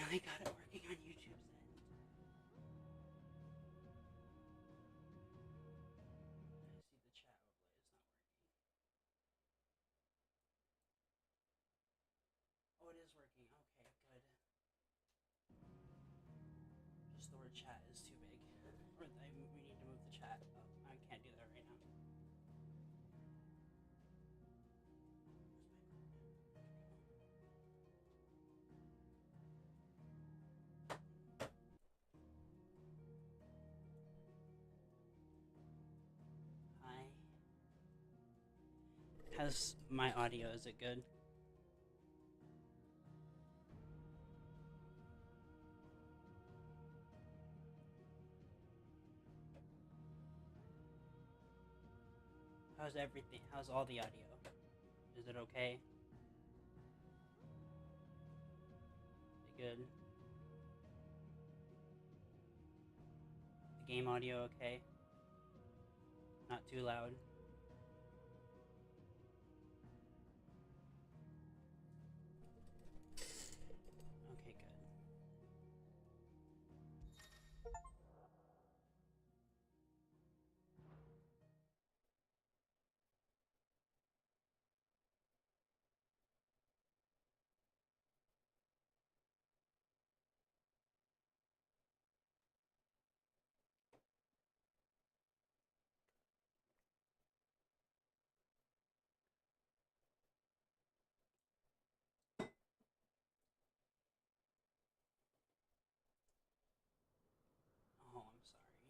finally got it working on YouTube's end. I see the chat overlay is not working. Oh, it is working. Okay, good. Just the word chat is too big. We need to move the chat up. I can't do that right now. Hi. How's my audio? Is it good? How's everything? How's all the audio? Is it okay? Is it good? The game audio okay? Not too loud? Okay, good. Oh, I'm sorry.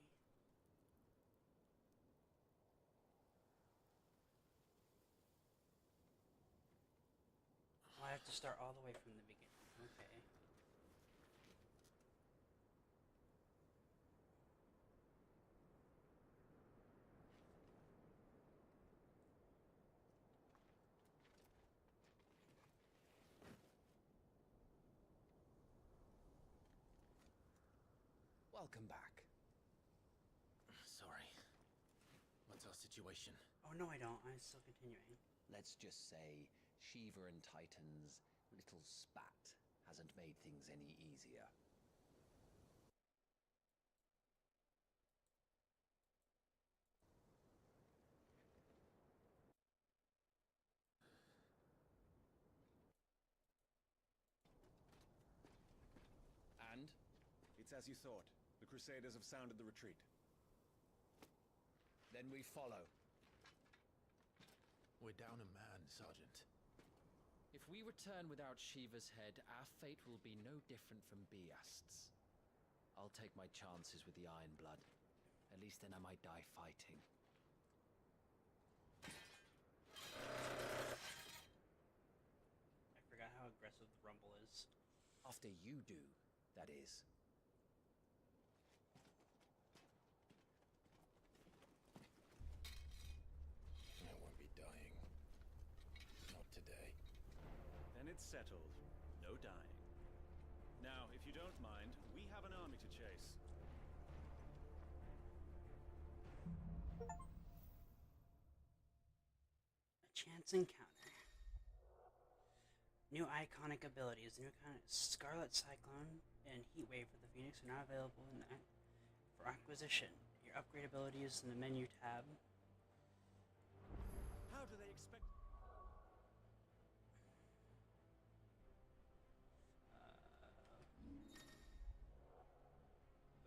Oh, I have to start all the way from the beginning. Okay. Welcome back. Sorry. What's our situation? Oh, no, I don't. I'm still continuing. Let's just say Shiva and Titan's little spat hasn't made things any easier. And? It's as you thought. The Crusaders have sounded the retreat. Then we follow. We're down a man, Sergeant. If we return without Shiva's head, our fate will be no different from Biast's. I'll take my chances with the Iron Blood. At least then I might die fighting. I forgot how aggressive the rumble is. After you do, that is. I won't be dying. Not today. Then it's settled. No dying. Now, if you don't mind, we have an army to chase. A chance encounter. New iconic abilities. New kind of Scarlet Cyclone and Heat Wave for the Phoenix are now available for acquisition. Your upgrade abilities in the menu tab. How do they expect...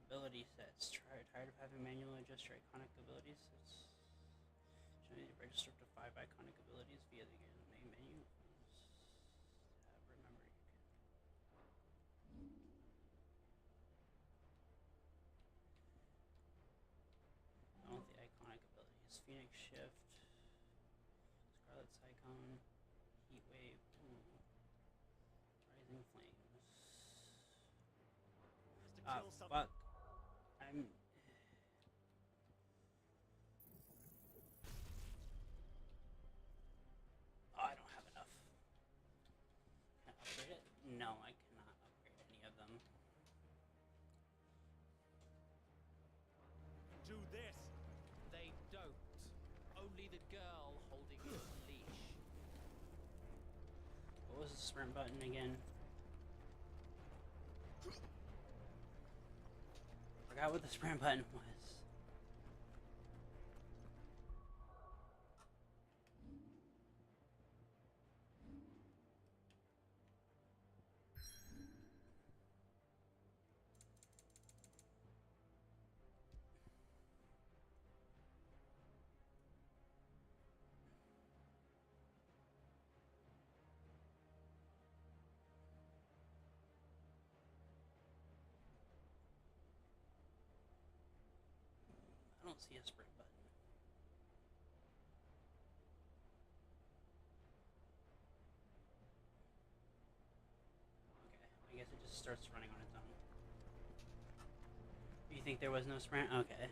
Ability sets. Tired of having manually adjust your iconic abilities? Should need to register up to 5 iconic abilities via the main menu. Remember, you can. All the iconic abilities. Phoenix Shift. Scarlet Cyclone. Heat Wave. Ooh. Rising Flames. Ah, fuck. I'm... Oh, I don't have enough. Can I upgrade it? No, I cannot upgrade any of them. Do this! They don't. Only the girl holding the leash. What was the sprint button again? forgot what the sprint button was. I don't see a sprint button. Okay, I guess it just starts running on its own. You think there was no sprint? Okay.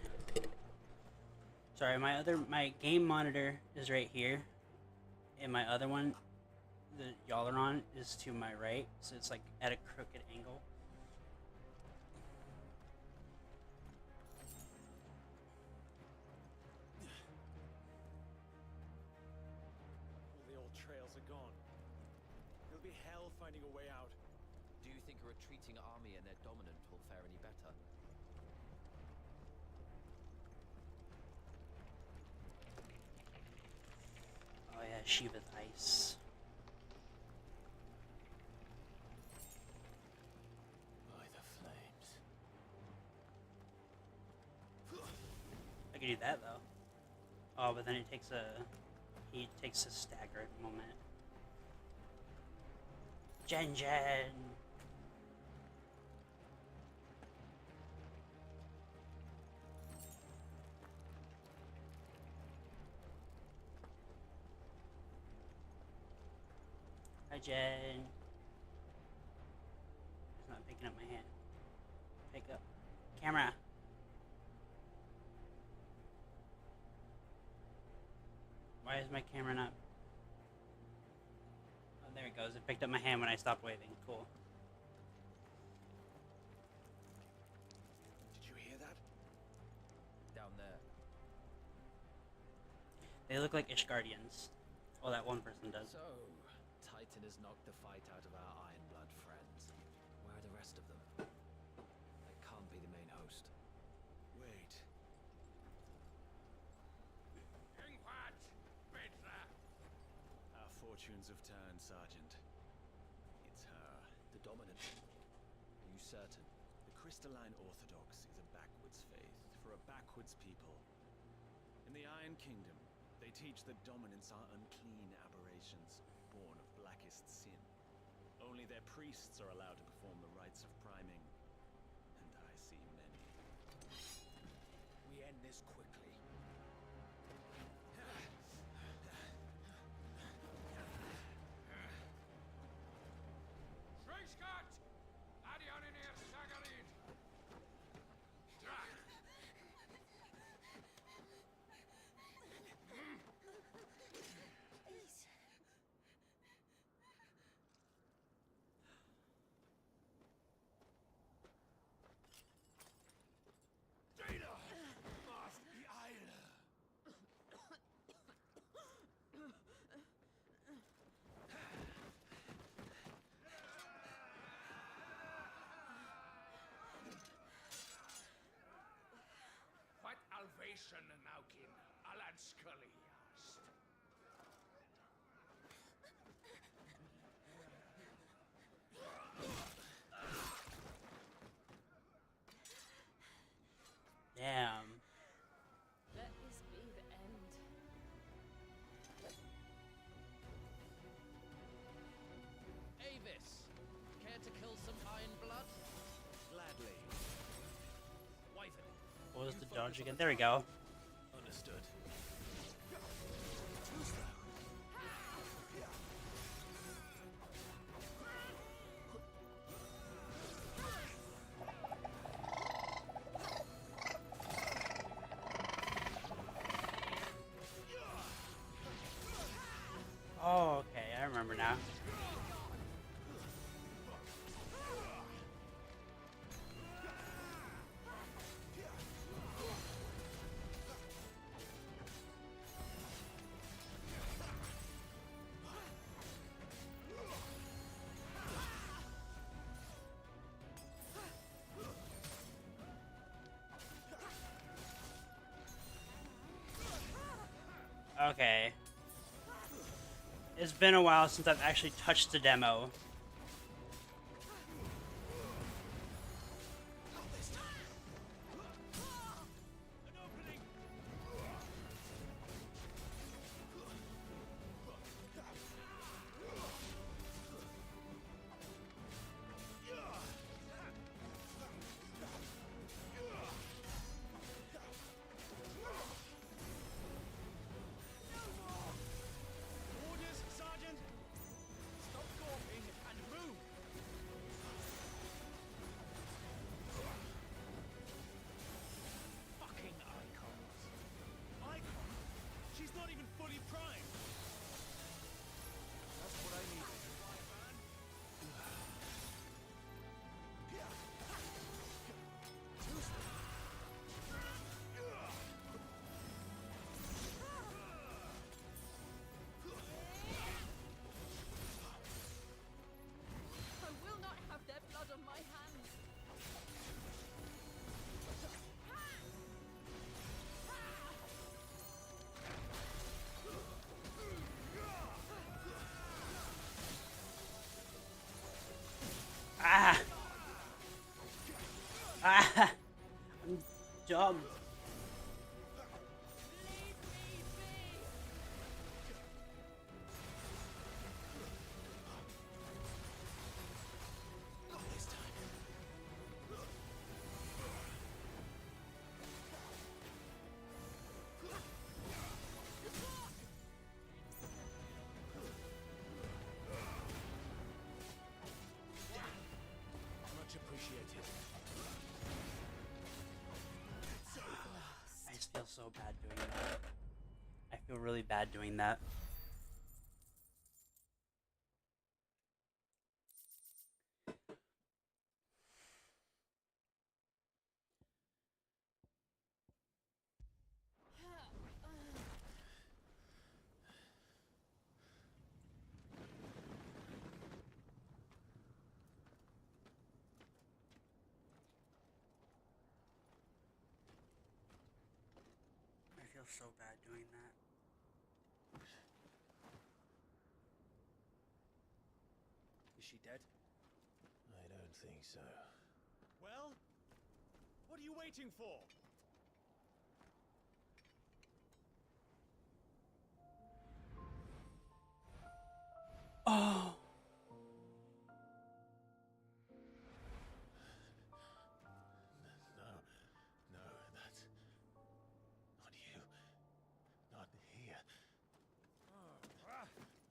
Sorry, my game monitor is right here, and my other one that y'all are on is to my right, so it's like at a crooked angle. All the old trails are gone. It'll be hell finding a way out. Do you think a retreating army and their dominant will fare any better? Oh yeah, Shiva's ice. By the flames. I could do that though. Oh, but then he takes a stagger moment. Jen. Hi, Jen. He's not picking up my hand. Pick up. Camera. Why is my camera not? Oh, there it goes. It picked up my hand when I stopped waving. Cool. Did you hear that? Down there. They look like Ishgardians. Well, that one person does. So, Titan has knocked the fight out of our Ironblood friends. Where are the rest of them? That can't be the main host. Wait. Our fortunes have turned, Sergeant. It's her. The dominant. Are you certain? The Crystalline Orthodox is a backwards faith for a backwards people. In the Iron Kingdom, they teach that dominants are unclean aberrations, born of blackest sin. Only their priests are allowed to perform the rites of priming. And I see many. We end this quickly. Alvation naukin Alan Scully asked. Damn. Let this be the end. Avis, care to kill some Ironblood? Gladly. Wyvern. What was the dodge again? There we go. Understood. Oh, okay. I remember now. Okay. It's been a while since I've actually touched the demo. Orders, Sergeant! Stop gawping and move! Fucking icons. Icon? She's not even fully primed. That's what I needed. I will not have their blood on my hands. Ah! Ah! I'm dumb. Much appreciated. I just feel so bad doing that. I feel really bad doing that. I feel so bad doing that. Is she dead? I don't think so. Well, what are you waiting for? Oh! No, that's not you. Not here.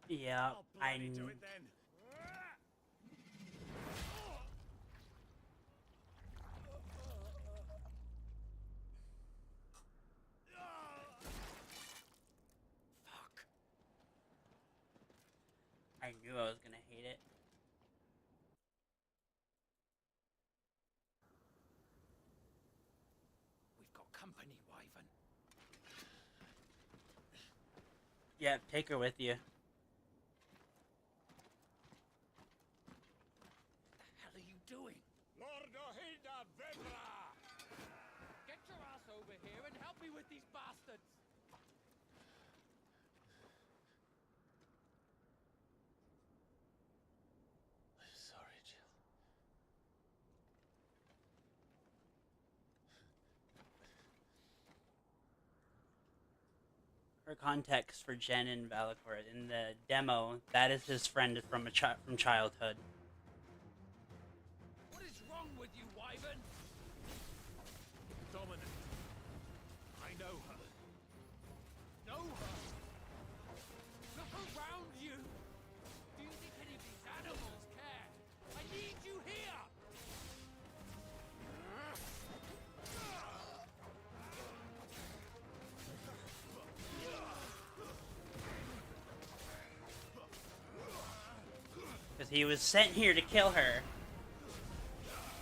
Yeah, I'll bloody do I. it then. Fuck. I knew I was gonna hate it. We've got company, Wyvern. Yeah, take her with you. What the hell are you doing? Lord Ohilda Vedra! Get your ass over here and help me with these bastards! I'm sorry, Jill. For context for Jen and Valakor, in the demo, that is his friend from from childhood. What is wrong with you, Wyvern? Dominant. I know her. Know her. Look around you! Do you think any of these animals care? I need you here! Because he was sent here to kill her.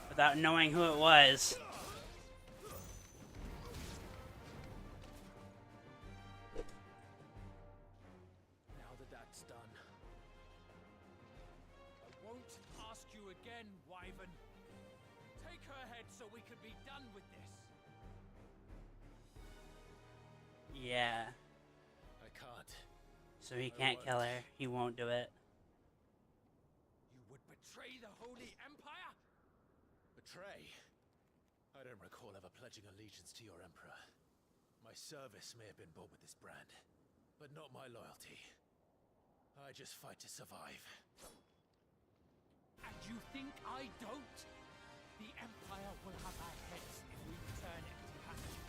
Without knowing who it was. Now that that's done, I won't ask you again, Wyvern. Take her head so we can be done with this. Yeah. I can't. So he can't kill her. He won't do it. You would betray the Holy Empire? Betray? I don't recall ever pledging allegiance to your emperor. My service may have been bought with this brand, but not my loyalty. I just fight to survive. And you think I don't? The Empire will have our heads if we return empty-handed.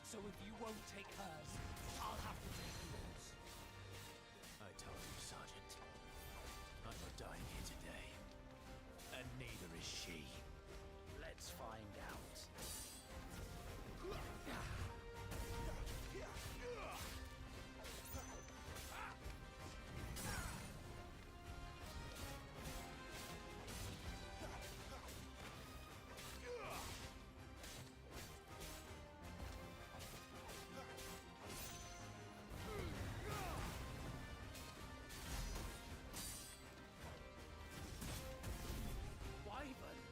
So if you won't take hers, I'll have to take yours. I told you, Sergeant. I'm not dying here today. And neither is she. Let's find out. Wyvern!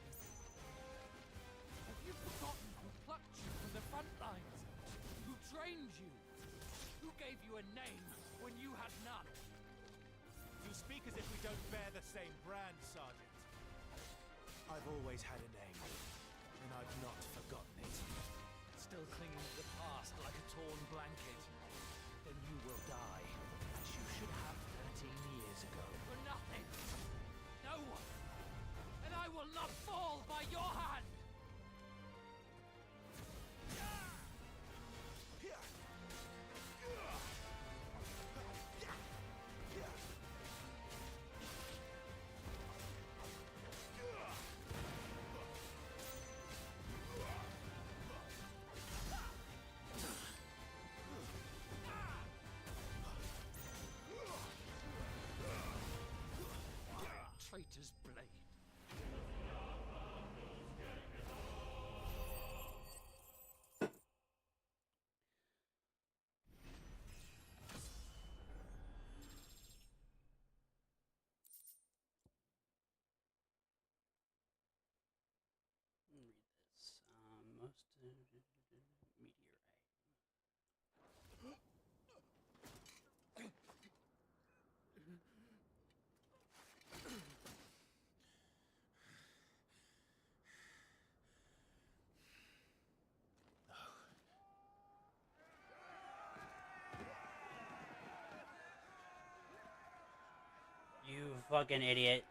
Have you forgotten who plucked you from the front lines? Who trained you? Who gave you a name when you had none? You speak as if we don't bear the same brand, Sergeant. I've always had a name, and I've not forgotten it. Still clinging to the past like a torn blanket. Then you will die, as you should have 13 years ago. For nothing! No one! And I will not fall by your hand! Traitor's blade. Read this. Most meteorite. You fucking idiot.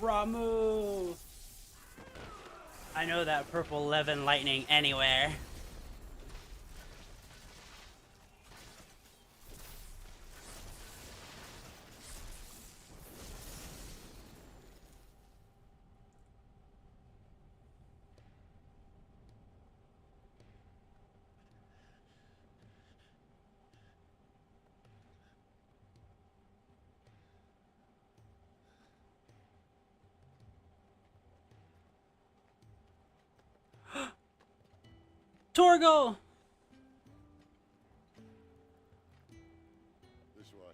Ramu! I know that purple Levin lightning anywhere. Torgo! This way.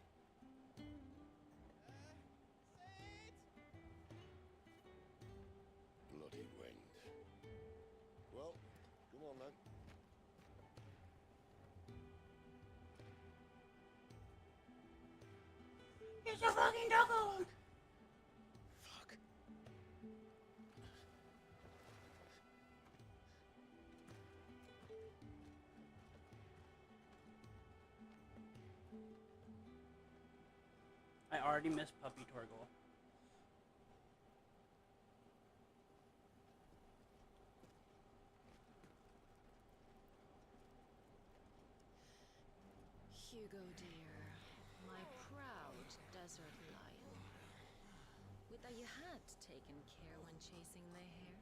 Bloody wind. Well, come on then. It's a fucking doggo! Fuck. I already missed Puppy Torgo. Hugo dear, my proud desert lion. Would that you had taken care when chasing the hare?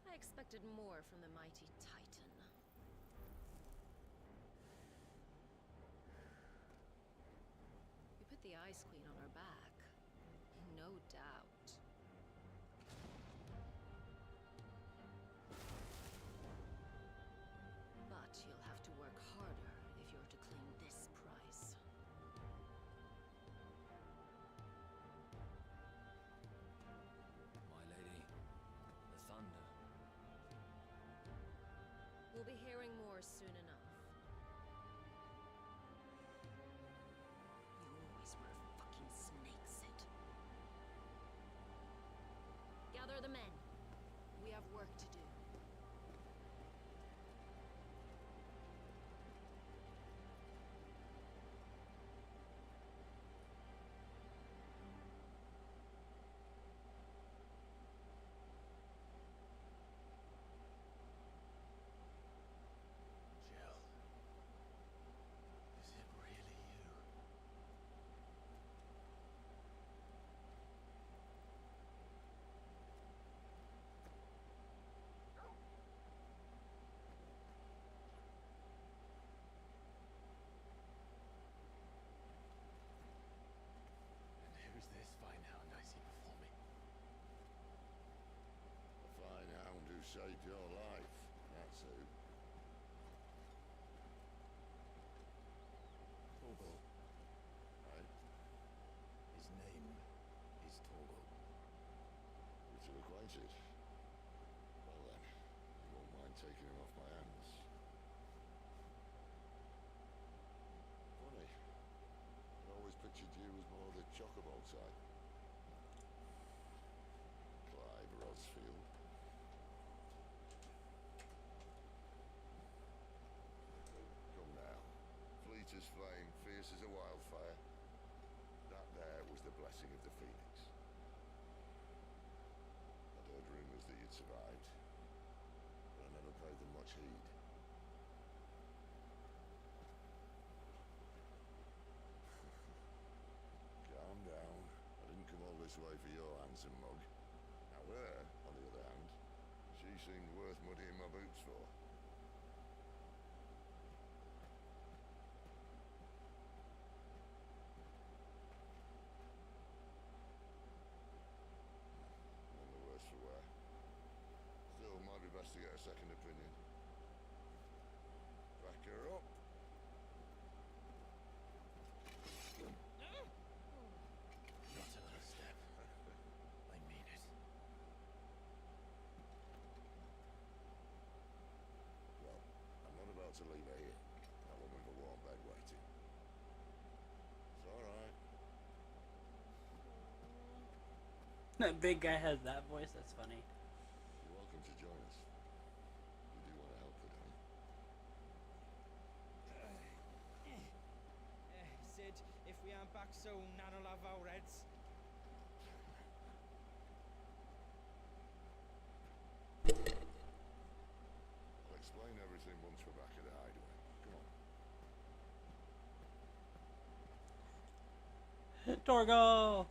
I expected more from the mighty Titan. You put Ice Queen on her back. No doubt. But you'll have to work harder if you're to claim this prize. My lady, the thunder. We'll be hearing more soon enough. You always were a fucking snake, Sid. Gather the men. We have work to do. Jill. Is it really you? And who's this fine hound I see before me? A fine hound who saved your life. That's who. Torgal. Right? His name is Torgal. We're too acquainted. Well then, you won't mind taking him off my hands. Funny. I always pictured you as more the chocobo type. Clive Rosfield. Come now. Fleet as flame, fierce as a wildfire. That there was the blessing of the Phoenix. I'd heard rumours that you'd survived, but I never paid them much heed. Calm down. I didn't come all this way for your handsome mug. Now her, on the other hand, she seemed worth muddying my boots for. None the worse for wear. Still, might be best to get a second opinion. Back her up. Not another step. I mean it. Well, I'm not about to leave her here. That woman with a warm bed waiting. It's alright. That big guy has that voice. That's funny. You're welcome to join us. You do want to help her, don't you? Sid, if we aren't back soon, Nan'll have our heads. I'll explain everything once we're back at the hideaway. Come on. Torgo!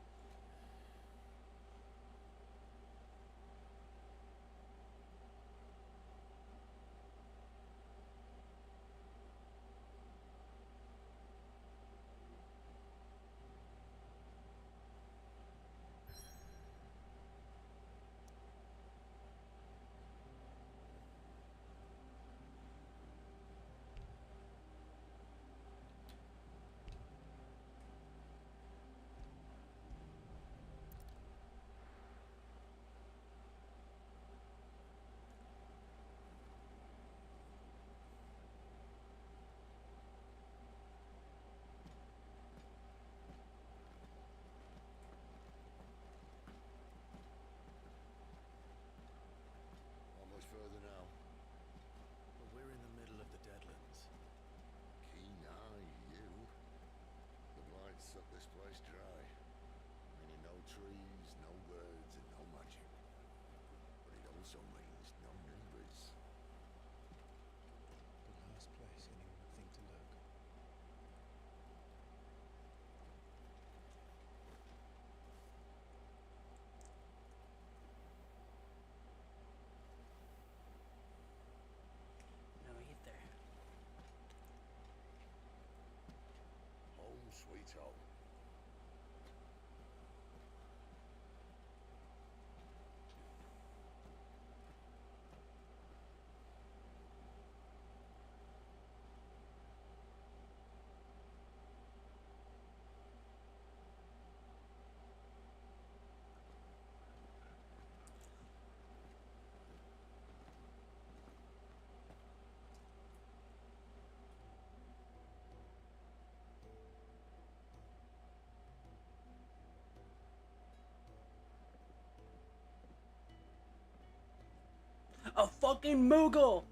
fucking Moogle!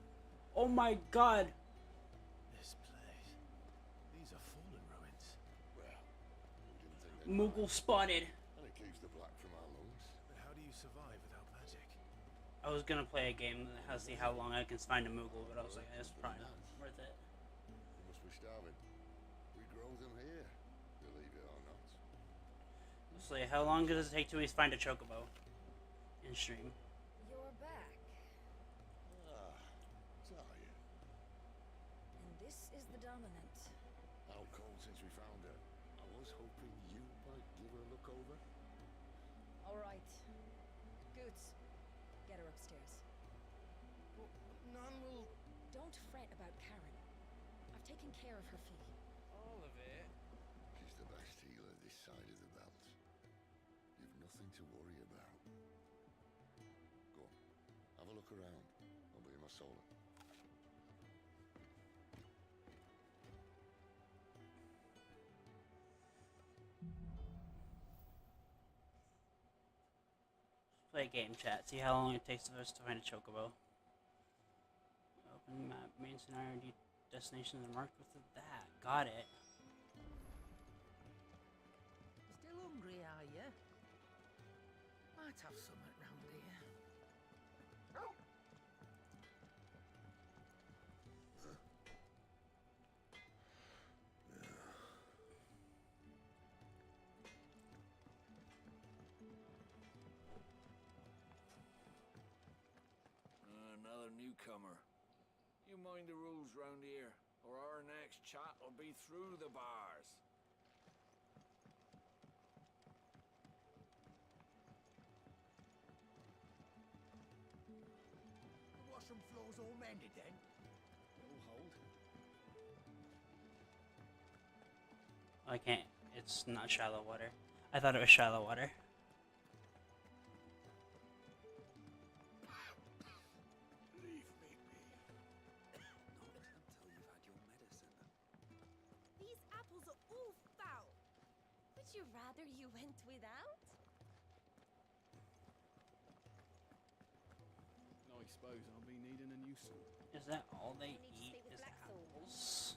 Oh my god. This place. These are fallen ruins. Well, we didn't think they'd Moogle spotted. and it keeps the black from our lungs. But how do you survive without magic? I was gonna play a game that has to see how long I can find a Moogle, but I was like, it's probably not worth it. We must be starving. We grow them here, believe it or not. So how long does it take till we find a chocobo in stream? You're back. Ah, Talia. And this is the Dominant. How cold since we found her. I was hoping you might give her a look over. All right. Goots, get her upstairs. But none will... Don't fret about Karen. I've taken care of her fee. All of it? She's the best healer this side of the belt. You've nothing to worry about. Go on, have a look around. I'll be in my solar. Play game chat. See how long it takes for us to find a chocobo. Open map. Main scenario. Destinations are marked with that. Got it. Still hungry, are you? Might have something round here. Another newcomer. You mind the rules round here, or our next chat will be through the bars. The washroom floor's all mended then? It'll hold. I can't. It's not shallow water. I thought it was shallow water. Leave me be. Not until you've had your medicine. These apples are all foul. Would you rather you went without? I suppose I'll be needing a new sword. Is that all they I need to eat? stay with Is Blackthorn. apples?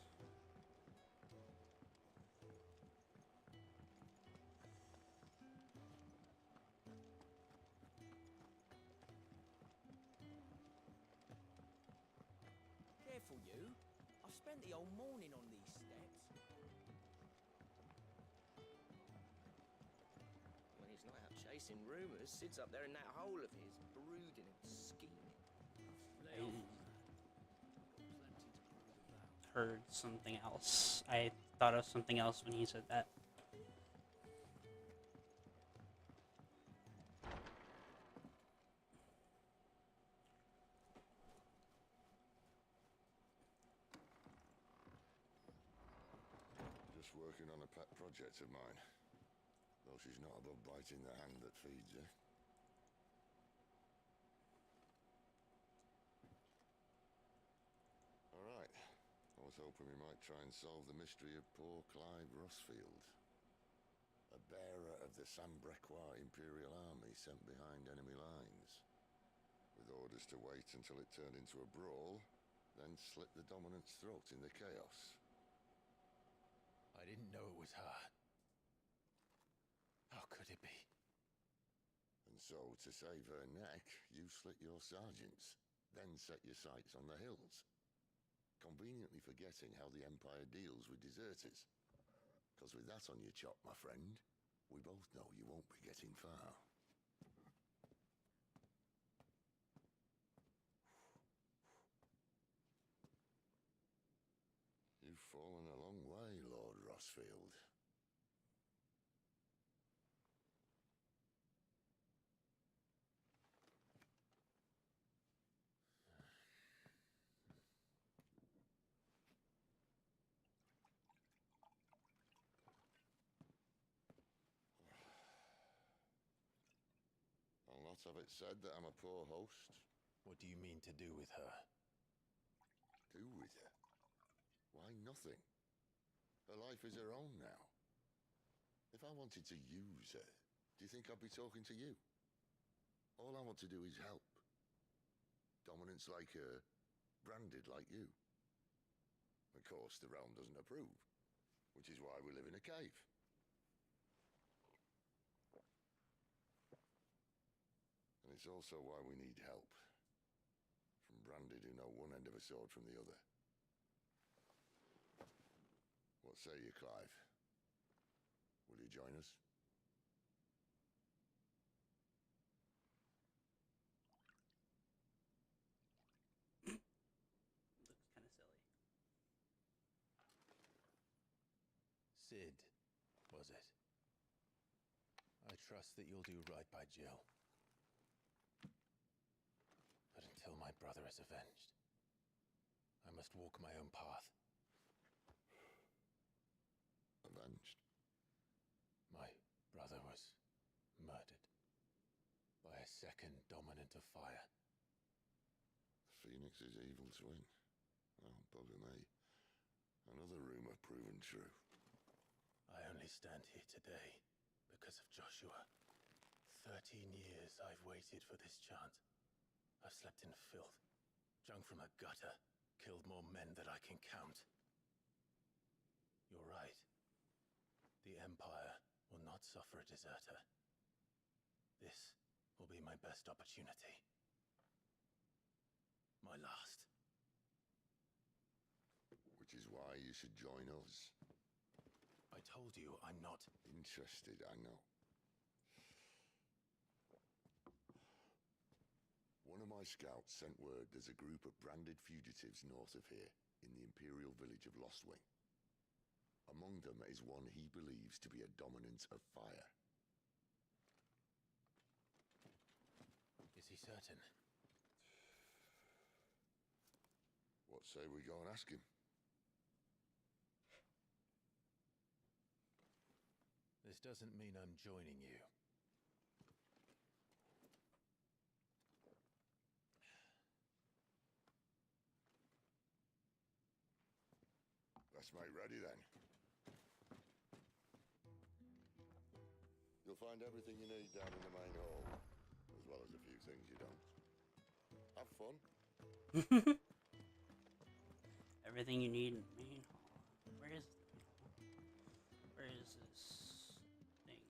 Careful, you. I've spent the whole morning on these steps. When he's not out chasing rumours, Sid's up there in that hole of his, brooding and scheming. Lay off. Heard something else. I thought of something else when he said that. Just working on a pet project of mine. Though she's not above biting the hand that feeds her. Alright. I was hoping we might try and solve the mystery of poor Clive Rossfield. A bearer of the Sambrequois Imperial Army sent behind enemy lines. With orders to wait until it turned into a brawl, then slit the Dominant's throat in the chaos. I didn't know it was her. How could it be? And so, to save her neck, you slit your sergeants, then set your sights on the hills. Conveniently forgetting how the Empire deals with deserters. Because with that on your chop, my friend, we both know you won't be getting far. You've fallen a long way, Lord Rossfield. I'll not have it said that I'm a poor host. What do you mean to do with her? Do with her? Why, nothing. Her life is her own now. If I wanted to use her, do you think I'd be talking to you? All I want to do is help. dominance like her, branded like you. Of course, the realm doesn't approve, which is why we live in a cave. And it's also why we need help. From branded who know one end of a sword from the other. What say you, Clive? Will you join us? Looks kind of silly. Sid, was it? I trust that you'll do right by Jill. But until my brother is avenged, I must walk my own path. Avenged? My brother was murdered by a second dominant of fire. Phoenix's evil twin. Oh, bugger me. Another rumor proven true. I only stand here today because of Joshua. 13 years I've waited for this chance. I've slept in filth, drunk from a gutter, killed more men than I can count. You're right. The Empire will not suffer a deserter. This will be my best opportunity. My last. Which is why you should join us. I told you I'm not interested, I know. One of my scouts sent word there's a group of branded fugitives north of here, in the Imperial village of Lostwing. Among them is one he believes to be a dominant of fire. Is he certain? What say we go and ask him? This doesn't mean I'm joining you. Let's make ready then. You'll find everything you need down in the main hall, as well as a few things you don't. Have fun. Everything you need in the main hall. Where is the main hall? Where is this thing?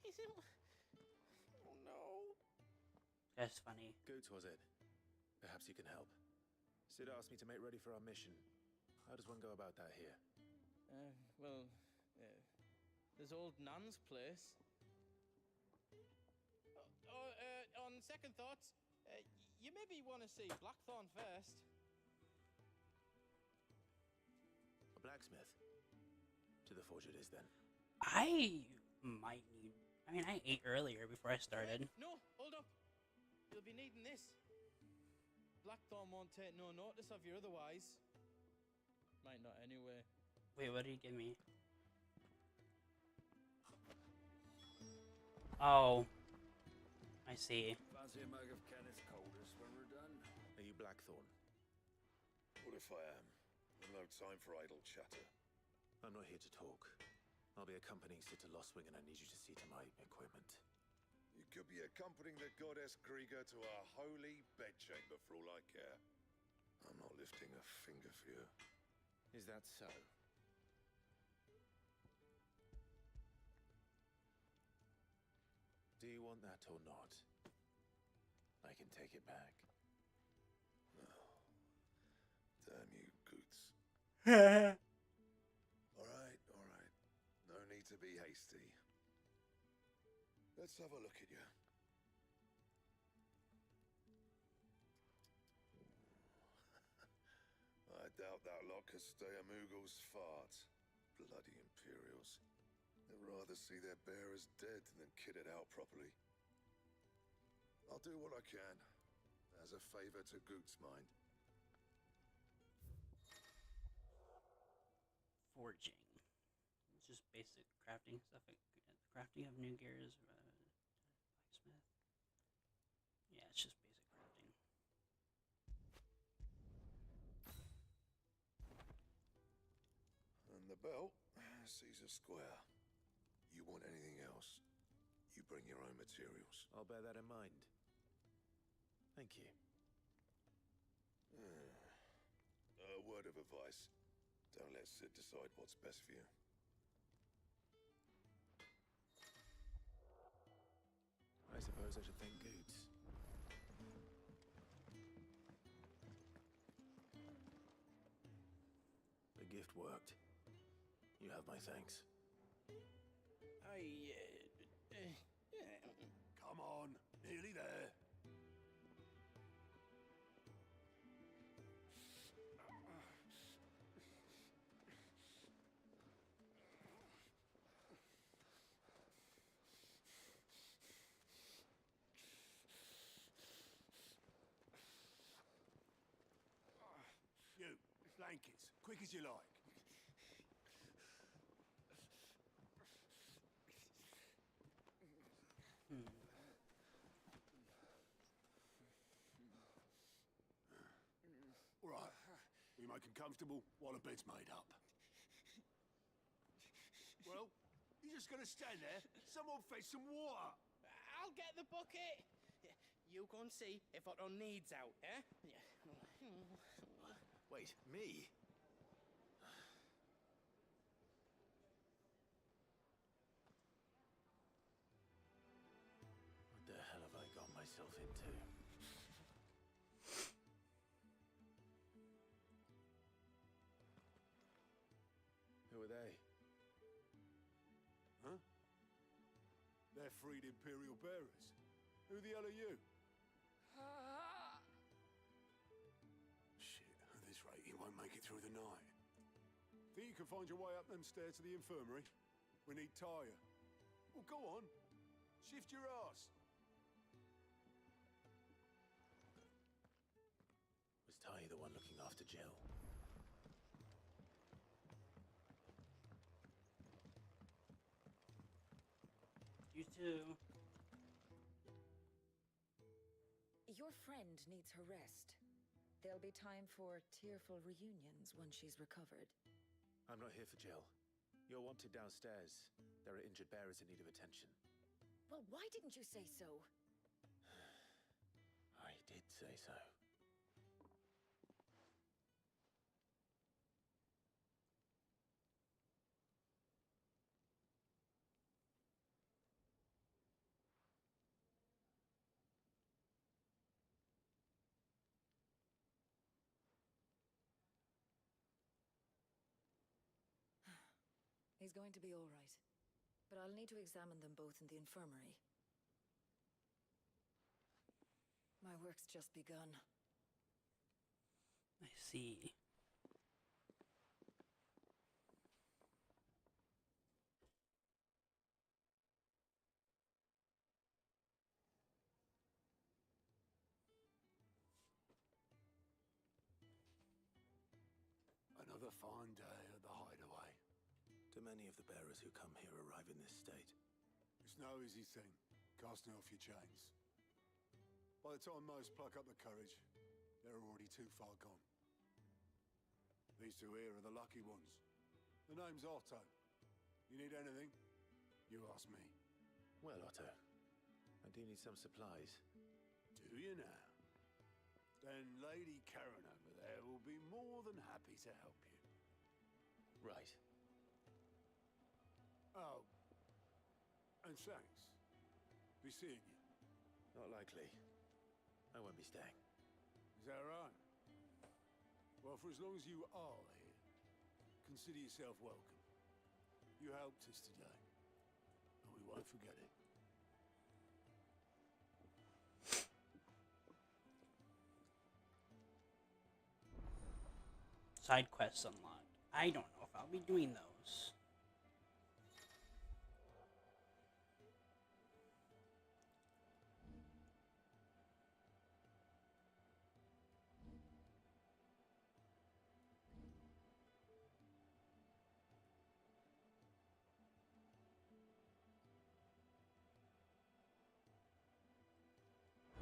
He's in. Oh no. That's funny. Goots, was it? Perhaps you can help. Sid asked me to make ready for our mission. How does one go about that here? Well, there's old Nan's place. On second thoughts, you maybe want to see Blackthorn first. A blacksmith? To the forge it is then. I might need... I mean, I ate earlier before I started. No, hold up. You'll be needing this. Blackthorn won't take no notice of you otherwise. Might not anyway. Wait, what did he give me? Oh. I see. Fancy a mug of Kenneth Colders when we're done? Are you Blackthorn? What if I am? No time for idle chatter. I'm not here to talk. I'll be accompanying Sid to Lostwing and I need you to see to my equipment. You could be accompanying the goddess Krieger to a holy bedchamber for all I care. I'm not lifting a finger for you. Is that so? Do you want that or not? I can take it back. No. Damn you, Goots. All right. No need to be hasty. Let's have a look at you. I doubt that lot could stay a Moogle's fart. Bloody Imperials. They'd rather see their bearers dead than kitted out properly. I'll do what I can, as a favor to Goot's mind. Forging. It's just basic crafting stuff. Crafting of new gears. Blacksmith. Yeah, it's just basic crafting. And the belt, Caesar Square. You want anything else? bring your own materials. I'll bear that in mind. Thank you. A word of advice. Don't let Sid decide what's best for you. I suppose I should thank Goots. The gift worked. You have my thanks. Come on, nearly there. You, blankets, quick as you like. All right, we make them comfortable while the bed's made up. Well, you just gonna stand there? Someone fetch some water. I'll get the bucket. You go and see if Otto needs out, eh? Wait, me? What the hell have I got myself into? Who are they? Huh? They're freed Imperial bearers. Who the hell are you? Shit, at this rate, you won't make it through the night. Think you can find your way up them stairs to the infirmary? We need Taya. Well, go on. Shift your ass. Was Ty the one looking after Jill? You too. Your friend needs her rest. There'll be time for tearful reunions once she's recovered. I'm not here for Jill. You're wanted downstairs. There are injured bearers in need of attention. Well, why didn't you say so? I did say so. He's going to be all right. But I'll need to examine them both in the infirmary. My work's just begun. I see. Another fine day at the hideaway. Do many of the bearers who come here arrive in this state? It's no easy thing, casting off your chains. By the time most pluck up the courage, they're already too far gone. These two here are the lucky ones. The name's Otto. You need anything? You ask me. Well, Otto, I do need some supplies. Do you now? Then Lady Karen over there will be more than happy to help you. Right. Oh, and thanks. Be seeing you. Not likely. I won't be staying. Is that right? Well, for as long as you are here, consider yourself welcome. You helped us today, and we won't forget it. Side quests unlocked. I don't know if I'll be doing those.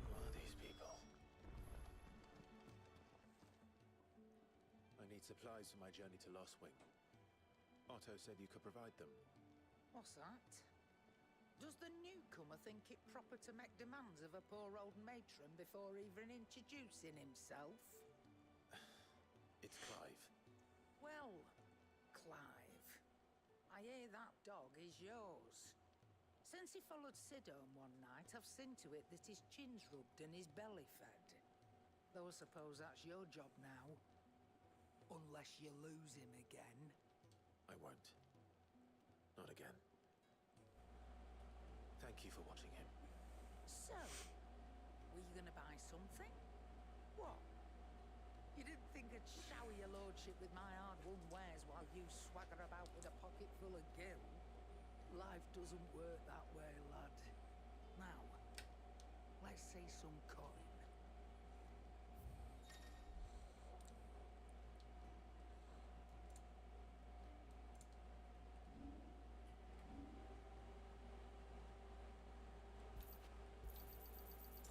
Who are these people? I need supplies for my journey to Lost Wing. Otto said you could provide them. What's that? Does the newcomer think it proper to make demands of a poor old matron before even introducing himself? It's Clive. Well, Clive, I hear that dog is yours. Since he followed Sid home one night, I've seen to it that his chin's rubbed and his belly fed. Though I suppose that's your job now. Unless you lose him again. I won't. Not again. Thank you for watching him. So, were you gonna buy something? What? You didn't think I'd shower your lordship with my hard-won wares while you swagger about with a pocket full of gil? Life doesn't work that way, lad. Now, let's see some coin.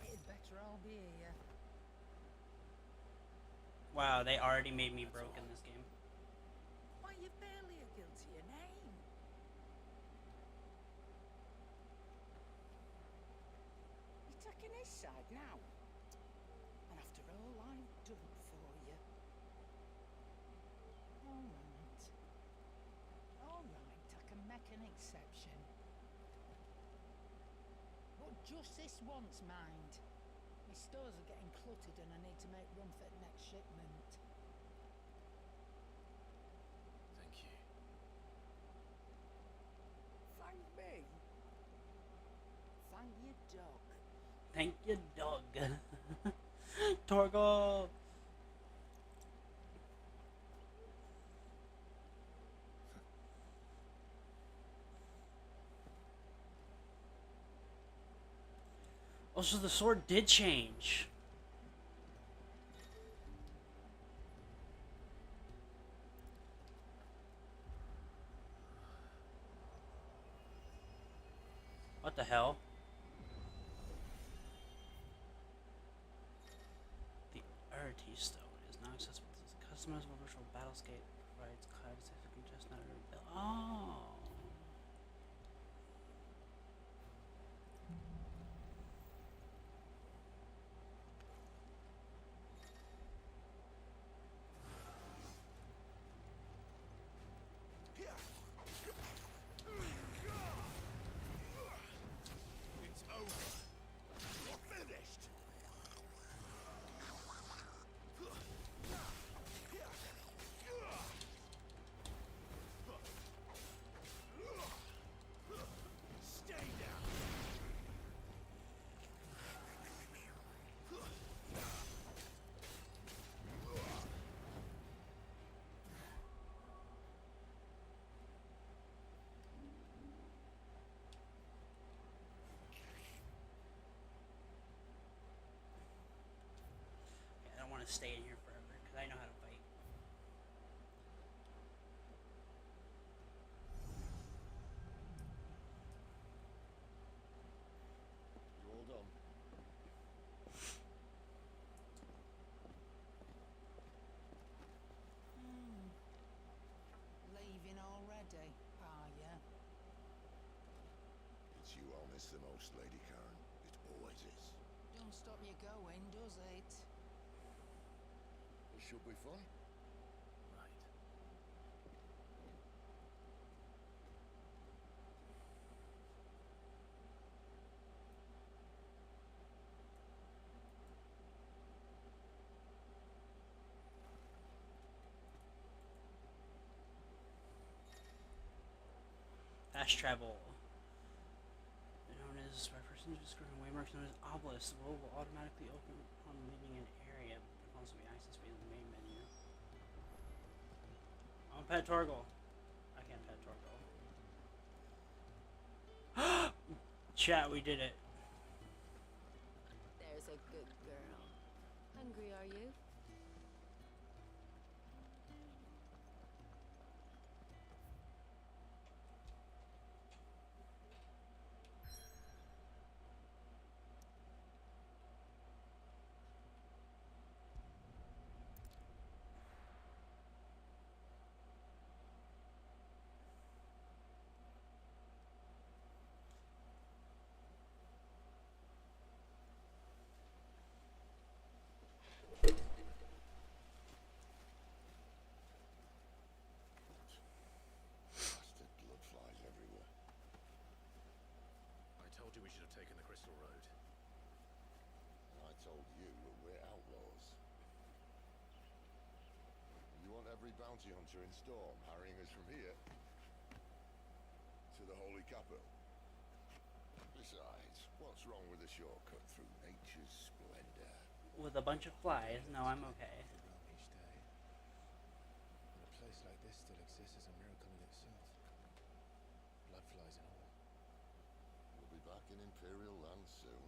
It'd better all be here. Wow, they already made me broke in this game. Why, you're barely a guilty of name. You're taking his side now. And after all I've done for you. Alright. Alright, I can make an exception. But just this once, mind. My stores are getting cluttered and I need to make room for the next shipment. Thank you. Thank me. Thank your dog. Thank you, dog. Torgo. Also, the sword did change. What the hell? The Arity Stone is now accessible. This customizable virtual battlescape provides cloud specific just not a oh. It's over. You're finished. Stay down. I don't want to stay in here forever because I know how to fight. You all done? Leaving already, are ya? It's you I'll miss the most, Lady Karen. It always is. Don't stop you going, does it? It should be fun. Right. Fast travel. Known as reference to describing waymarks known as obelisks. The world will automatically open upon leaving an area, but can also be accessed via the main menu. I want Pet Torgal. I can't Pet Torgal. Chat, we did it. There's a good girl. Hungry, are you? every bounty hunter in Storm, harrying us from here to the Holy Capital. Besides, what's wrong with a shortcut through nature's splendor? With a bunch of flies, no, I'm okay. Each day. And a place like this still exists is a miracle in itself. Blood flies and all. We'll be back in Imperial land soon.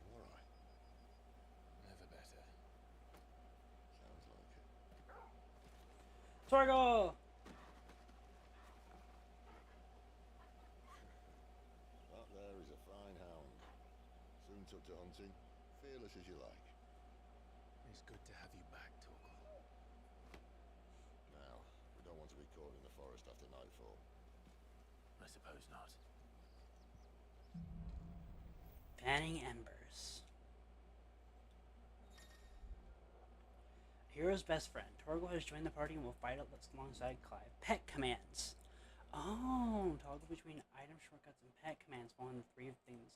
You alright? Never better. Sounds like it. Torgal! That there is a fine hound. Soon took to hunting. Fearless as you like. It's good to have you back, Torgal. Now, we don't want to be caught in the forest after nightfall. I suppose not. Fanning embers. Hero's best friend. Torgal has joined the party and will fight alongside Clive. Pet commands. Oh, toggle between item shortcuts and pet commands following the three things.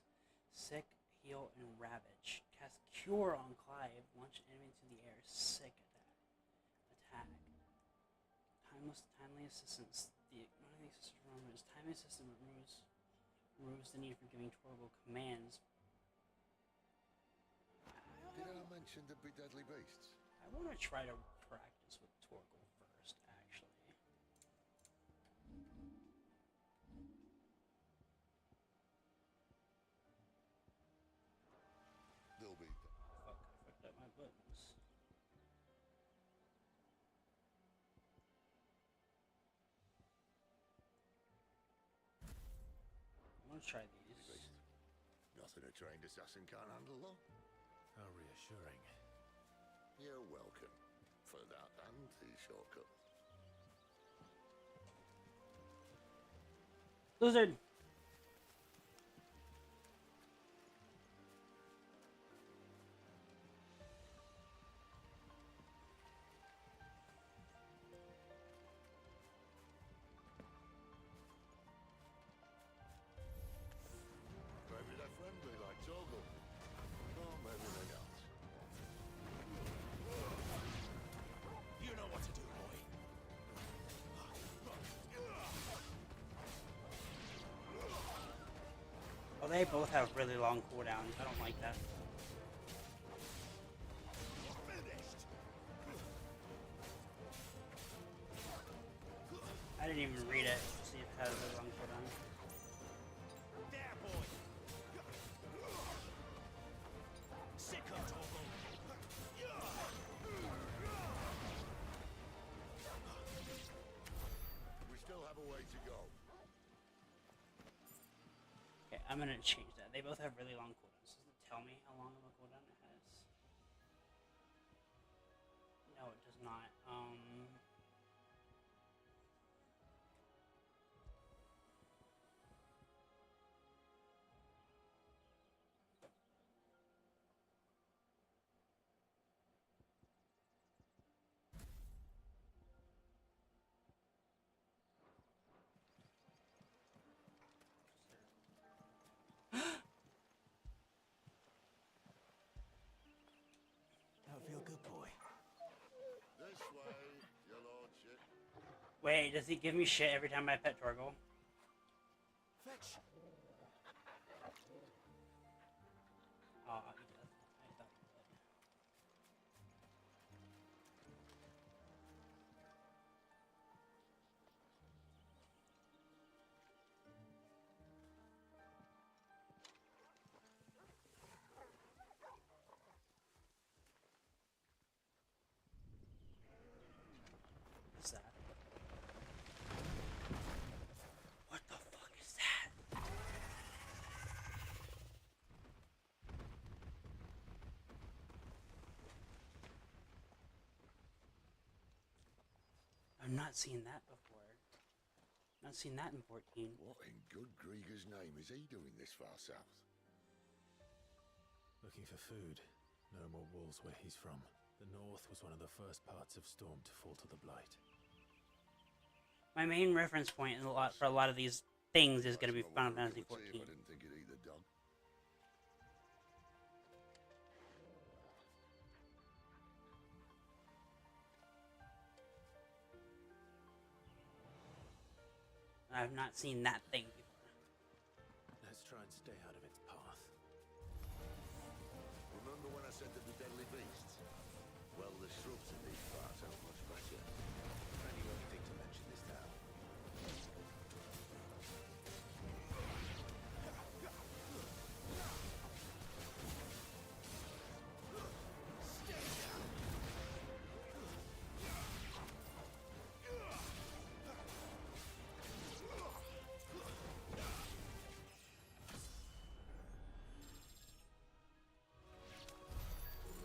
Sick, heal, and ravage. Cast cure on Clive. Launch enemy into the air. Sick attack. Timely assistance. One of the assistance removes. Timely assistance removes the need for giving Torgal commands. Did I mention there'd be deadly beasts? I want to try to practice with Torgal first, actually. They'll be. Fuck, I fucked up my buttons. I'm gonna try these. Nothing a trained assassin can't handle, though. How reassuring. You're welcome. For that and the shortcut. Blizzard! Maybe they're friendly like Torgal. Or maybe they're not. You know what to do, boy. Oh, they both have really long cooldowns. I don't like that. I didn't even read it to see if it has a long cooldown. There, boy. Sick of Torgal. We still have a way to go. Okay, I'm gonna change that. They both have really long cooldowns. Does it tell me how long of a cooldown it has? No, it does not. That'll feel good, boy. This way, your lordship. Wait, does he give me shit every time I pet Torgal? Fetch. Oh, he does. I thought he did. What's that? What the fuck is that? I've not seen that before. Not seen that in 14. What in good Grieger's name is he doing this far south? Looking for food. No more wolves where he's from. The north was one of the first parts of Storm to fall to the Blight. My main reference point for a lot of these things is going to be Final Fantasy I XIV. didn't think you'd eat the dog. I have not seen that thing before. Let's try and stay out of its path. Remember when I said they'd be deadly beasts? Well, the shrubs in these parts aren't much better. And you only think to mention this now.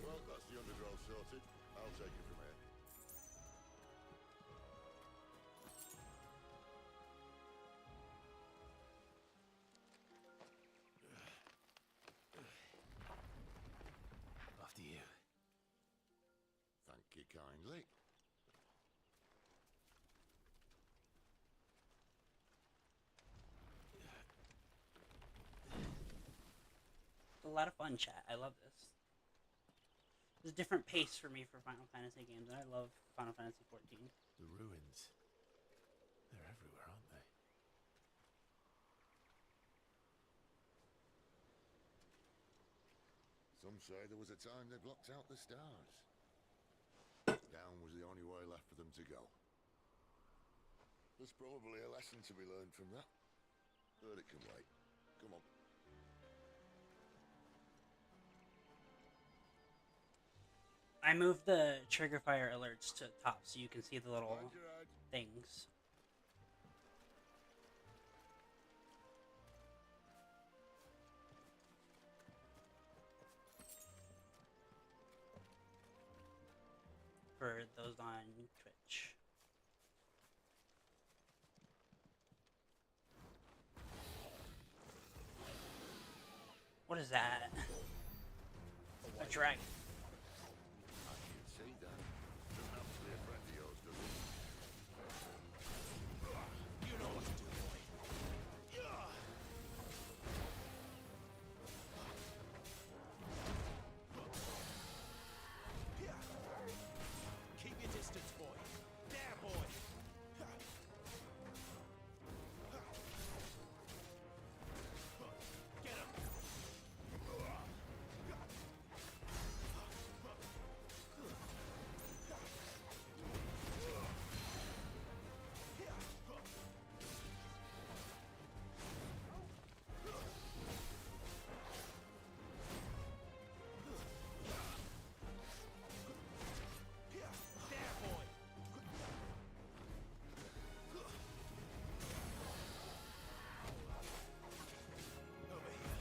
Well, that's the undergrowth sorted. I'll take it from here. After you. Thank you kindly. It's a lot of fun, chat. I love this. There's a different pace for me for Final Fantasy games, and I love Final Fantasy XIV. The ruins. They're everywhere, aren't they? Some say there was a time they blocked out the stars. Down was the only way left for them to go. There's probably a lesson to be learned from that. But it can wait. Come on. I moved the trigger fire alerts to top so you can see the little Mind your eye. things. For those on Twitch. What is that? A dragon. I can see that. Doesn't have to be a friend of yours, does it? You know what to do, boy. Keep your distance, boy. There, boy. Get him. There, boy. Over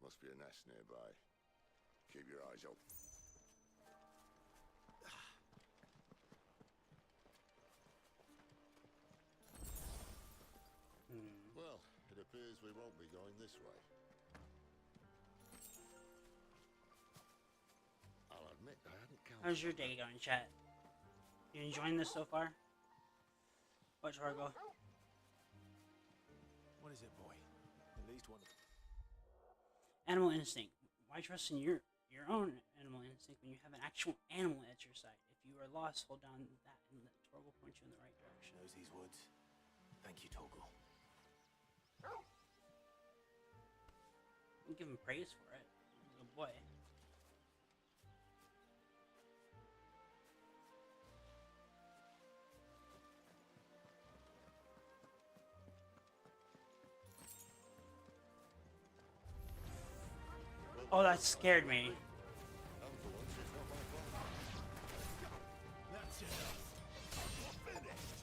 Must be a nest nearby. Keep your eyes open. Well, it appears we won't be going this way. I'll admit I hadn't counted. How's your day going, chat? You enjoying this so far? Watch Hargo. What is it, boy? At least one. Animal instinct. Why trust in your own animal instinct when you have an actual animal at your side? If you are lost, hold down that and the Tor will point you in the right direction. Knows these woods. Thank you, Toggle. I'll give him praise for it. He's a good boy. Oh, that scared me. And for once, it's not my fault. That's enough. Finished.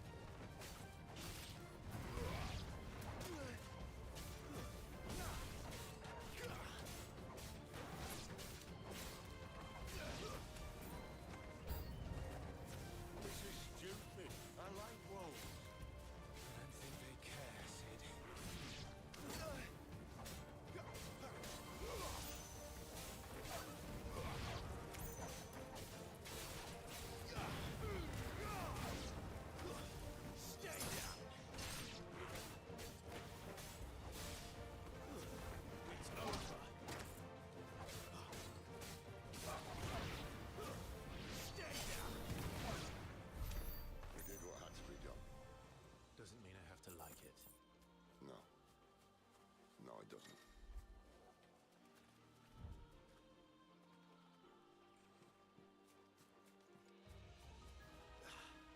This is stupid. I like wolves.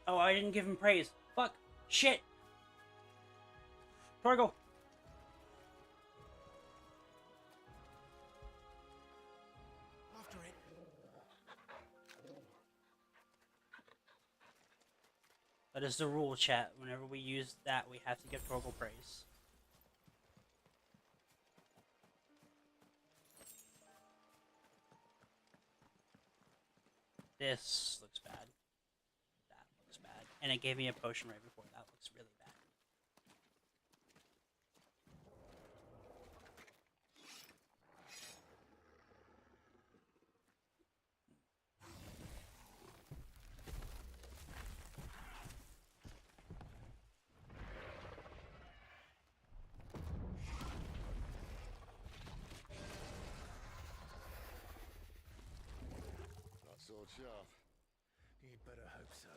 Oh, I didn't give him praise. Fuck. Shit. Torgal. After it. That is the rule, chat. Whenever we use that, we have to give Torgal praise. This looks bad. That looks bad. And it gave me a potion right before. That looks really bad. Not so sharp. You'd better hope so.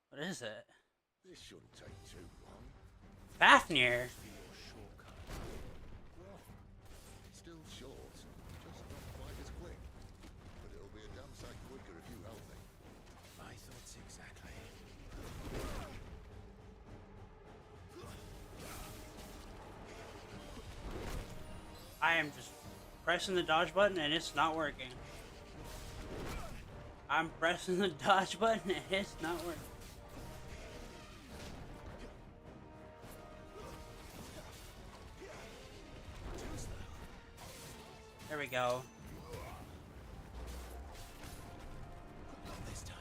What is it? This shouldn't take too long. Fafnir. Be your shortcut. Well, still short, just not quite as quick. But it'll be a damn sight quicker if you help me. My thoughts exactly. I am just pressing the dodge button and it's not working. I'm pressing the dodge button and it's not working. There we go. Not this time.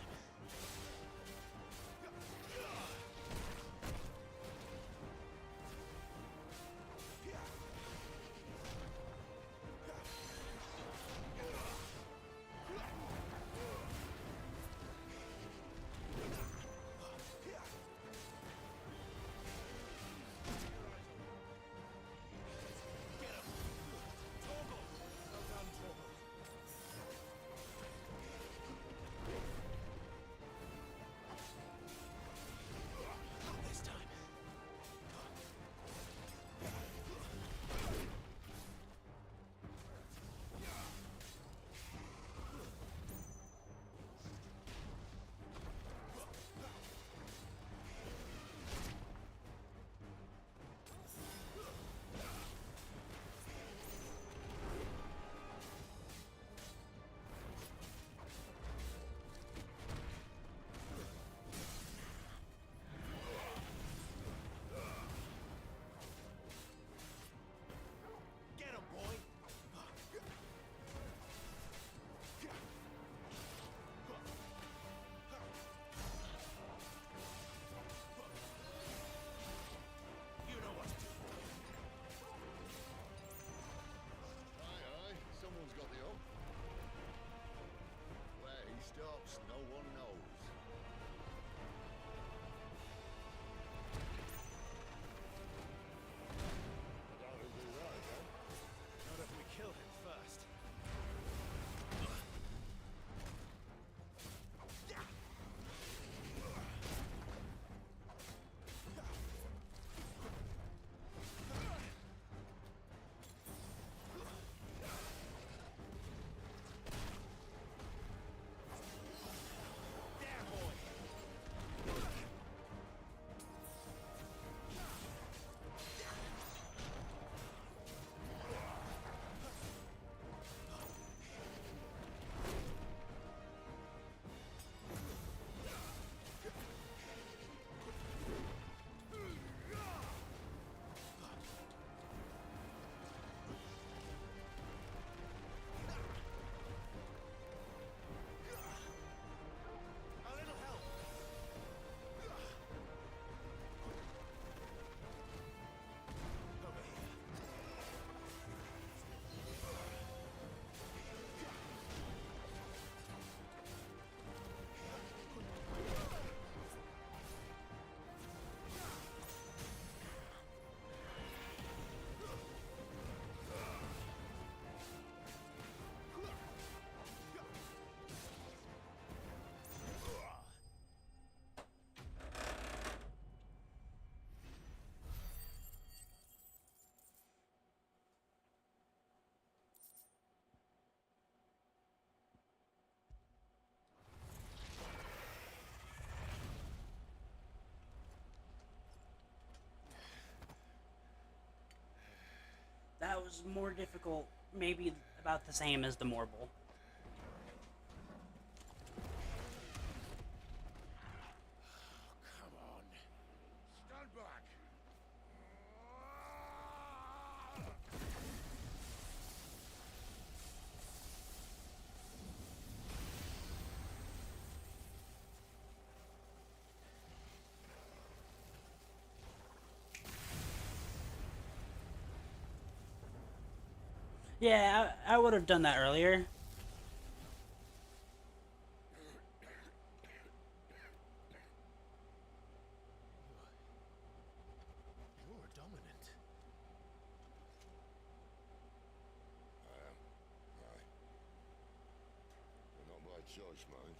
was more difficult, maybe about the same as the Morble. Come on. Stand back. Yeah, I would have done that earlier. You're dominant. I am. Aye. But not by choice, mind.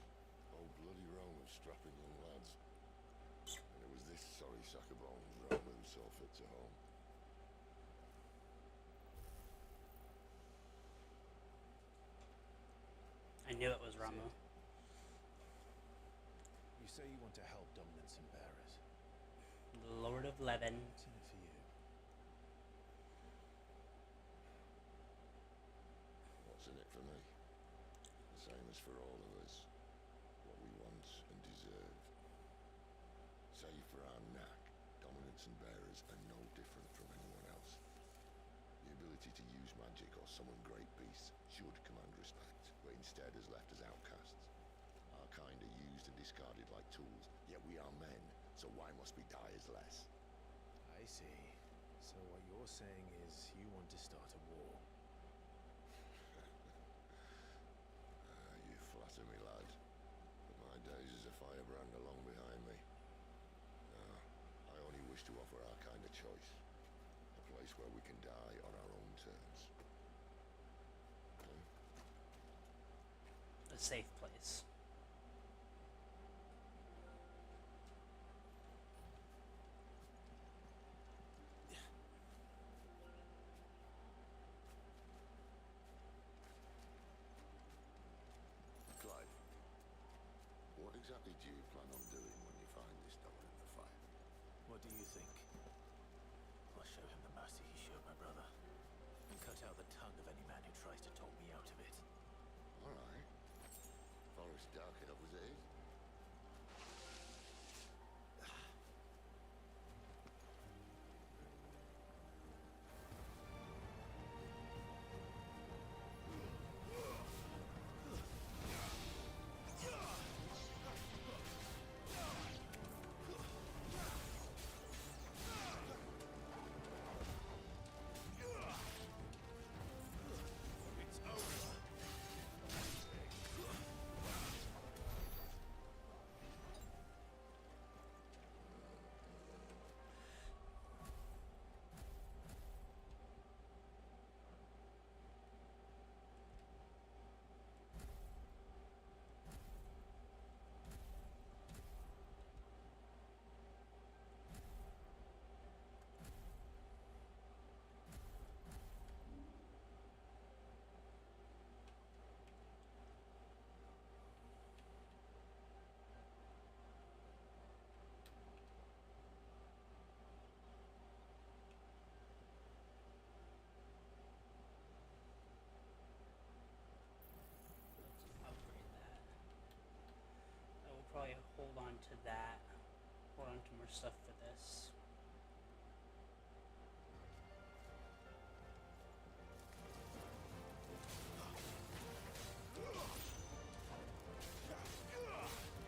Old bloody Rome of strapping young lads. And it was this sorry sack of bones Rome who saw fit to home. I knew it was Ramu. You say you want to help dominants and bearers. Lord of Levin. What's in it for you? What's in it for me? The same as for all of us. What we want and deserve. Save for our knack, dominants and bearers are no different from anyone else. The ability to use magic or summon great beasts should command respect, but instead has left us outcasts. Our kind are used and discarded like tools, yet we are men, so why must we die as less? I see. So what you're saying is you want to start a war. You flatter me, lad. But my days as a firebrand are long behind me. No, I only wish to offer our kind a choice. A place where we can die on our own terms. A safe place. Clive, what exactly do you plan on doing when you find this dominant in the fight? What do you think? I'll show him the mercy he showed my brother, and cut out the tongue of any man who tries to talk me out of it. Alright. Forest dark enough as it is. Upgrade that. I will probably hold on to that. Hold on to more stuff for this.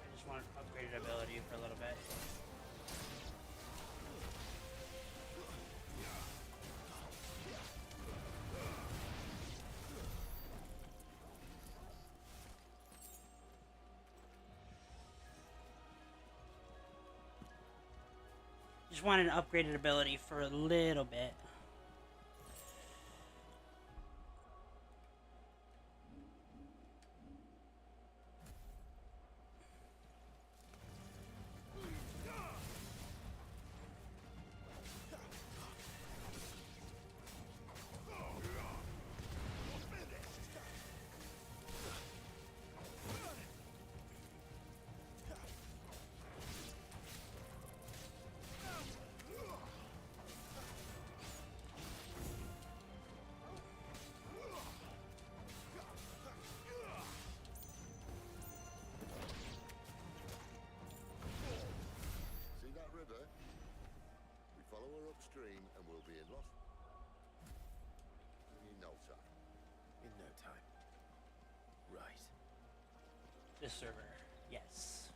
I just want upgraded ability for a little bit. Just want an upgraded ability for a little bit. This server, yes.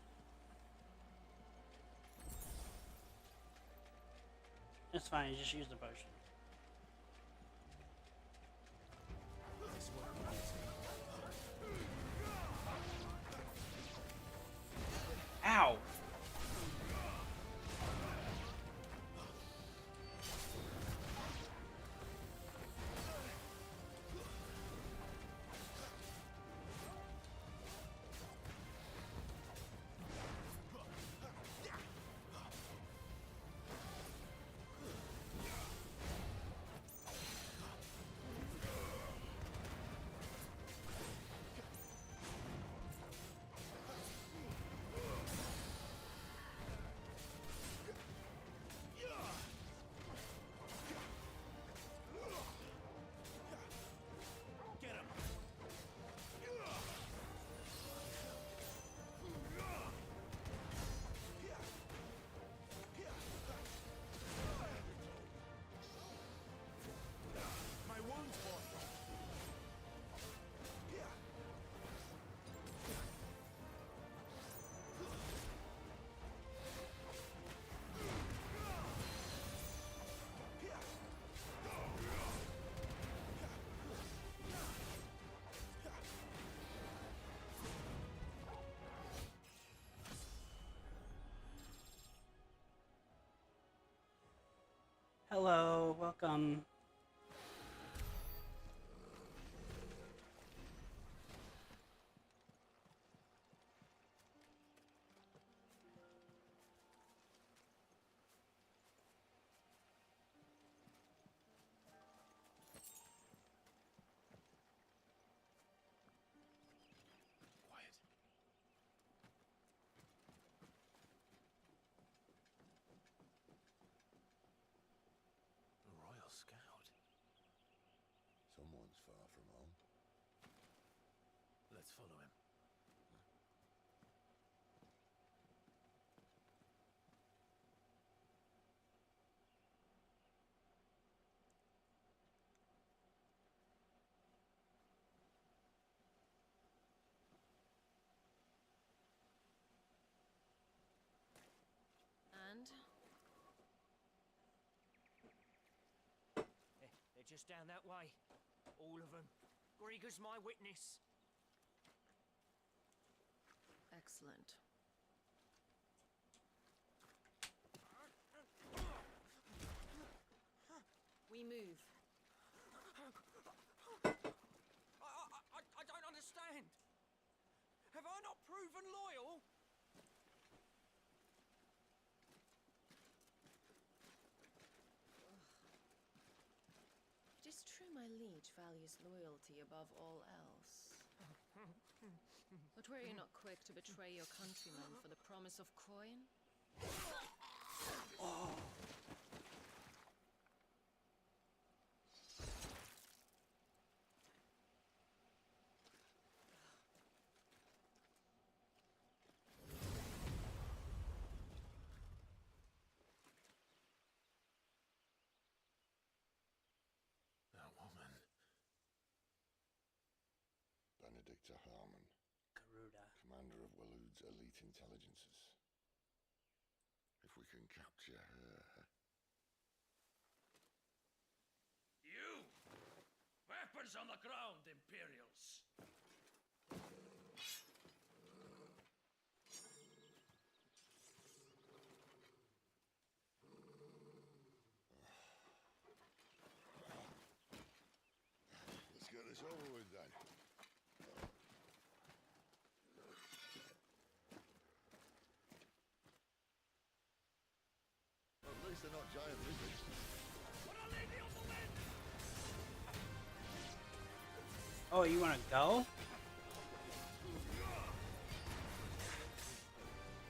It's fine, you just use the potion. Ow! Hello, welcome. Someone's far from home. Let's follow him. And? They're just down that way. All of them. Grieger's my witness. Excellent. We move. I don't understand. Have I not proven loyal? It is true my liege values loyalty above all else. But were you not quick to betray your countrymen for the promise of coin? Oh. That woman. Benedicta Harmon. Garuda. Commander of Waloed's elite intelligences. If we can capture her... You! Weapons on the ground, Imperials! Let's get this over with then. At least they're not giant lizards. Oh, you want to go?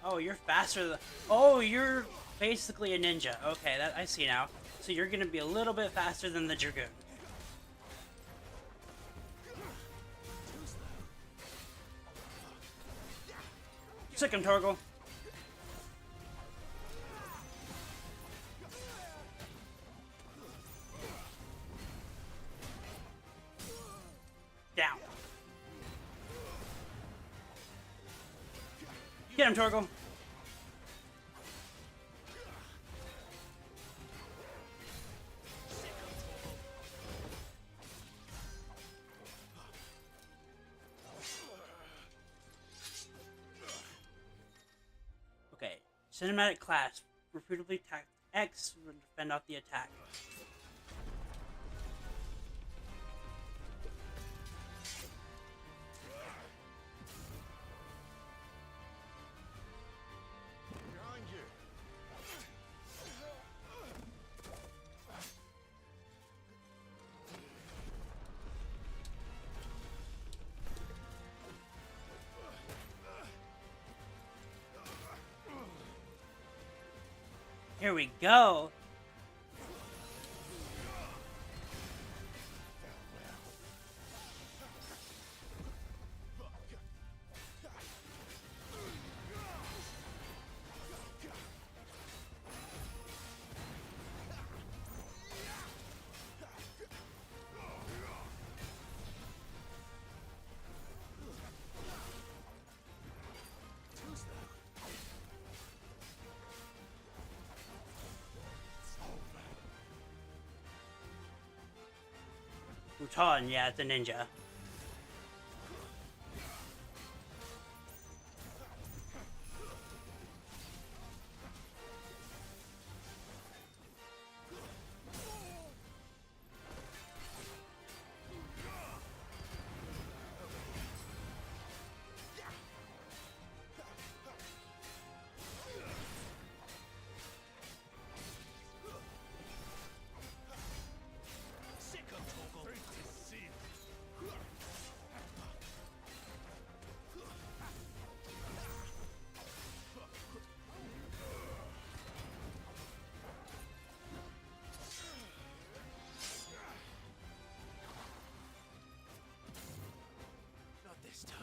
Oh, you're faster than... Oh, you're basically a ninja. Okay, that I see now. So you're going to be a little bit faster than the Dragoon. Sick him, Torgal. Down. Get him, Torgal. Okay, cinematic class. Repeatedly attack X will defend off the attack. Behind you. Here we go. Uton, yeah, it's a ninja. Not this time.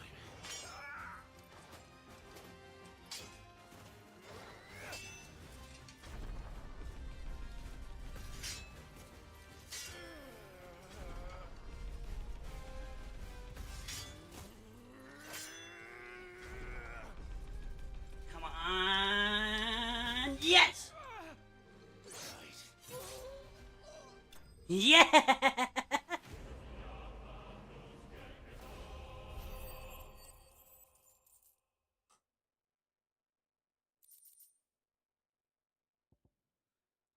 Come on. Yes. Yeah.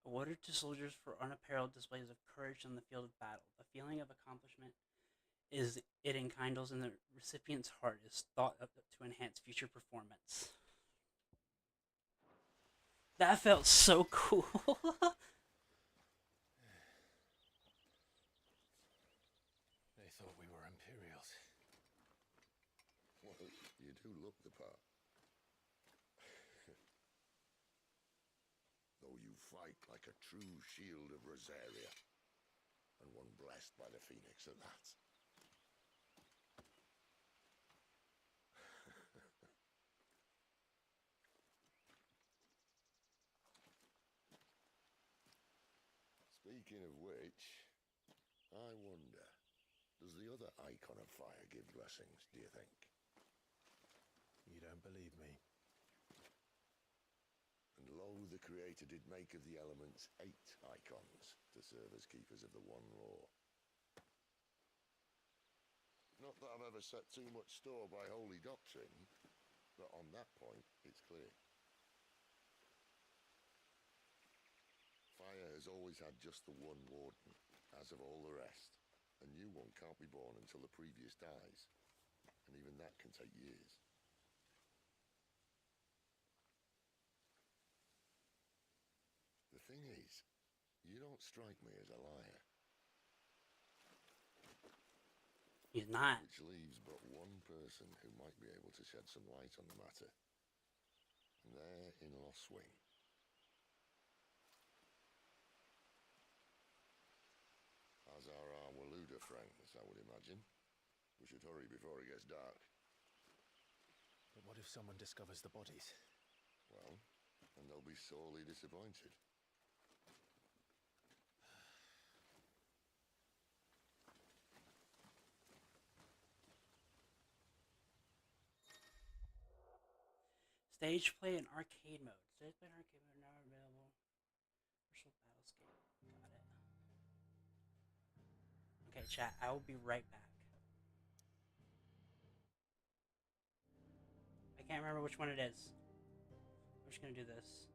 Awarded to soldiers for unapparalled displays of courage on the field of battle. The feeling of accomplishment is it enkindles in the recipient's heart is thought of to enhance future performance. That felt so cool. They thought we were Imperials. Well, you do look the part. Though you fight like a true shield of Rosaria, and one blessed by the Phoenix at that. Speaking of which, I wonder, does the other icon of fire give blessings, do you think? You don't believe me? And lo, the Creator did make of the elements 8 icons to serve as keepers of the one law. Not that I've ever set too much store by holy doctrine, but on that point, it's clear. Fire has always had just the one warden, as of all the rest. A new one can't be born until the previous dies, and even that can take years. The thing is, you don't strike me as a liar. He's not. Which leaves but one person who might be able to shed some light on the matter. And they're in Lost Wing. As are our Waluda friends, I would imagine. We should hurry before it gets dark. But what if someone discovers the bodies? Well, and they'll be sorely disappointed. Stage play and arcade mode. Stage play and arcade mode now available. Virtual Battlescape. Got it. Okay, chat. I will be right back. I can't remember which one it is. I'm just gonna do this.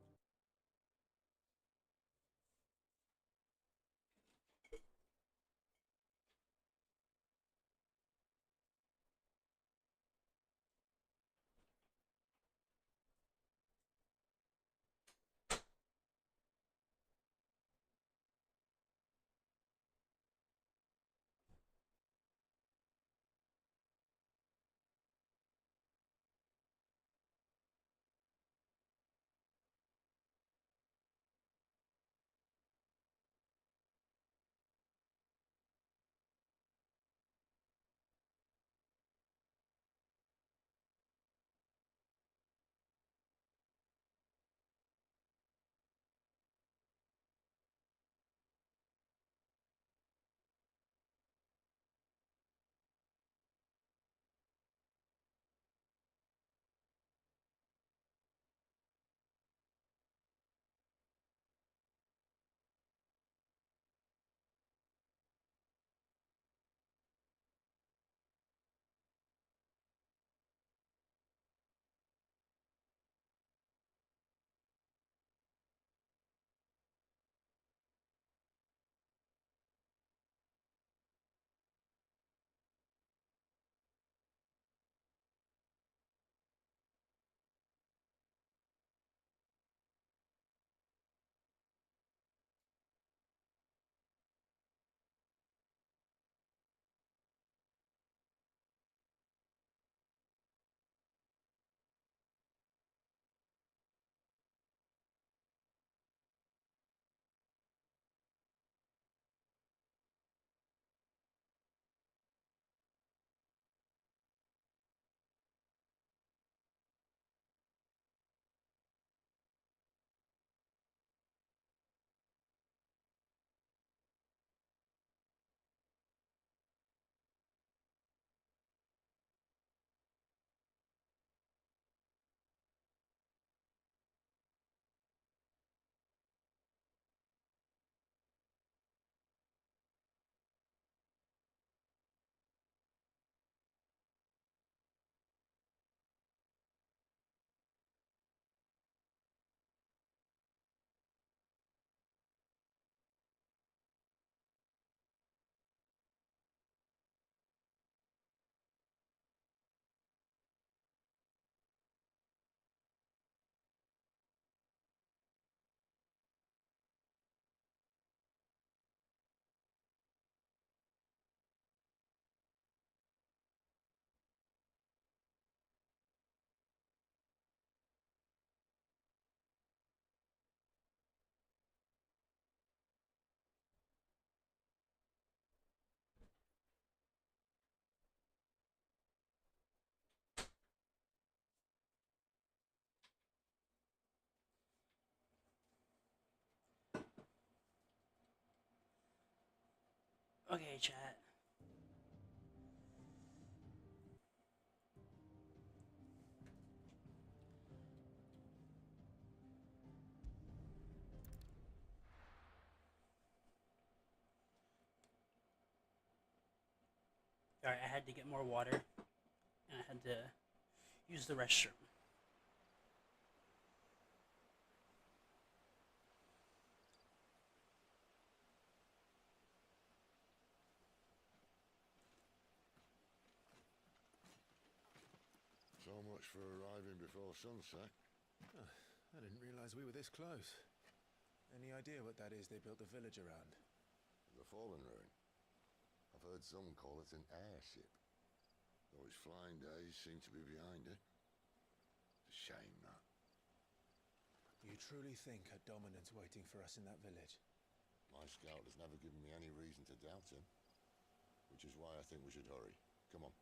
Okay, chat. Alright, I had to get more water, and I had to use the restroom. So much for arriving before sunset. Oh, I didn't realize we were this close. Any idea what that is they built the village around? The fallen ruin. I've heard some call it an airship. Though its flying days seem to be behind it. It's a shame, that. You truly think a dominant's waiting for us in that village? My scout has never given me any reason to doubt him. Which is why I think we should hurry. Come on.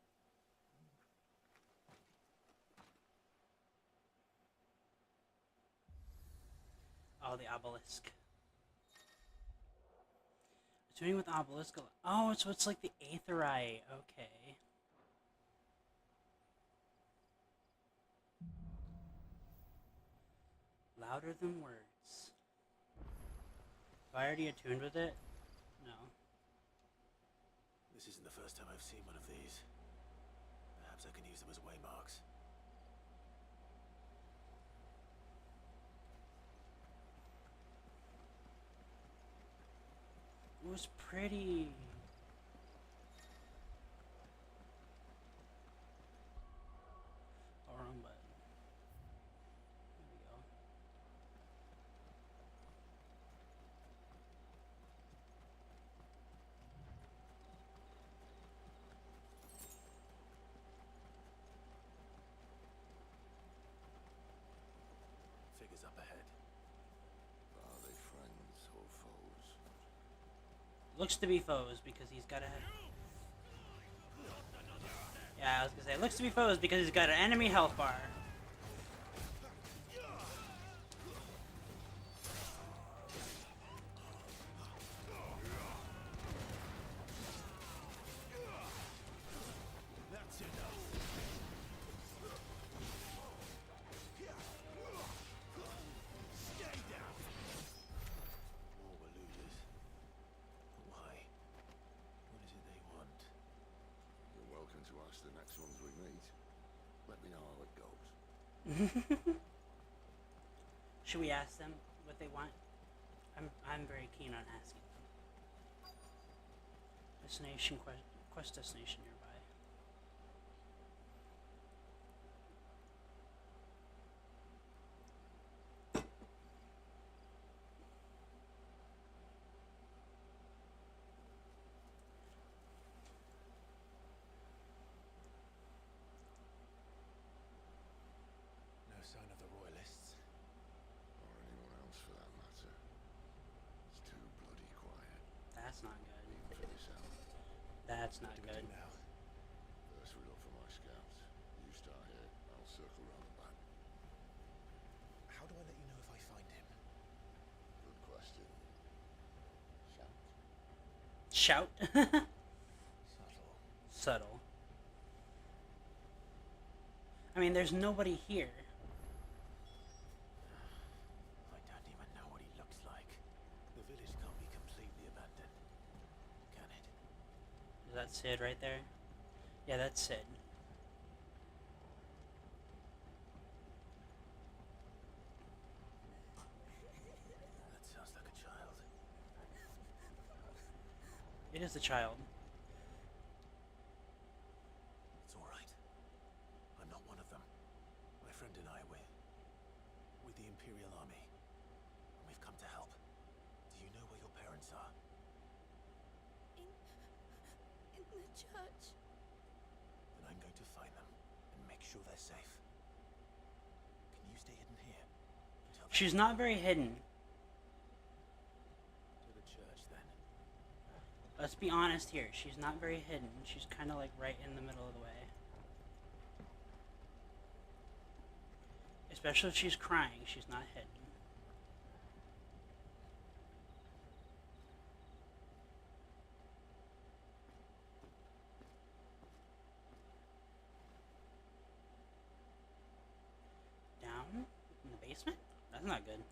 Oh, the obelisk. Tuning with obelisk. Oh, so it's like the aetherite. Okay. Louder than words. Have I already attuned with it? No. This isn't the first time I've seen one of these. Perhaps I can use them as waymarks. It was pretty. Oh, wrong button. There we go. Figures up ahead. Are they friends or foes? Looks to be foes because he's got a. Yeah, I was gonna say, looks to be foes because he's got an enemy health bar. That's enough. Stay down. All were losers. Why? What is it they want? You're welcome to ask the next ones we meet. Let me know how it goes. Should we ask them what they want? I'm very keen on asking them. Destination quest destination nearby. No sign of the royalists. Or anyone else for that matter. It's too bloody quiet. That's not good. Even for yourself. That's not What do we good. do now? First we look for my scouts. You start here, I'll circle round the back. How do I let you know if I find him? Good question. Shout. Shout. Subtle. Subtle. I mean, there's nobody here. I don't even know what he looks like. The village can't be completely abandoned, can it? Is that Sid right there? Yeah, that's Sid. That sounds like a child. It is a child. It's all right. I'm not one of them. My friend and I, we're with the Imperial Army. And we've come to help. Do you know where your parents are? In the church. Then I'm going to find them and make sure they're safe. Can you stay hidden here? Until She's not very hidden. to the church, then. Let's be honest here. She's not very hidden. She's kind of like right in the middle of the way. Especially if she's crying, she's not hidden. Down in the basement? That's not good.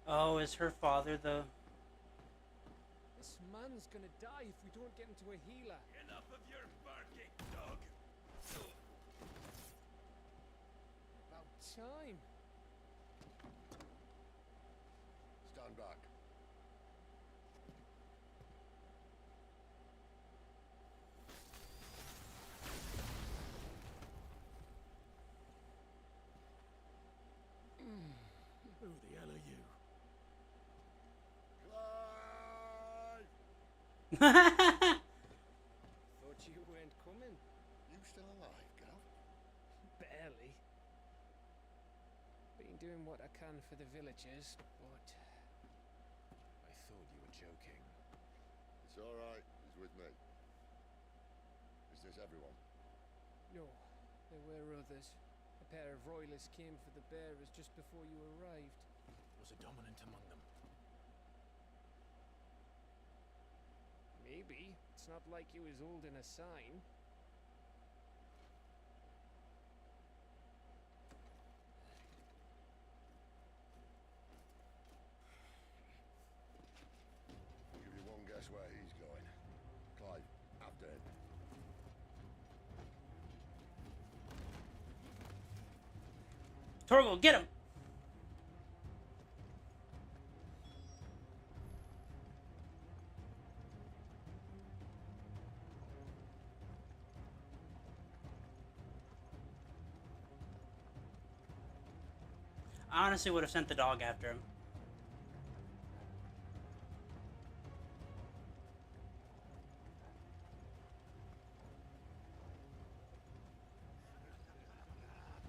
Oh, is her father the... This man's gonna die if we don't get him to a healer. Enough of your barking, dog. About time. Stand back. Who the hell are you? Clive! Thought you weren't coming. You still alive, Gav? Barely. Been doing what I can for the villagers, but I thought you were joking. It's all right. He's with me. Is this everyone? no, there were others. pair of royalists came for the bearers just before you arrived. Was a dominant among them? Maybe. It's not like he was holding a sign. Give you one guess where he's going. Clive, after him. Torgal, get him! I honestly would have sent the dog after him.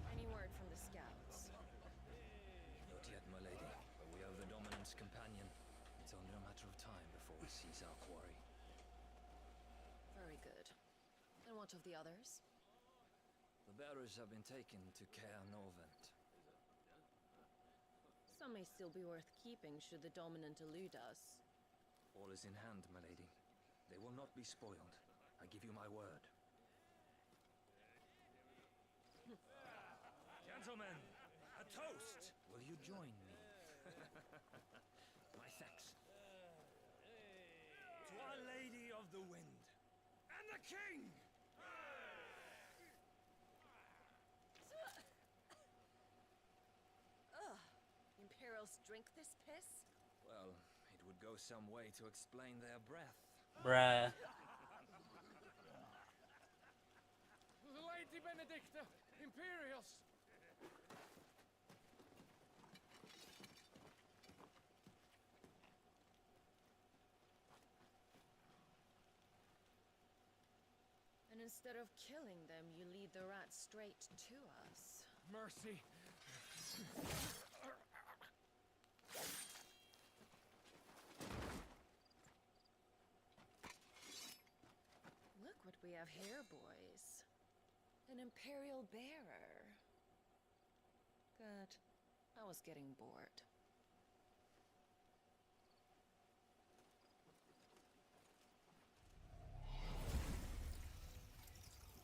Any word from the scouts? Not yet, my lady, but we have the Dominant's companion. It's only a matter of time before we seize our quarry. Very good. And what of the others? The bearers have been taken to Caer Norvent. Some may still be worth keeping should the Dominant elude us. All is in hand, my lady. They will not be spoiled. I give you my word. Gentlemen, a toast! Will you join me? My thanks. To Our Lady of the Wind and the King! Ugh. Imperials drink this piss? Well, it would go some way to explain their breath. Bruh. Lady Benedicta! Imperials! And instead of killing them, you lead the rats straight to us. Mercy! Look what we have here, boys. An Imperial bearer. Good. I was getting bored.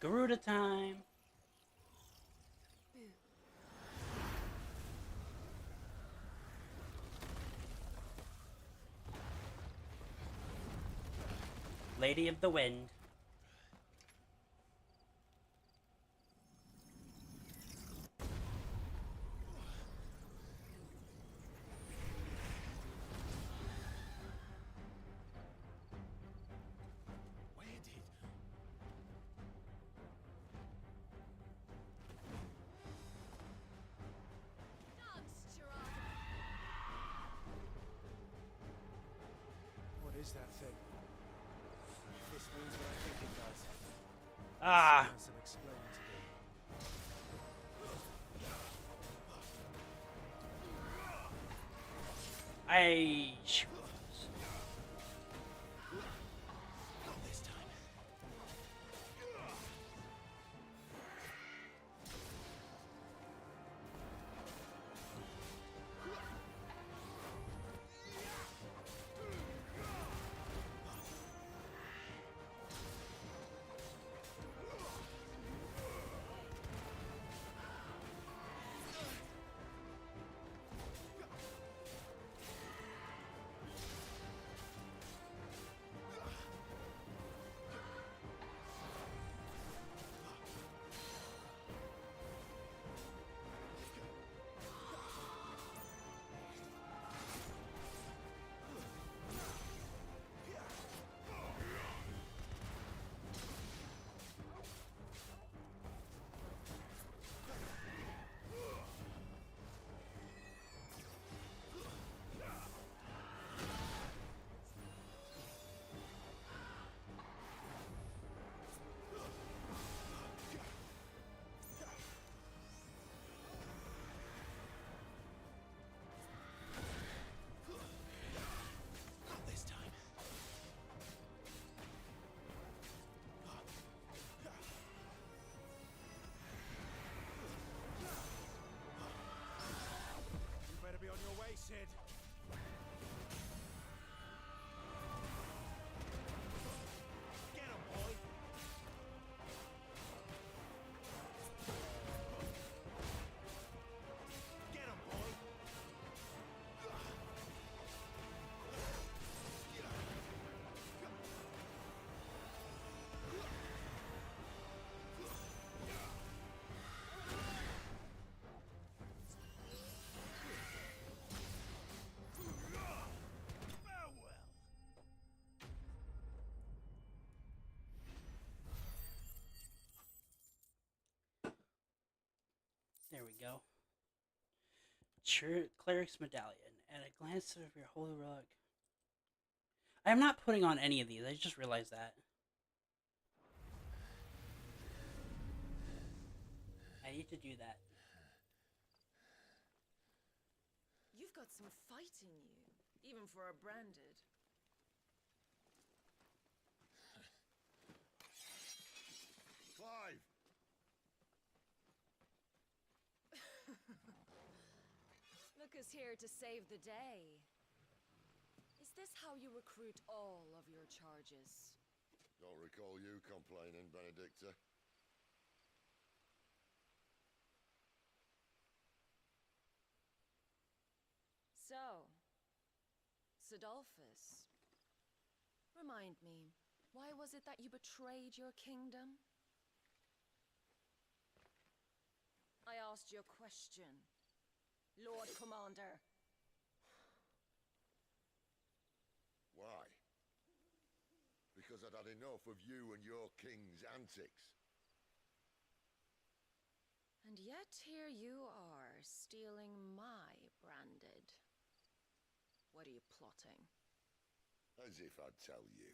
Garuda time! Lady of the Wind. Where did... What is that thing? This means what I think it does. Ah! Has some explaining to do. I... Not this time. Cleric's medallion and a glance of your holy relic. I am not putting on any of these. I just realized that. I need to do that. You've got some fight in you, even for a branded. Clive! Look who's here to save the day. Is this how you recruit all of your charges? Don't recall you complaining, Benedicta. So, Sidolphus, remind me, why was it that you betrayed your kingdom? I asked you a question, Lord Commander. Why? Because I'd had enough of you and your king's antics. And yet here you are, stealing my branded. What are you plotting? As if I'd tell you.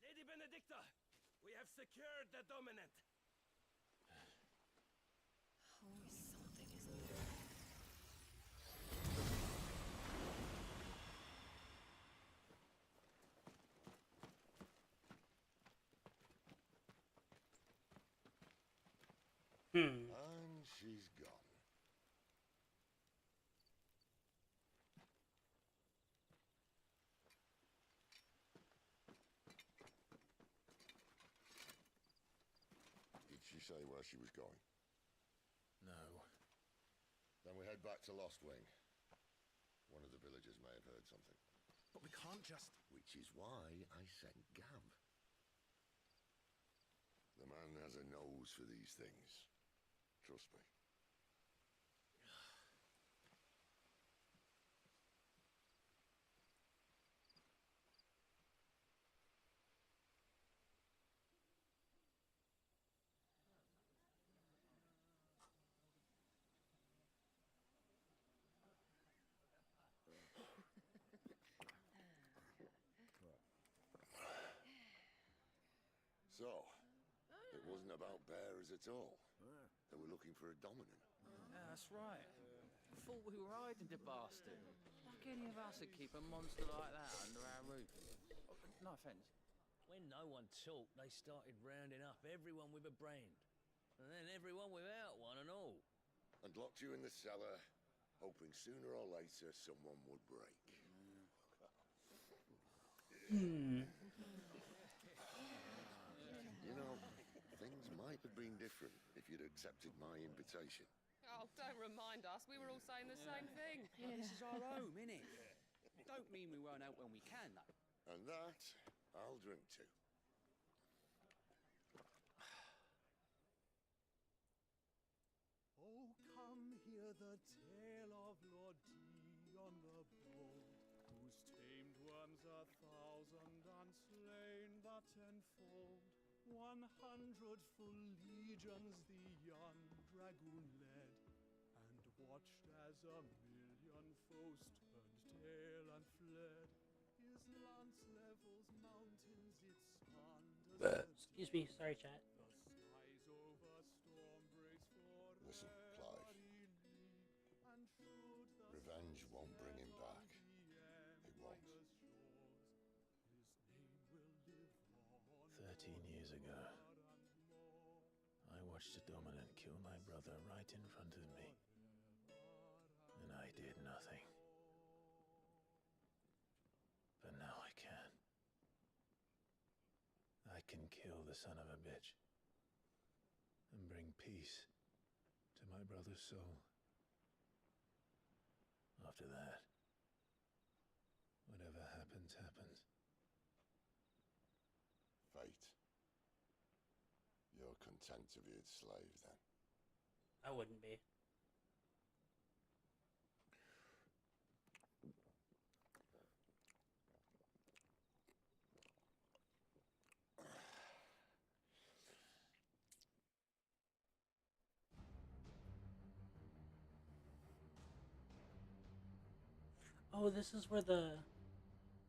Lady Benedicta, we have secured the dominant. Always something, isn't there? And she's gone. Did she say where she was going? No. Then we head back to Lost Wing. One of the villagers may have heard something. But we can't just... Which is why I sent Gav. The man has a nose for these things. Trust me. So, it wasn't about bearers at all. They were looking for a dominant. Yeah, that's right. Thought we were hiding the bastard. Like any of us would keep a monster like that under our roof. No offence. When no one talked, they started rounding up everyone with a brand. And then everyone without one and all. And locked you in the cellar, hoping sooner or later someone would break. You know, things might have been different if you'd accepted my invitation. Oh, don't remind us. We were all saying the same thing. Yeah, this is our home, innit? Don't mean we won't out when we can, though. And that, I'll drink to. Oh, come hear the tale of Lord Dion the Bold, whose tamed worms 1,000 and slain the tenfold. 100 full legions the young dragoon led, and watched as 1,000,000 foes turned tail and fled. His lance levels mountains, it spanned. Excuse me, sorry, chat. Skies over storm breaks for Listen, Clive. Revenge won't bring him back. It won't. 13 years ago, I watched a dominant kill my brother right in front of me. And I did nothing. But now I can. I can kill the son of a bitch. And bring peace to my brother's soul. After that, whatever happens, happens. Fate. You're content to be its slave, then? I wouldn't be. Oh, this is where the...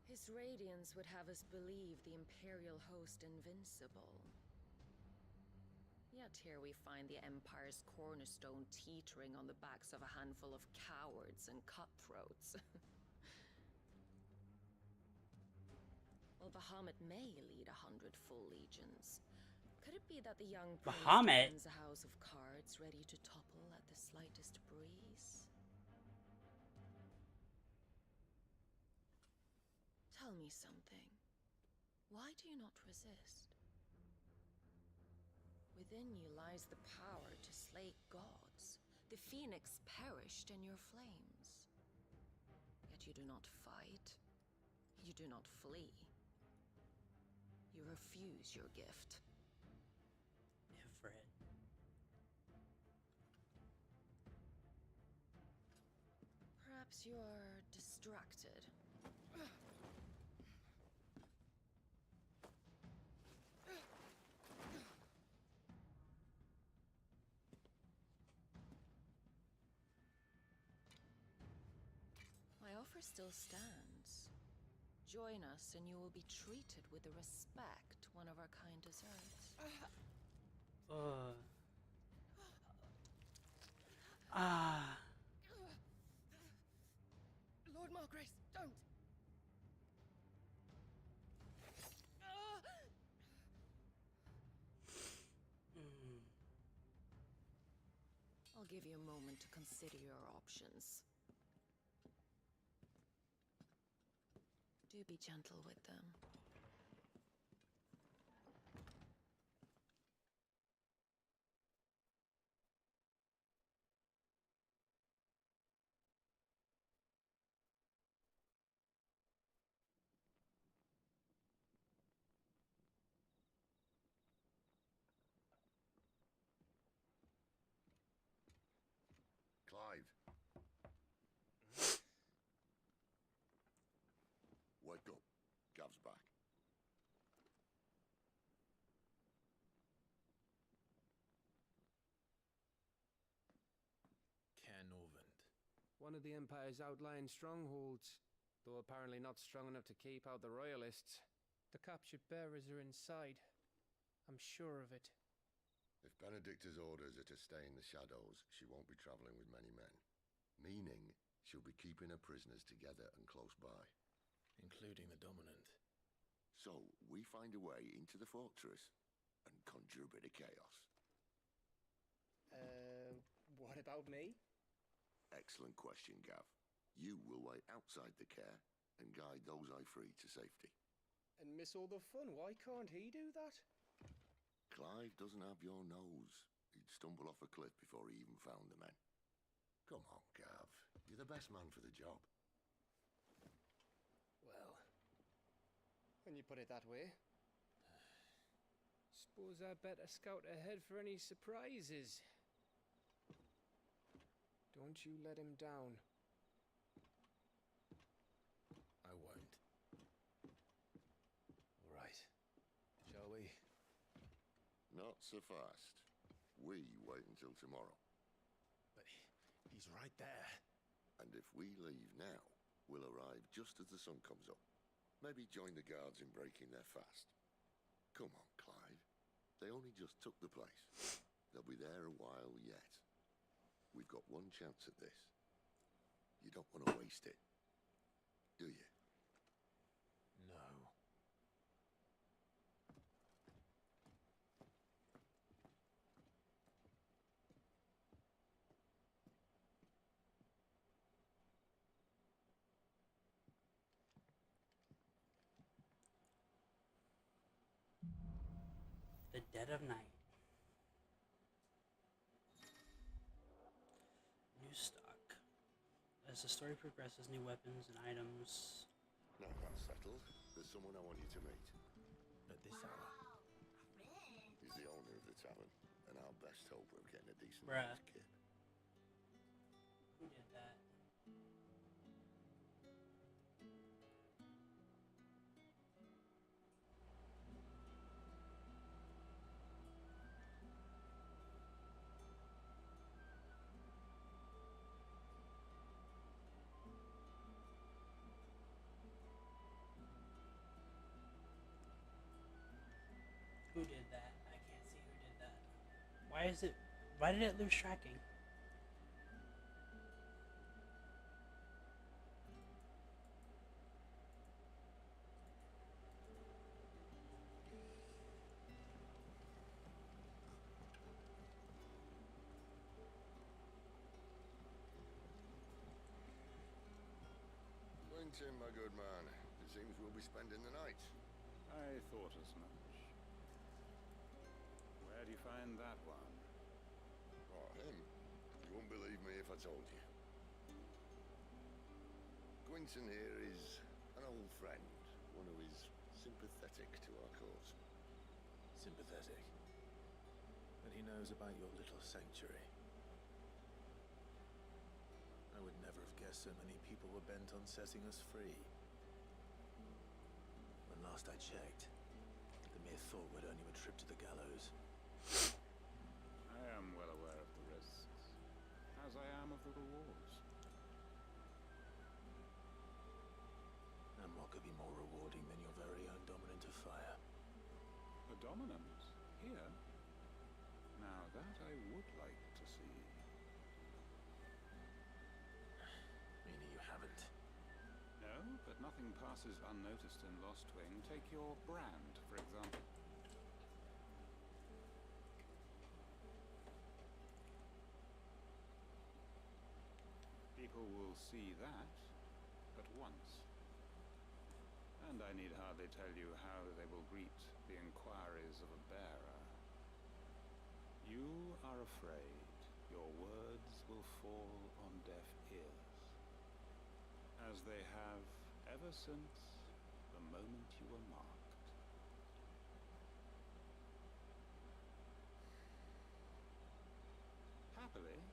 His radiance would have us believe the Imperial host invincible. Yet here we find the Empire's cornerstone teetering on the backs of a handful of cowards and cutthroats. Well, Bahamut may lead 100 full legions. Could it be that the young prince Bahamut? defends a house of cards ready to topple at the slightest breeze? Tell me something. Why do you not resist? Within you lies the power to slay gods. The phoenix perished in your flames. Yet you do not fight. You do not flee. You refuse your gift. Ifrit. Perhaps you are distracted. My offer still stands. Join us and you will be treated with the respect one of our kind deserves. Lord Margrace, don't! I'll give you a moment to consider your options. Do be gentle with them. Clive. Wake up. Gav's back. Cairnorvand. One of the Empire's outlying strongholds, though apparently not strong enough to keep out the Royalists. The captured bearers are inside. I'm sure of it. If Benedicta's orders are to stay in the shadows, she won't be travelling with many men. Meaning, she'll be keeping her prisoners together and close by. Including the Dominant. So, we find a way into the fortress and conjure a bit of chaos. What about me? Excellent question, Gav. You will wait outside the care and guide those I free to safety. And miss all the fun. Why can't he do that? Clive doesn't have your nose. He'd stumble off a cliff before he even found the men. Come on, Gav. You're the best man for the job. Well, when you put it that way. Suppose I better scout ahead for any surprises. Don't you let him down. I won't. All right. Shall we? Not so fast. We wait until tomorrow. But he's right there. And if we leave now, we'll arrive just as the sun comes up. Maybe join the guards in breaking their fast. Come on, Clive. They only just took the place. They'll be there a while yet. We've got one chance at this. You don't want to waste it, do you? No. The dead of night. New stock. As the story progresses, new weapons and items. Now that's settled. There's someone I want you to meet. At this hour? He's the owner of the tavern, and our best hope of getting a decent Bruh. night's kit. Who did that? Why is it? Why did it lose tracking? Quentin, my good man, it seems we'll be spending the night. I thought as much. Where do you find that one? Oh, him? You wouldn't believe me if I told you. Quentin here is an old friend, one who is sympathetic to our cause. Sympathetic. And he knows about your little sanctuary. I would never have guessed so many people were bent on setting us free. When last I checked, the mere thought would earn you a trip to the gallows. I am well aware of the risks, as I am of the rewards. And what could be more rewarding than your very own dominant of fire? A dominant? Here? Now that I would like to see. Meaning you haven't? No, but nothing passes unnoticed in Lost Wing. Take your brand, for example. People will see that but once. And I need hardly tell you how they will greet the inquiries of a bearer. You are afraid your words will fall on deaf ears, as they have ever since the moment you were marked. Happily,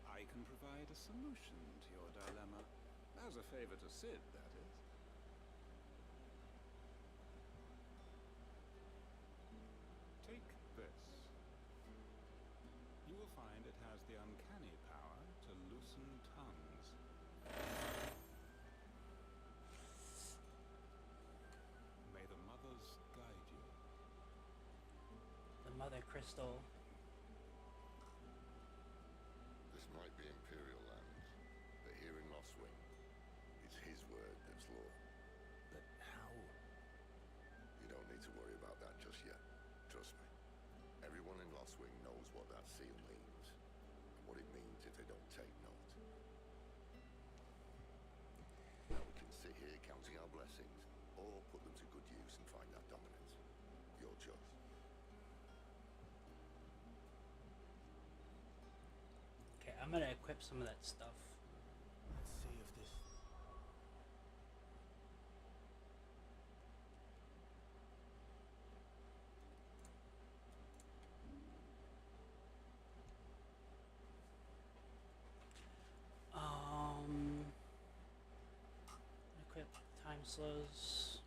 I can provide a solution to your dilemma. As a favor to Sid, that is. Take this. You will find it has the uncanny power to loosen tongues. May the mothers guide you. The mother crystal. This might be Imperial lands, but here in Lost Wing, it's his word that's law. But how? You don't need to worry about that just yet. Trust me. Everyone in Lost Wing knows what that seal means, and what it means if they don't take note. Now we can sit here counting our blessings, or put them to good use and find that dominance. Your choice. Okay, I'm gonna equip some of that stuff. Let's see if this... Equip time slows.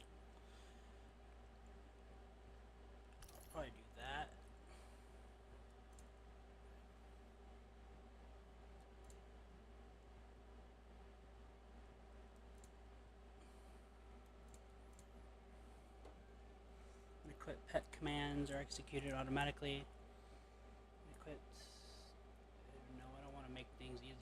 I'll probably do that. Equip pet commands are executed automatically. Equipped. No, I don't want to make things easier.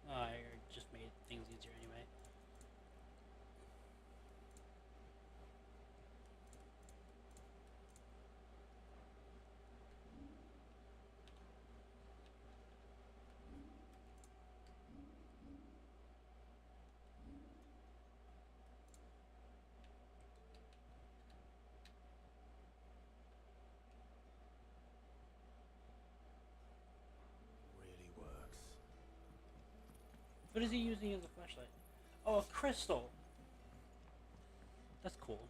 I just made things easier anyway. really works. What is he using as a flashlight? Oh, a crystal. That's cool.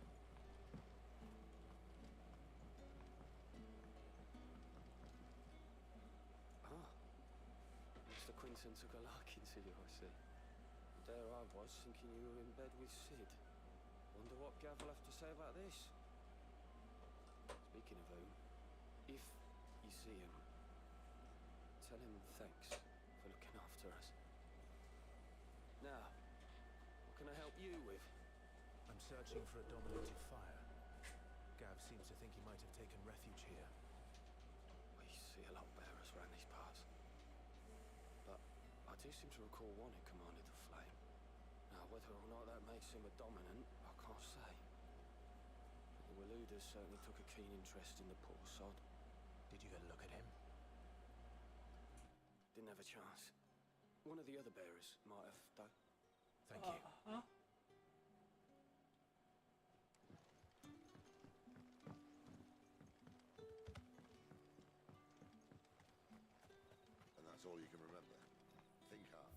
Ah, Mr. Quinton took a liking to you, I see. There I was, thinking you were in bed with Sid. Wonder what Gav will have to say about this. Speaking of whom, if you see him, tell him thanks for looking after us. Now, what can I help you with? I'm searching for a dominant of fire. Gav seems to think he might have taken refuge here. We see a lot bearers around these parts. But I do seem to recall one who commanded the flame. Now, whether or not that makes him a dominant, I can't say. The Waluders certainly took a keen interest in the poor sod. Did you get a look at him? Didn't have a chance. One of the other bearers might have, though. Thank you. And that's all you can remember. Think hard.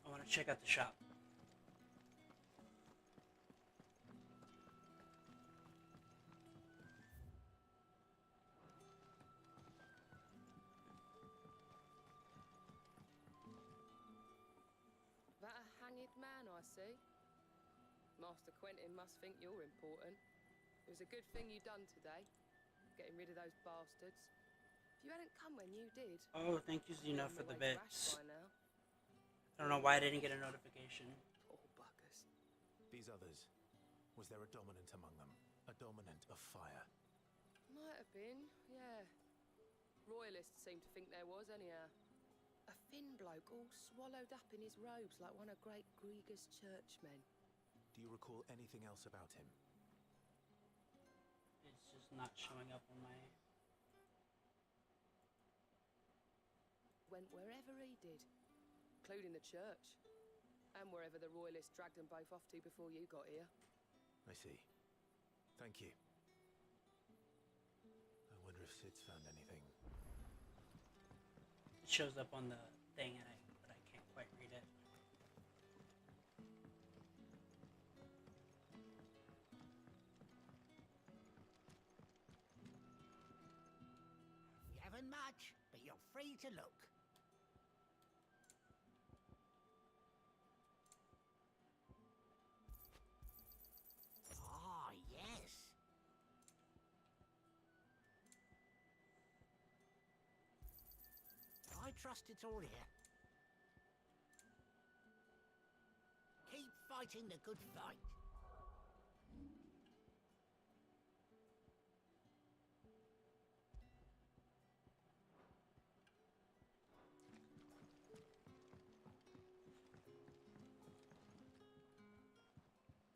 I want to check out the shop. That a hanged man I see? Master Quentin must think you're important. It was a good thing you done today, getting rid of those bastards. If you hadn't come when you did... Oh, thank you, Xena, for the bits. By now. I don't know why I didn't get a notification. Poor buggers. These others, was there a dominant among them? A dominant of fire? Might have been, yeah. Royalists seem to think there was, anyhow. A thin bloke all swallowed up in his robes like one of great Grieger's churchmen. Do you recall anything else about him? It's just not showing up on my... Went wherever he did, including the church, and wherever the Royalists dragged them both off to before you got here. I see. Thank you. I wonder if Sid's found anything. It shows up on the thing, but I can't quite read it. You haven't much, but you're free to look. Ah, yes. I trust it's all here. Keep fighting the good fight.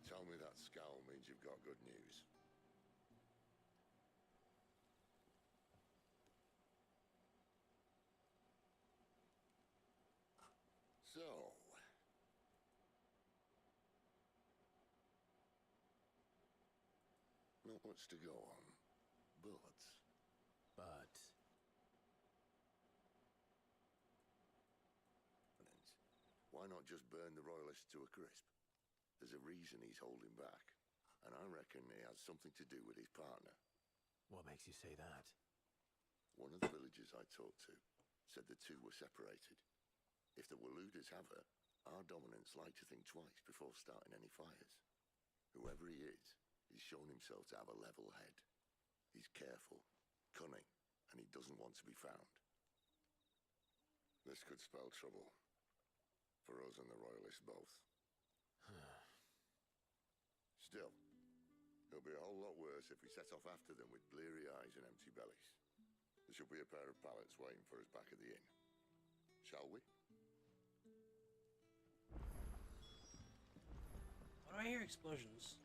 Tell me that scowl means you've got good news. So... not much to go on, but... Why not just burn the Royalists to a crisp? There's a reason he's holding back, and I reckon it has something to do with his partner. What makes you say that? One of the villagers I talked to said the two were separated. If the Waluders have her, our dominants like to think twice before starting any fires. Whoever he is, he's shown himself to have a level head. He's careful, cunning, and he doesn't want to be found. This could spell trouble. For us and the Royalists both. Still, it'll be a whole lot worse if we set off after them with bleary eyes and empty bellies. There should be a pair of pallets waiting for us back at the inn. Shall we? Why do I hear explosions?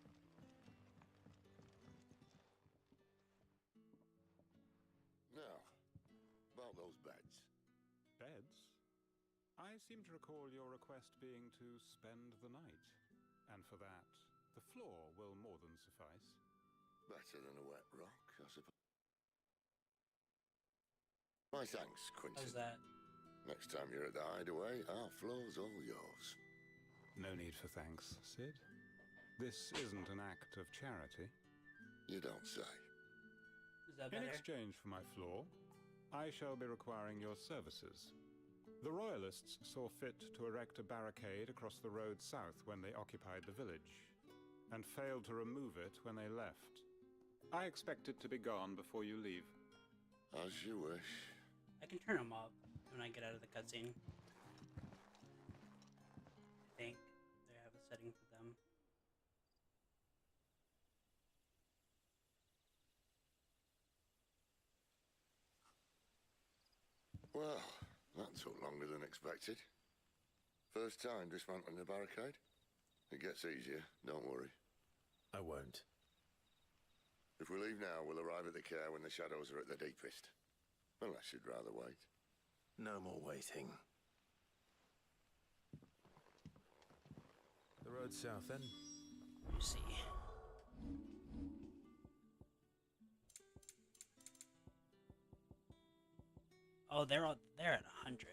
Now, about those beds. Beds? I seem to recall your request being to spend the night. And for that, the floor will more than suffice. Better than a wet rock, I suppose. My thanks, Quentin. How's that? Next time you're at the hideaway, our floor's all yours. No need for thanks, Sid. This isn't an act of charity. You don't say. Is that In better? exchange for my floor, I shall be requiring your services. The Royalists saw fit to erect a barricade across the road south when they occupied the village, and failed to remove it when they left. I expect it to be gone before you leave. As you wish. I can turn them up when I get out of the cutscene. I think they have a setting for them. Well, that took longer than expected. First time dismantling a barricade? It gets easier, don't worry. I won't. If we leave now, we'll arrive at the care when the shadows are at the deepest. Unless you'd rather wait. No more waiting. The road south, then? You see. Oh, they're at 100.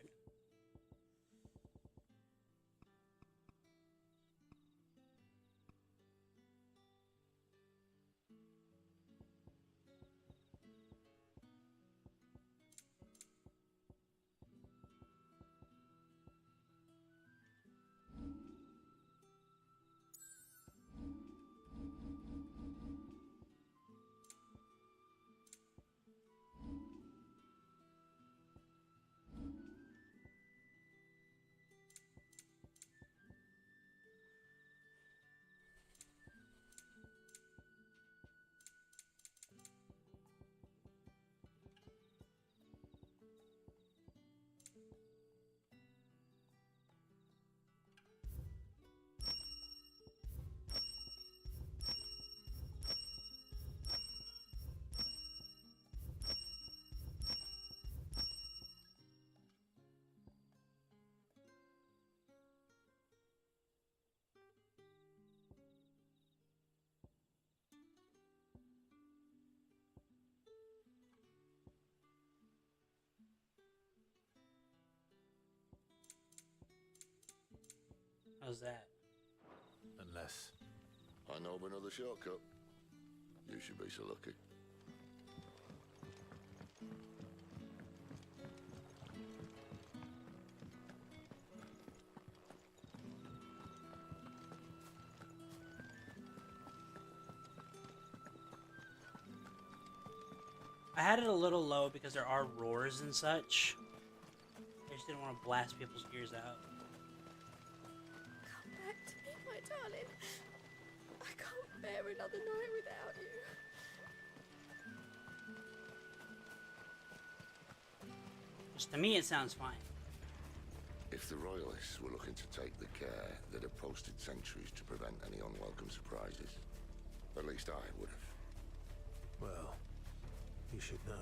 How's that? Unless... I know of another shortcut. You should be so lucky. I had it a little low because there are roars and such. I just didn't want to blast people's ears out. Come back to me, my darling. I can't bear another night without you. Just to me, it sounds fine. If the Royalists were looking to take the care, they'd have posted sentries to prevent any unwelcome surprises. At least I would have. Well, you should know.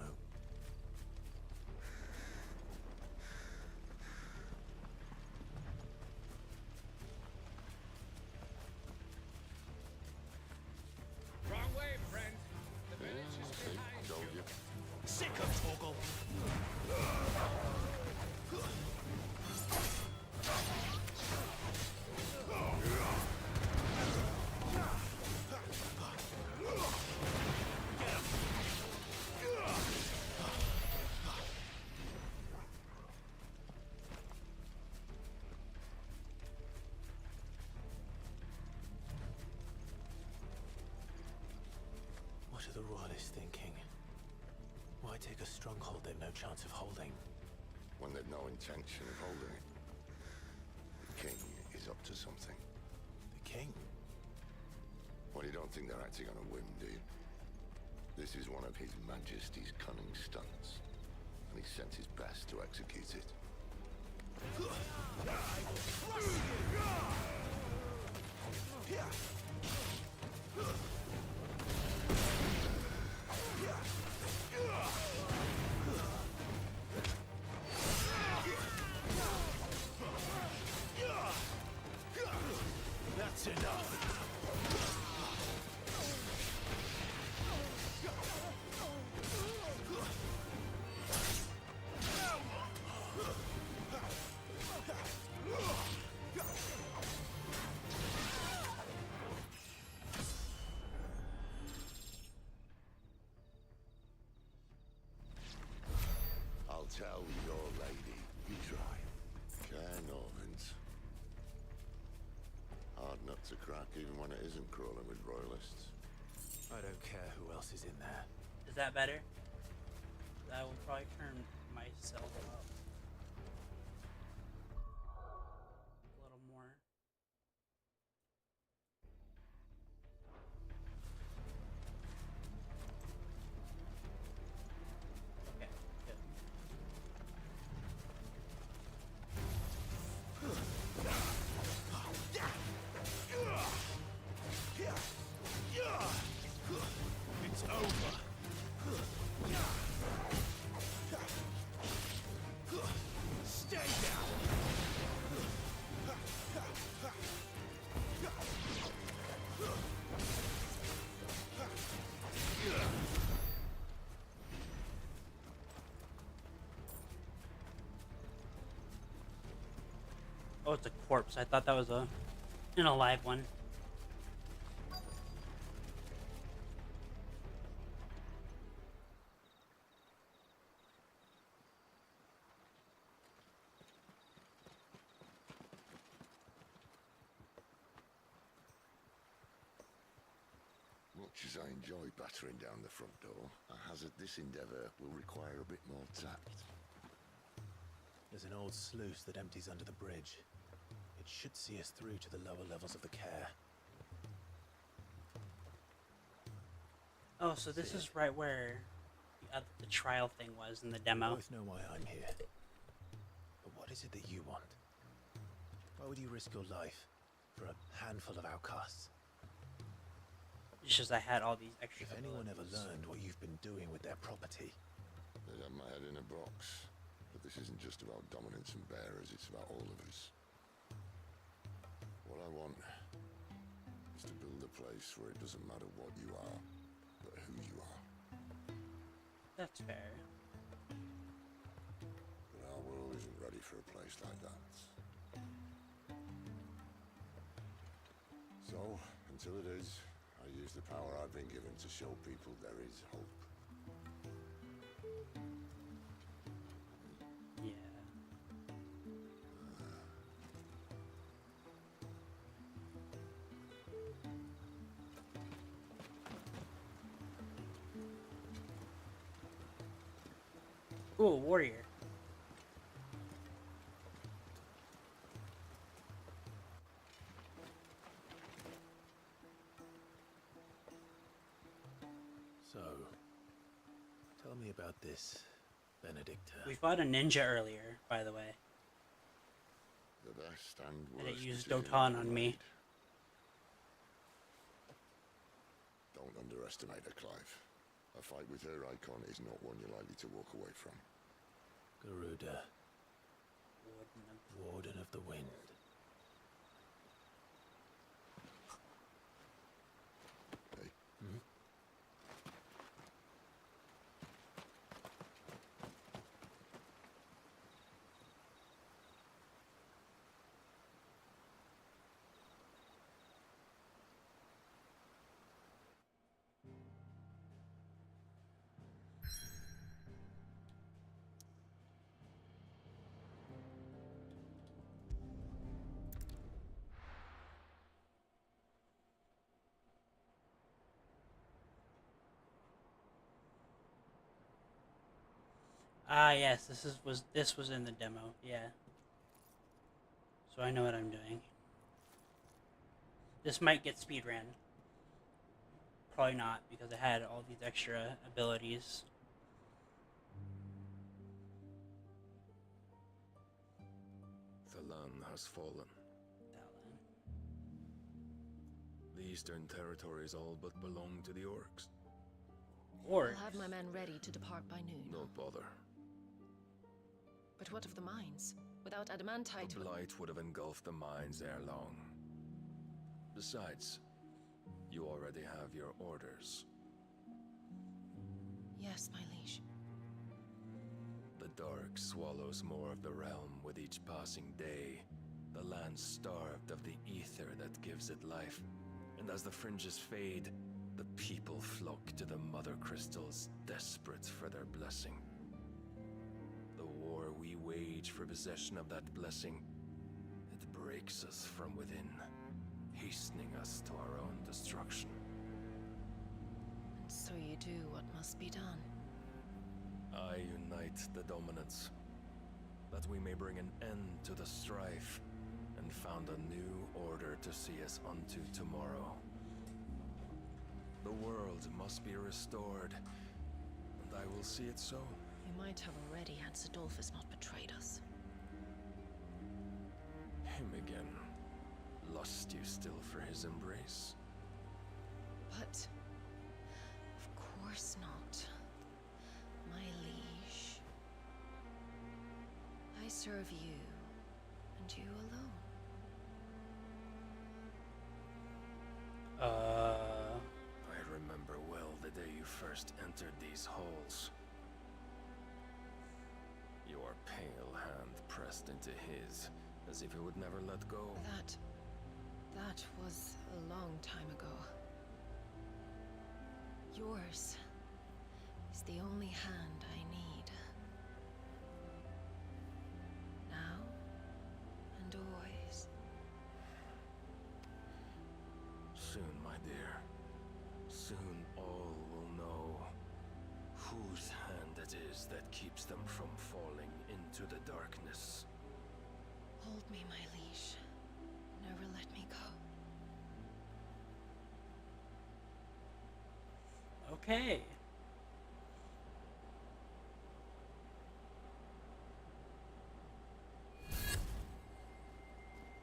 Wrong way, friend. The village is behind you. Sick of Torgal. What are the Royalists thinking? Why take a stronghold they've no chance of holding? When they've no intention of holding it. The king is up to something. The king? Well, you don't think they're acting on a whim, do you? This is one of His Majesty's cunning stunts, and he sent his best to execute it. That's enough. tell your lady. You try. Care Normans. Hard nut to crack even when it isn't crawling with royalists. I don't care who else is in there. Is that better? I will probably turn myself up a little more. Okay, good. It's over. Stay down. Oh, it's a corpse. I thought that was an alive one. Much as I enjoy battering down the front door, I hazard this endeavour will require a bit more tact. There's an old sluice that empties under the bridge. It should see us through to the lower levels of the care. Oh, so this is right where the trial thing was in the demo. You both know why I'm here. But what is it that you want? Why would you risk your life for a handful of outcasts? It's just I had all these extra. If anyone ever learned what you've been doing with their property, They'd have my head in a box. But this isn't just about dominance and bearers, it's about all of us. What I want is to build a place where it doesn't matter what you are, but who you are. That's fair. But our world isn't ready for a place like that. So, until it is, I use the power I've been given to show people there is hope. Yeah. Ooh, a warrior. so tell me about this, Benedicta. We fought a ninja earlier, by the way. The best and And worst it used decision Doton ever on me. made. Don't underestimate her, Clive. A fight with her icon is not one you're likely to walk away from. Garuda, Warden of the Wind. Hey. Hmm? Ah, yes, this was in the demo. Yeah. So I know what I'm doing. This might get speedrun. Probably not, because it had all these extra abilities. Thalan has fallen. The Eastern Territories all but belong to the orcs. I'll have my men ready to depart by noon. Don't bother. But what of the mines? Without adamantite... The blight would have engulfed the mines ere long. Besides, you already have your orders. Yes, my liege. The dark swallows more of the realm with each passing day. The land starved of the ether that gives it life. And as the fringes fade, the people flock to the mother crystals, desperate for their blessing. The reach for possession of that blessing, it breaks us from within, hastening us to our own destruction. And so you do what must be done. I unite the dominants, that we may bring an end to the strife, and found a new order to see us unto tomorrow. The world must be restored, and I will see it so. You might have already had Sidolphus not betrayed us. Him again. Lust you still for his embrace? But... of course not. My liege. I serve you, and you alone. I remember well the day you first entered these halls. Your pale hand pressed into his, as if it would never let go. That was a long time ago. Yours is the only hand I need. Now and always. Soon, my dear. Soon all will know whose hand it is that keeps them from falling into the darkness. Hold me, my liege. Never let me go. Okay.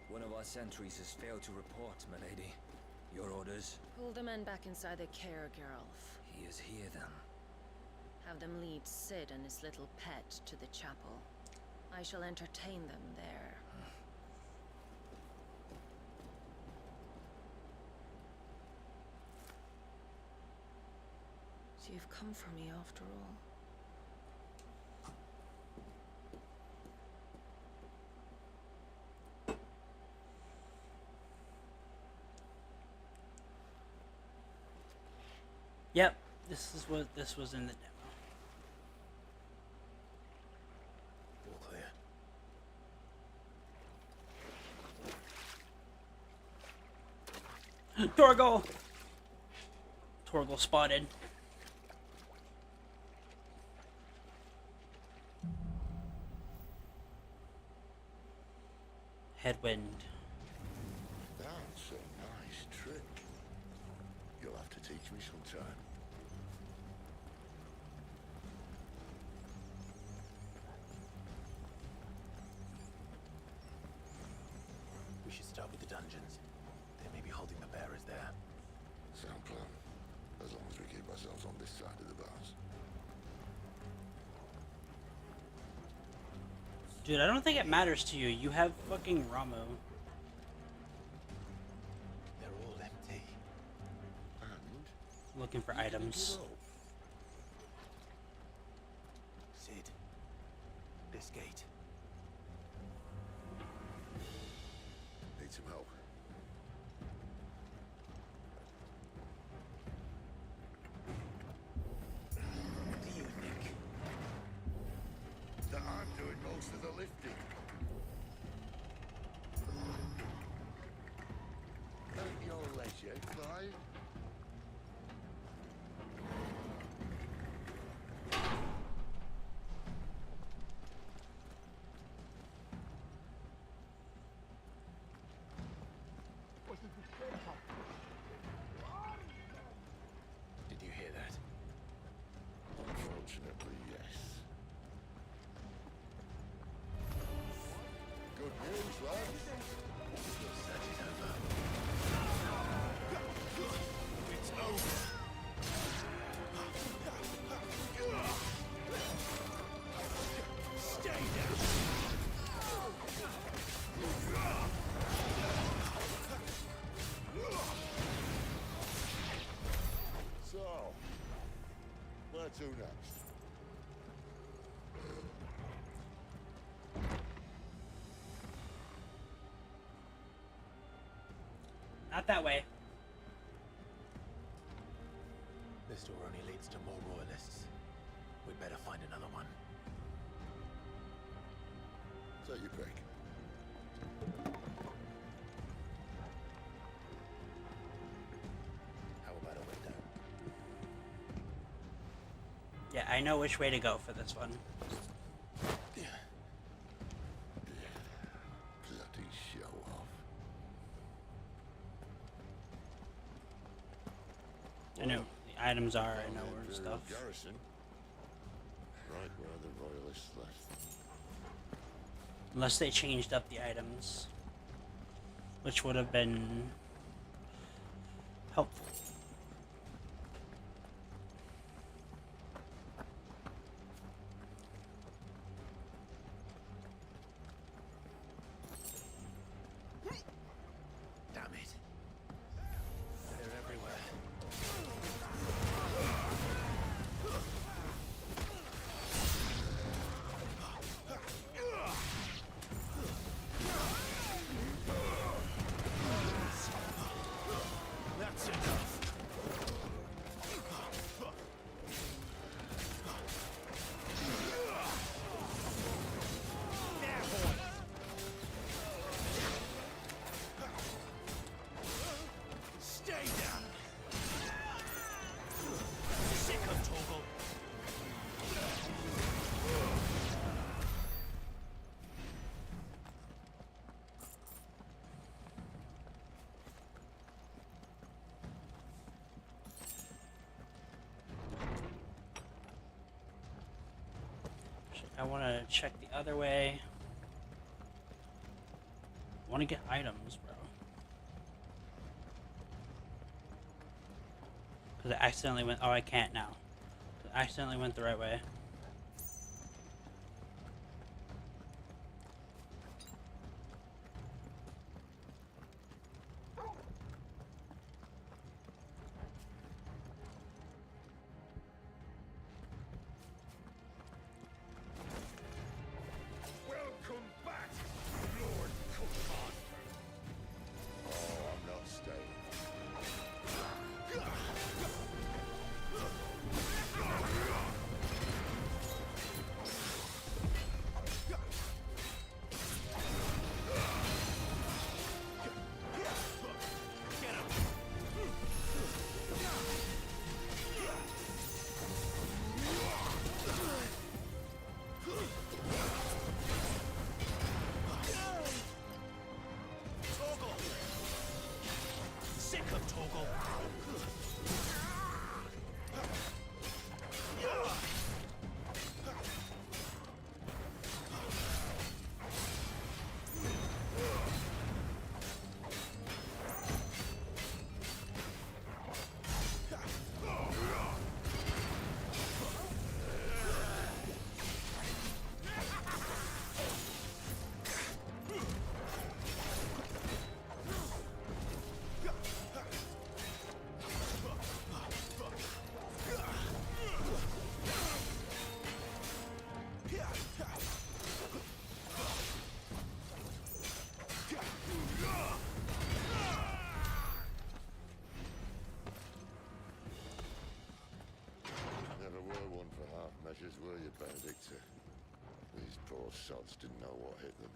One of our sentries has failed to report, my lady. Your orders? Pull the men back inside the care, Geralf. He is here, then. Have them lead Sid and his little pet to the chapel. I shall entertain them there. So you've come for me after all. Yep, this is what this was in the demo. All clear. Torgal! Torgal spotted. Headwind. That's a nice trick. You'll have to teach me sometime. We should start with the dungeons. They may be holding the bearers there. Sound plan. As long as we keep ourselves on this side of the bars. Dude, I don't think it matters to you. You have fucking Ramo. They're all empty. And Looking for items. Sid, this gate. Need some help. What do you think? That I'm doing most of the lifting. At your leisure, Clive. Did you hear that? Unfortunately, yes. Good news, lads. Search is over. It's over. Stay down! So, where to next? Not that way. This door only leads to more royalists. We'd better find another one. Take your pick. How about a window? Yeah, I know which way to go for this one. Bloody show off. I know the items are, I know where stuff. Garrison. Right where the royalists left. Unless they changed up the items, which would have been helpful. Damn it. They're everywhere. That's enough. There, boy. Stay down. Sick of Toggle. I want to check the other way. I want to get items, bro. Because I accidentally went... Oh, I can't now. I accidentally went the right way. Welcome back, Lord Commander. Oh, I'm not staying. Toggle. Sick of Toggle. Never were one for half measures, were you, Benedicta? These poor sods didn't know what hit them.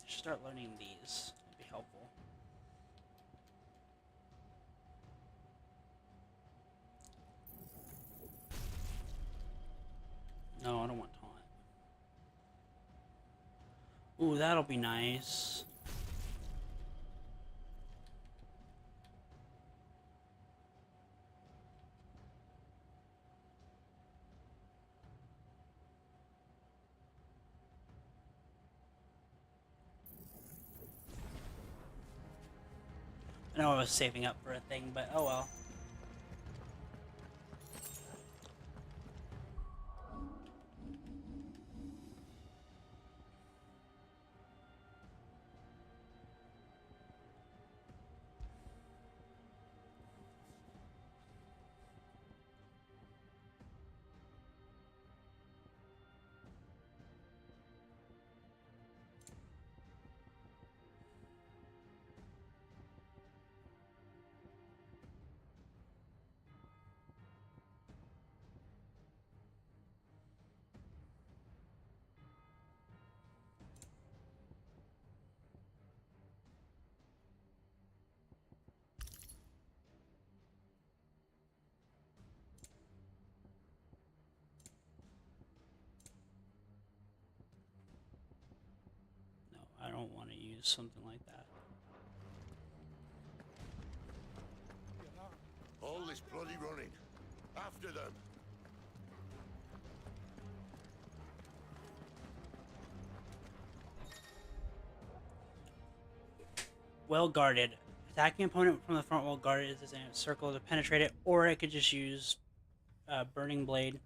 Should start learning these. It'd be helpful. No, I don't want taunt. Ooh, that'll be nice. I know I was saving up for a thing, but oh well. use something like that. All this bloody running. After them. Well guarded. Attacking opponent from the front while guarded is a circle to penetrate it, or I could just use Burning Blade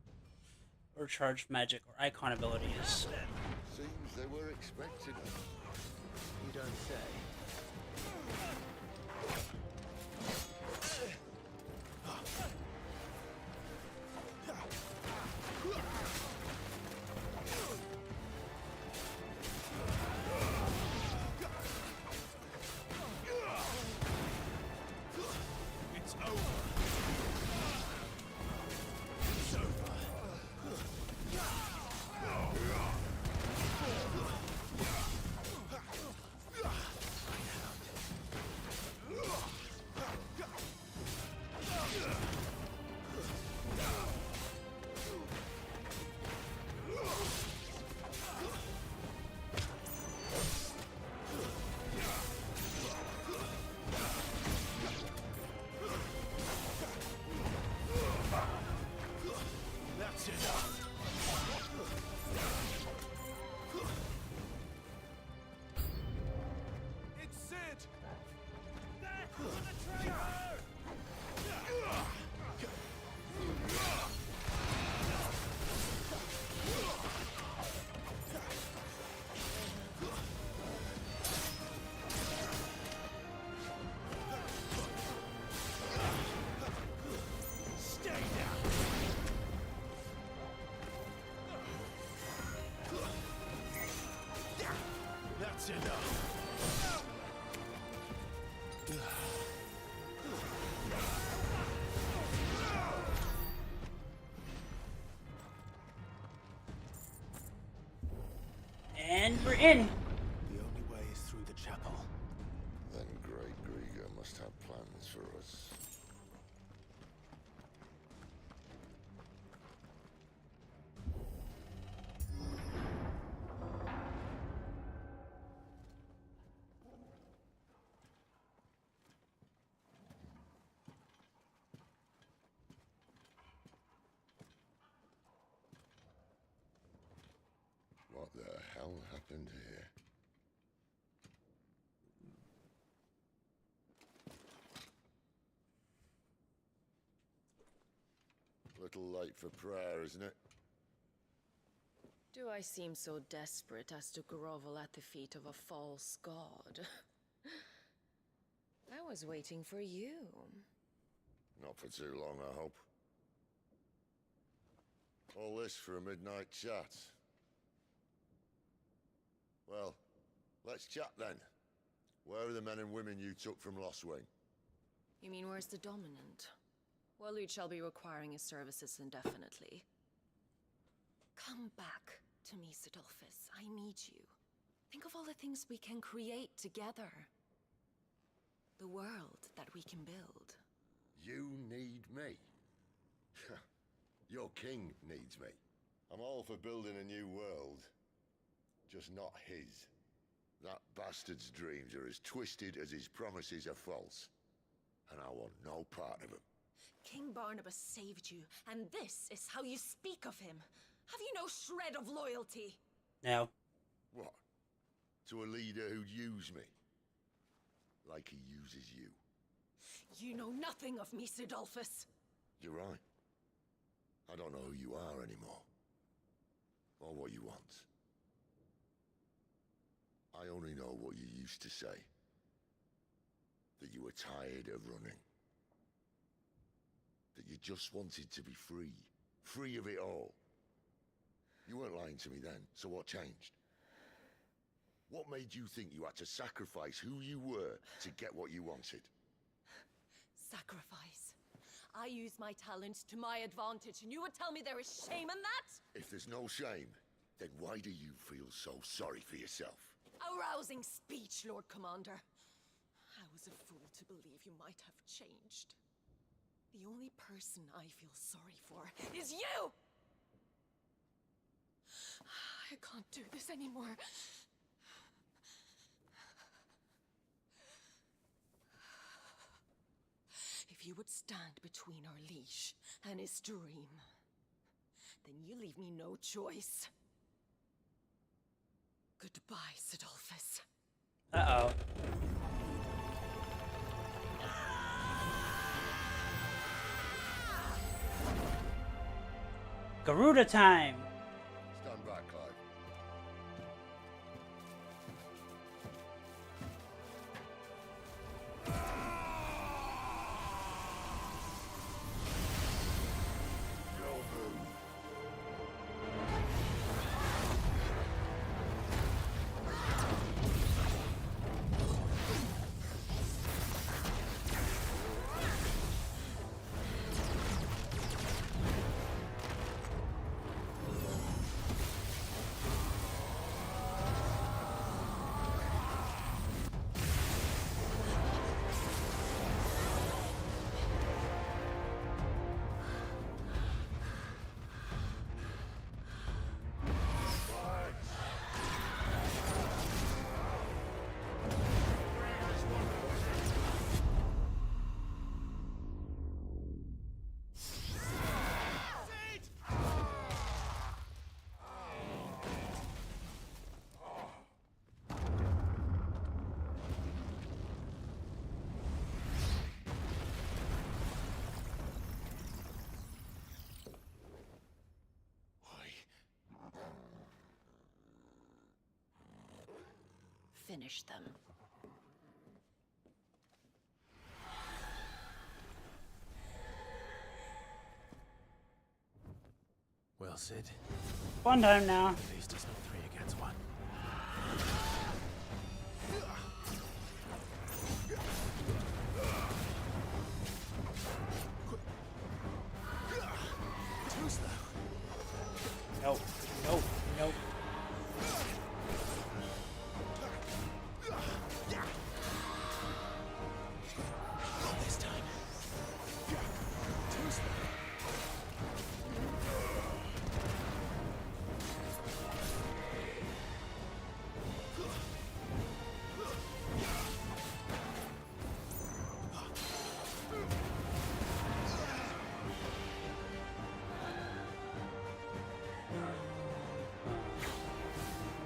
or Charged Magic or Icon abilities. Seems they were expecting it. You don't say. It's over. It's over. That's enough. It's Sid! There! For the traitor! Stay down! That's enough. And we're in. The only way is through the chapel. Then Great Grieger must have plans for us. What the hell happened here? Little late for prayer, isn't it? Do I seem so desperate as to grovel at the feet of a false god? I was waiting for you. Not for too long, I hope. All this for a midnight chat. Well, let's chat then. Where are the men and women you took from Lostwing? You mean where's the dominant? Waleed shall be requiring his services indefinitely. Come back to me, Sidolphus. I need you. Think of all the things we can create together. The world that we can build. You need me? Your king needs me. I'm all for building a new world. Just not his. That bastard's dreams are as twisted as his promises are false. And I want no part of them. King Barnabas saved you, and this is how you speak of him. Have you no shred of loyalty? No. What? To a leader who'd use me? Like he uses you. You know nothing of me, Sidolphus. You're right. I don't know who you are anymore. Or what you want. I only know what you used to say. That you were tired of running. That you just wanted to be free. Free of it all. You weren't lying to me then, so what changed? What made you think you had to sacrifice who you were to get what you wanted? Sacrifice. I use my talents to my advantage, and you would tell me there is shame in that? If there's no shame, then why do you feel so sorry for yourself? A rousing speech, Lord Commander. I was a fool to believe you might have changed. The only person I feel sorry for is you! I can't do this anymore. you would stand between our leash and his dream, then you leave me no choice. Goodbye, Sidolphus. Uh-oh. Garuda time! Stand back, Clive. Finish them. Well, Sid. One time now. At least it's not 3 against 1. Too slow. Nope. Nope. Nope. Not this time. Too slow.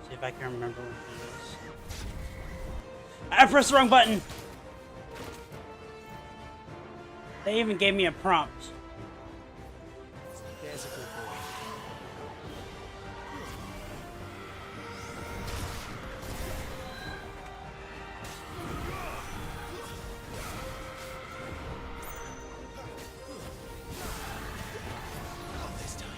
See if I can remember what it is. I pressed the wrong button! They even gave me a prompt. There's a good boy. Not this time.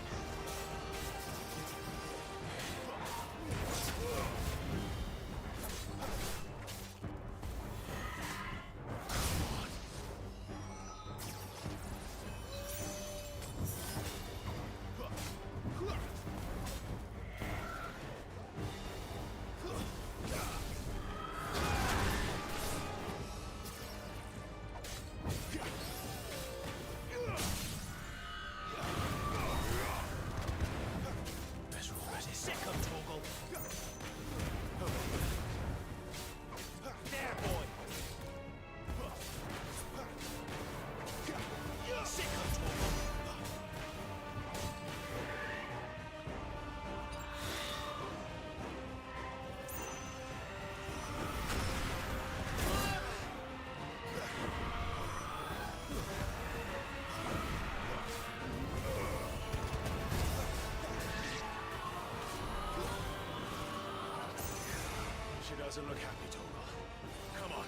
She doesn't look happy, Torgal. Come on.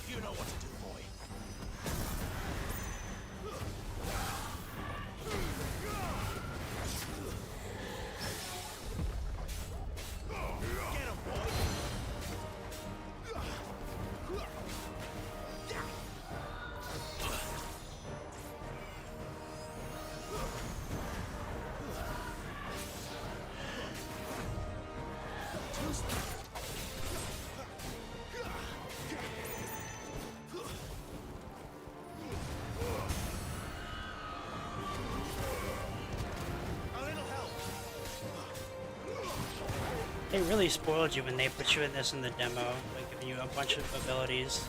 You know what to do, boy. Get him, boy. They really spoiled you when they put you in this in the demo, like giving you a bunch of abilities.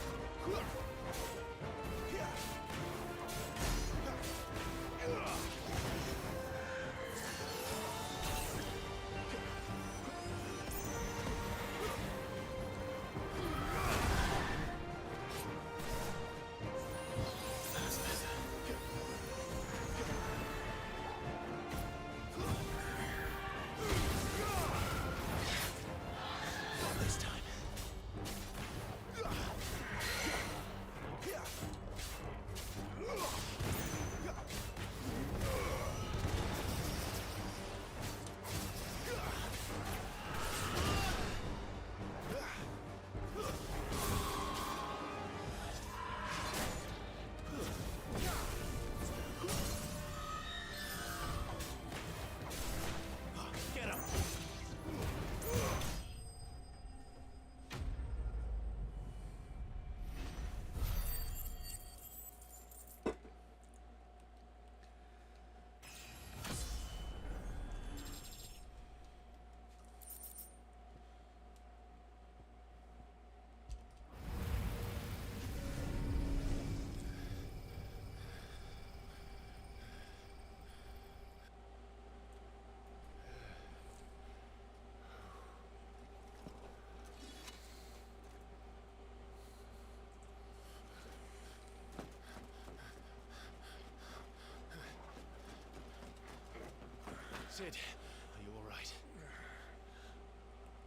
Sid, are you all right?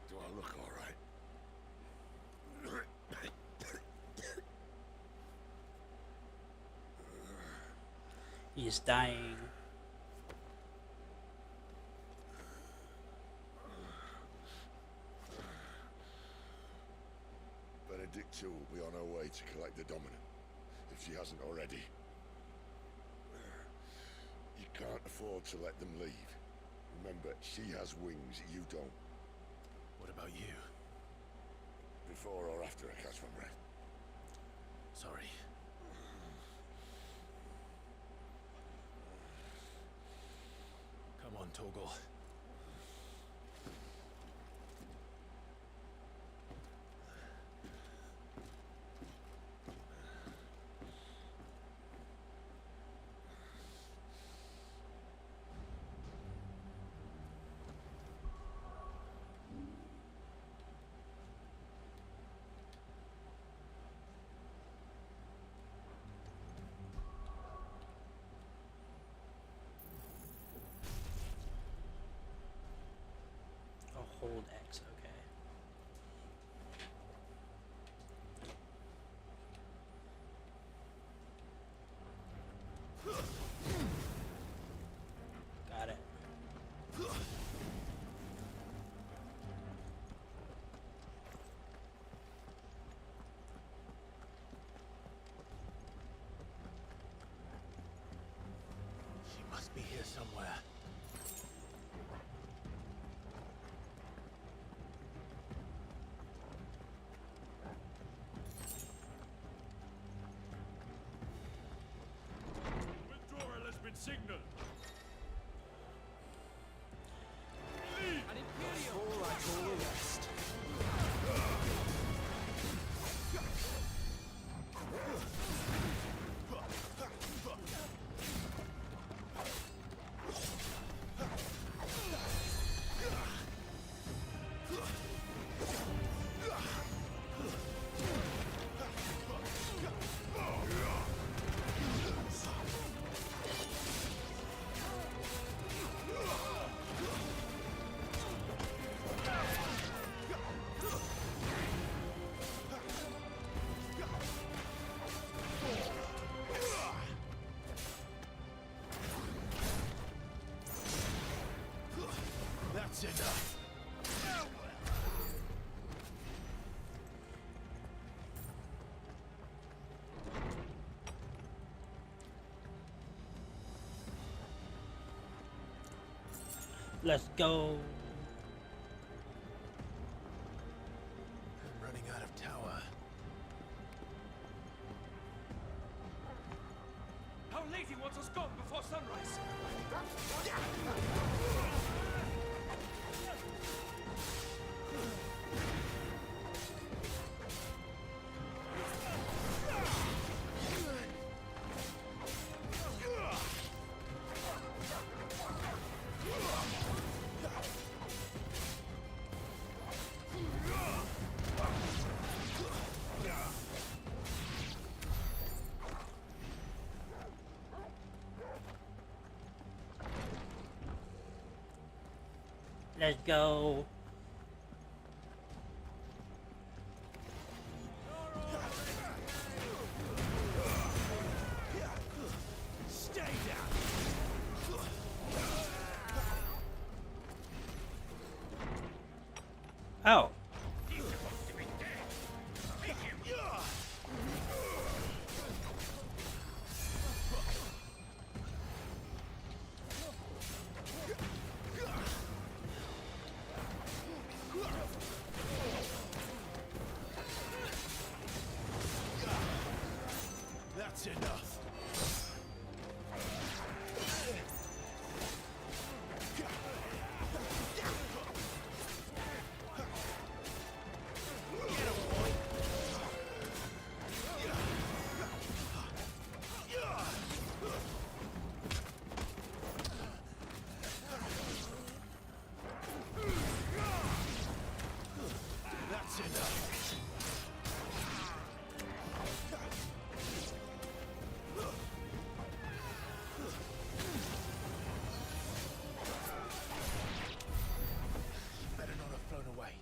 Do I look all right? He's dying. Benedicta will be on her way to collect the Dominant, if she hasn't already. You can't afford to let them leave. Remember, she has wings, you don't. What about you? Before or after I catch my breath? Sorry. Come on, Torgal. Hold X, okay. Got it. She must be here somewhere. Signal. An Imperial! All I call the rest. That's enough. Let's go. I'm running out of tower. Our lady wants us gone before sunrise. Let's go. Stay down. Oh. That's enough. That's enough. Better not have flown away.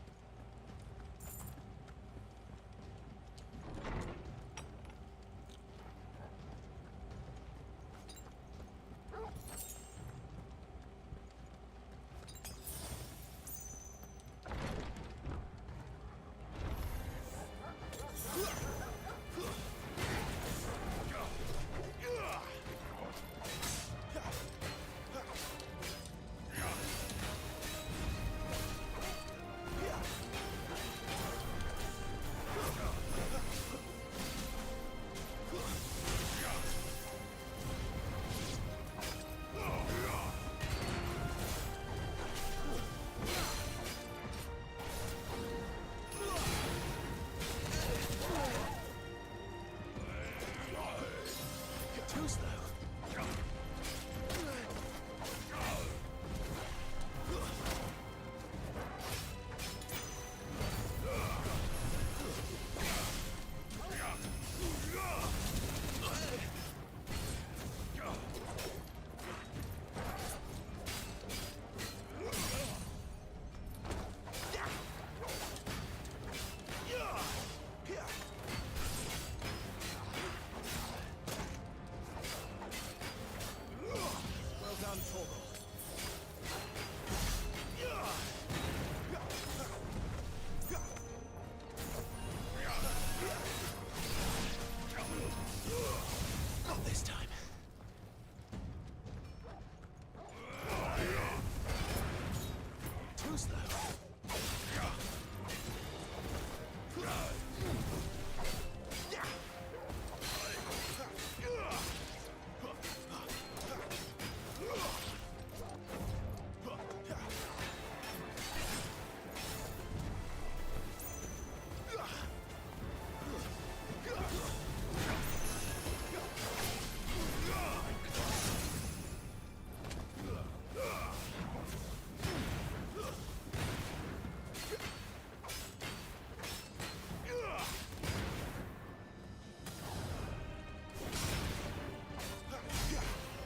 Too slow. Well done, Torgal. Not this time. Too slow.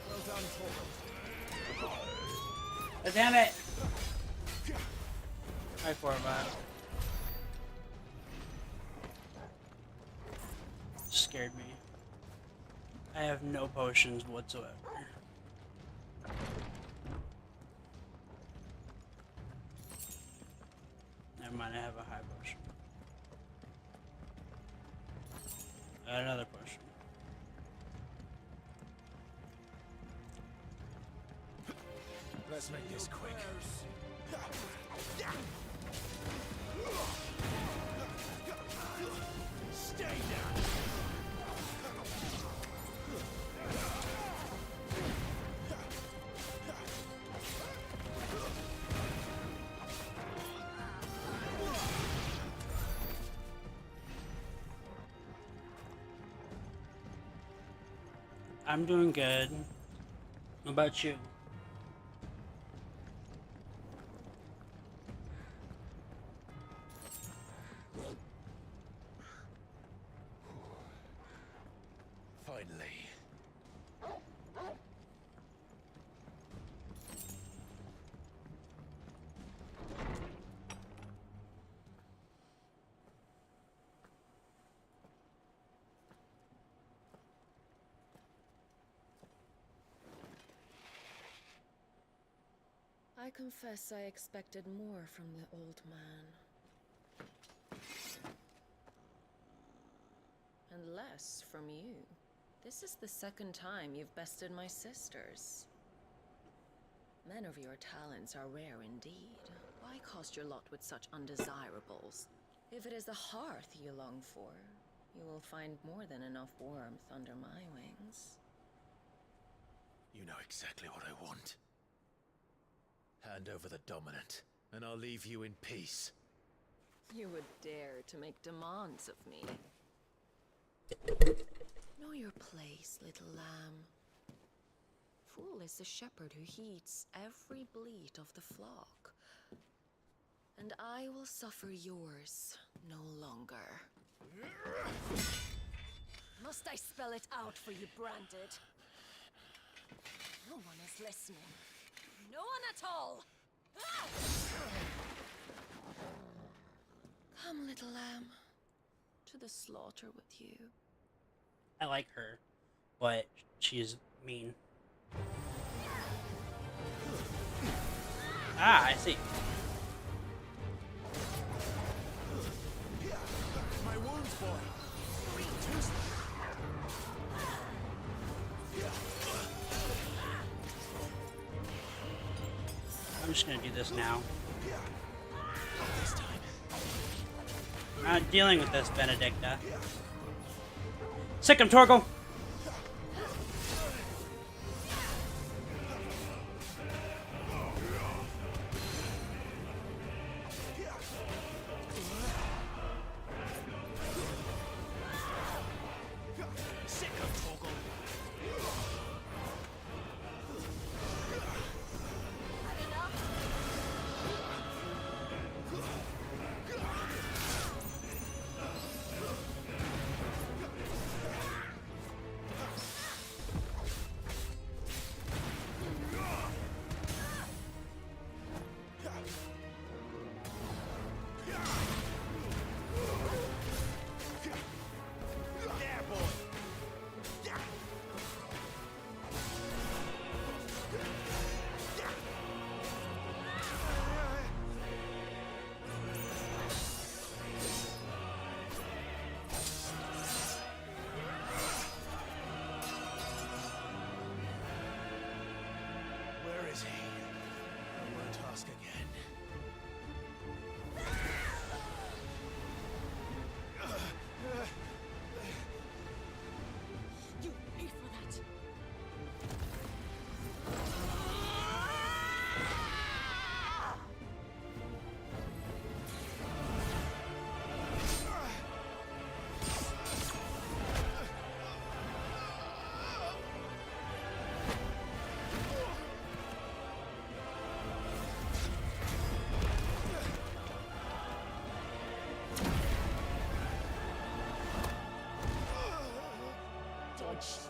Well done, Torgal. Oh, damn it! Hi, Format. Scared me. I have no potions whatsoever. Never mind, I have a high potion. Another potion. Let's make this quick. Stay down. I'm doing good. What about you? Finally. I confess I expected more from the old man. And less from you. This is the second time you've bested my sisters. Men of your talents are rare indeed. Why cast your lot with such undesirables? If it is the hearth you long for, you will find more than enough warmth under my wings. You know exactly what I want. Hand over the dominant, and I'll leave you in peace. You would dare to make demands of me. Know your place, little lamb. Fool is the shepherd who heeds every bleat of the flock. And I will suffer yours no longer. Must I spell it out for you, Branded? No one is listening. No one at all! Ah! Come, little lamb. To the slaughter with you. I like her, but she's mean. Ah, I see. My wounds, boy. I'm just gonna do this now. Not dealing with this, Benedicta. Sick him, Torgal!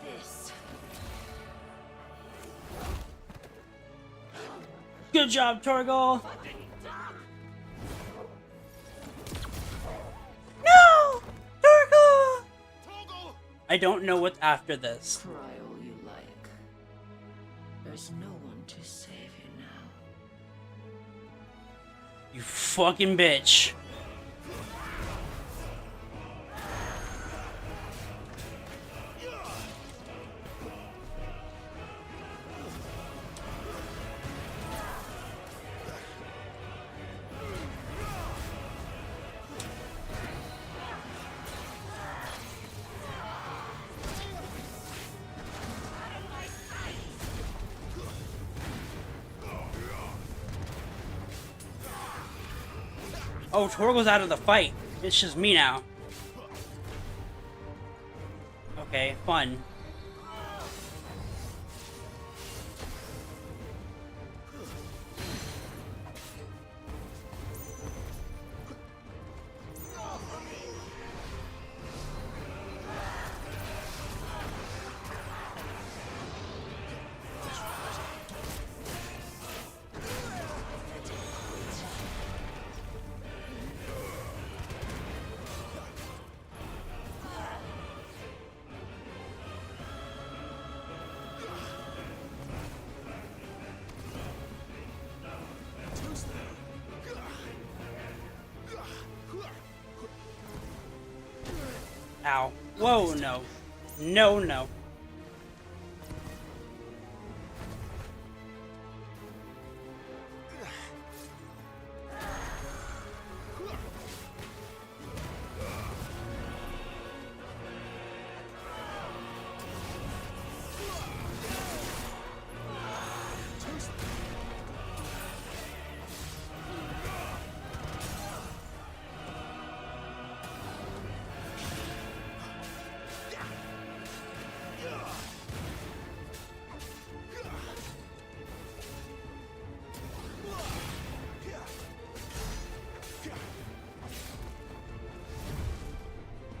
This. Good job, Torgal! No! Torgal! I don't know what's after this. Cry all you like. There's no one to save you now. You fucking bitch. Oh, Torgal's out of the fight. It's just me now. Okay, fun. Ow. Whoa, no. No, no.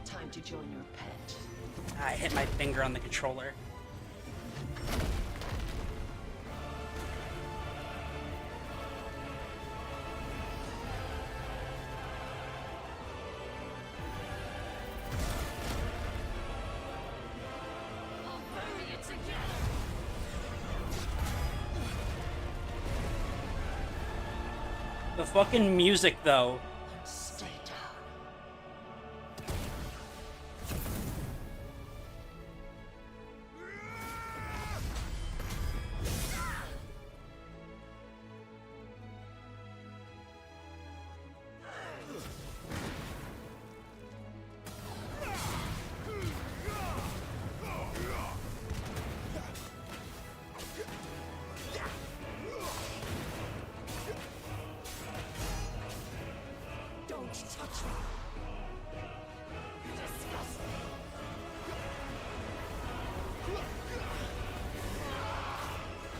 Time to join your pet. I hit my finger on the controller. The fucking music, though. Stay down. Don't touch me.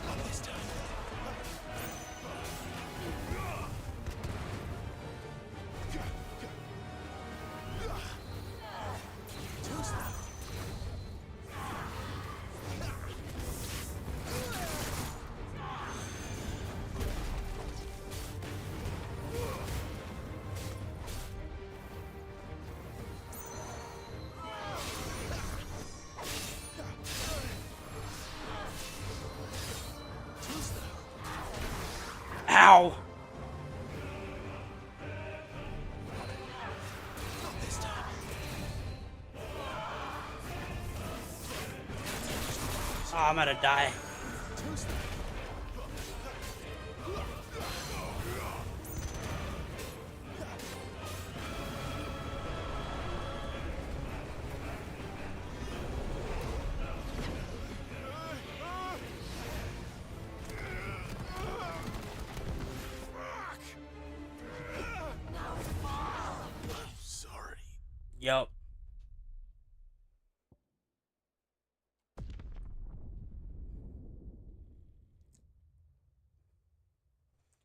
Not this time. Ow! Not this time. Oh, I'm gonna die. Sorry. Yup.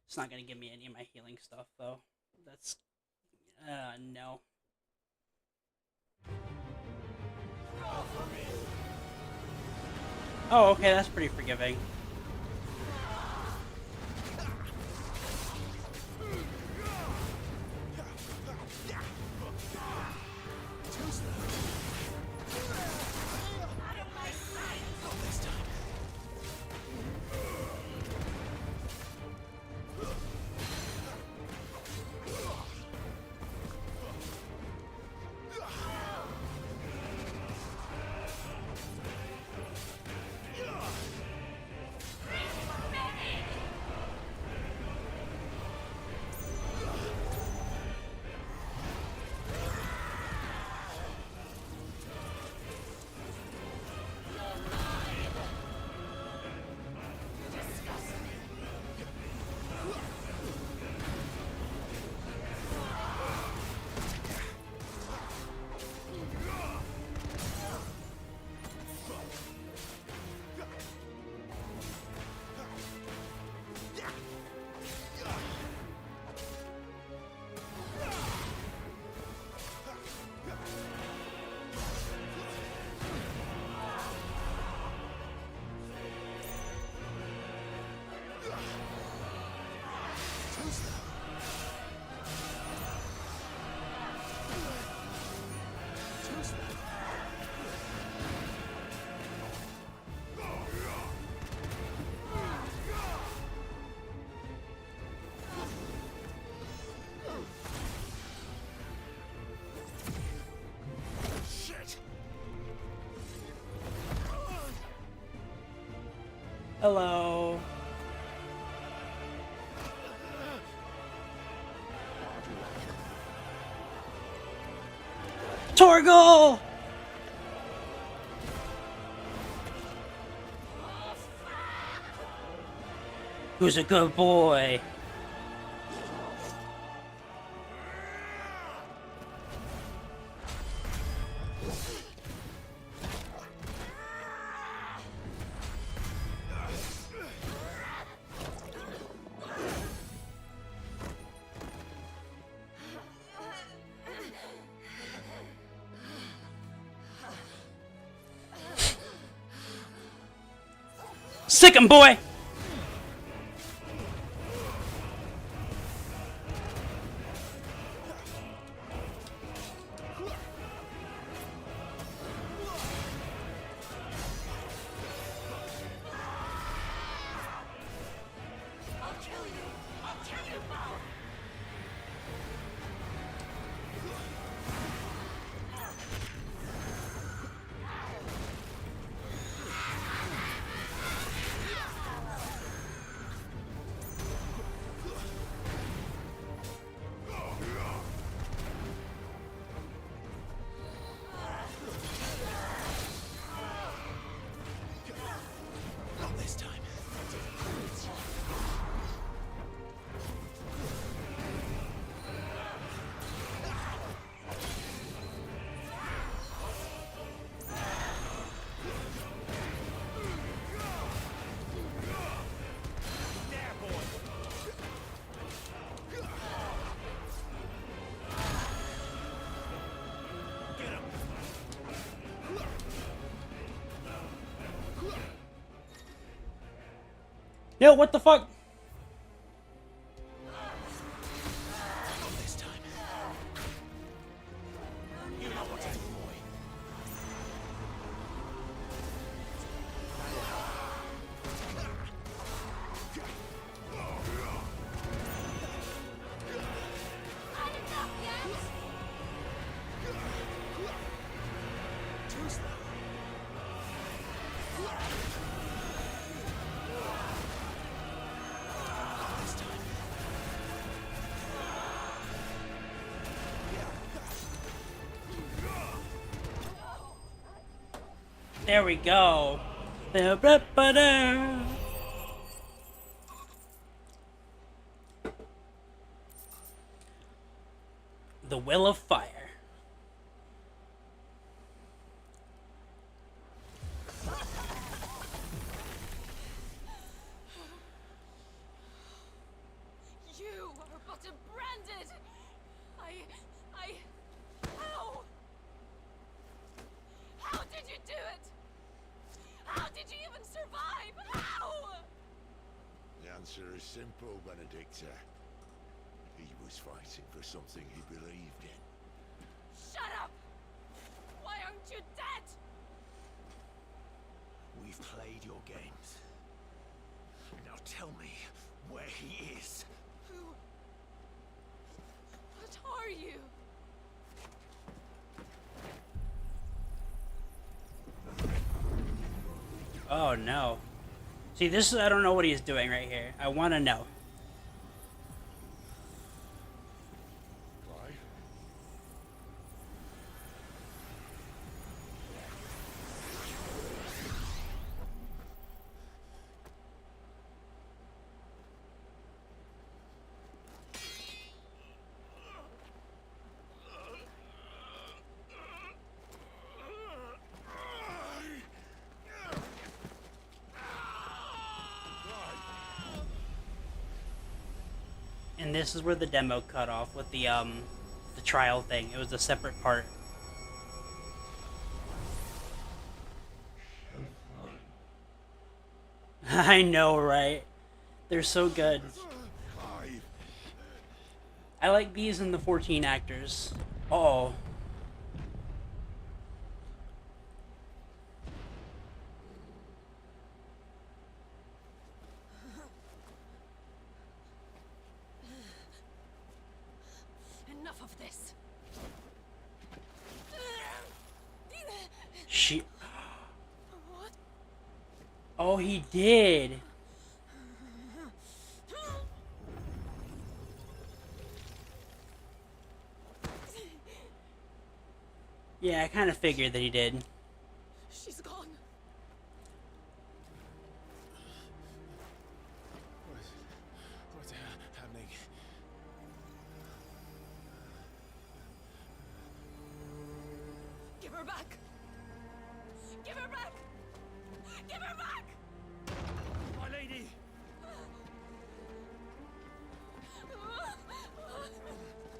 It's not gonna give me any of my healing stuff, though. That's... no. Oh, okay, that's pretty forgiving. Not this time. Hello. Torgal! Who's a good boy? Sick 'em, boy! Not this time. Yo, what the fuck? Not this time. You know what to do, boy. Too slow. This time. There we go. The Will of Fire. You are but a branded. How? How did you do it? How did you even survive? How? The answer is simple, Benedicta. He was fighting for something he believed in. Shut up! Why aren't you dead? We've played your games. Now tell me where he is. Who? What are you? Oh no. See, this is, I don't know what he's doing right here. I want to know. And this is where the demo cut off with the trial thing. It was a separate part. I know, right? They're so good. I like these and the 14 actors. Uh-oh. Enough of this. She... What? Oh, he did. Yeah, I kind of figured that he did. She's gone. What's happening? Give her back. Give her back. Give her back. My lady!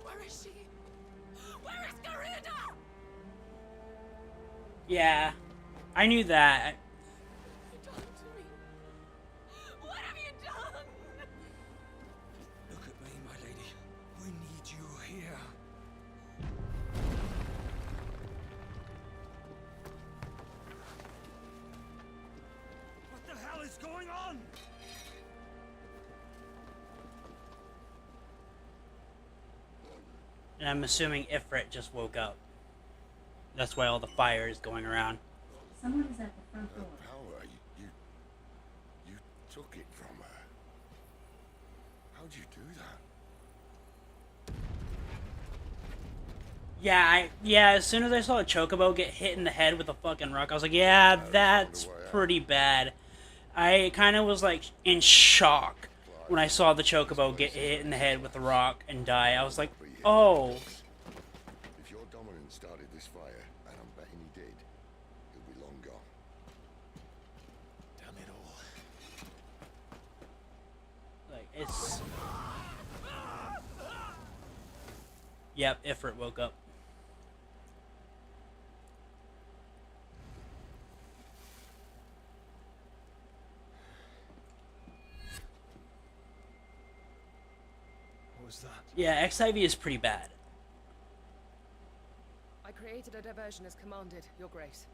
Where is she? Where is Garina? Yeah, I knew that. What have you done to me? What have you done? Look at me, my lady. We need you here. What the hell is going on? And I'm assuming Ifrit just woke up. That's why all the fire is going around. Someone is at the front door. Power, you took it from her. How'd you do that? Yeah, as soon as I saw a chocobo get hit in the head with a fucking rock, I was like, yeah, that's pretty bad. I kind of was like in shock when I saw the chocobo get hit in the head with a rock and die. I was like, oh. If your dominant started this fire, and I'm betting he did, he'll be long gone. Damn it all. Like, it's... Yep, Ifrit woke up. What was that? Yeah, XIV is pretty bad. I created a diversion as commanded, Your Grace.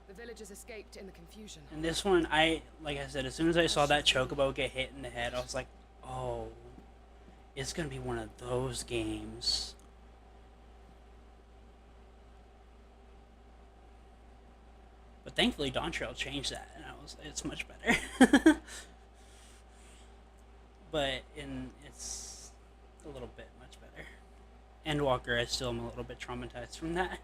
The villagers escaped in the confusion. And this one, like I said, as soon as I saw that chocobo get hit in the head, I was like, oh, it's gonna be one of those games. But thankfully, Dawn Trail changed that, and it's much better. But it's a little bit much better. Endwalker, I still am a little bit traumatized from that.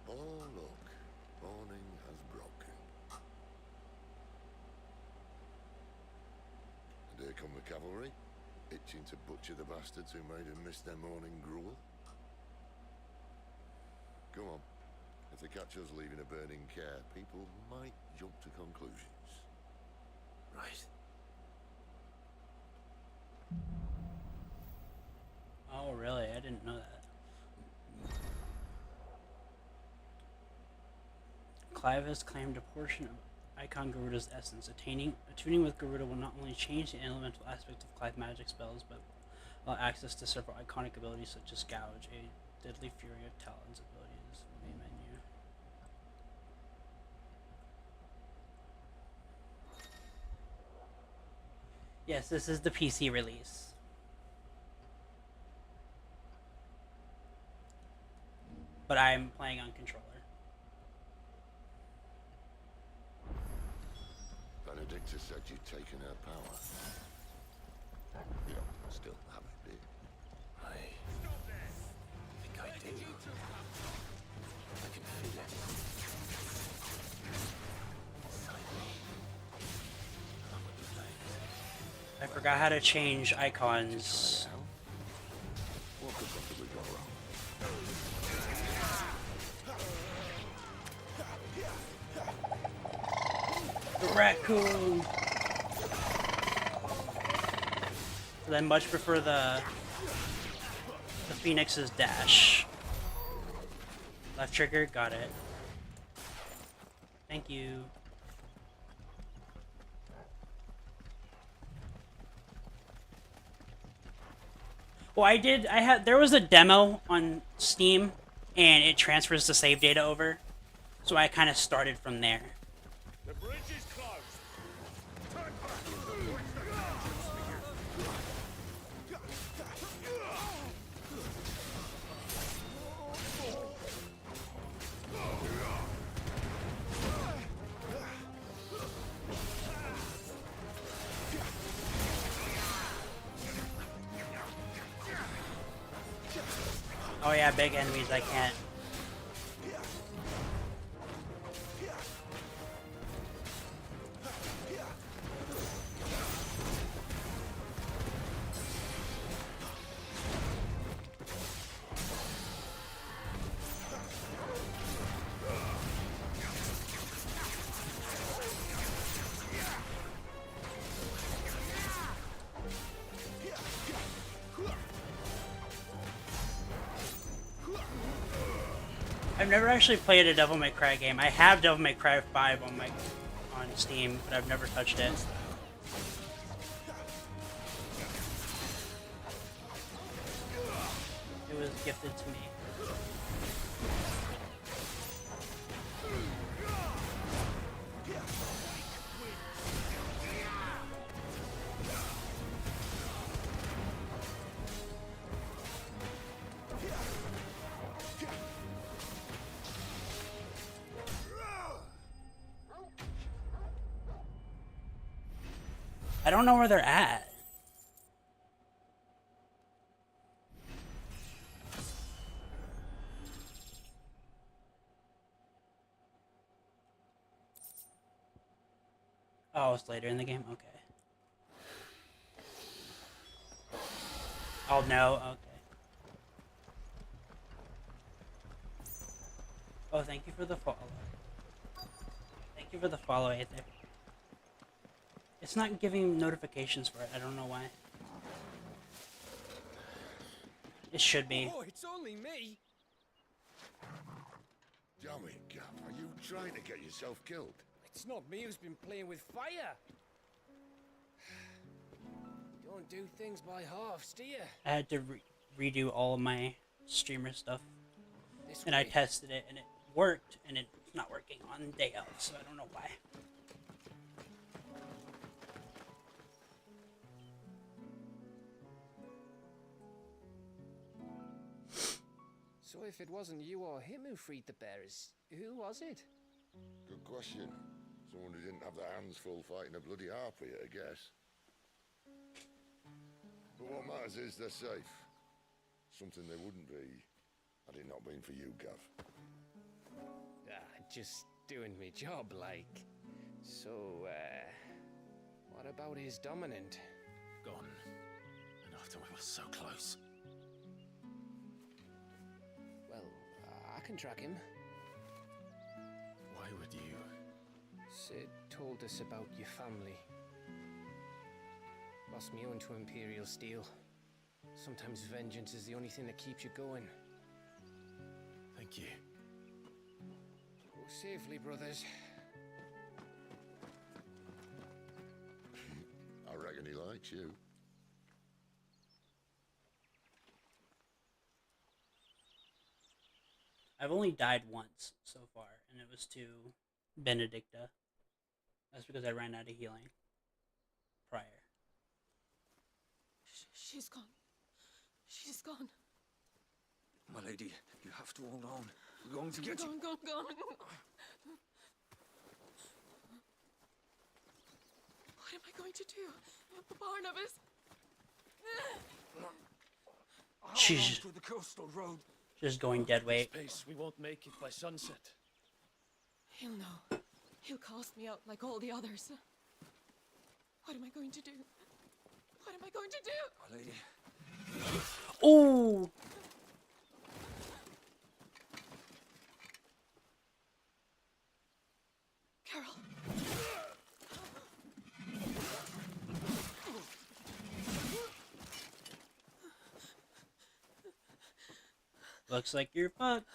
Oh, look. Morning has broken. And here come the cavalry, itching to butcher the bastards who made them miss their morning gruel. Go on. If they catch us leaving a burning care, people might jump to conclusions. Right. Oh, really? I didn't know that. Clive has claimed a portion of Icon Garuda's essence. Attuning with Garuda will not only change the elemental aspect of Clive magic spells, but allow access to several iconic abilities such as Gouge, a deadly fury of Talon's abilities. Main menu. Yes, this is the PC release. But I'm playing on controller. Benedicta said you'd taken her power. You don't still have it, do you? I think I do. I can feel it. Inside me. Along with the flames. I forgot how to change icons. What could possibly go wrong? The raccoon. But I much prefer the Phoenix's dash. Left trigger, got it. Thank you. Well, there was a demo on Steam, and it transfers the save data over. So I kind of started from there. The bridge is closed. Turn back. What's the vengeance for you? Oh yeah, big enemies I can't. I've never actually played a Devil May Cry game. I have Devil May Cry 5 on Steam, but I've never touched it. It was gifted to me. I don't know where they're at. Oh, it's later in the game? Okay. Oh, no? Okay. Oh, thank you for the follow. Thank you for the follow, Aether. It's not giving notifications for it. I don't know why. It should be. Oh, it's only me. Damn it, Gav. Are you trying to get yourself killed? It's not me who's been playing with fire. You don't do things by halves, do you? I had to redo all of my streamer stuff. And I tested it, and it worked, and it's not working on day of, so I don't know why. So if it wasn't you or him who freed the bearers, who was it? Good question. Someone who didn't have their hands full fighting a bloody harpy, I guess. But what matters is they're safe. Something they wouldn't be had it not been for you, Gav. Just doing me job, like. So, what about his dominant? Gone. And after we were so close. Well, I can track him. Why would you? Sid told us about your family. Lost me on to Imperial Steel. Sometimes vengeance is the only thing that keeps you going. Thank you. Go safely, brothers. I reckon he likes you. I've only died once so far, and it was to Benedicta. That's because I ran out of healing prior. She's gone. She's gone. My lady, you have to hold on. We're going to get you. Gone. What am I going to do? Barnabas? She's to the coastal road. Just going dead weight. Space, we won't make it by sunset. He'll know. He'll cast me out like all the others. What am I going to do? What am I going to do? My lady. Ooh! Carol. Looks like you're fucked.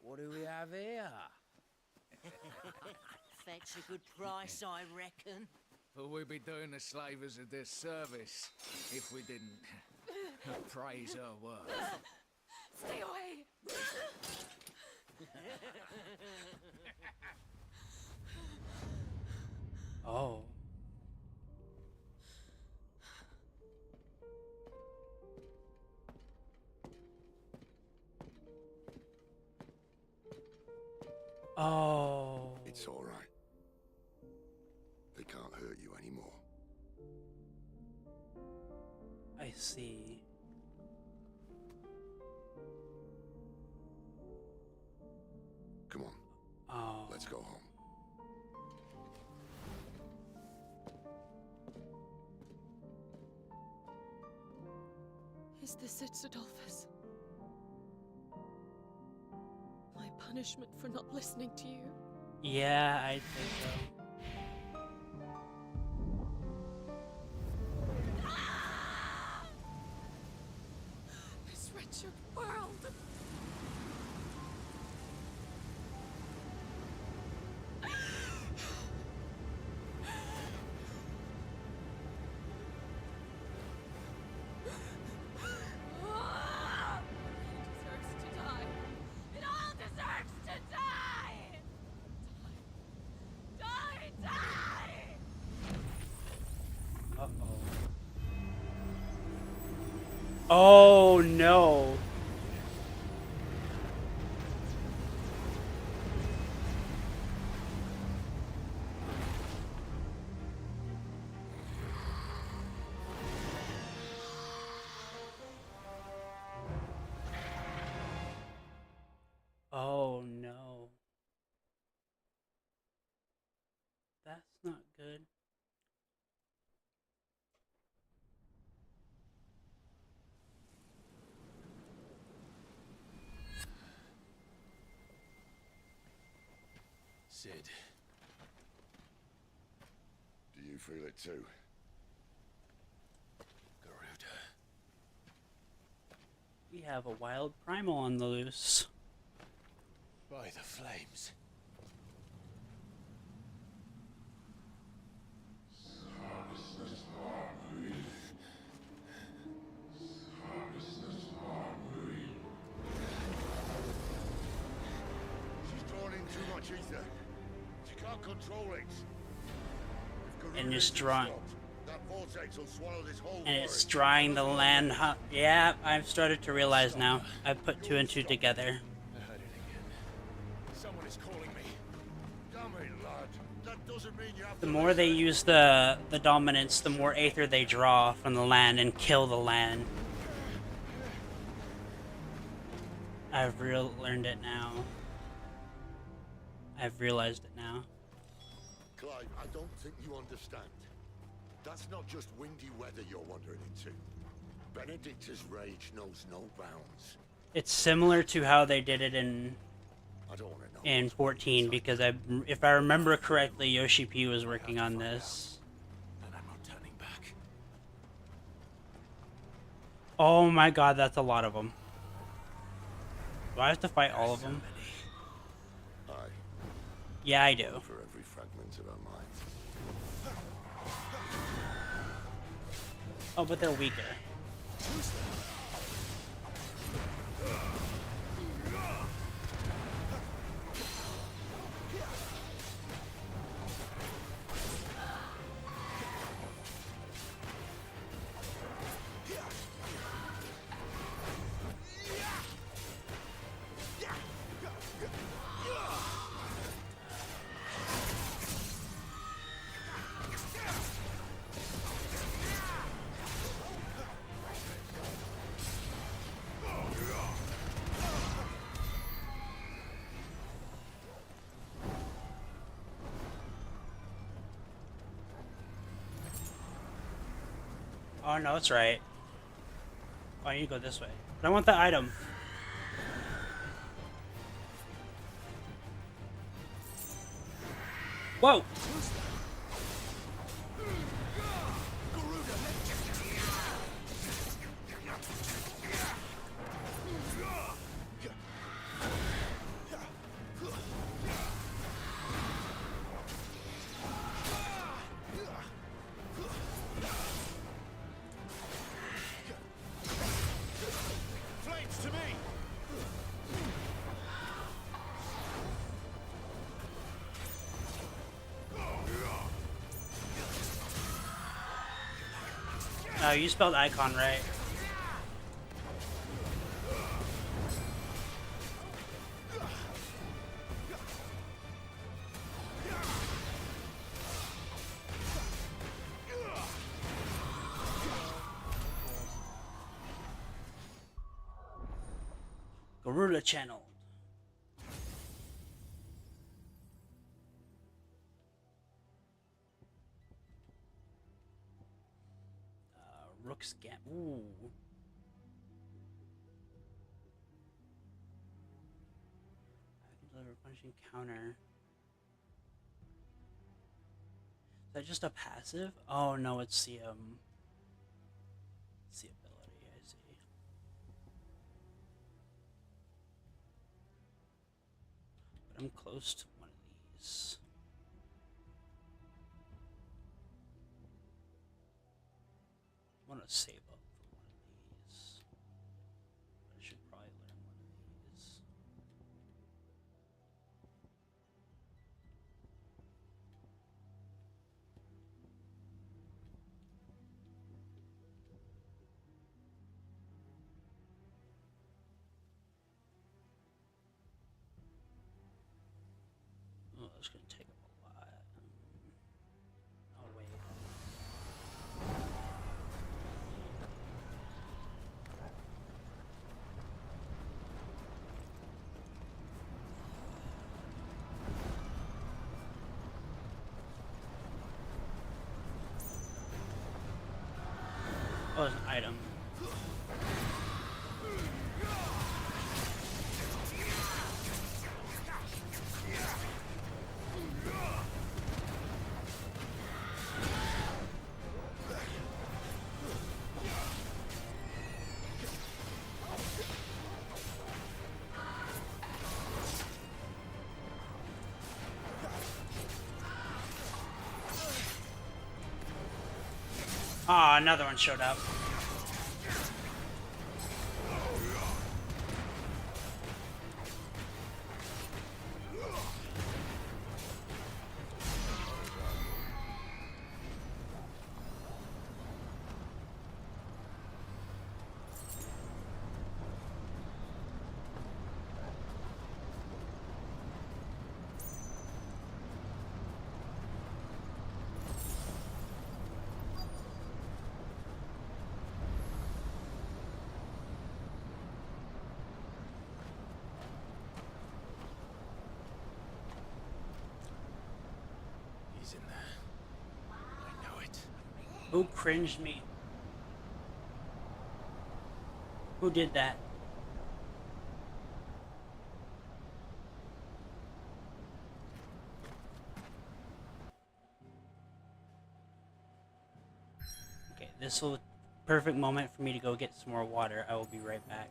What do we have here? Fetch a good price, I reckon. But we'd be doing the slavers a disservice if we didn't praise her work. Stay away! Oh. Oh. It's all right. They can't hurt you anymore. I see. Come on. Oh. Let's go home. Is this it, Adolphus? My punishment for not listening to you? Yeah, I think so. This wretched world! It all deserves to die! Die! Die! Uh-oh. Oh no. Oh no. That's not good. Sid. Do you feel it too? Garuda. We have a wild primal on the loose. By the flames. She's drawn in too much ether. She can't control it. And it's drawing. That vortex will swallow this whole And it's forest. drawing the land. Yeah, I've started to realize now. I've put two and two together. I heard it again. Someone is calling me. Damn it, lad. That doesn't mean you have The to more they listen. use the dominance, the more aether they draw from the land and kill the land. I've learned it now. I've realized it now. Clive, I don't think you understand. That's not just windy weather you're wandering into. Benedicta's rage knows no bounds. It's similar to how they did it in I don't want to know. in 14 because if I remember correctly, Yoshi P was working on this. And I'm not turning back. Oh my god, that's a lot of them. Do I have to fight all of them? Aye. Yeah, I do. For every fragment of our mind. Oh, but they're weaker. Oh no, it's right. Oh, I need to go this way. But I want the item. Whoa! Flames to me! Oh, you spelled icon right. Gorilla channel. Rook's Gam. Ooh. I can deliver punching counter. Is that just a passive? Oh no, it's the ability. I see. But I'm close to one of these. I want to save up for one of these. I should probably learn one of these. Oh, that's going to take up a lot. Oh, wait. Oh, it's an item. Ah, another one showed up. He's in there. I know it. Who cringed me? Who did that? Okay, this will perfect moment for me to go get some more water. I will be right back.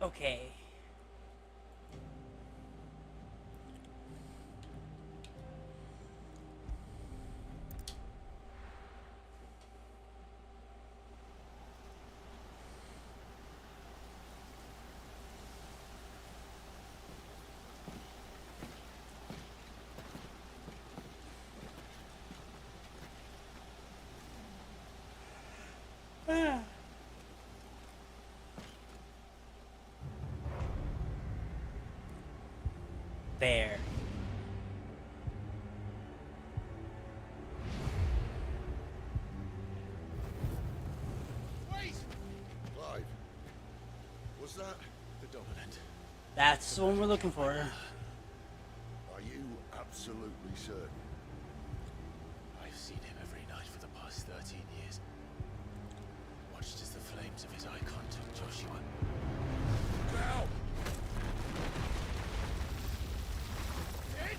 Okay. bear. Wait! Clive, was that the dominant? That's the one we're looking for. Are you absolutely certain? I've seen him every night for the past 13 years. Watched as the flames of his icon took Joshua. Now! Dead?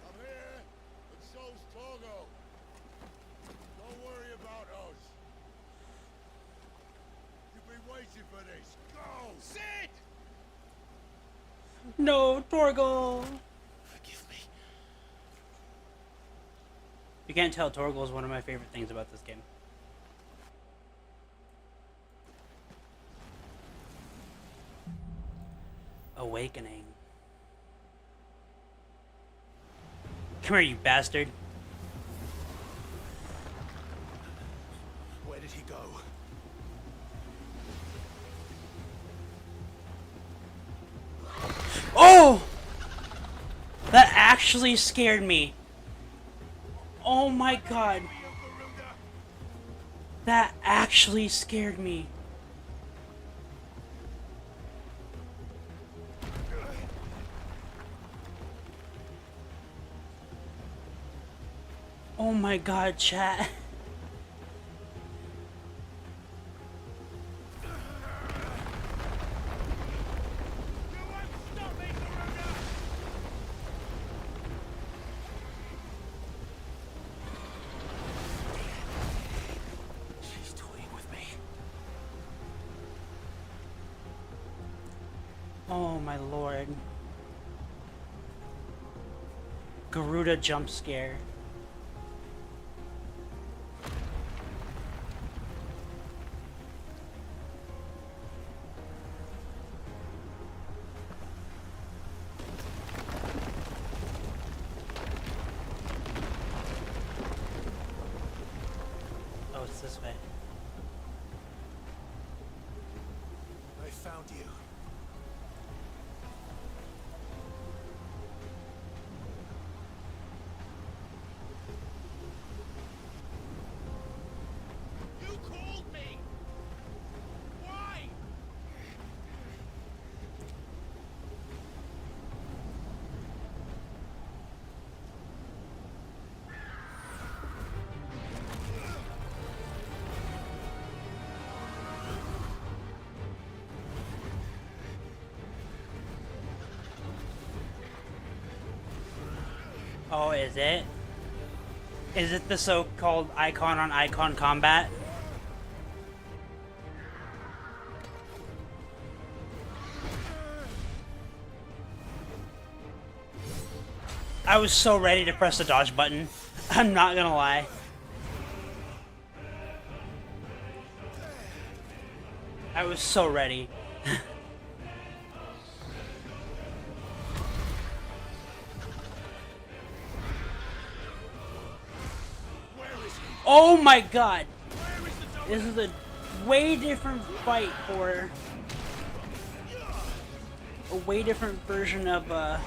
I'm here, and so's Torgo. Don't worry about us. You've been waiting for this. Go! Sid! No, Torgal! Forgive me. You can't tell, Torgal is one of my favorite things about this game. Awakening. Come here, you bastard. Where did he go? Oh! That actually scared me. Oh my god. That actually scared me. Oh my god, chat. She's toying with me. Oh my lord. Garuda jump scare. Oh, it's this way. I found you. You called me! Why? Oh, is it? Is it the so-called icon on icon combat? I was so ready to press the dodge button. I'm not gonna lie. I was so ready. Oh my god! This is a way different fight for a way different version of a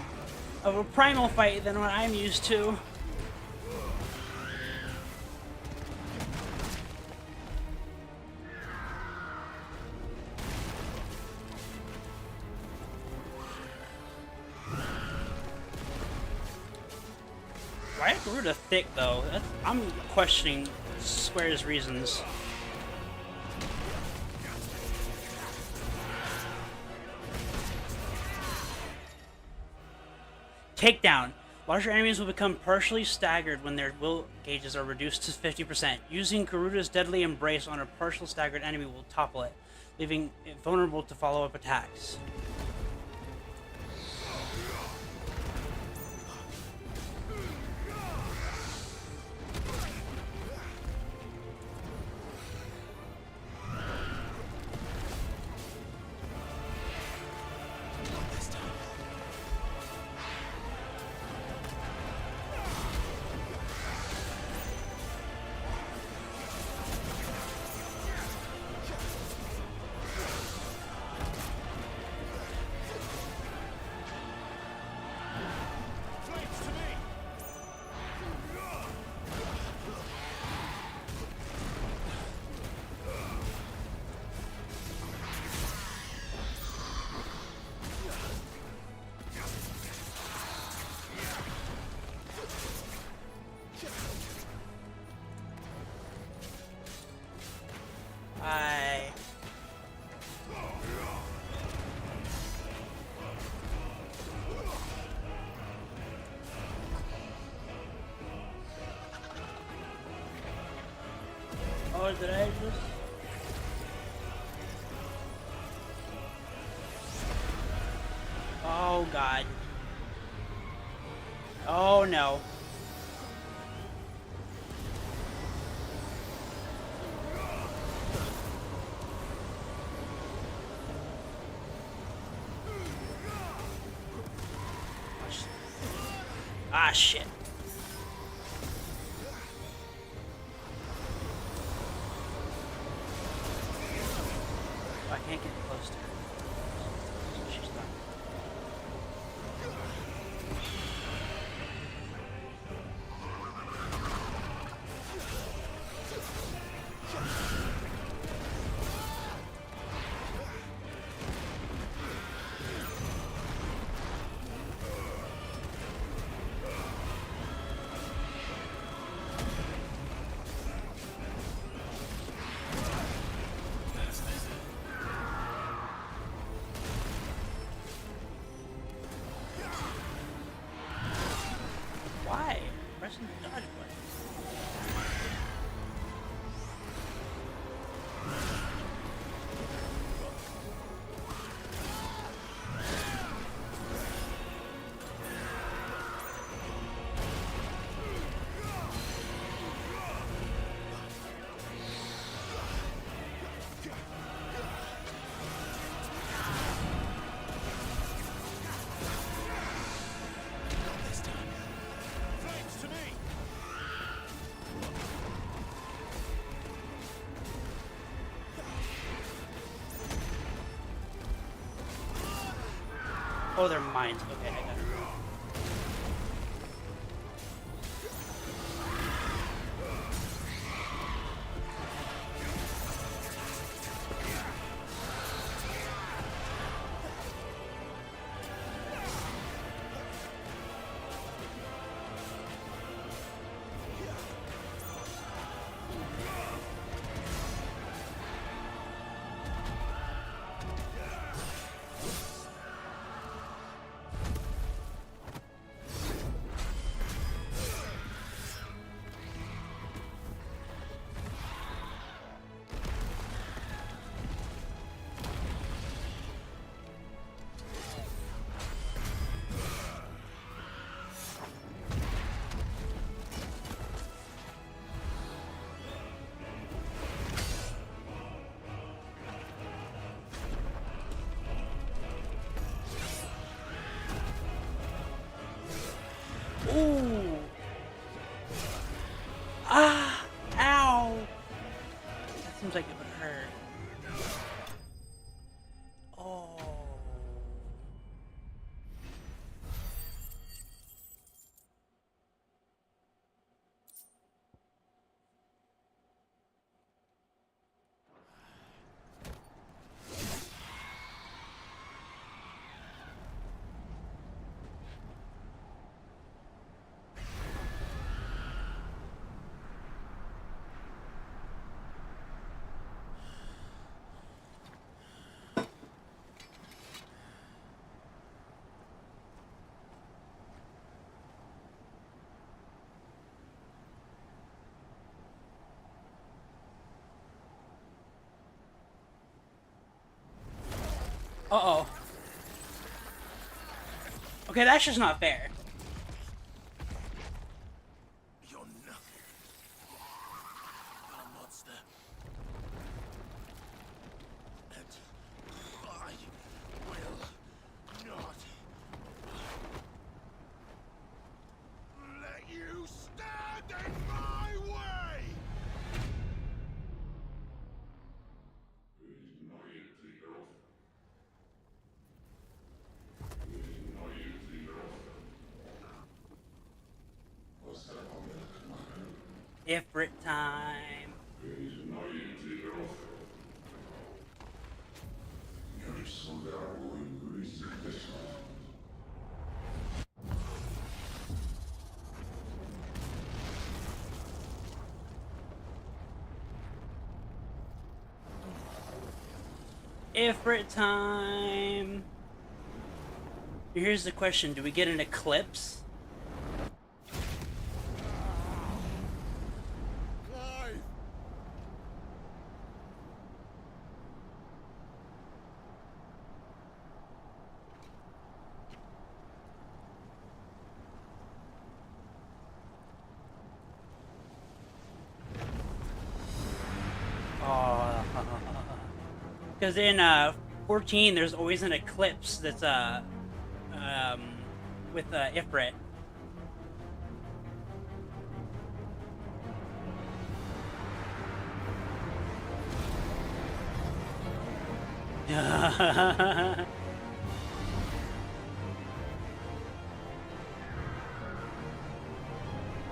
primal fight than what I'm used to. Why is Garuda thick though? I'm questioning Square's reasons. Takedown. Larger enemies will become partially staggered when their will gauges are reduced to 50%. Using Garuda's deadly embrace on a partial staggered enemy will topple it, leaving it vulnerable to follow-up attacks. Bye. Oh, did I just... Oh, God. Oh, no. Ah, shit. Oh, I can't get close to her. She's done. Why? Pressing the dodge button. Oh, they're mines. Okay, I got it. Ooh. Ah. Ow. That seems like it would hurt. Oh. Uh-oh. Okay, that's just not fair. You're nothing but a monster. And I will not let you stand in my way! Ifrit time. Ifrit time. Here's the question: do we get an eclipse? Because in 14, there's always an eclipse that's with Ifrit.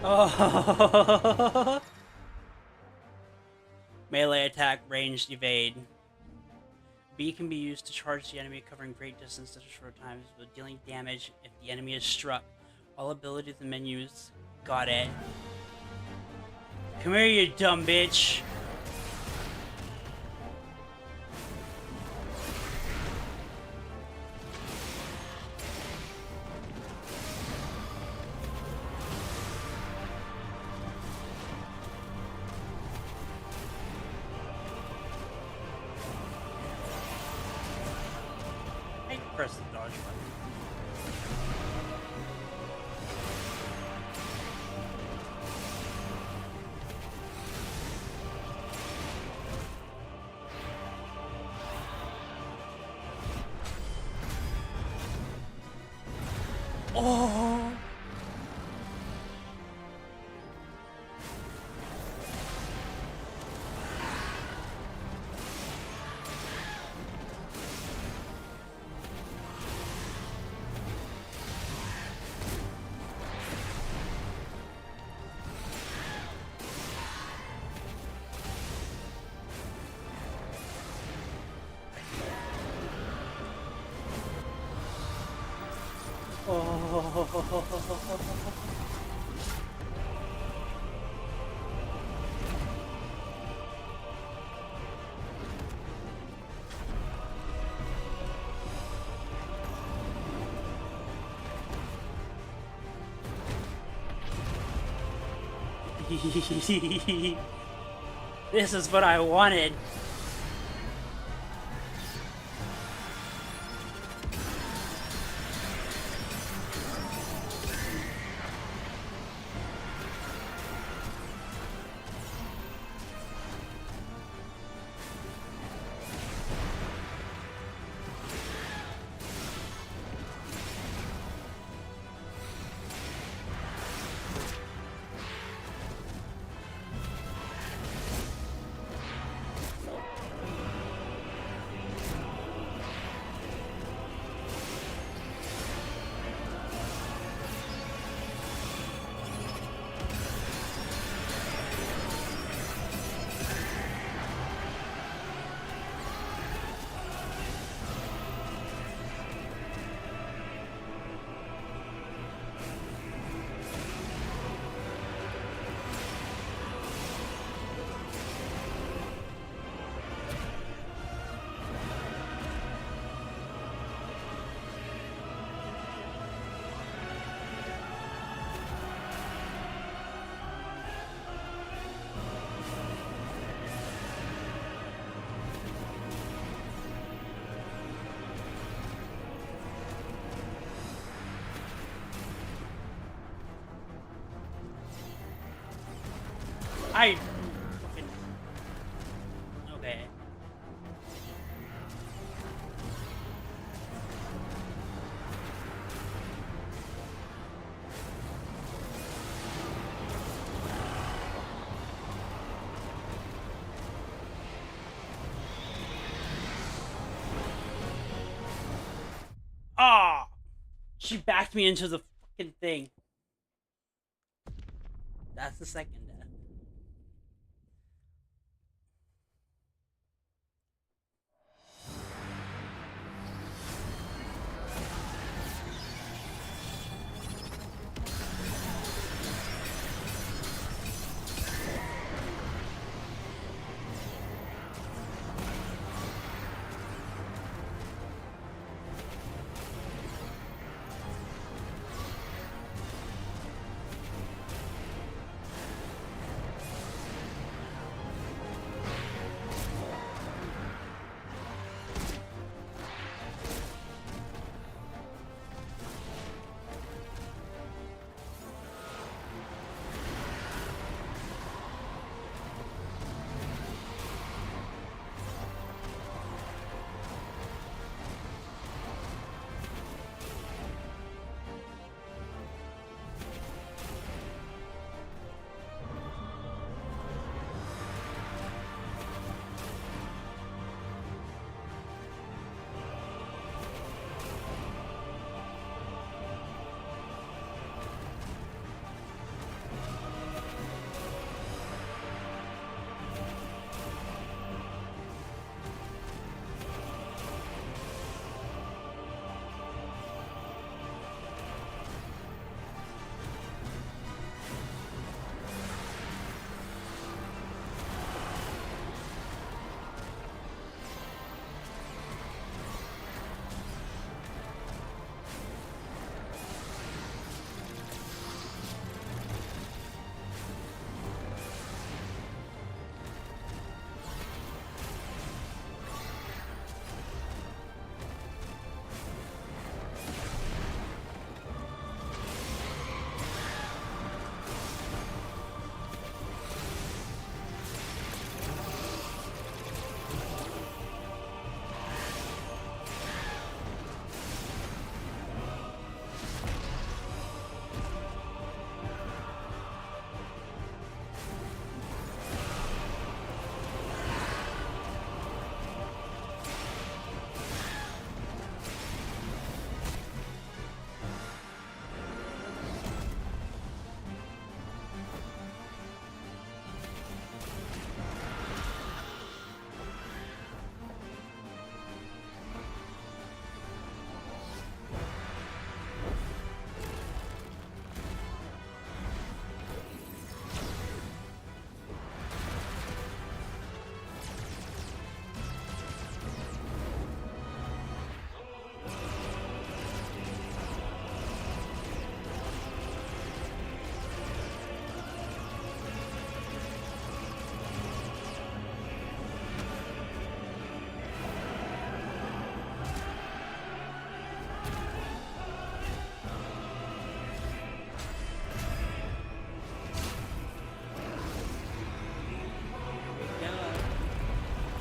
Oh. Melee attack, ranged evade. B can be used to charge the enemy, covering great distances at short times, but dealing damage if the enemy is struck. All abilities and menus. Got it. Come here, you dumb bitch. Press the dodge button. Oh! This is what I wanted. I fucking... Okay. Ah! She backed me into the fucking thing. That's the second death.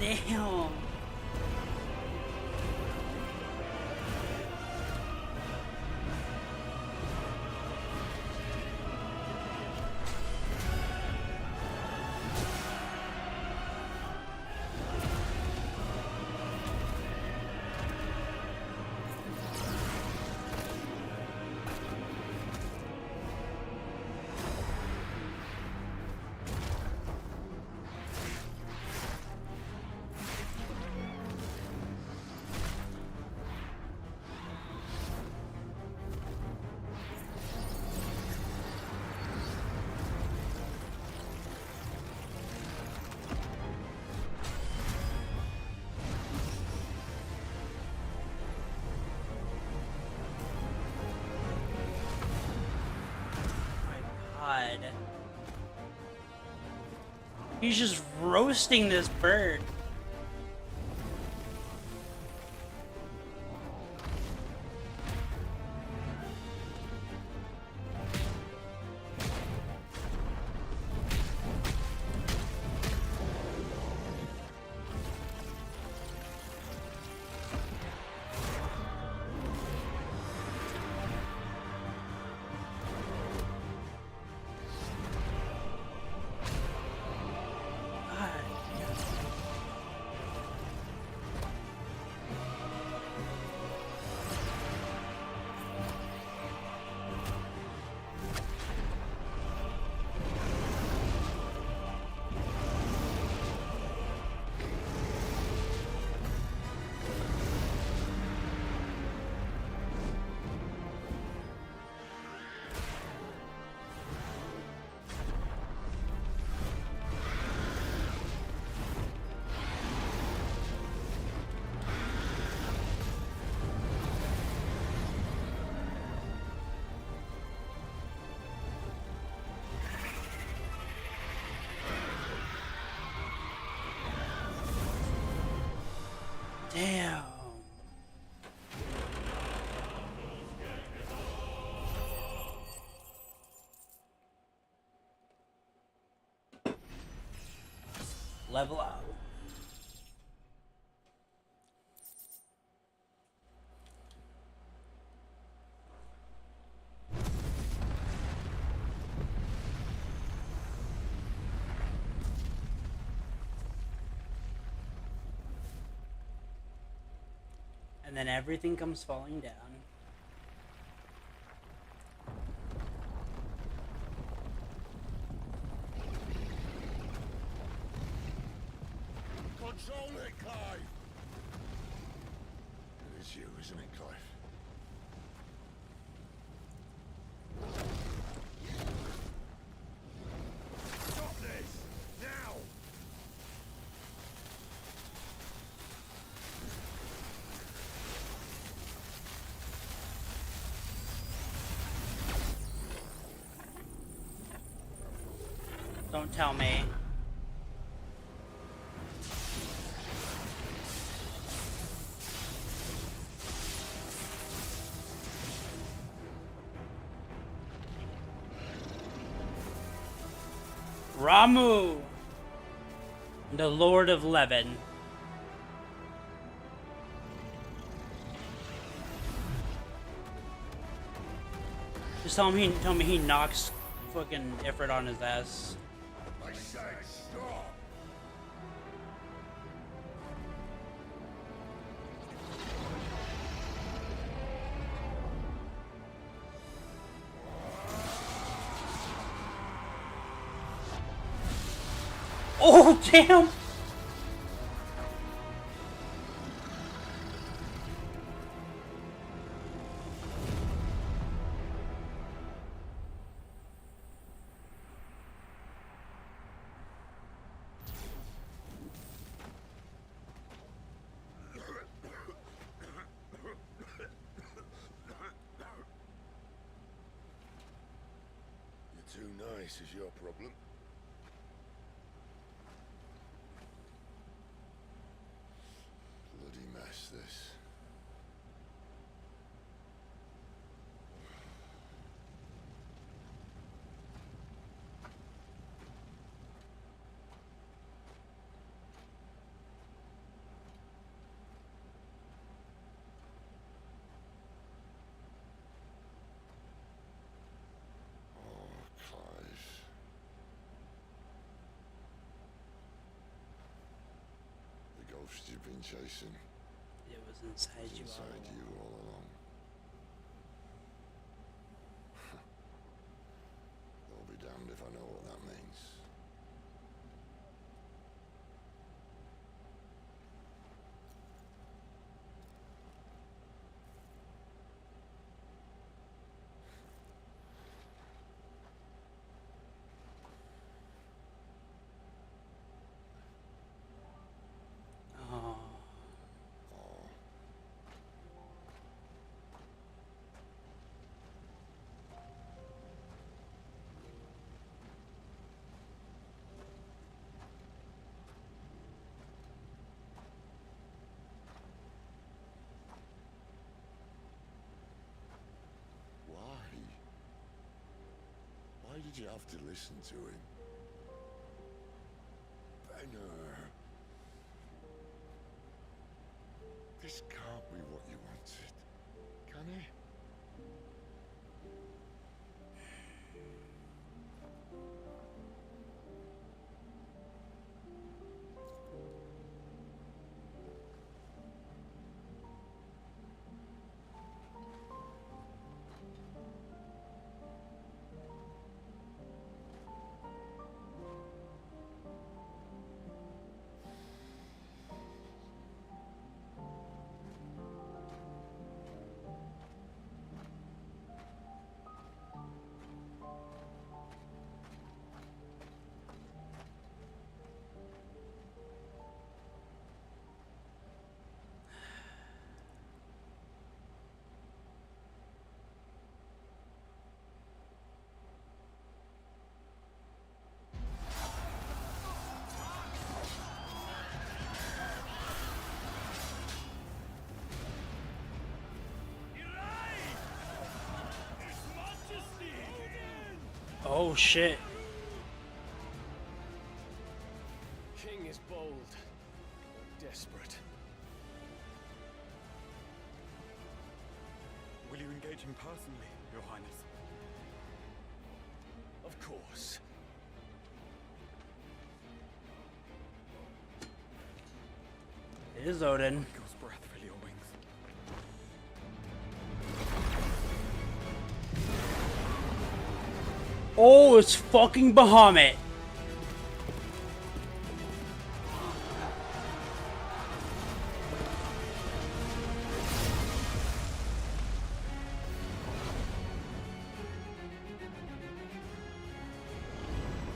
Damn. God. He's just roasting this bird. Damn. Level up. And then everything comes falling down. Control it, Clive! It is you, isn't it, Clive? Stop this! Now! Don't tell me. Ramu, the Lord of Levin. Just tell me he knocks fucking Ifrit on his ass. I said stop! Oh, damn! You're too nice is your problem. Bloody mess, this. ghost you've been chasing? It was inside you all Inside along. you all along. I'll be damned if I know what that means. Oh. Why did you have to listen to him? Benner. This can't be what you wanted, can it? Oh shit. King is bold, desperate. Will you engage him personally, Your Highness? Of course. It is Odin. God's breath fill your wings. Oh, it's fucking Bahamut.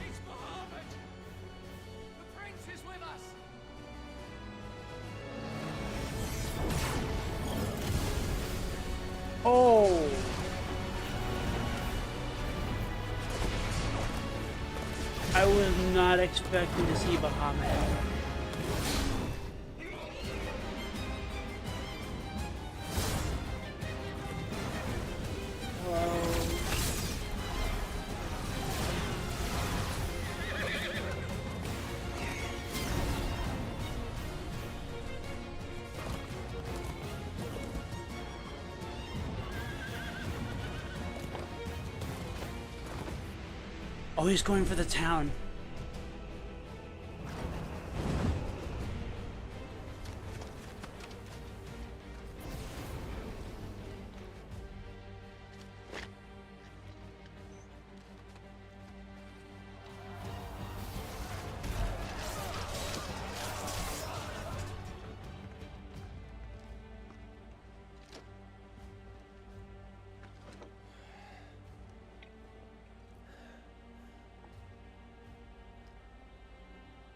It's Bahamut! The prince is with us! Oh. I was not expecting to see Bahamut. Oh, he's going for the town.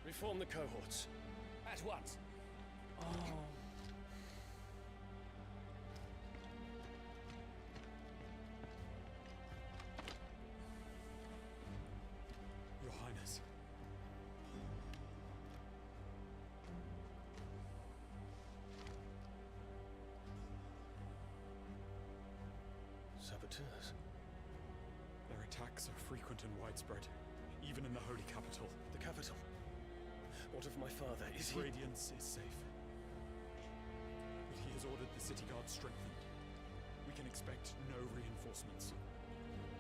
Reform the cohorts. At once. Oh. Your Highness. Saboteurs. Their attacks are frequent and widespread, even in the holy capital. The capital? What of my father? Is he... Radiance is safe. But he has ordered the city guard strengthened. We can expect no reinforcements.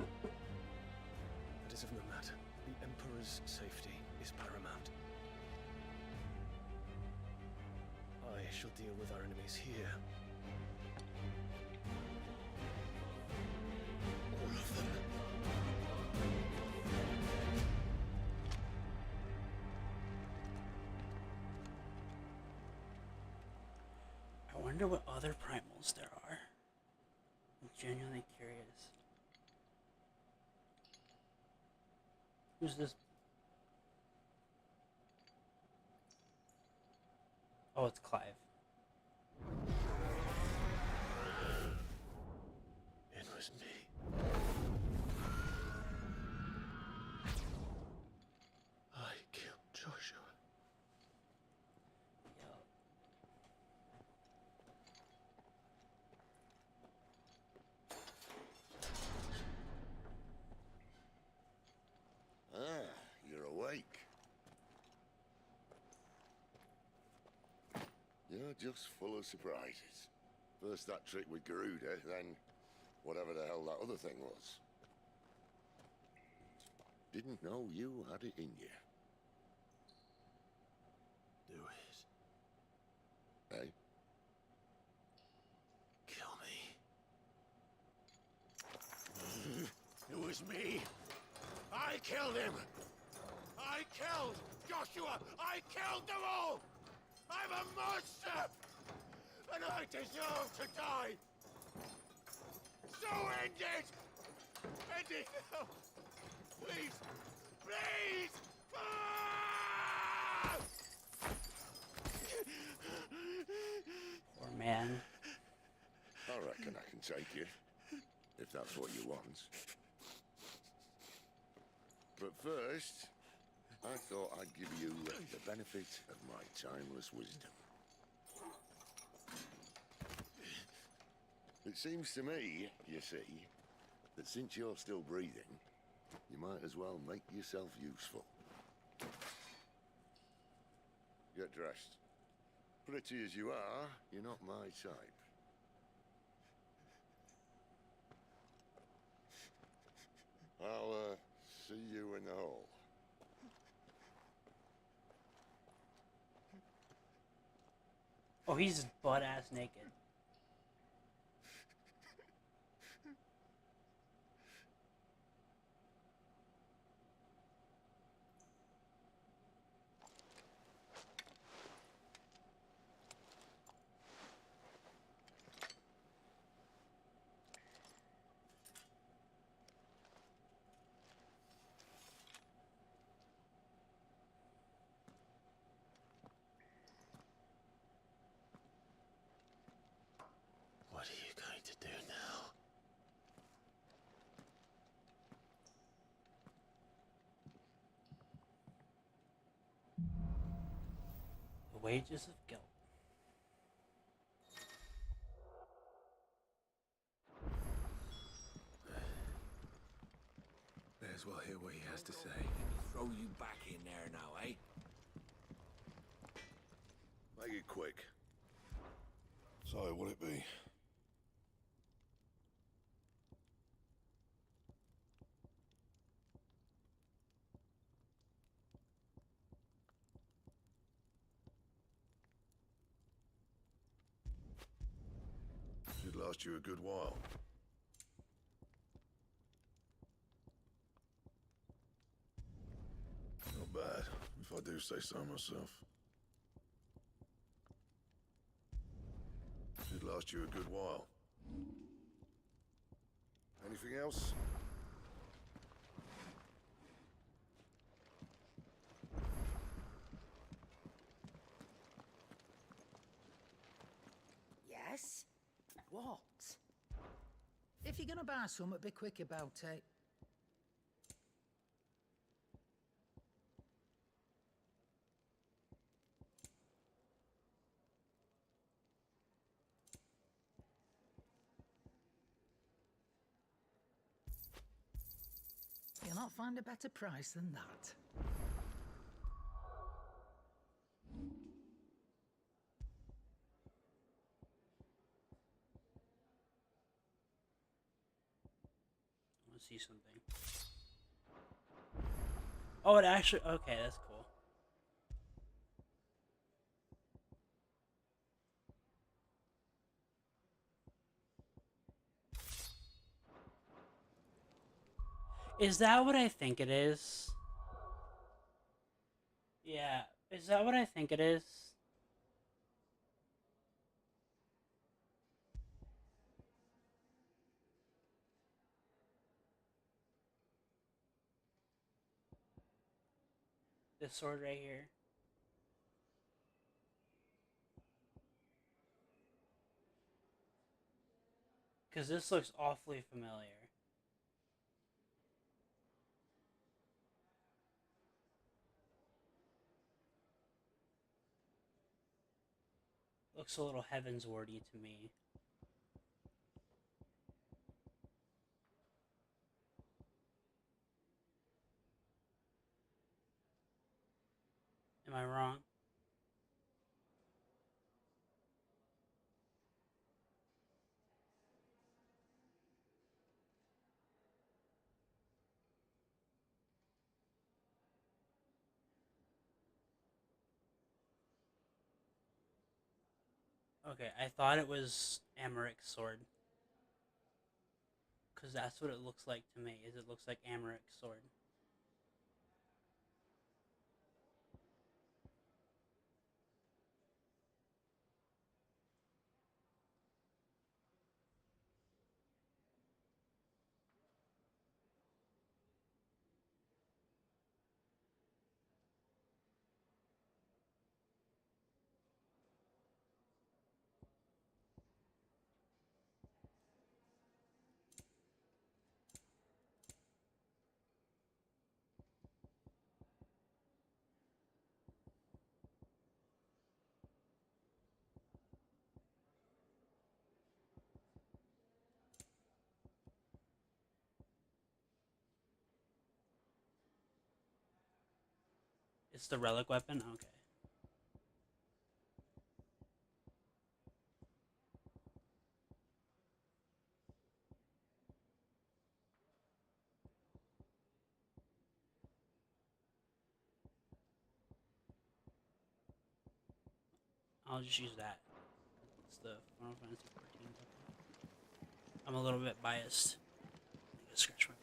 That is of no matter. The Emperor's safety is paramount. shall deal with our enemies here. All of them. I wonder what other primals there are. I'm genuinely curious. Who's this? Oh, it's Clive. It was me. I killed Joshua. Ah, you're awake. You're just full of surprises. First that trick with Garuda, then whatever the hell that other thing was. Didn't know you had it in you. Do it. Eh? Kill me. It was me. I killed him. I killed Joshua. I killed them all. I'm a monster. And I deserve to die. So end it. End it now. Please. Please. Ah! Poor man. I reckon I can take you, if that's what you want. But first, I thought I'd give you the benefit of my timeless wisdom. It seems to me, you see, that since you're still breathing, you might as well make yourself useful. Get dressed. Pretty as you are, you're not my type. I'll, see you in the hall. Oh, he's butt-ass naked. What are you going to do now? The wages of guilt. May as well hear what he has to say. Throw you back in there now, eh? Make it quick. So, what'll it be? Should last you a good while. Not bad, if I do say so myself. Should last you a good while. Anything else? Yes? What? If you're gonna buy something, be quick about it. You'll not find a better price than that. I want to see something. Oh, it actually... Okay, that's cool. Is that what I think it is? Yeah, is that what I think it is? This sword right here. Because this looks awfully familiar. Looks a little Heavenswardy to me. Am I wrong? Okay, I thought it was Amaric's sword. Because that's what it looks like to me, is it looks like Amaric's sword. It's the relic weapon? Okay. I'll just use that. It's the Final Fantasy XIV weapon. I'm a little bit biased. I think I scratched my back.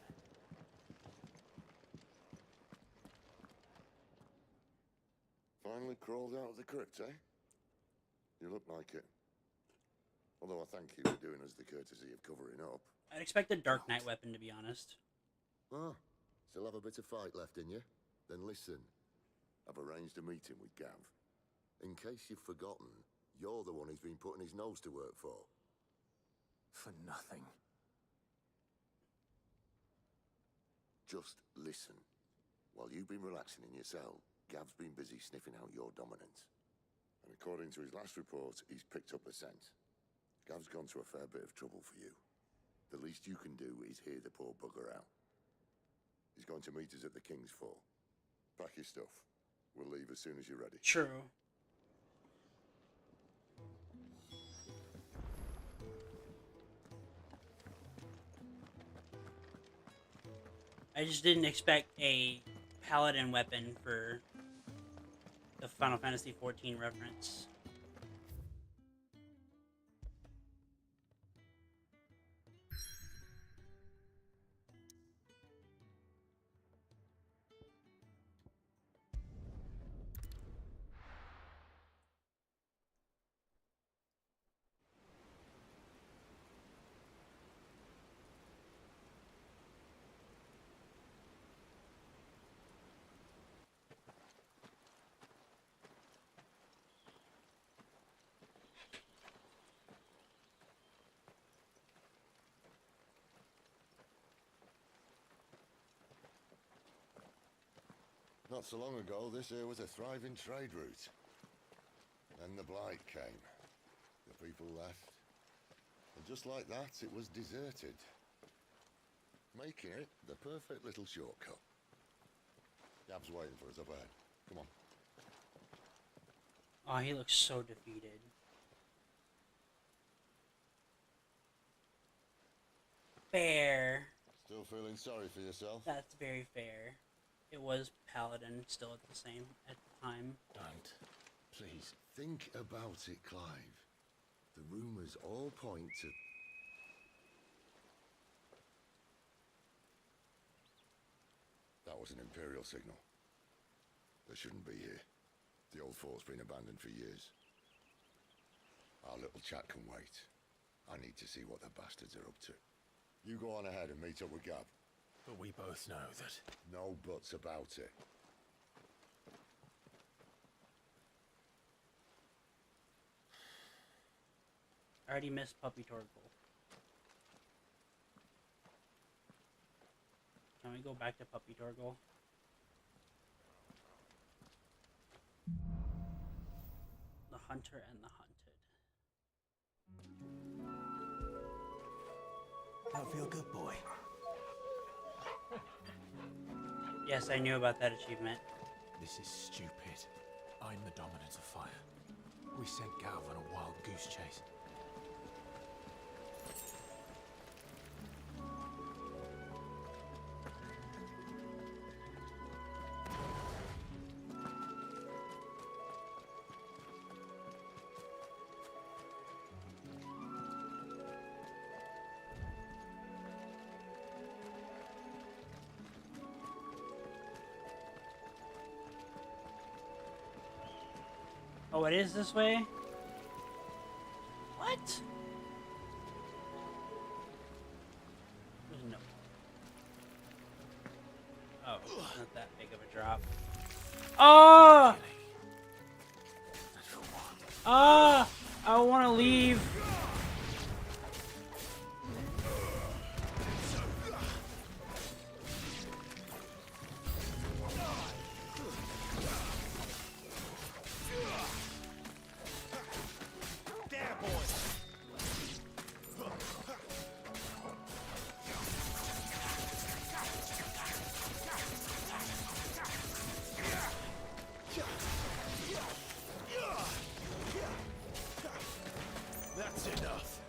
Finally crawled out of the crypt, eh? You look like it. Although I thank you for doing us the courtesy of covering up. I'd expect a Dark Knight weapon, to be honest. Ah, still have a bit of fight left in you? Then listen. I've arranged a meeting with Gav. In case you've forgotten, you're the one he's been putting his nose to work for. For nothing. Just listen. While you've been relaxing in your cell, Gav's been busy sniffing out your dominance. And according to his last report, he's picked up a scent. Gav's gone to a fair bit of trouble for you. The least you can do is hear the poor bugger out. He's going to meet us at the King's Fall. Pack your stuff. We'll leave as soon as you're ready. True. I just didn't expect a paladin weapon for the Final Fantasy XIV reference. Not so long ago, this here was a thriving trade route. Then the Blight came. The people left. And just like that, it was deserted. Making it the perfect little shortcut. Gav's waiting for us up ahead. Come on. Oh, he looks so defeated. Fair. Still feeling sorry for yourself? That's very fair. It was Paladin still at the time. Don't. Please, think about it, Clive. The rumours all point to... That was an Imperial signal. They shouldn't be here. The old fort's been abandoned for years. Our little chat can wait. I need to see what the bastards are up to. You go on ahead and meet up with Gab. But we both know that... No buts about it. I already missed Puppy Torgal. Can we go back to Puppy Torgal? The Hunter and the Hunted. That feel good, boy? Yes, I knew about that achievement. This is stupid. I'm the dominant of fire. We sent Gav on a wild goose chase. Oh, it is this way? What? There's no... Oh, it's not that big of a drop. Oh! Ah! I want to leave. That's enough.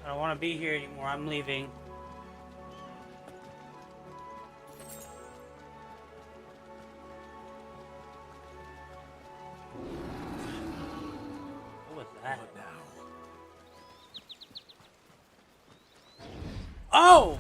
I don't want to be here anymore. I'm leaving. What was that? What now? Oh!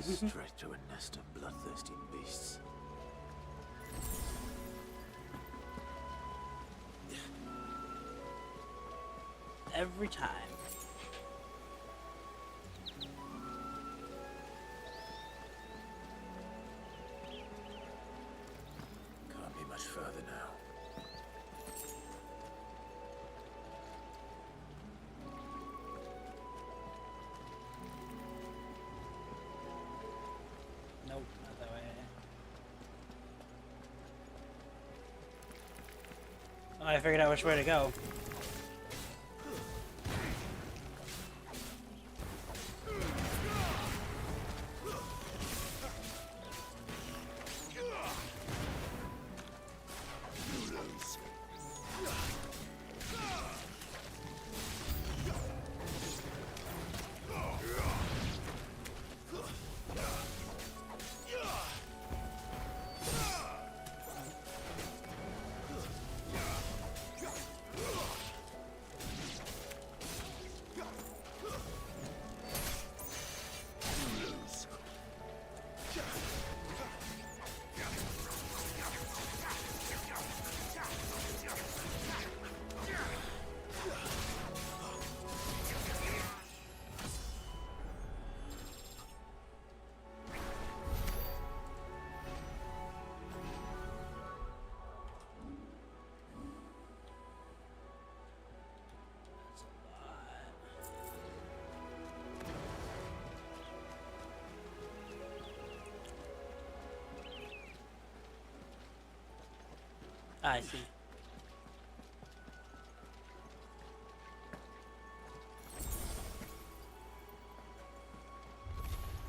Straight to a nest of bloodthirsty beasts. Every time. Can't be much further now. Nope, not that way. Oh, I figured out which way to go. I see.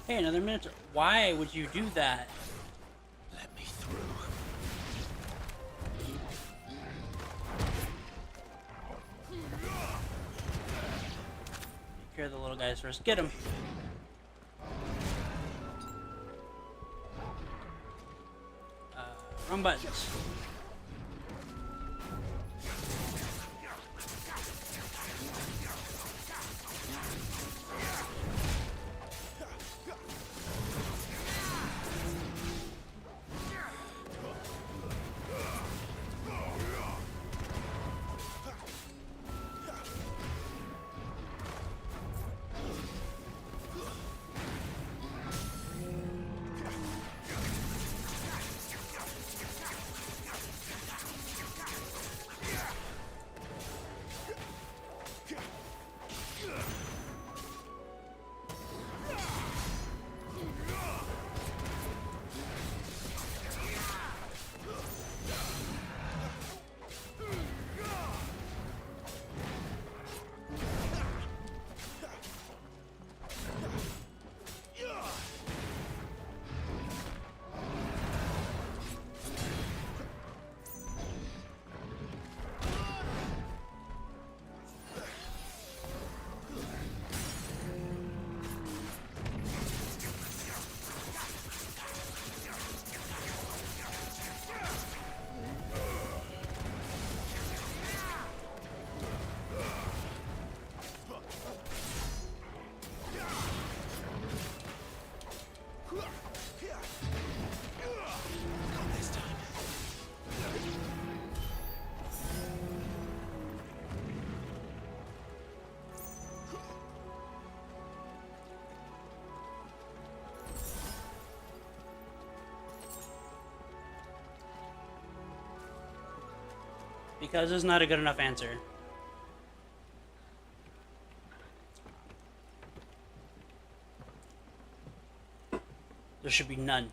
Hey, another minute. Why would you do that? Let me through. Take care of the little guys first. Get him. Wrong buttons. Because it's not a good enough answer. There should be none.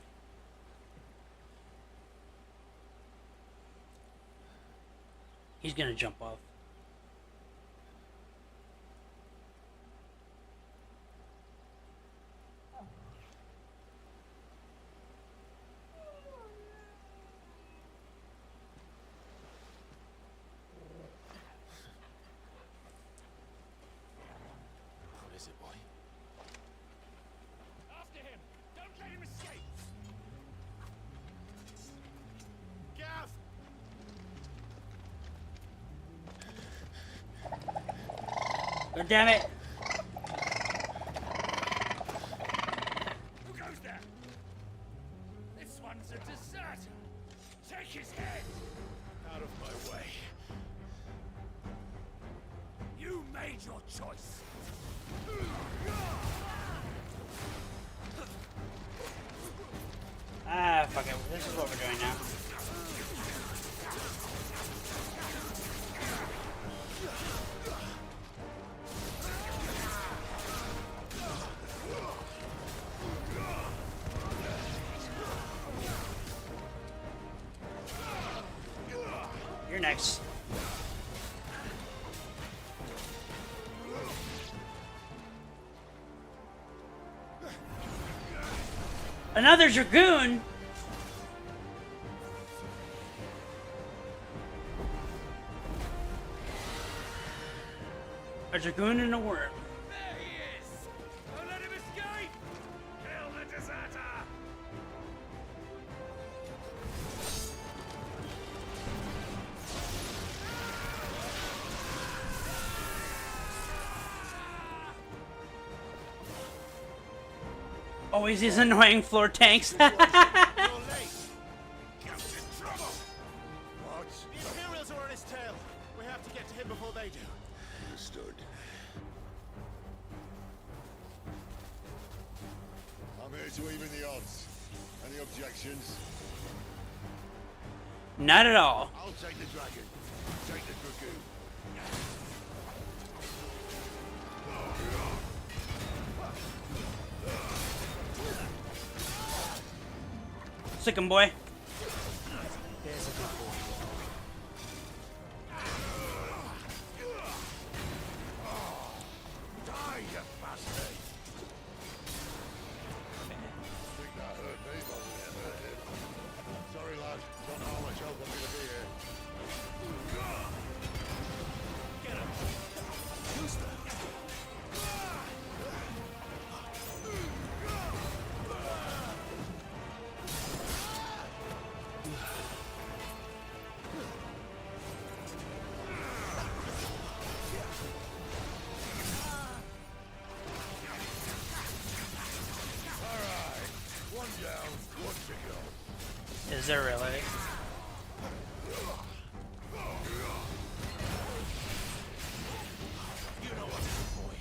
He's gonna jump off. What is it, boy? After him! Don't let him escape! Gav! God damn it! Who goes made your choice. Ah, fuck it. This is what we're doing now. You're next. Another Dragoon? A Dragoon and a worm. There he is! Don't let him escape! Kill the deserter! Always these annoying floor tanks. You're late. Captain Trouble! What? The Imperials are on his tail. We have to get to him before they do. Understood. I'm here to even the odds. Any objections? Not at all. I'll take the dragon. Take the dragoon. Sick 'em, boy. There's a good boy. Die, you bastard! I think that hurt me more than it hurt him. Sorry, lad. Don't know how much help I'm going to be here. Get him! Who's that? Alright. One down, one to go. Is there really? You know what's good, boy.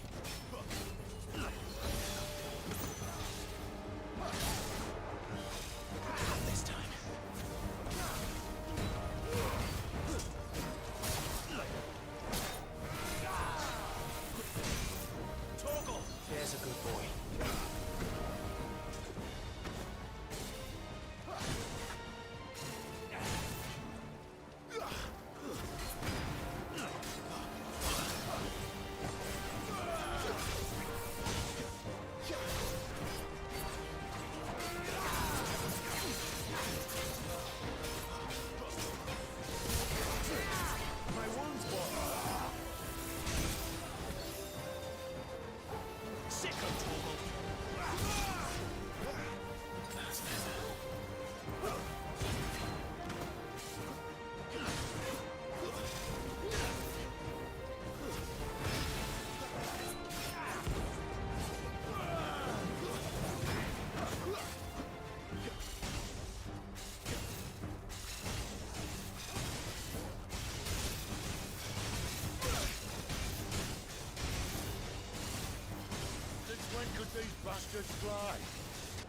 This time. Torgal! There's a good boy. My wounds, boy. Sick of Torgal. Since when could these bastards fly?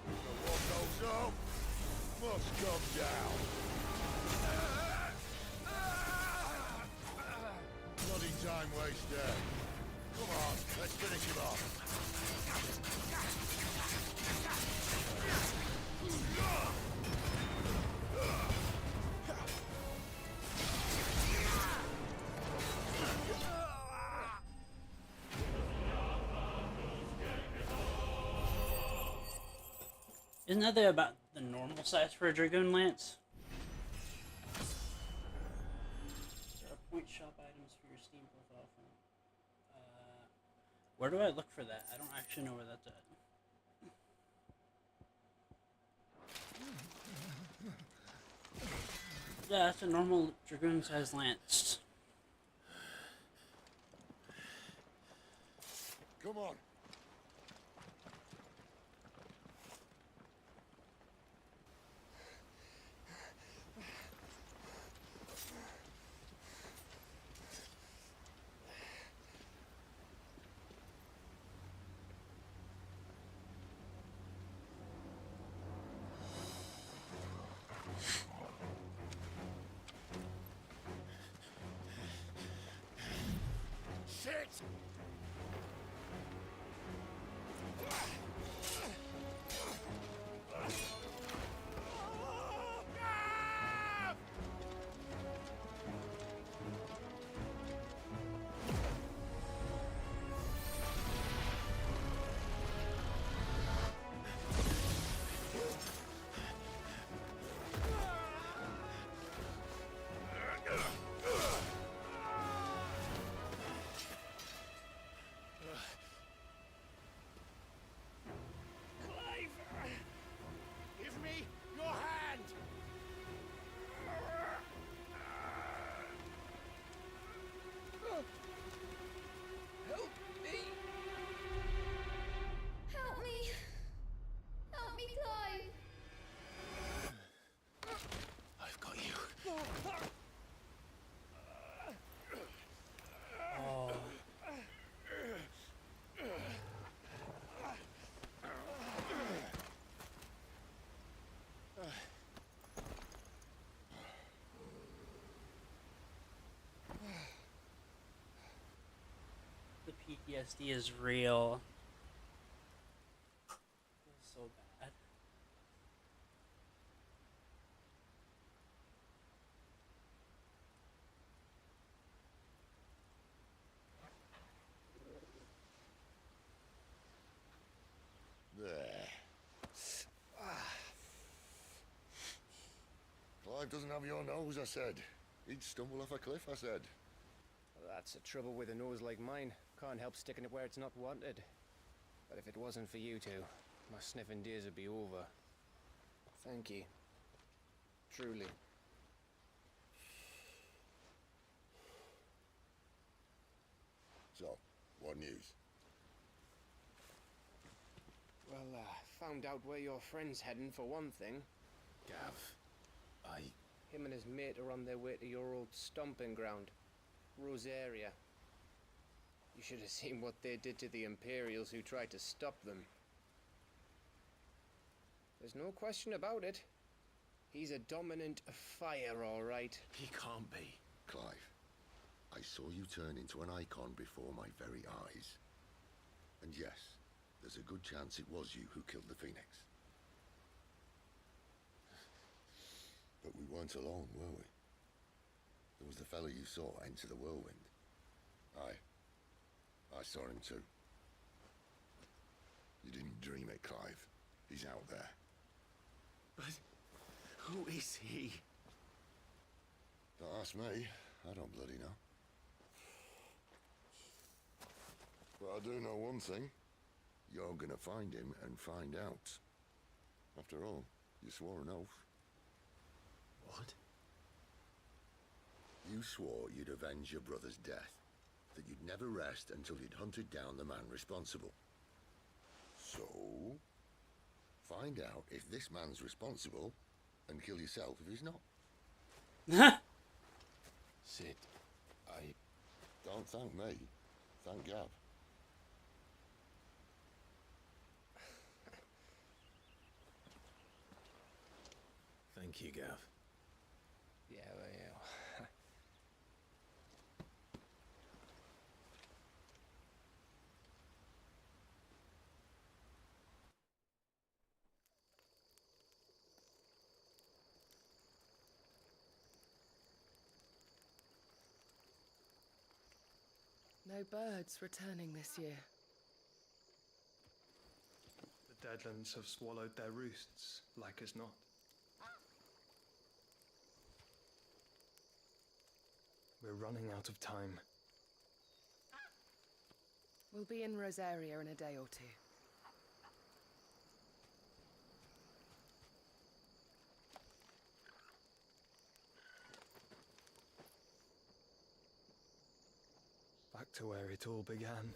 But what goes up must come down. Bloody time waster. Come on, let's finish him off. Isn't that about the normal size for a Dragoon Lance? There are point shop items for your Steam profile from. Where do I look for that? I don't actually know where that's at. Yeah, that's a normal Dragoon size lance. Come on. PTSD is real. Feels so bad. There. Clive doesn't have your nose, I said. He'd stumble off a cliff, I said. That's the trouble with a nose like mine. Can't help sticking it where it's not wanted. But if it wasn't for you two, my sniffing days would be over. Thank you. Truly. So, what news? Well, found out where your friend's heading for one thing. Gav, Him and his mate are on their way to your old stomping ground, Rosaria. You should have seen what they did to the Imperials who tried to stop them. There's no question about it. He's a dominant of fire, all right. He can't be. Clive, I saw you turn into an icon before my very eyes. And yes, there's a good chance it was you who killed the Phoenix. But we weren't alone, were we? There was the fellow you saw enter the whirlwind. I saw him too. You didn't dream it, Clive. He's out there. But who is he? Don't ask me. I don't bloody know. But I do know one thing. You're gonna find him and find out. After all, you swore an oath. What? You swore you'd avenge your brother's death. That you'd never rest until you'd hunted down the man responsible. So, find out if this man's responsible and kill yourself if he's not. Sid, Don't thank me. Thank Gav. Thank you, Gav. Yeah, well, yeah. No birds returning this year. The Deadlands have swallowed their roosts, like as not. We're running out of time. We'll be in Rosaria in a day or two. Back to where it all began.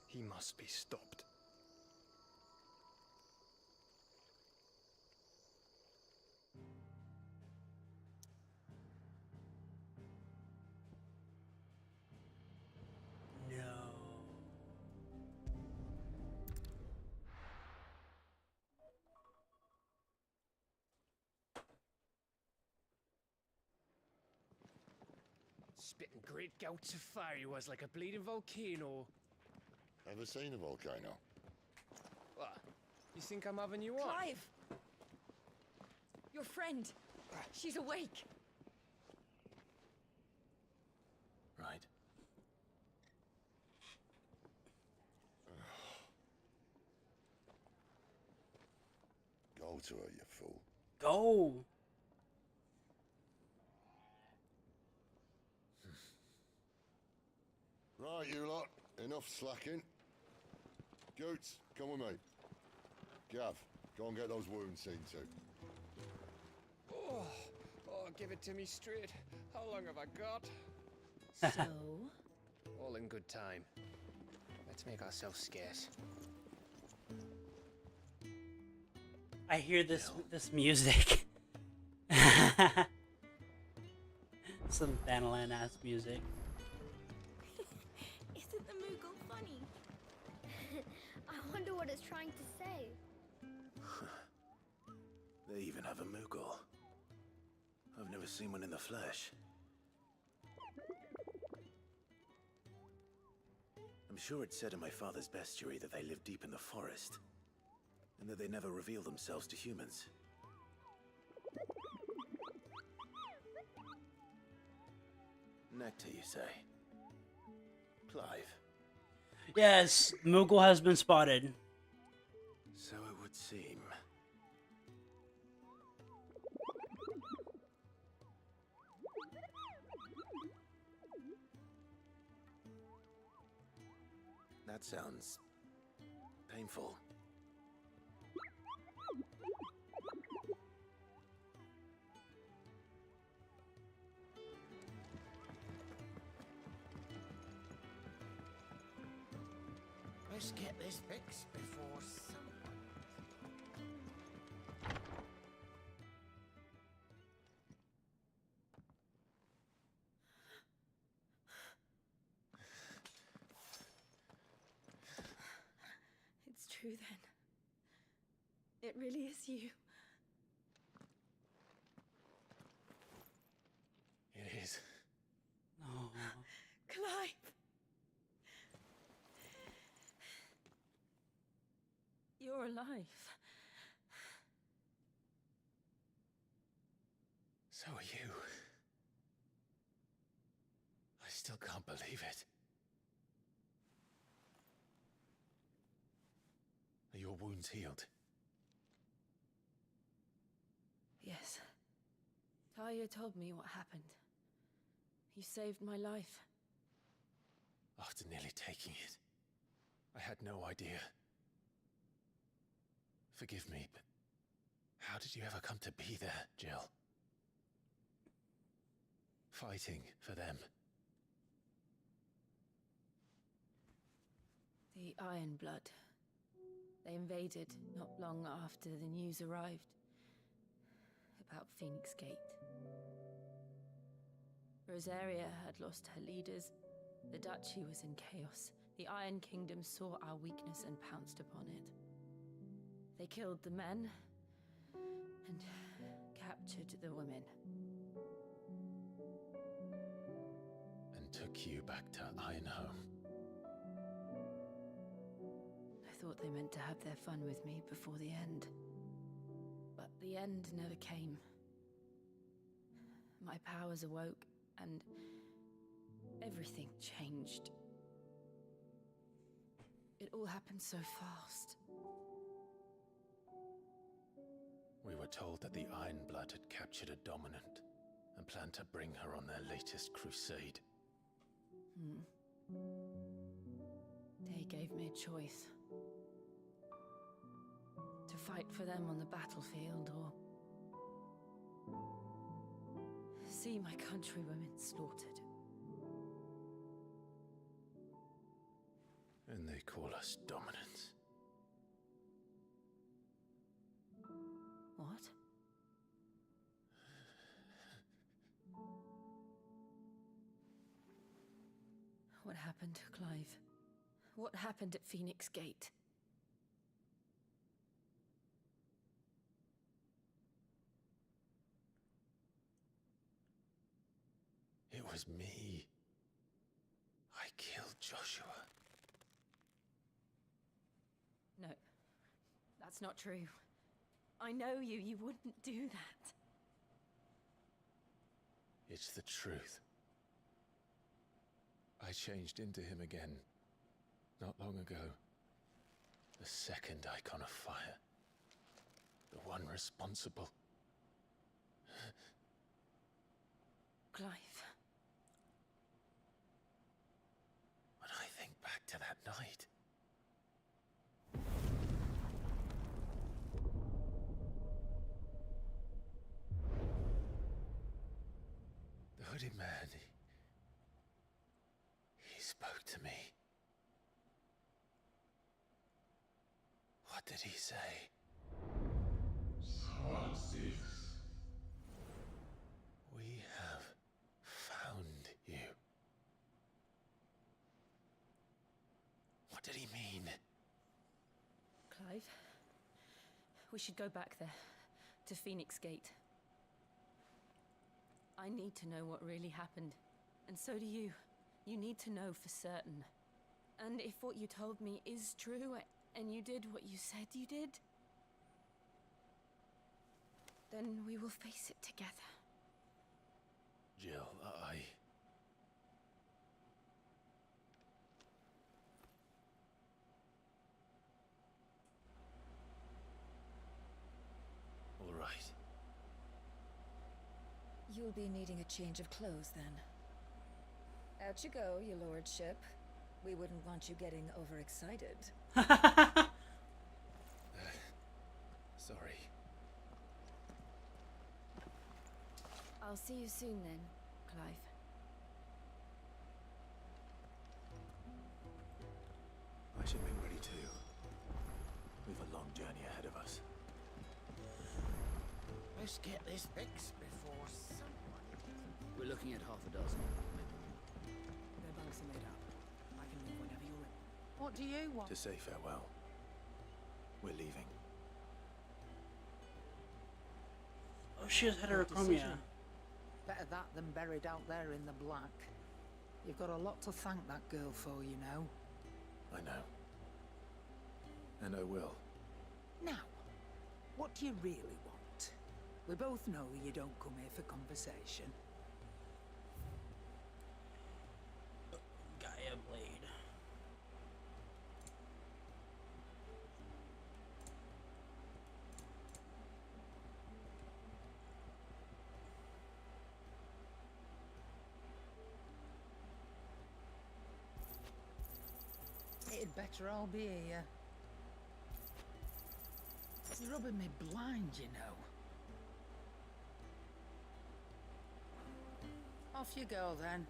He must be stopped. No. Spitting great gouts of fire he was, like a bleeding volcano. Ever seen a volcano? What? You think I'm having you on? Clive! Your friend! She's awake! Right. Go to her, you fool. Go! Right, you lot. Enough slacking. Goots, come with me. Gav, go and get those wounds seen to. Oh, give it to me straight. How long have I got? So? All in good time. Let's make ourselves scarce. I hear this music. Some Thanalan ass music. Is sure what it's trying to say. They even have a Moogle. I've never seen one in the flesh. I'm sure it said in my father's bestiary that they live deep in the forest, and that they never reveal themselves to humans. Nectar, you say? Clive? Yes, Moogle has been spotted. So it would seem. That sounds painful. Let's get this fixed before someone... It's true then. It really is you. It is. Oh. Clive! You're alive. So are you. I still can't believe it. Are your wounds healed? Yes. Talia told me what happened. You saved my life. After nearly taking it, I had no idea. Forgive me, but how did you ever come to be there, Jill? Fighting for them. The Iron Blood. They invaded not long after the news arrived about Phoenix Gate. Rosaria had lost her leaders. The Duchy was in chaos. The Iron Kingdom saw our weakness and pounced upon it. They killed the men and captured the women. And took you back to Ironhome. I thought they meant to have their fun with me before the end. But the end never came. My powers awoke, and everything changed. It all happened so fast. We were told that the Iron Blood had captured a dominant and planned to bring her on their latest crusade. They gave me a choice. To fight for them on the battlefield, or see my countrywomen slaughtered. And they call us dominants. What? What happened, Clive? What happened at Phoenix Gate? It was me. I killed Joshua. No, that's not true. I know you. You wouldn't do that. It's the truth. I changed into him again, not long ago. The second icon of fire. The one responsible. Clive. When I think back to that night... The hooded man, he spoke to me. What did he say? We have found you. What did he mean? Clive. We should go back there, to Phoenix Gate. I need to know what really happened, and so do you. You need to know for certain. And if what you told me is true, and you did what you said you did, then we will face it together. Jill, all right. You'll be needing a change of clothes, then. Out you go, your lordship. We wouldn't want you getting overexcited. Sorry. I'll see you soon then, Clive. I should make ready too. We've a long journey ahead of us. Let's get this fixed before someone... We're looking at half a dozen. Their bunks are made up. I can leave whenever you're ready. What do you want? To say farewell. We're leaving. Oh, she has Good heterochromia. decision. Better that than buried out there in the black. You've got a lot to thank that girl for, you know. I know. And I will. Now, what do you really want? We both know you don't come here for conversation. Gaia Blade. It'd better all be here. You're rubbing me blind, you know. Off you go, then.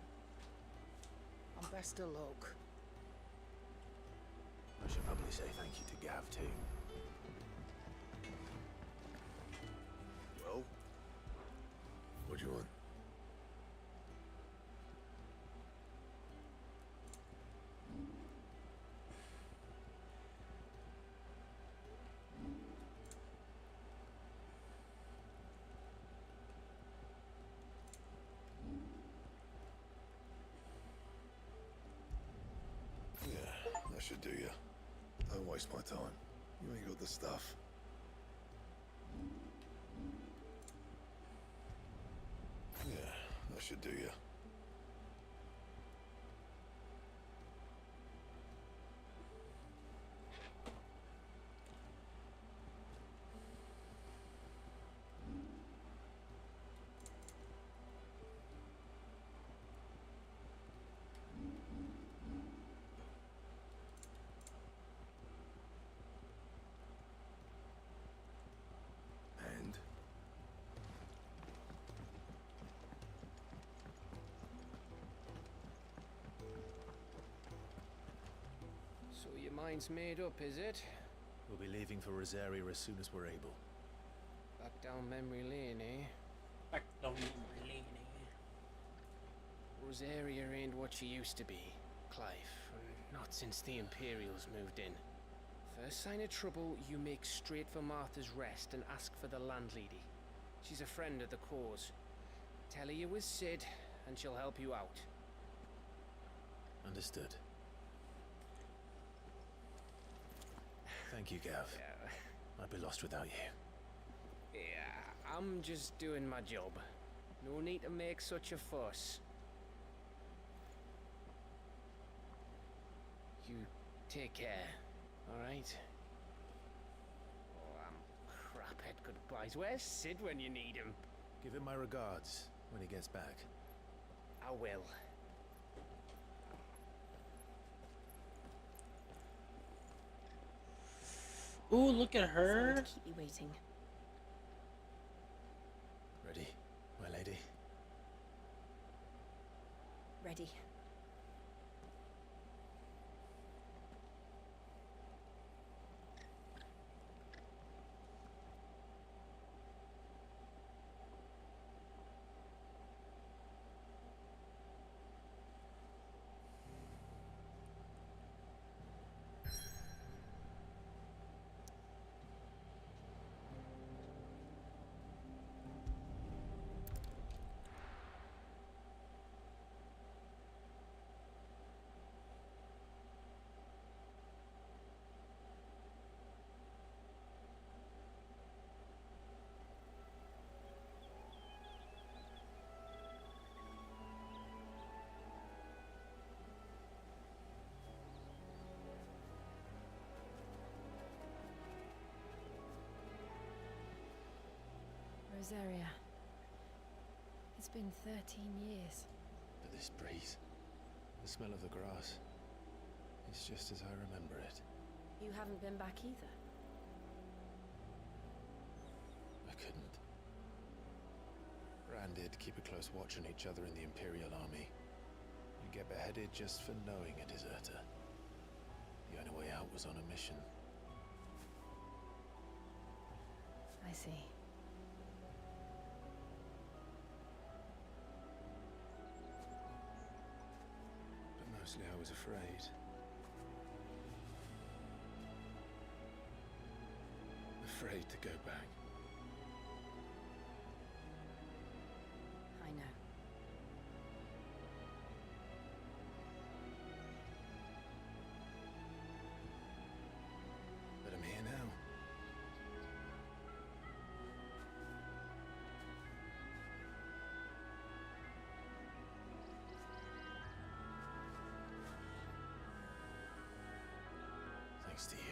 And best of luck. I should probably say thank you to Gav, too. Well, what do you want? That should do you. Don't waste my time. You ain't got the stuff. Yeah, that should do you. So your mind's made up, is it? We'll be leaving for Rosaria as soon as we're able. Back down memory lane, eh? Back down memory lane. Rosaria ain't what she used to be, Clive. Not since the Imperials moved in. First sign of trouble, you make straight for Martha's Rest and ask for the landlady. She's a friend of the cause. Tell her you was Sid, and she'll help you out. Understood. Thank you, Gav. I'd be lost without you. Yeah, I'm just doing my job. No need to make such a fuss. You take care, alright? Oh, craphead goodbyes. Where's Sid when you need him? Give him my regards when he gets back. I will. Ooh, look at her. Sorry to keep you waiting. Ready, my lady? Ready. Rosaria. It's been 13 years. But this breeze, the smell of the grass, it's just as I remember it. You haven't been back either. I couldn't. Branded, keep a close watch on each other in the Imperial Army. You get beheaded just for knowing a deserter. The only way out was on a mission. I see. But mostly I was afraid. Afraid to go back. I know. But I'm here now. Thanks to you.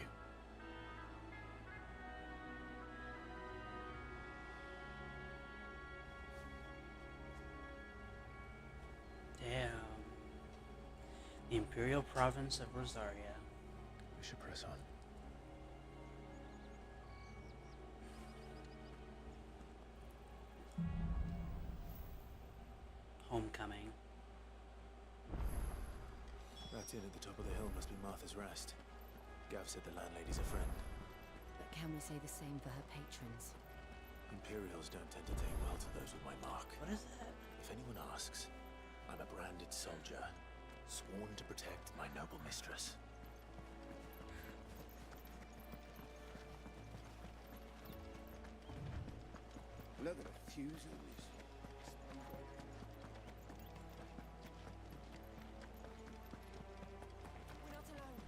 Damn. The Imperial Province of Rosaria. We should press on. Homecoming. That inn at the top of the hill must be Martha's Rest. Gav said the landlady's a friend. But can we say the same for her patrons? Imperials don't tend to take well to those with my mark. What is that? If anyone asks, I'm a branded soldier, sworn to protect my noble mistress. Look at a fuse on this. We're not alone.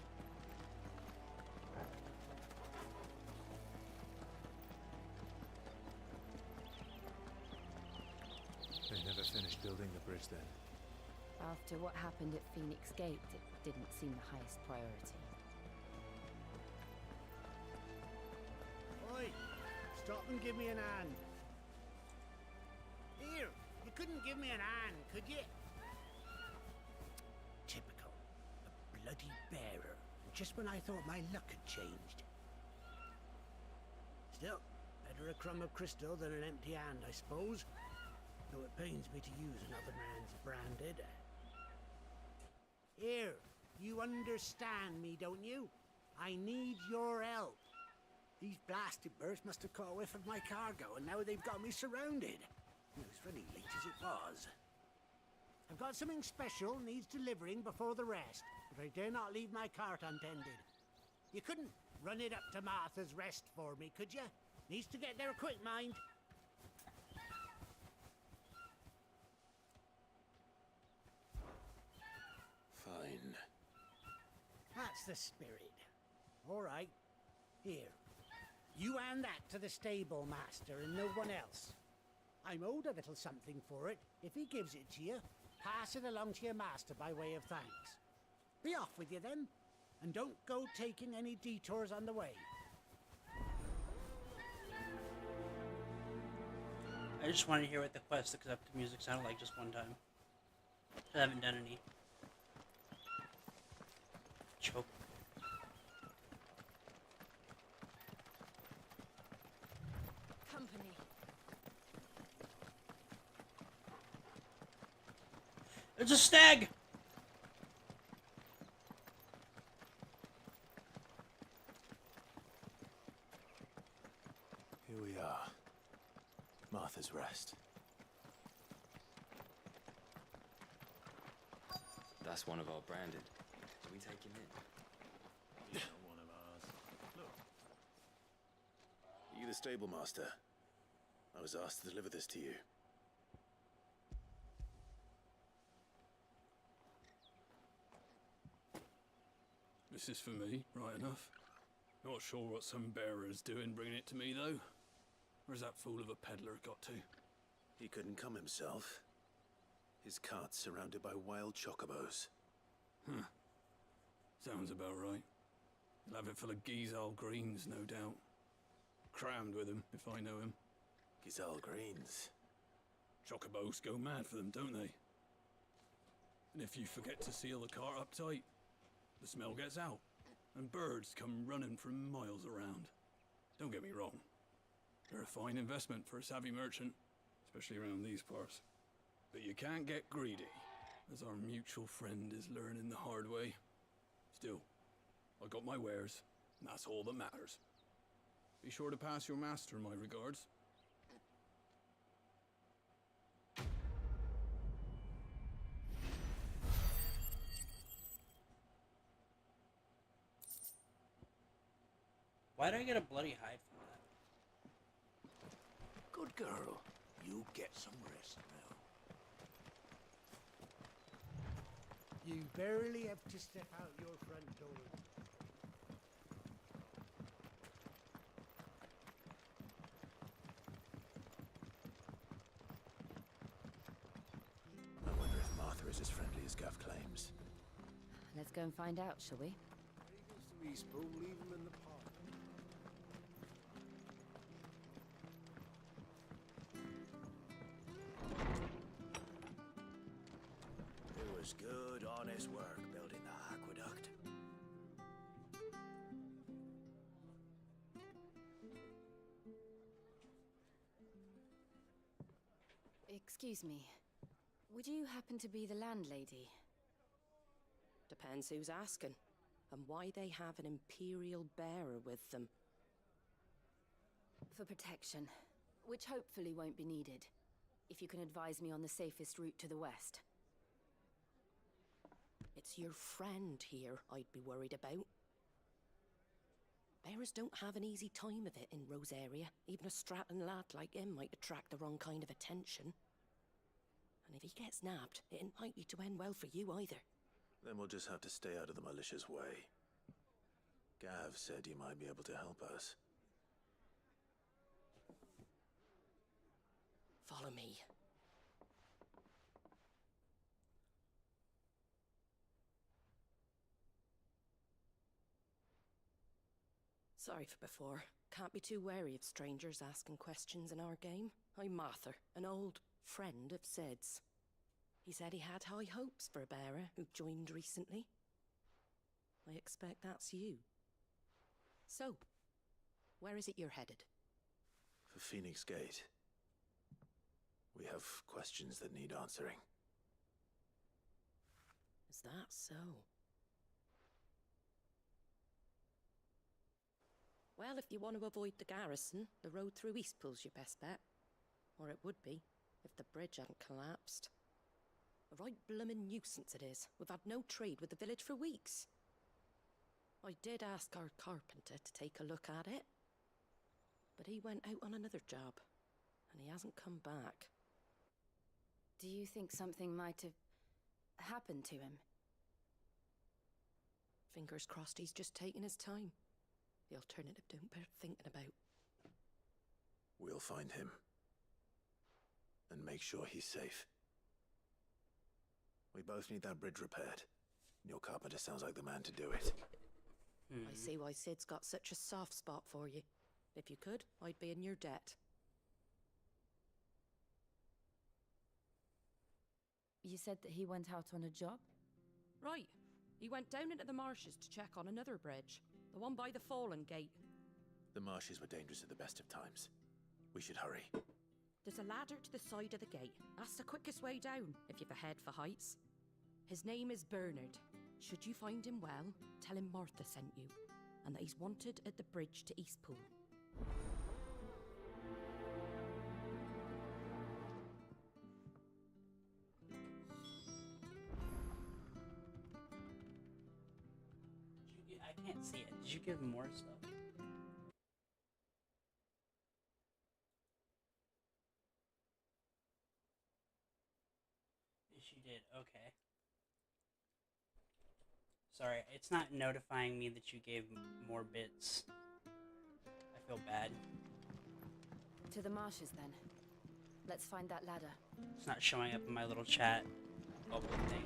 They never finished building the bridge then. After what happened at Phoenix Gate, it didn't seem the highest priority. Oi! Stop and give me an hand. Here, you couldn't give me an hand, could you? Typical. A bloody bearer. Just when I thought my luck had changed. Still, better a crumb of crystal than an empty hand, I suppose. Though it pains me to use another man's branded. Here, you understand me, don't you? I need your help. These blasted birds must have caught a whiff of my cargo, and now they've got me surrounded. It was very late as it was. I've got something special needs delivering before the rest, but I dare not leave my cart untended. You couldn't run it up to Martha's Rest for me, could you? Needs to get there quick, mind. Fine. That's the spirit. All right. Here. You hand that to the stable master and no one else. I'm owed a little something for it. If he gives it to you, pass it along to your master by way of thanks. Be off with you then, and don't go taking any detours on the way. I just wanted to hear what the quest accepted music sounded like just one time. I haven't done any. Choke. Company. There's a stag! Here we are. Martha's Rest. That's one of our branded. Do we take him in? He's not one of ours. Look. Are you the stable master? I was asked to deliver this to you. This is for me, right enough. Not sure what some bearer's doing bringing it to me, though. Where's that fool of a peddler got to? He couldn't come himself. His cart's surrounded by wild chocobos. Huh. Sounds about right. He'll have it full of Gizal greens, no doubt. Crammed with him, if I know him. his all greens. Chocobos go mad for them, don't they? And if you forget to seal the cart up tight, the smell gets out, and birds come running from miles around. Don't get me wrong. They're a fine investment for a savvy merchant, especially around these parts. But you can't get greedy, as our mutual friend is learning the hard way. Still, I got my wares, and that's all that matters. Be sure to pass your master my regards. Why did I get a bloody hide from that? Good girl. You get some rest now. You barely have to step out your front door. I wonder if Martha is as friendly as Gav claims. Let's go and find out, shall we? To Eastpool, leave him in the park. It was good, honest work building the aqueduct. Excuse me. Would you happen to be the landlady? Depends who's asking, and why they have an Imperial bearer with them. For protection, which hopefully won't be needed. If you can advise me on the safest route to the west. It's your friend here I'd be worried about. Bearers don't have an easy time of it in Rose area. Even a Stratton lad like him might attract the wrong kind of attention. And if he gets nabbed, it ain't likely to end well for you either. Then we'll just have to stay out of the malicious way. Gav said you might be able to help us. Follow me. Sorry for before. Can't be too wary of strangers asking questions in our game. I'm Martha, an old friend of Sid's. He said he had high hopes for a bearer who joined recently. I expect that's you. So, where is it you're headed? For Phoenix Gate. We have questions that need answering. Is that so? Well, if you want to avoid the garrison, the road through Eastpool's your best bet. Or it would be, if the bridge hadn't collapsed. A right bloomin' nuisance it is. We've had no trade with the village for weeks. I did ask our carpenter to take a look at it. But he went out on another job, and he hasn't come back. Do you think something might have happened to him? Fingers crossed he's just taking his time. The alternative don't bear thinking about. We'll find him. And make sure he's safe. We both need that bridge repaired. Your carpenter sounds like the man to do it. I see why Sid's got such a soft spot for you. If you could, I'd be in your debt. You said that he went out on a job? Right. He went down into the marshes to check on another bridge. The one by the Fallen Gate. The marshes were dangerous at the best of times. We should hurry. There's a ladder to the side of the gate. That's the quickest way down, if you've a head for heights. His name is Bernard. Should you find him well, tell him Martha sent you, and that he's wanted at the bridge to Eastpool. I can't see it. Did you give him more stuff? Yes, you did. Okay. Sorry, it's not notifying me that you gave more bits. I feel bad. To the marshes, then. Let's find that ladder. It's not showing up in my little chat bubble thing.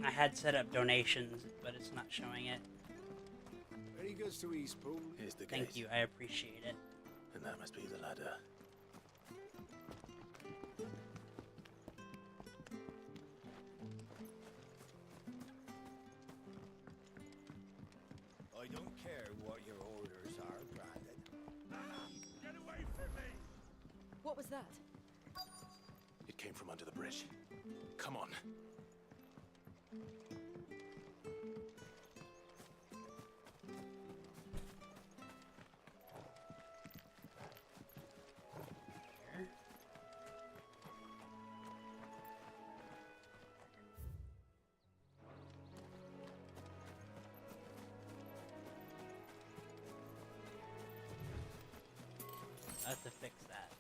I had set up donations, but it's not showing it. Very good. us to Eastpool. Here's the Thank gate. you, I appreciate it. And that must be the ladder. I don't care what your orders are, Brandon. Get away from me! What was that? It came from under the bridge. Come on. I have to fix that.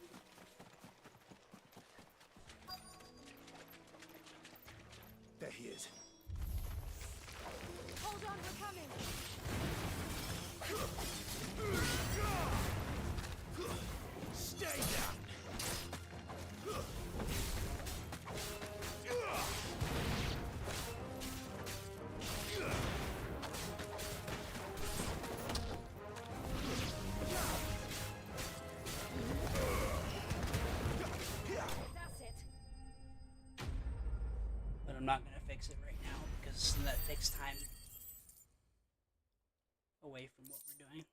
There he is. Hold on, we're coming! Stay down! That's it. But I'm not gonna fix it right now because that takes time away from what we're doing.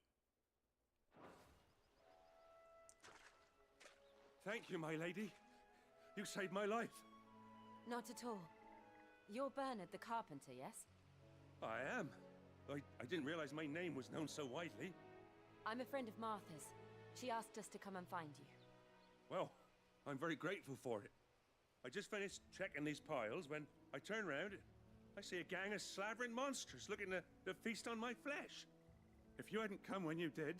Thank you, my lady. You saved my life. Not at all. You're Bernard the carpenter, yes? I am. I didn't realize my name was known so widely. I'm a friend of Martha's. She asked us to come and find you. Well, I'm very grateful for it. I just finished checking these piles when I turn around. I see a gang of slavering monsters looking to feast on my flesh. If you hadn't come when you did,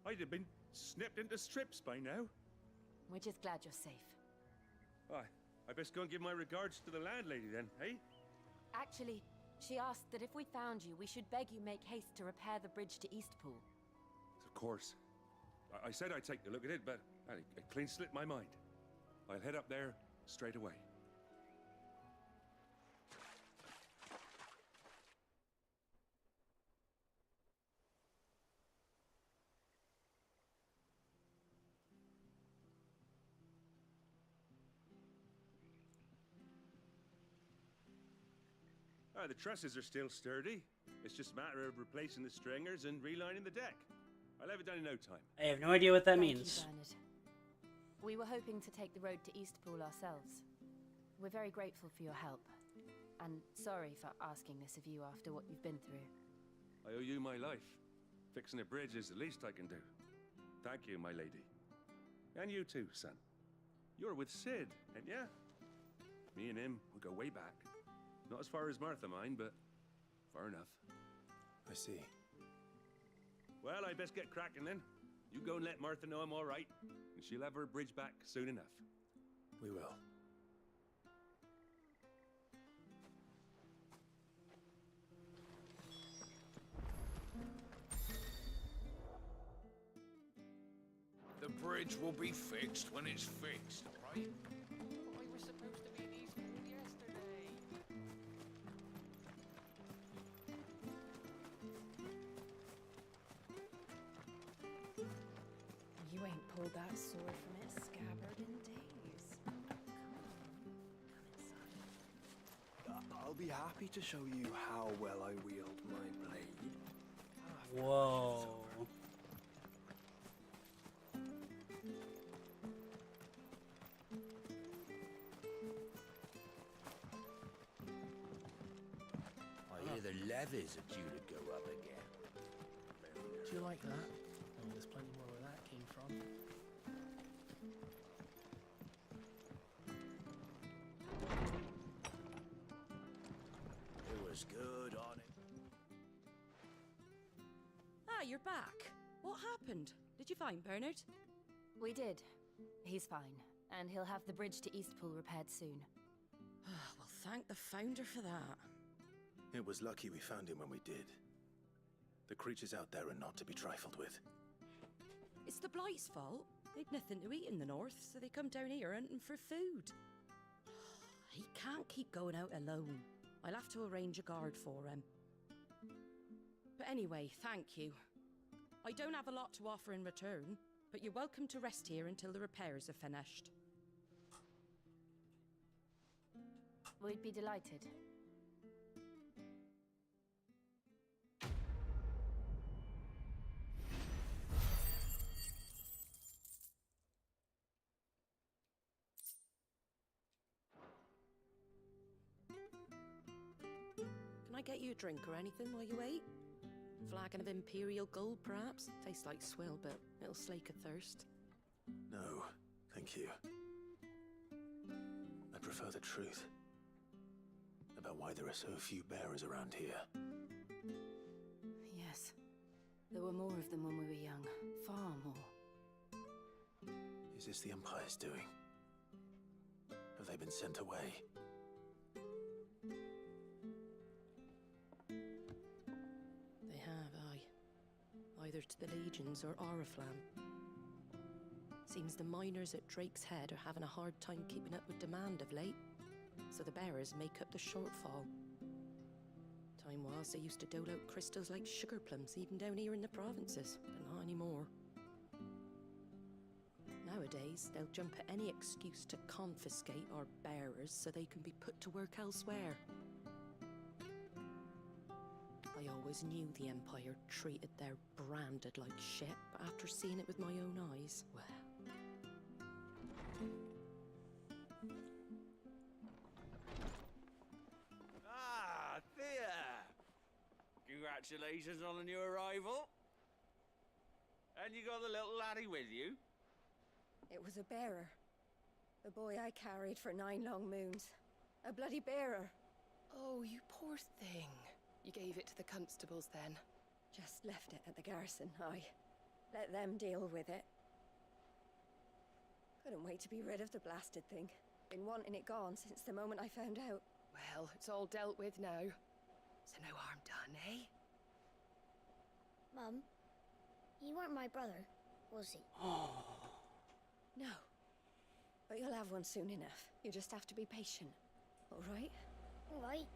I'd have been snipped into strips by now. We're just glad you're safe. I best go and give my regards to the landlady then, eh? Actually, she asked that if we found you, we should beg you make haste to repair the bridge to Eastpool. Of course. I said I'd take a look at it, but it clean slipped my mind. I'll head up there straight away. The trusses are still sturdy. It's just a matter of replacing the stringers and relining the deck. I'll have it done in no time. I have no idea what that Thank means. you, Bernard. We were hoping to take the road to Eastpool ourselves. We're very grateful for your help. And sorry for asking this of you after what you've been through. I owe you my life. Fixing a bridge is the least I can do. Thank you, my lady. And you too, son. You're with Sid, ain't ya? Me and him, we go way back. Not as far as Martha, mind, but far enough. I see. Well, I best get cracking then. You go and let Martha know I'm all right, and she'll have her bridge back soon enough. We will. The bridge will be fixed when it's fixed, right? I was supposed to be in Eastpool yesterday. You ain't pulled that sword from its scabbard in days. Come on, come inside. I'll be happy to show you how well I wield my blade. Whoa. I hear the levies are due to go up again. Do you like that? Oh, there's plenty more where that came from. It was good on it. Ah, you're back. What happened? Did you find Bernard? We did. He's fine, and he'll have the bridge to Eastpool repaired soon. Well, thank the Founder for that. It was lucky we found him when we did. The creatures out there are not to be trifled with. It's the Blight's fault. They'd nothing to eat in the north, so they come down here hunting for food. He can't keep going out alone. I'll have to arrange a guard for him. But anyway, thank you. I don't have a lot to offer in return, but you're welcome to rest here until the repairs are finished. We'd be delighted. Can I get you a drink or anything while you wait? Flagon of Imperial Gold, perhaps? Tastes like swill, but it'll slake a thirst. No, thank you. I prefer the truth about why there are so few bearers around here. Yes. There were more of them when we were young. Far more. Is this the Empire's doing? Have they been sent away? They have, aye. Either to the Legions or Oriflamme. Seems the miners at Drake's Head are having a hard time keeping up with demand of late, so the bearers make up the shortfall. Time was they used to dole out crystals like sugar plums even down here in the provinces, but not anymore. Nowadays, they'll jump at any excuse to confiscate our bearers so they can be put to work elsewhere. I always knew the Empire treated their branded like shit, but after seeing it with my own eyes, well... Ah, Thea! Congratulations on the new arrival. And you got the little laddie with you? It was a bearer. The boy I carried for 9 long moons. A bloody bearer. Oh, you poor thing. You gave it to the constables then? Just left it at the garrison, I let them deal with it. Couldn't wait to be rid of the blasted thing. Been wanting it gone since the moment I found out. Well, it's all dealt with now. So no harm done, eh? Mum, he weren't my brother, was he? No. But you'll have one soon enough. You just have to be patient. All right? All right.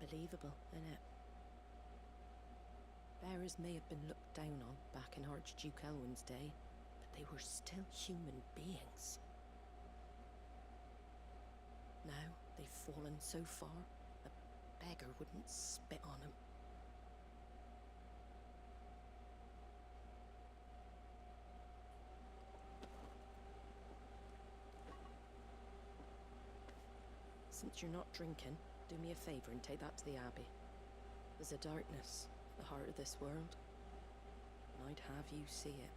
Unbelievable, innit? Bearers may have been looked down on back in Archduke Elwin's day, but they were still human beings. Now, they've fallen so far, a beggar wouldn't spit on them. Since you're not drinking, do me a favour and take that to the Abbey. There's a darkness at the heart of this world, and I'd have you see it.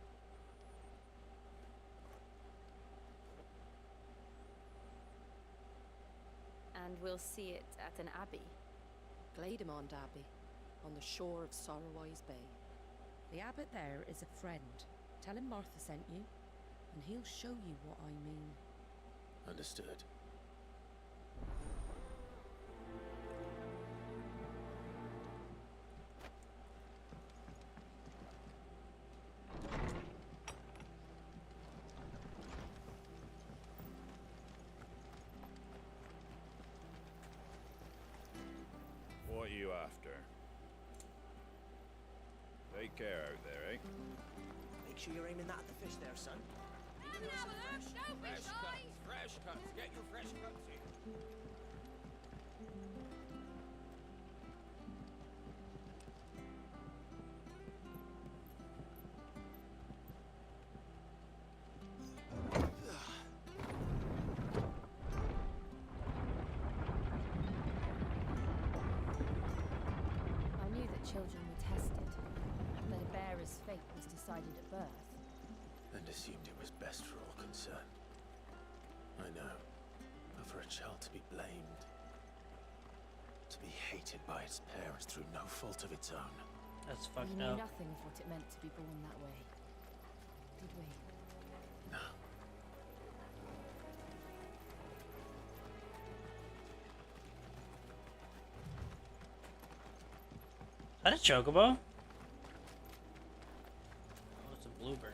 And we'll see it at an abbey. Glademond Abbey, on the shore of Sorrowwise Bay. The abbot there is a friend. Tell him Martha sent you, and he'll show you what I mean. Understood. What are you after? Take care out there, eh? Make sure you're aiming that at the fish there, son. Fresh cuts, fresh cuts. Get your fresh cuts in. I knew that children were tested, that a bearer's fate was decided at birth. And assumed it was best for all concerned. I know. But for a child to be blamed, to be hated by its parents through no fault of its own. That's We fucked knew up. nothing of what it meant to be born that way, did we? No. Is that a chocobo? Oh, it's a bluebird.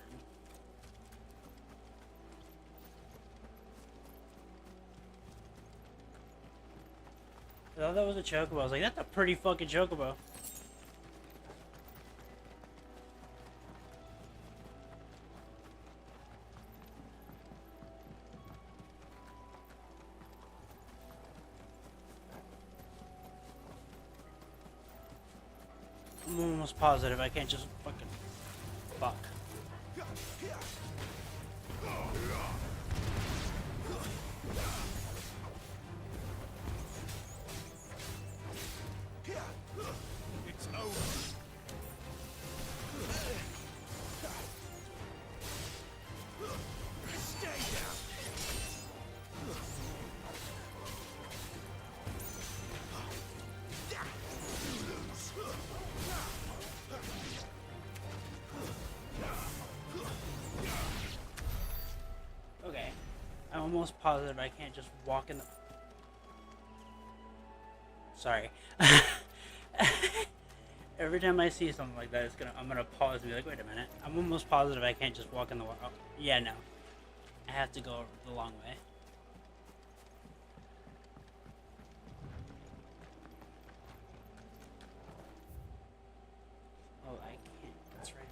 thought that was a chocobo. I was like, that's a pretty fucking chocobo. I'm almost positive I can't just fucking fuck. It's over. Stay down. Okay. I'm almost positive I can't just walk in the... Sorry. Every time I see something like that, I'm gonna pause and be like, wait a minute. I'm almost positive I can't just walk in the... Oh, yeah, no. I have to go the long way. Oh, I can't. That's right.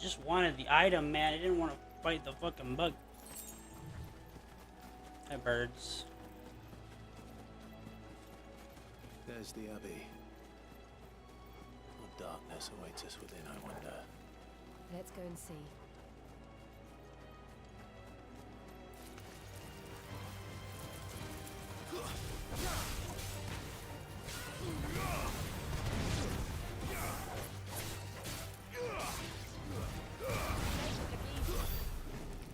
Just wanted the item, man. I didn't want to fight the fucking bug. Hi, birds. There's the Abbey. What darkness awaits us within, I wonder. Let's go and see.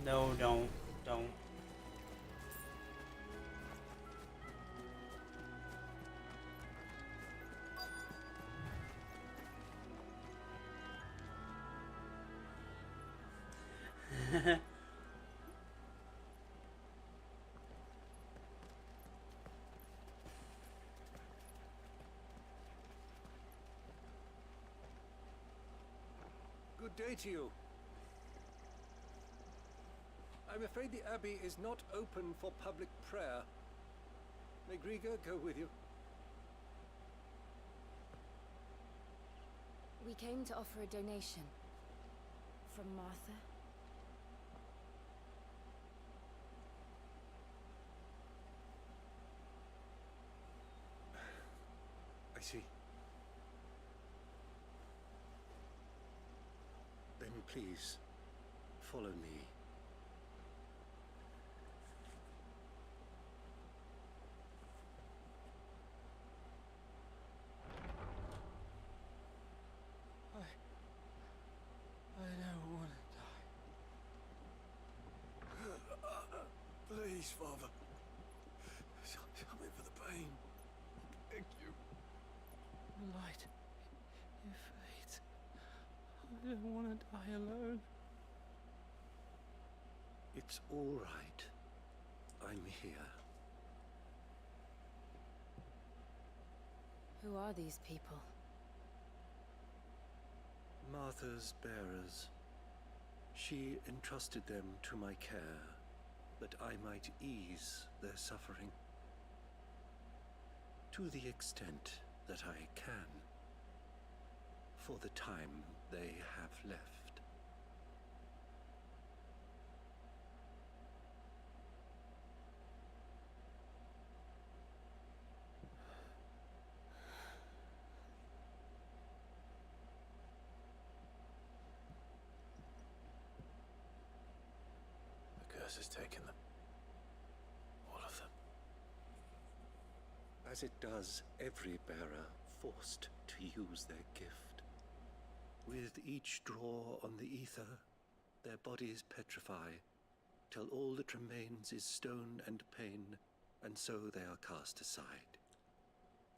No, don't. Good day to you. I'm afraid the Abbey is not open for public prayer. May Griga go with you? We came to offer a donation. From Martha. I see. Then please, follow me. I don't want to die. Please, Father. Help me for the pain. Thank you. The light. It fades. I don't want to die alone. It's all right. I'm here. Who are these people? Martha's bearers. She entrusted them to my care, that I might ease their suffering. To the extent that I can, for the time they have left. The curse has taken them. All of them. as it does every bearer forced to use their gift. With each draw on the ether, their bodies petrify, till all that remains is stone and pain, and so they are cast aside.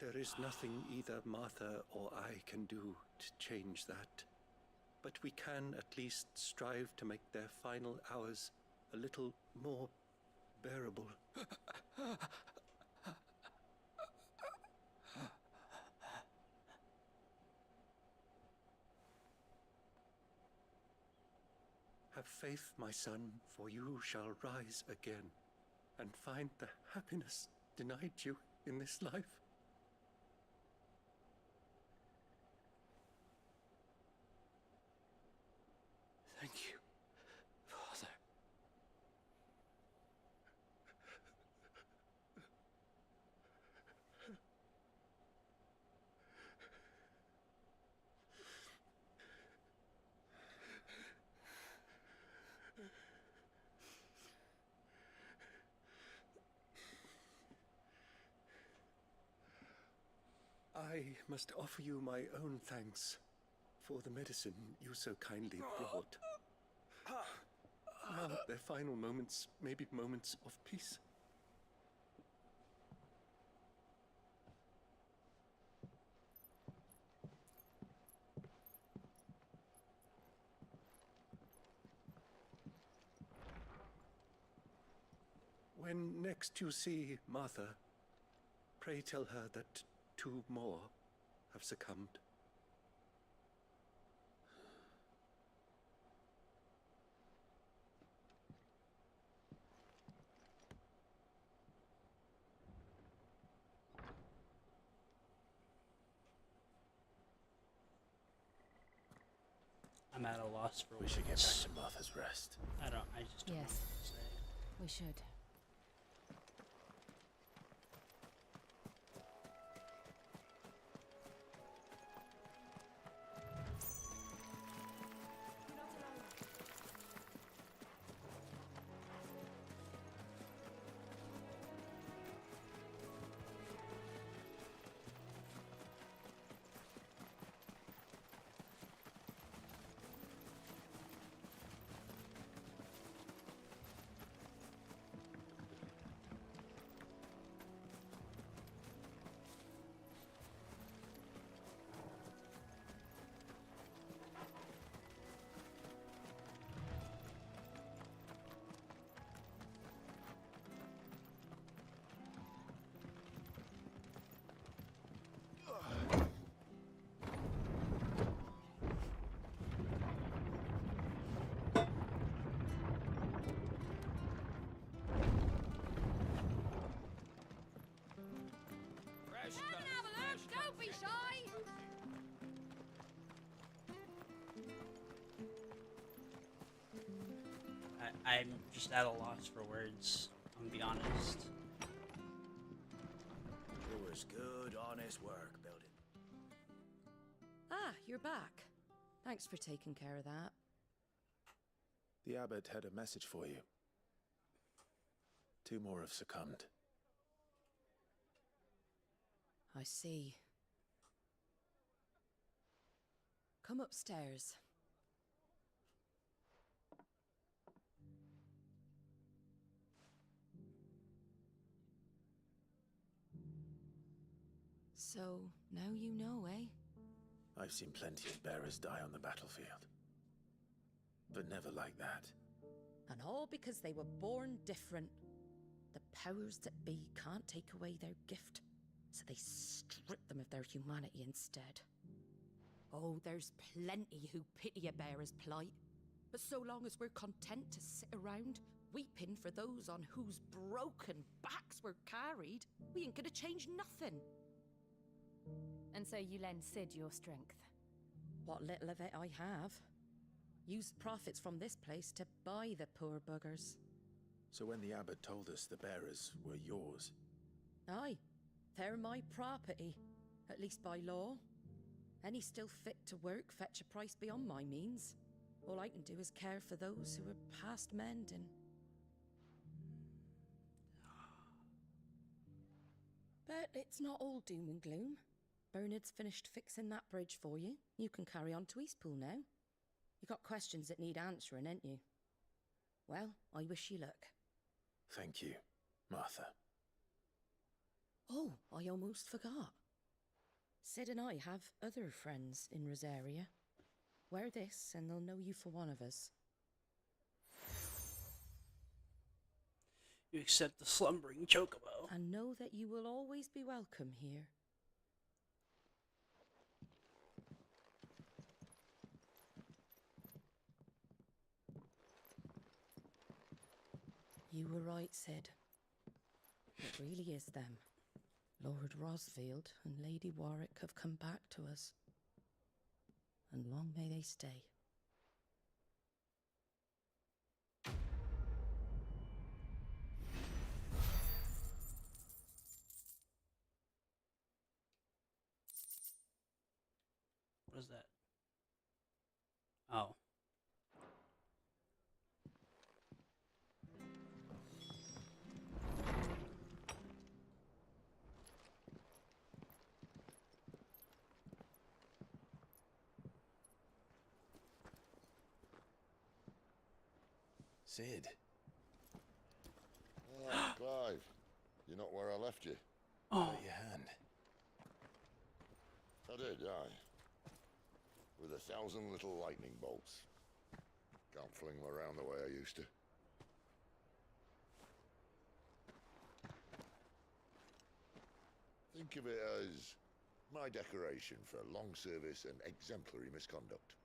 There is nothing either Martha or I can do to change that, but we can at least strive to make their final hours a little more bearable. Have faith, my son, for you shall rise again and find the happiness denied you in this life. Thank you, Father. I must offer you my own thanks for the medicine you so kindly brought. Now their final moments may be moments of peace. When next you see Martha, pray tell her that 2 more have succumbed. I'm at a loss for We should get back words. to Martha's Rest. I just don't know Yes. what to say. We should. Don't be shy! I'm just at a loss for words, I'm gonna be honest. It was good, honest work, building. Ah, you're back. Thanks for taking care of that. The abbot had a message for you. 2 more have succumbed. I see. Come upstairs. So, now you know, eh? I've seen plenty of bearers die on the battlefield. But never like that. And all because they were born different. The powers that be can't take away their gift, so they strip them of their humanity instead. Oh, there's plenty who pity a bearer's plight. But so long as we're content to sit around, weeping for those on whose broken backs we're carried, we ain't gonna change nothing. And so you lend Sid your strength? What little of it I have. Used profits from this place to buy the poor buggers. So when the abbot told us the bearers were yours... Aye, they're my property, at least by law. Any still fit to work fetch a price beyond my means. All I can do is care for those who are past mending. But it's not all doom and gloom. Bernard's finished fixing that bridge for you. You can carry on to Eastpool now. You got questions that need answering, ain't you? Well, I wish you luck. Thank you, Martha. Oh, I almost forgot. Sid and I have other friends in Rosaria. Wear this and they'll know you for one of us. You accept the slumbering chocobo. And know that you will always be welcome here. You were right, Sid. It really is them. Lord Rosfield and Lady Warwick have come back to us. And long may they stay. What is that? Oh. Sid. Oh, Clive. You're not where I left you. Oh. Your hand. I did, aye. With 1,000 little lightning bolts. Can't fling them around the way I used to. Think of it as my decoration for long service and exemplary misconduct.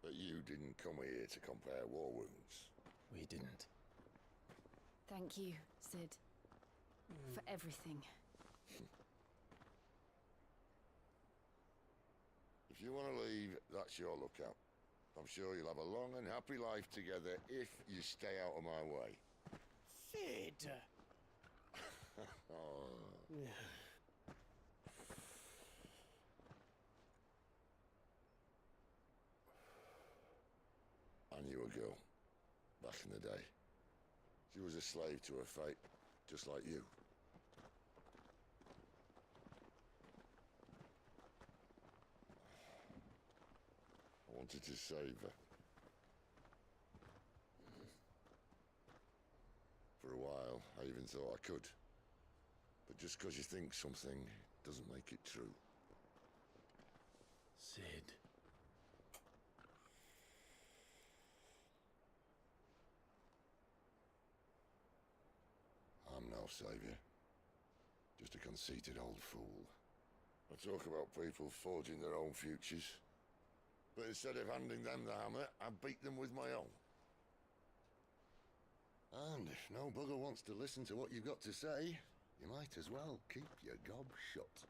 But you didn't come here to compare war wounds. We didn't. Thank you, Sid. For everything. If you want to leave, that's your lookout. I'm sure you'll have a long and happy life together if you stay out of my way. Sid! Oh. I knew a girl back in the day. She was a slave to her fate, just like you. I wanted to save her. For a while, I even thought I could. But just because you think something doesn't make it true. Sid. I'm no savior. Just a conceited old fool. I talk about people forging their own futures. But instead of handing them the hammer, I beat them with my own. And if no bugger wants to listen to what you've got to say, you might as well keep your gob shut.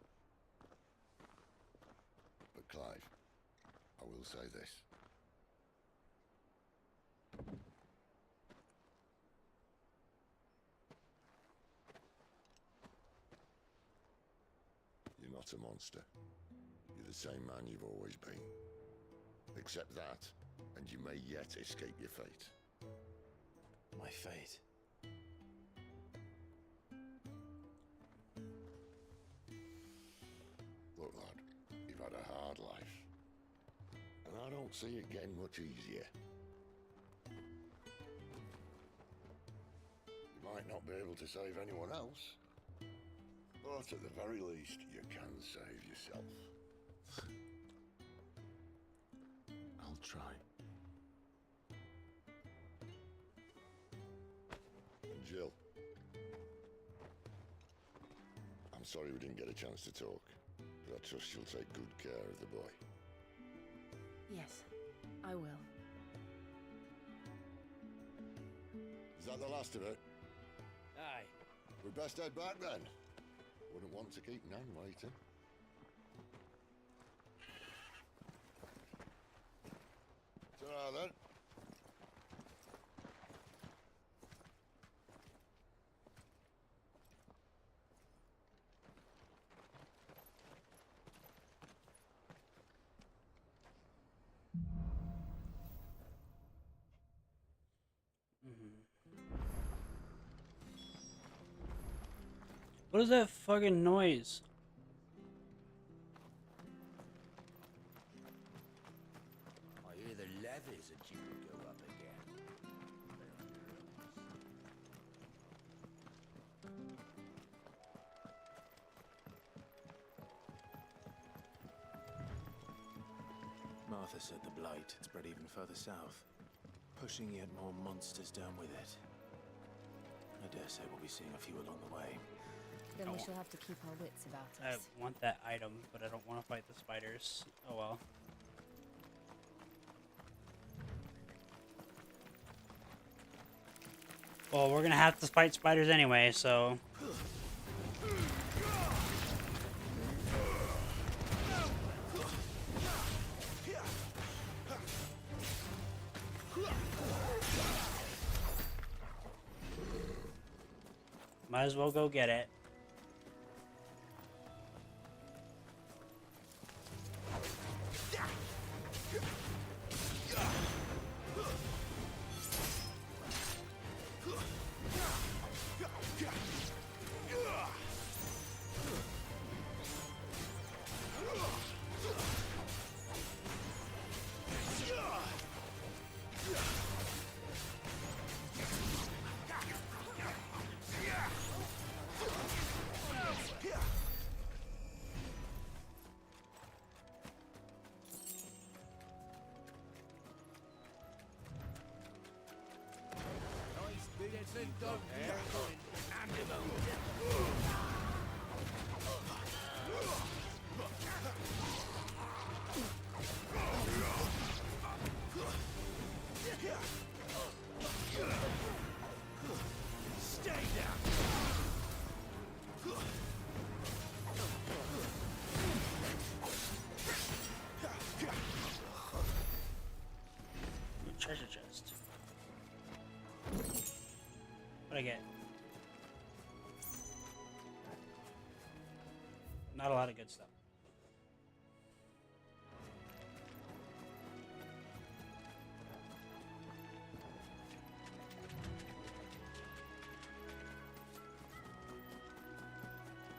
But Clive, I will say this. You're not a monster. You're the same man you've always been. Accept that, and you may yet escape your fate. My fate? Look, lad, you've had a hard life. And I don't see it getting much easier. You might not be able to save anyone else, but at the very least, you can save yourself. I'll try. And Jill, I'm sorry we didn't get a chance to talk, but I trust you'll take good care of the boy. Yes, I will. Is that the last of it? Aye. We'd best head back then. Wouldn't want to keep Nan waiting. Ta-ra then. What is that fucking noise? I hear the levies are due to go up again. Martha said the blight had spread even further south, pushing yet more monsters down with it. I dare say we'll be seeing a few along the way. Then we shall have to keep our wits about I us. want that item, but I don't want to fight the spiders. Oh well. Well, we're gonna have to fight spiders anyway, so... Might as well go get it. Treasure chest. What'd I get? Not a lot of good stuff.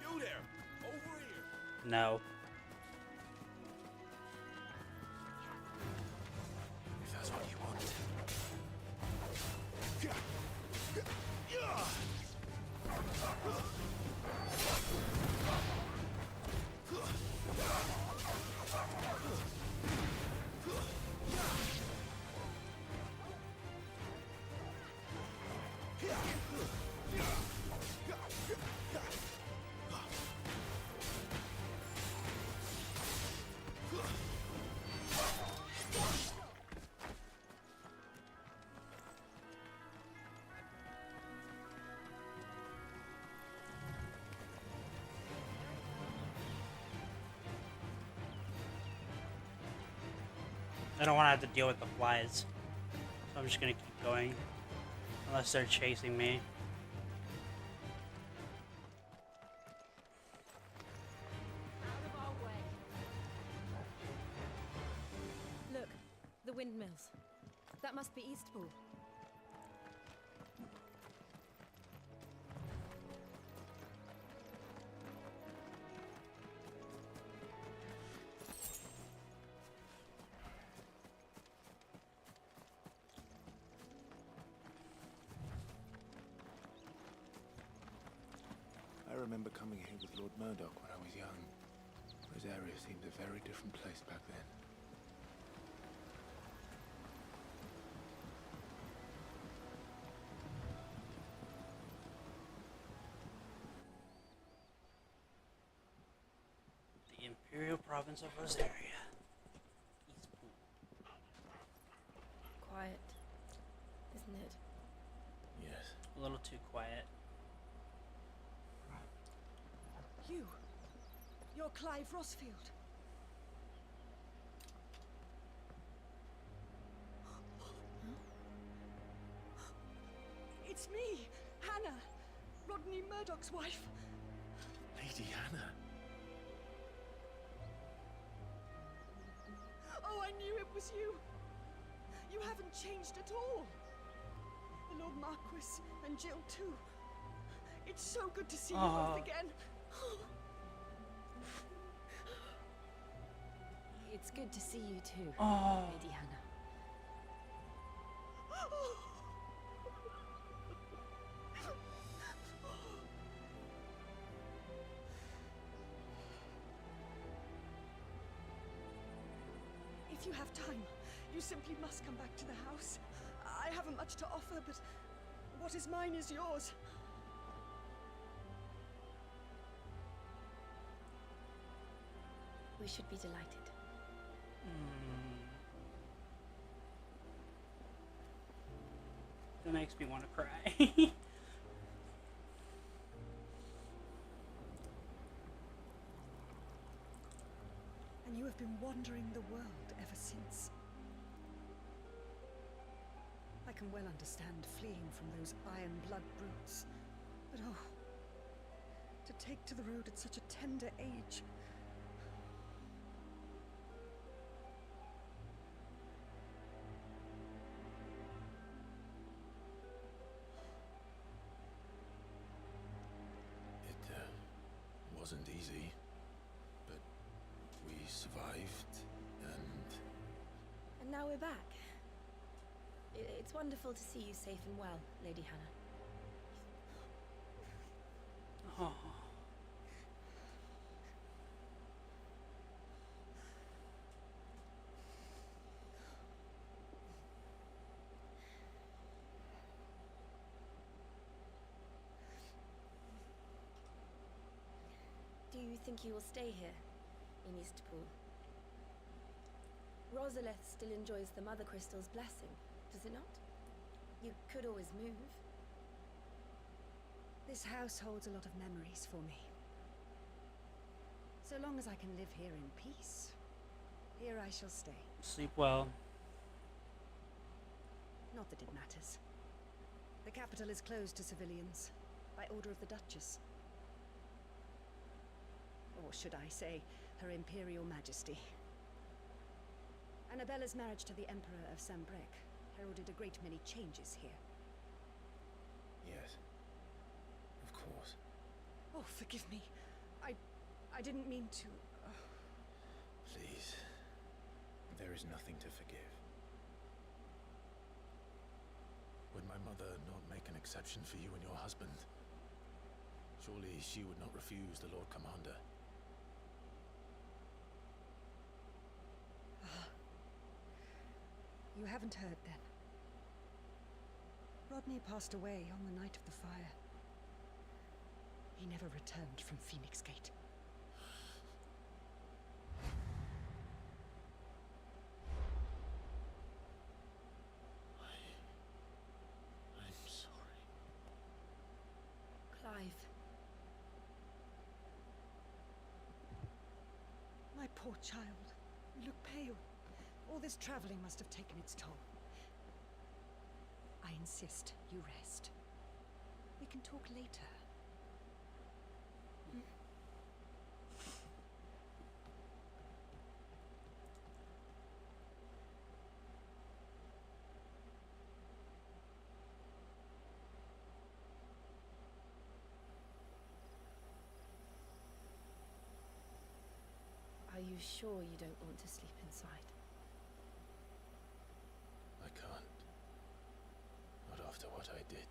You there! Over here! No. If that's what you want. I don't want to have to deal with the flies, so I'm just gonna keep going, unless they're chasing me. Look, the windmills. That must be Eastpool. I remember coming here with Lord Murdoch when I was young. This area seemed a very different place back then. The Imperial Province of Rosaria. Eastpool. Quiet, isn't it? Yes. A little too quiet. You're Clive Rosfield. It's me, Hannah, Rodney Murdoch's wife. Lady Hannah. Oh, I knew it was you. You haven't changed at all. The Lord Marquis and Jill too. It's so good to see you both again. It's good to see you too, Oh. Lady Hannah. If you have time, you simply must come back to the house. I haven't much to offer, but what is mine is yours. We should be delighted. That makes me want to cry. And you have been wandering the world ever since. I can well understand fleeing from those iron blood brutes. But oh, to take to the road at such a tender age. It wasn't easy, but we survived, And now we're back. It's wonderful to see you safe and well, Lady Hannah. Oh. Do you think you will stay here, in Eastpool? Rosalith still enjoys the Mother Crystal's blessing, does it not? You could always move. This house holds a lot of memories for me. So long as I can live here in peace, here I shall stay. Sleep well. Not that it matters. The capital is closed to civilians, by order of the Duchess. Or should I say, Her Imperial Majesty. Annabella's marriage to the Emperor of Sambrec heralded a great many changes here. yes, of course. Oh, forgive me. I didn't mean to... Please, there is nothing to forgive. Would my mother not make an exception for you and your husband? Surely she would not refuse the Lord Commander. You haven't heard, then. Rodney passed away on the night of the fire. He never returned from Phoenix Gate. I'm sorry. Clive. My poor child. You look pale. All this traveling must have taken its toll. I insist you rest. We can talk later. Are you sure you don't want to sleep inside? I can't. Not after what I did.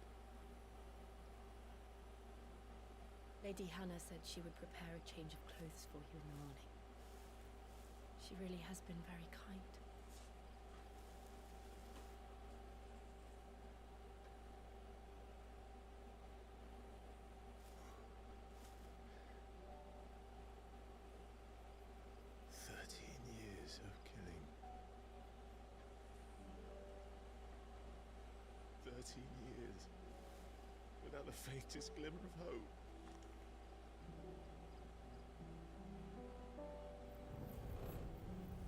Lady Hannah said she would prepare a change of clothes for you in the morning. She really has been very kind. Years of killing. 13 years without the faintest glimmer of hope.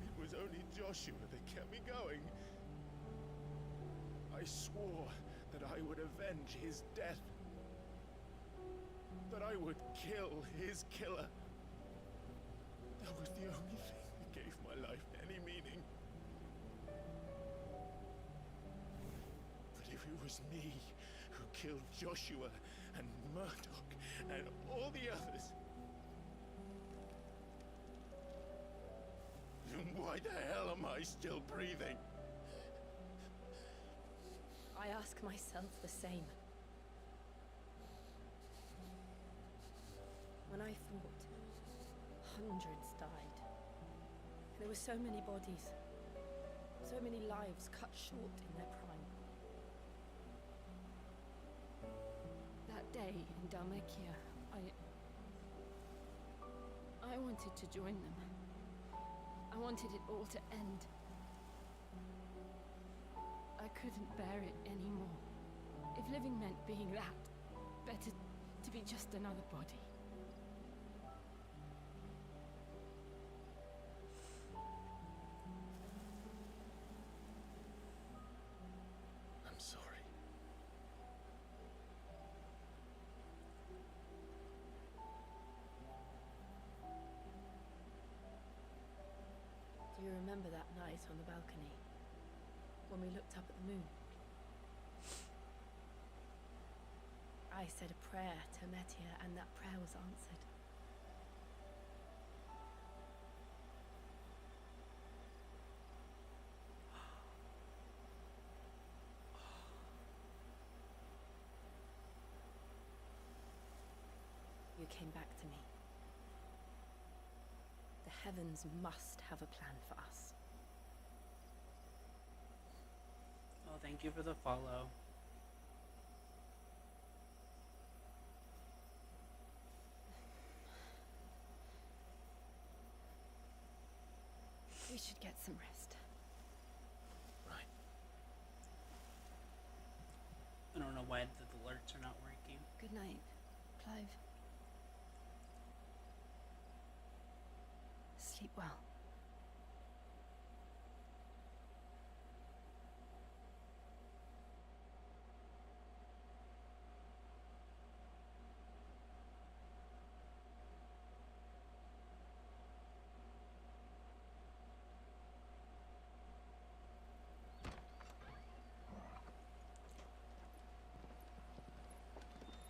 It was only Joshua that kept me going. I swore that I would avenge his death. That I would kill his killer. That was the only thing that gave my life any meaning. But if it was me who killed Joshua and Murdoch and all the others. Then why the hell am I still breathing? I ask myself the same. When I fought, hundreds died. There were so many bodies, so many lives cut short in their prime. That day in Dalmekia, I wanted to join them. I wanted it all to end. I couldn't bear it anymore. If living meant being that, better to be just another body. I'm sorry. Do you remember that night on the balcony? When we looked up at the moon? I said a prayer to Metia, and that prayer was answered. You came back to me. The heavens must have a plan for us. Oh, thank you for the follow. We should get some rest. Right. I don't know why the alerts are not working. Good night, Clive. Sleep well.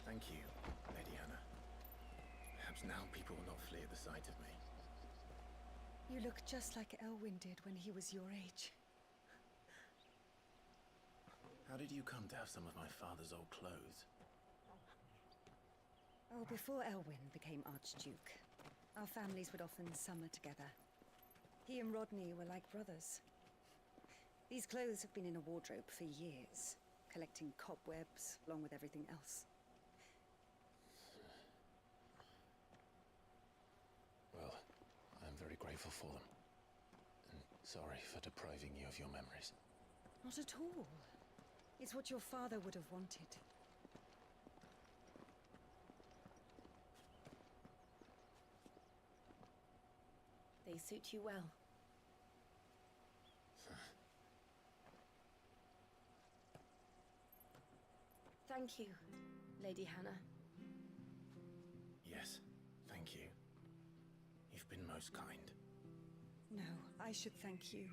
Thank you, Lady Hannah. Perhaps now people will not flee at the sight of me. You look just like Elwyn did when he was your age. How did you come to have some of my father's old clothes? Oh, before Elwyn became Archduke, our families would often summer together. He and Rodney were like brothers. These clothes have been in a wardrobe for years, collecting cobwebs along with everything else. Well, I'm very grateful for them. And sorry for depriving you of your memories. Not at all. It's what your father would have wanted. They suit you well. Thank you, Lady Hannah. Yes, thank you. You've been most kind. No, I should thank you.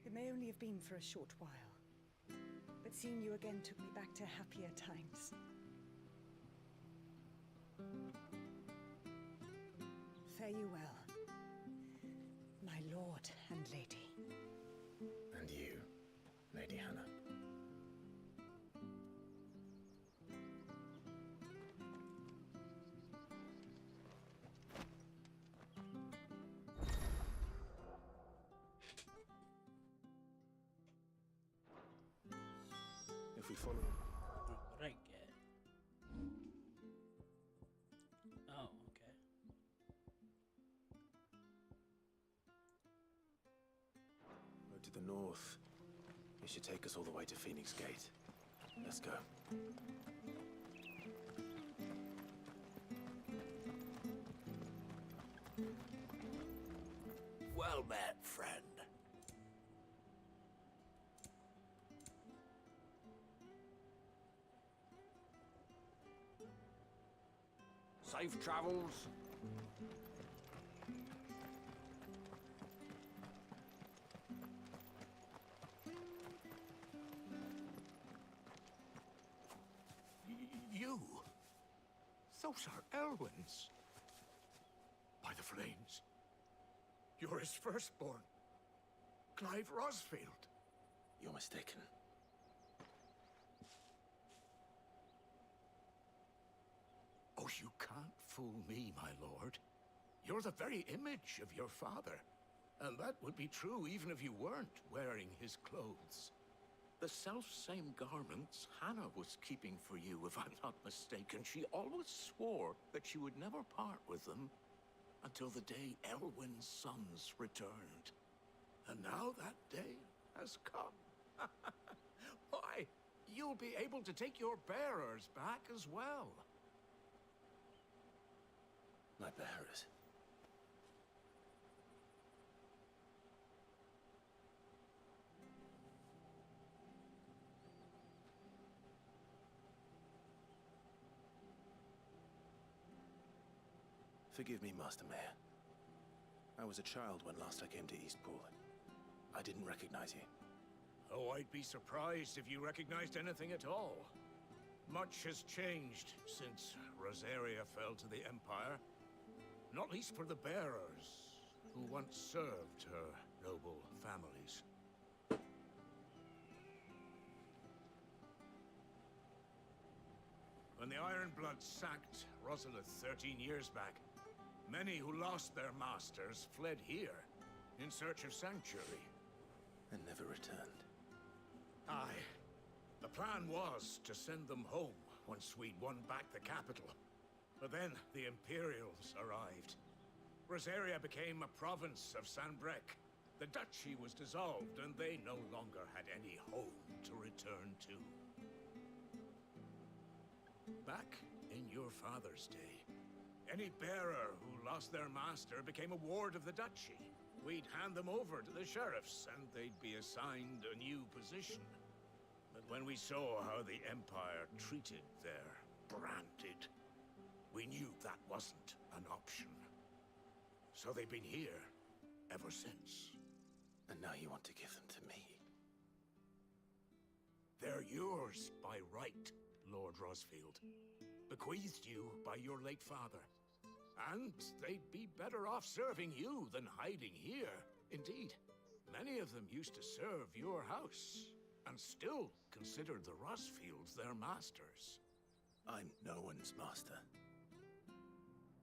It may only have been for a short while, but seeing you again took me back to happier times. Fare you well, my lord and lady. And you, Lady Hannah. If we follow... What did I get? Oh, okay. Road to the north. It should take us all the way to Phoenix Gate. Let's go. Well met, friend. Safe travels. You? Those are Elwyn's. By the flames. You're his firstborn. Clive Rosfield. You're mistaken. Oh, you can't fool me, my lord. You're the very image of your father. And that would be true even if you weren't wearing his clothes. The self-same garments Hannah was keeping for you, if I'm not mistaken. She always swore that she would never part with them until the day Elwyn's sons returned. And now that day has come. Why, you'll be able to take your bearers back as well. My bearers? Forgive me, Master Mayor. I was a child when last I came to Eastpool. I didn't recognize you. Oh, I'd be surprised if you recognized anything at all. Much has changed since Rosaria fell to the Empire. Not least for the bearers, who once served her noble families. When the Ironbloods sacked Rosalith 13 years back, many who lost their masters fled here in search of sanctuary. And never returned. Aye. The plan was to send them home once we'd won back the capital. But then the Imperials arrived. Rosaria became a province of Sanbreque. The duchy was dissolved, and they no longer had any home to return to. Back in your father's day, any bearer who lost their master became a ward of the duchy. We'd hand them over to the sheriffs, and they'd be assigned a new position. But when we saw how the Empire treated their branded, we knew that wasn't an option. So they've been here ever since. And now you want to give them to me? They're yours by right, Lord Rosfield. Bequeathed you by your late father. And they'd be better off serving you than hiding here. Indeed, many of them used to serve your house, and still consider the Rosfields their masters. I'm no one's master.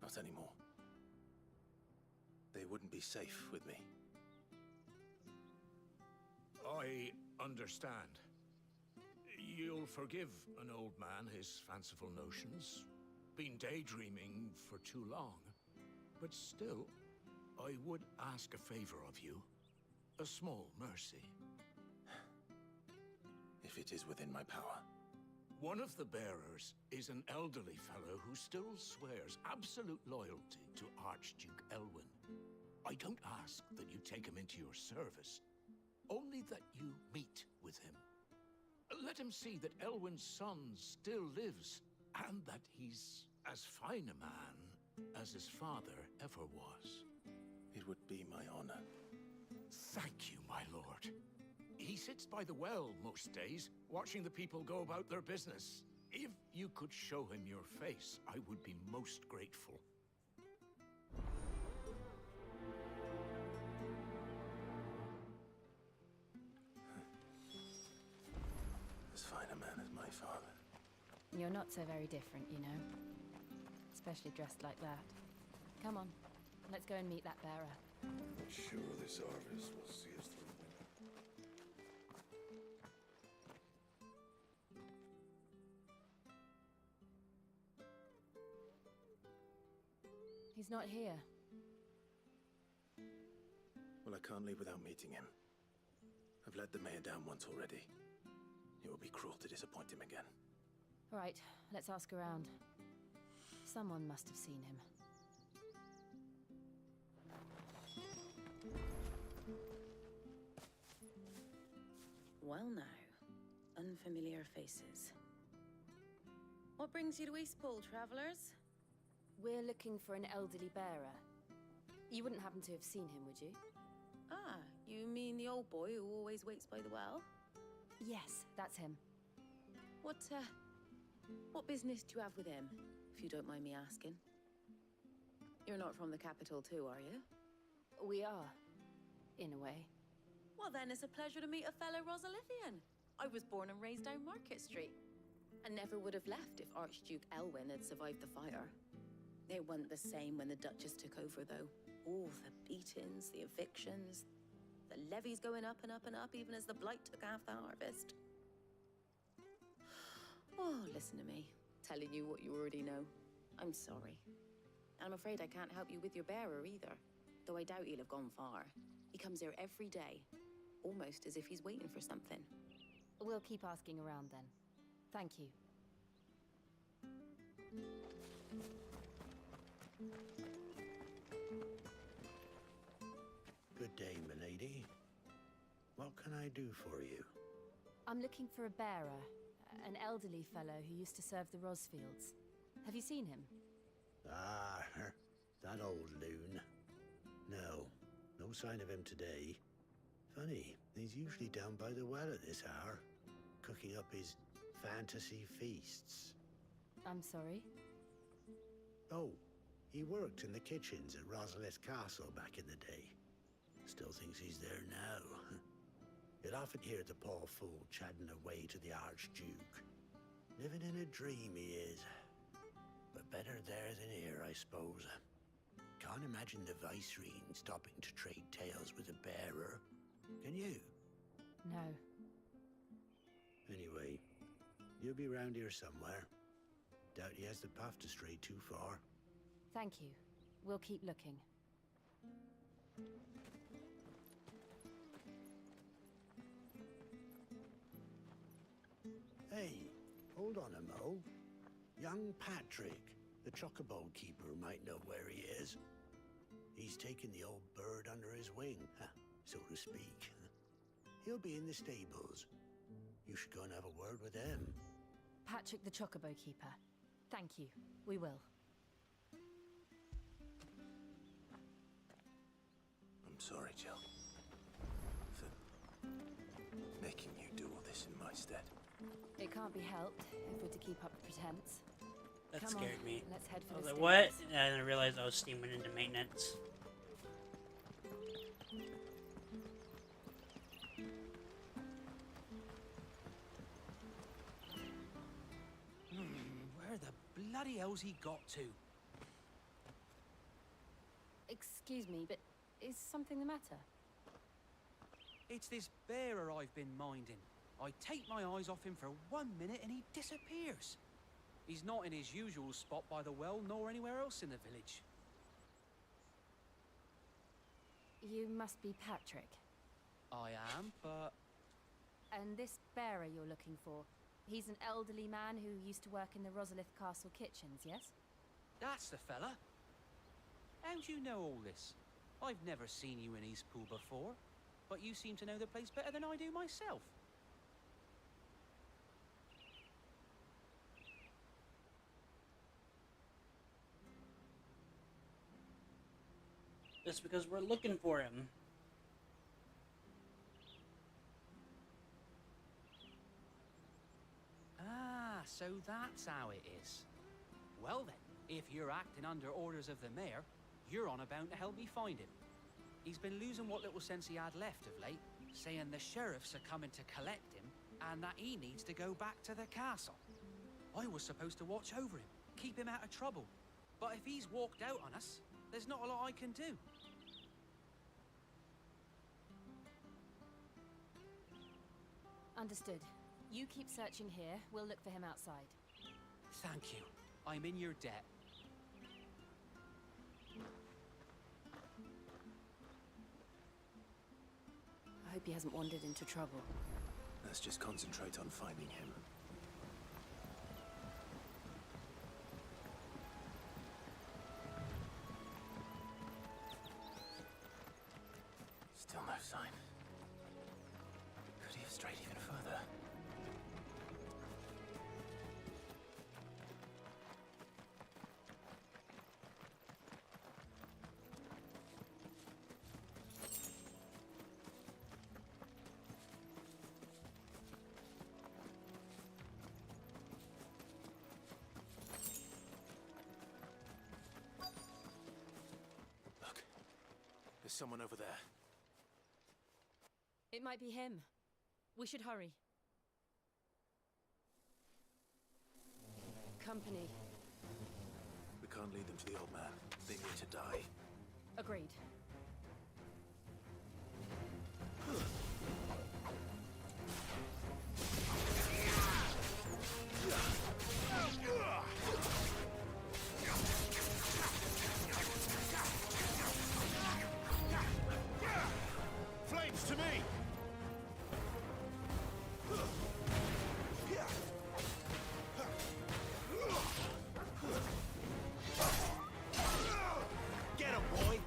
Not anymore. They wouldn't be safe with me. I understand. You'll forgive an old man his fanciful notions. Been daydreaming for too long. But still, I would ask a favor of you. A small mercy. If it is within my power. One of the bearers is an elderly fellow who still swears absolute loyalty to Archduke Elwyn. I don't ask that you take him into your service, only that you meet with him. Let him see that Elwyn's son still lives, and that he's as fine a man as his father ever was. It would be my honor. Thank you, my lord. He sits by the well most days, watching the people go about their business. If you could show him your face, I would be most grateful. As fine a man as my father. You're not so very different, you know. Especially dressed like that. Come on, let's go and meet that bearer. Sure this harvest will see us through winter. He's not here. Well, I can't leave without meeting him. I've let the mayor down once already. It would be cruel to disappoint him again. All right, let's ask around. Someone must have seen him. Well now, unfamiliar faces. What brings you to Eastpool, travelers? We're looking for an elderly bearer. You wouldn't happen to have seen him, would you? Ah, you mean the old boy who always waits by the well? Yes, that's him. What business do you have with him? if you don't mind me asking. You're not from the capital too, are you? We are, in a way. Well, then it's a pleasure to meet a fellow Rosalithian. I was born and raised down Market Street. I never would have left if Archduke Elwyn had survived the fire. It wasn't the same when the Duchess took over, though. All the beatings, the evictions, the levies going up and up and up, even as the Blight took half the harvest. Oh, listen to me, telling you what you already know. I'm sorry. I'm afraid I can't help you with your bearer either, though I doubt he'll have gone far. He comes here every day, almost as if he's waiting for something. We'll keep asking around then. Thank you. Good day, milady. What can I do for you? I'm looking for a bearer, an elderly fellow who used to serve the Rosfields. Have you seen him? Ah, that old loon. No sign of him today. Funny, he's usually down by the well at this hour, cooking up his fantasy feasts. I'm sorry? Oh, he worked in the kitchens at Rosalith Castle back in the day. Still thinks he's there now. You'd often hear the poor fool chatting away to the Archduke. Living in a dream he is. But better there than here, I suppose. Can't imagine the Viceroy stopping to trade tales with a bearer. Can you? No. Anyway, you'll be round here somewhere. Doubt he has the path to stray too far. Thank you. We'll keep looking. Hey, hold on a mo. Young Patrick, the chocobo keeper, might know where he is. He's taken the old bird under his wing, so to speak. He'll be in the stables. You should go and have a word with him. Patrick the Chocobo Keeper. Thank you. We will. I'm sorry, Jill, for making you do all this in my stead. It can't be helped if we're to keep up the pretense. That Come scared on, me. Let's head for I was the like, what? stables. And I realized I was steaming into maintenance. Where the bloody hell's he got to? Excuse me, but is something the matter? It's this bearer I've been minding. I take my eyes off him for 1 minute and he disappears. He's not in his usual spot by the well, nor anywhere else in the village. You must be Patrick. I am, but... And this bearer you're looking for, he's an elderly man who used to work in the Rosalith Castle kitchens, yes? That's the fella. How do you know all this? I've never seen you in Eastpool before, but you seem to know the place better than I do myself. Just because we're looking for him. Ah, so that's how it is. Well then, if you're acting under orders of the mayor, you're on about to help me find him. He's been losing what little sense he had left of late, saying the sheriffs are coming to collect him, and that he needs to go back to the castle. I was supposed to watch over him, keep him out of trouble. But if he's walked out on us, there's not a lot I can do. Understood. You keep searching here, we'll look for him outside. Thank you. I'm in your debt. I hope he hasn't wandered into trouble. Let's just concentrate on finding him. Still no sign. Could he have strayed even further? someone over there. It might be him. We should hurry. Company. We can't lead them to the old man. They need to die. Agreed. Flames to me! Get him, boy!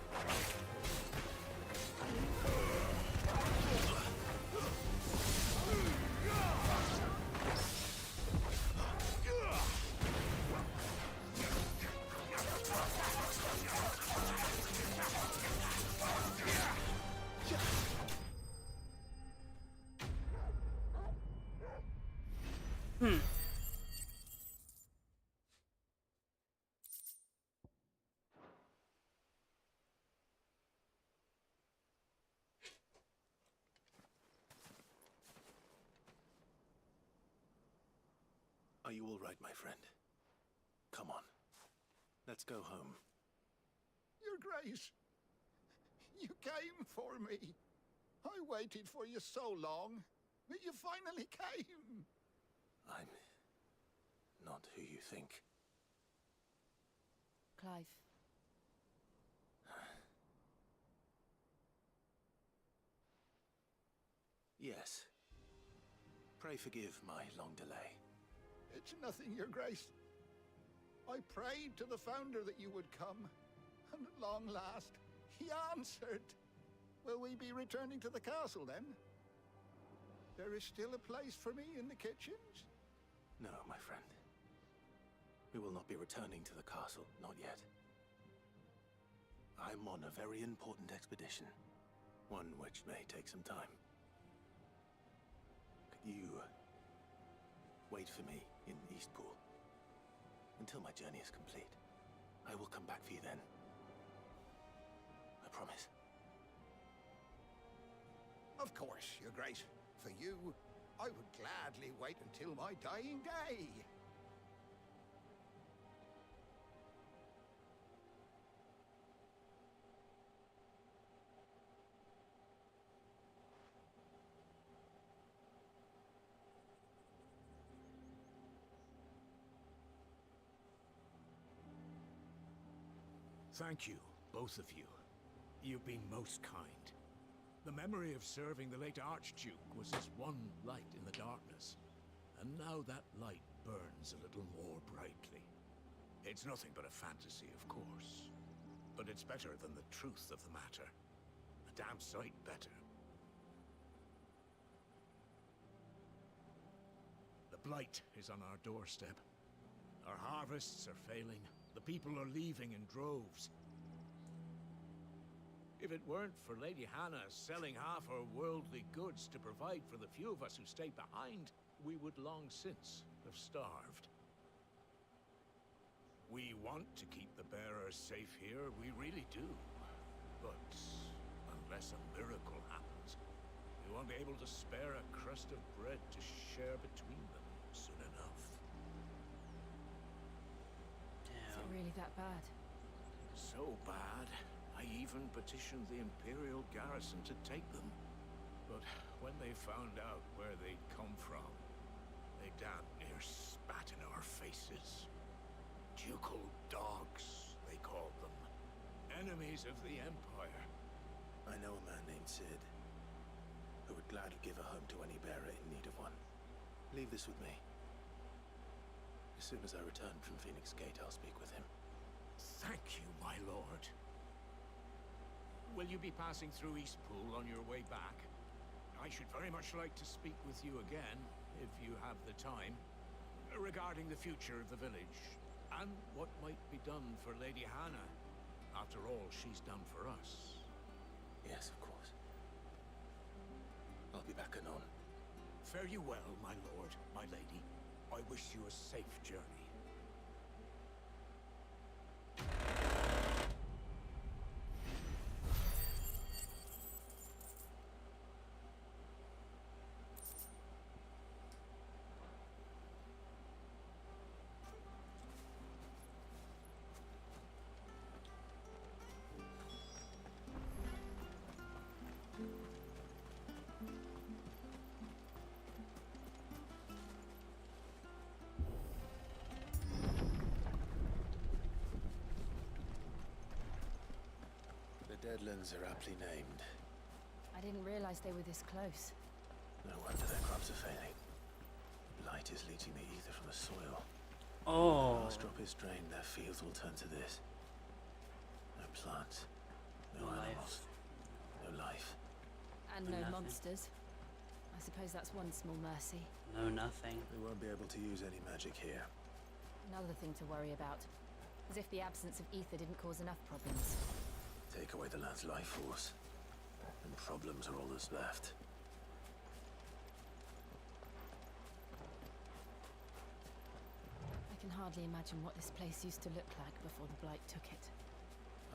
Are you all right, my friend? Come on. Let's go home. Your Grace, you came for me. I waited for you so long, but you finally came. I'm not who you think. Clive. Yes. Pray forgive my long delay. It's nothing, Your Grace. I prayed to the Founder that you would come, and at long last, he answered. Will we be returning to the castle, then? There is still a place for me in the kitchens? No, my friend. We will not be returning to the castle, not yet. I'm on a very important expedition, one which may take some time. Could you wait for me in Eastpool until my journey is complete? I will come back for you then. I promise. Of course, Your Grace. For you, I would gladly wait until my dying day. Thank you, both of you. You've been most kind. The memory of serving the late Archduke was as one light in the darkness. And now that light burns a little more brightly. It's nothing but a fantasy, of course. But it's better than the truth of the matter. A damn sight better. The blight is on our doorstep. Our harvests are failing. The people are leaving in droves. If it weren't for Lady Hannah selling half her worldly goods to provide for the few of us who stayed behind, we would long since have starved. We want to keep the bearers safe here, we really do. But unless a miracle happens, we won't be able to spare a crust of bread to share between them soon enough. Is it really that bad? So bad, I even petitioned the Imperial garrison to take them. But when they found out where they'd come from, they damn near spat in our faces. Ducal dogs, they called them. Enemies of the Empire. I know a man named Sid, who would gladly give a home to any bearer in need of one. Leave this with me. As soon as I return from Phoenix Gate, I'll speak with him. Thank you, my lord. Will you be passing through Eastpool on your way back? I should very much like to speak with you again, if you have the time, regarding the future of the village, and what might be done for Lady Hannah, after all she's done for us. Yes, of course. I'll be back anon. Fare you well, my lord, my lady. I wish you a safe journey. lands are aptly named. I didn't realize they were this close. No wonder their crops are failing. Blight is leaching the ether from the soil. Oh. When the last drop is drained, their fields will turn to this. No plants, no animals, no life. And no monsters. I suppose that's one small mercy. No, nothing. We won't be able to use any magic here. Another thing to worry about. As if the absence of ether didn't cause enough problems. Take away the land's life force, and problems are all that's left. I can hardly imagine what this place used to look like before the Blight took it.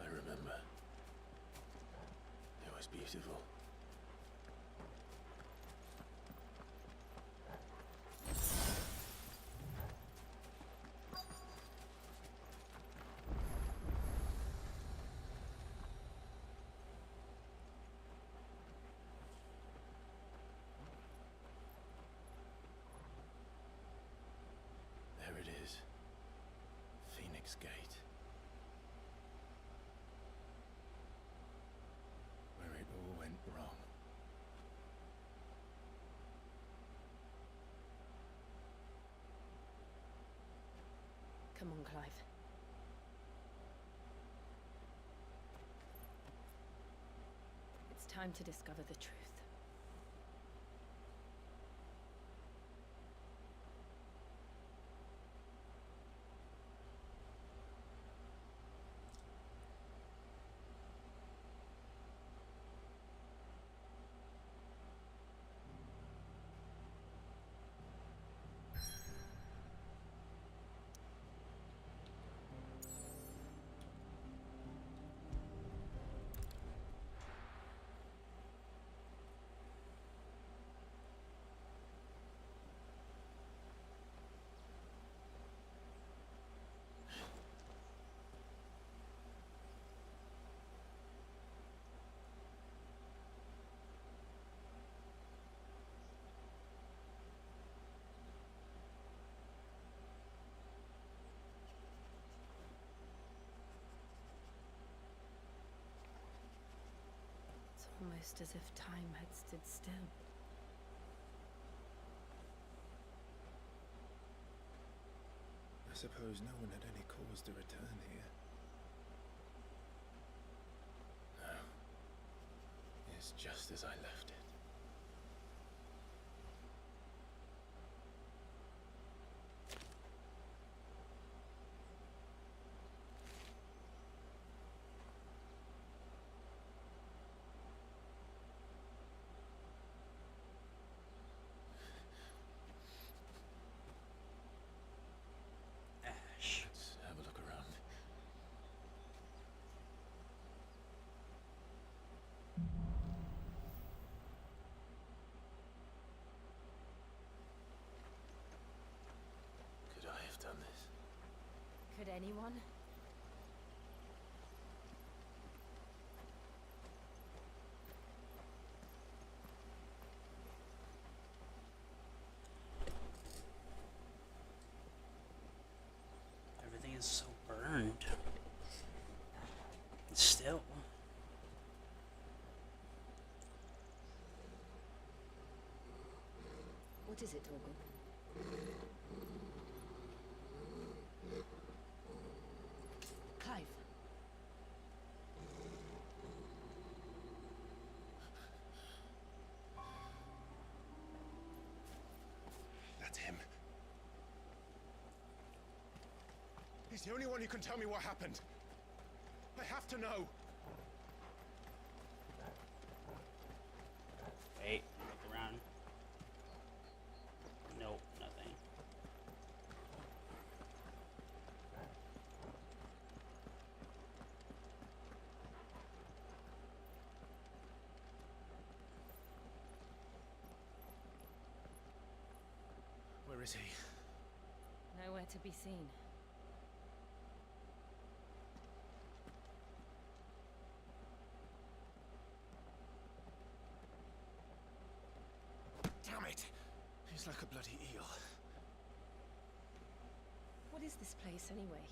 I remember. It was beautiful. There it is. Phoenix Gate. Where it all went wrong. Come on, Clive. It's time to discover the truth. Almost as if time had stood still. I suppose no one had any cause to return here. No. It's just as I left it. Let's have a look around. Could I have done this? Could anyone? Everything is so burned. Still. What is it, Torgal? Clive. That's him. He's the only one who can tell me what happened. I have to know. Wait, look around. Nope, nothing. Where is he? Nowhere to be seen. Damn it! He's like a bloody eel. What is this place, anyway?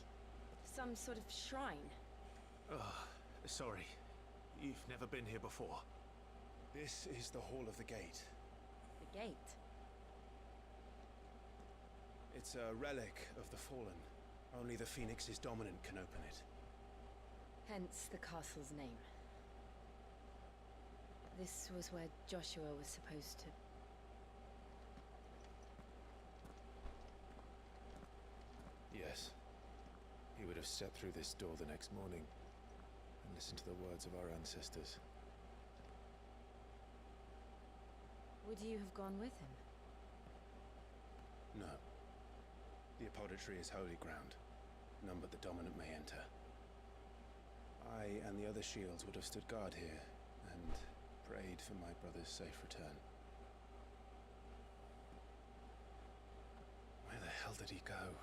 Some sort of shrine? Oh, sorry. You've never been here before. This is the Hall of the Gate. The gate? It's a relic of the Fallen. Only the Phoenix's dominant can open it. Hence the castle's name. This was where Joshua was supposed to... Yes. He would have stepped through this door the next morning and listened to the words of our ancestors. Would you have gone with him? No. The Apodatory is holy ground. None but the dominant may enter. I and the other shields would have stood guard here and prayed for my brother's safe return. Where the hell did he go?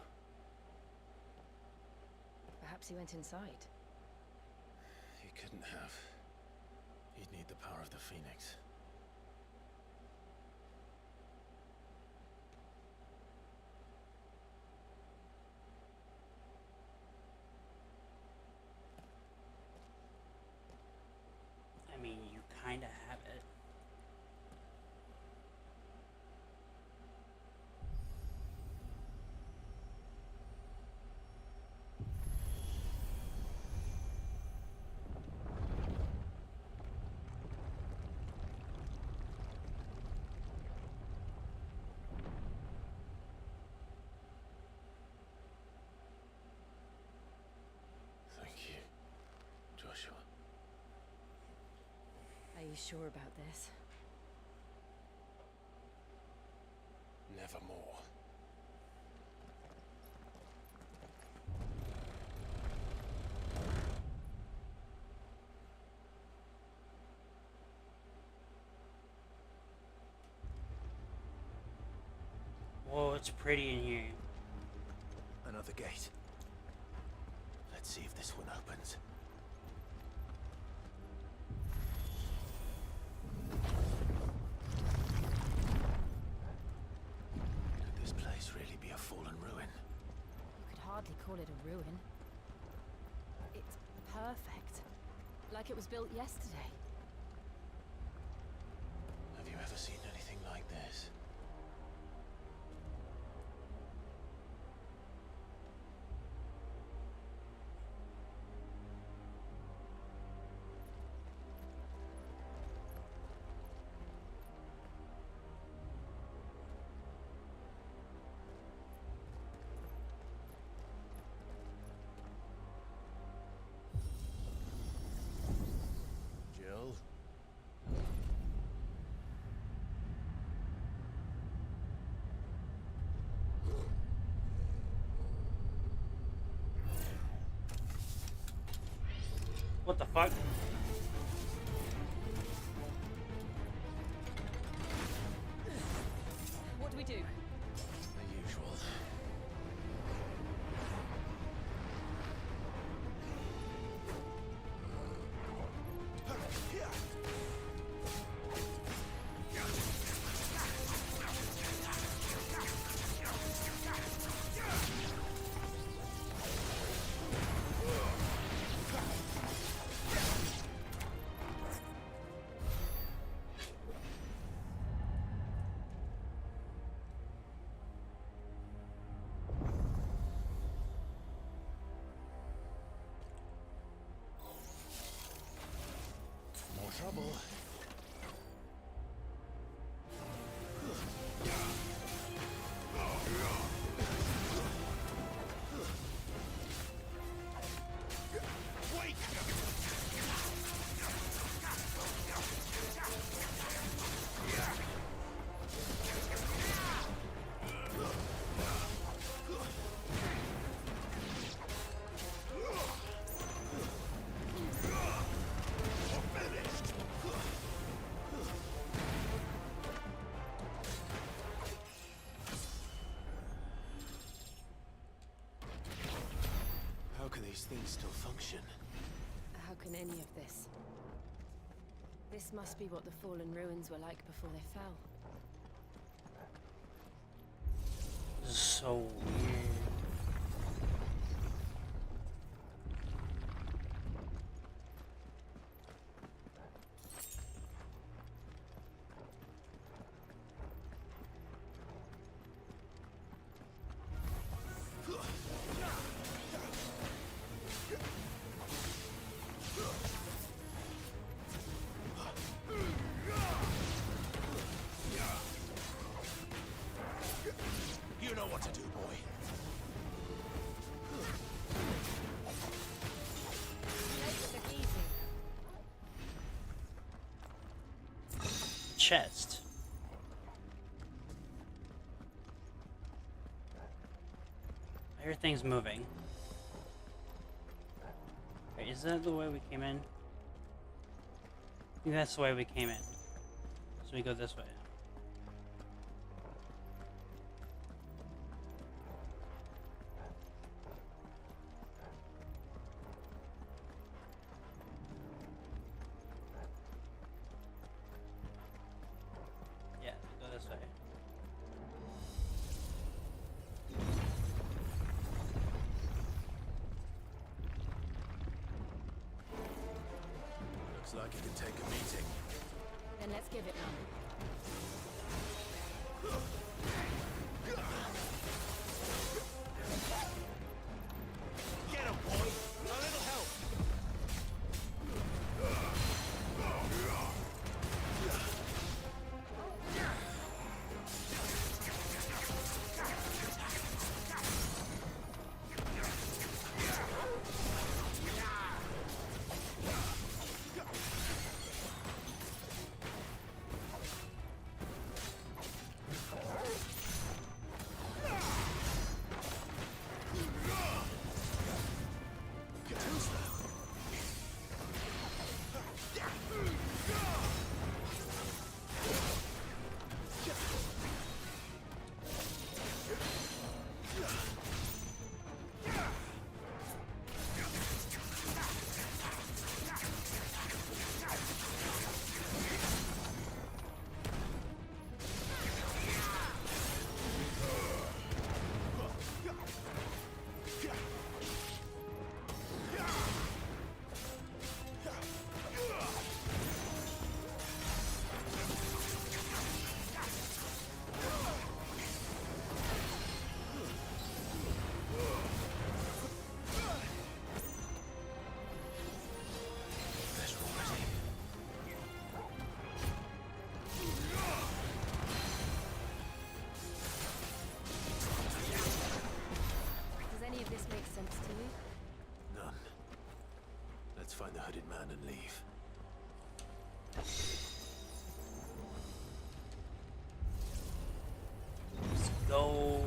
Perhaps he went inside. He couldn't have. He'd need the power of the Phoenix. I mean, you kind of have it. Thank you, Joshua. Are you sure about this? Nevermore. Whoa, it's pretty in here. Another gate. Let's see if this one opens. Could this place really be a fallen ruin? You could hardly call it a ruin. It's perfect. Like it was built yesterday. Have you ever seen anything like this? Jill? What the fuck? What do we do? The usual. More trouble. How can these things still function? How can any of this? This must be what the fallen ruins were like before they fell. This is so weird. boy. Chest. I hear things moving. Wait, is that the way we came in? I think that's the way we came in. So we go this way now. Yeah, we go this way. Looks like it can take a meeting. Then let's give it now. Get him, boy! A little help! Does any of this make sense to you? None. Let's find the hooded man and leave. Let's go.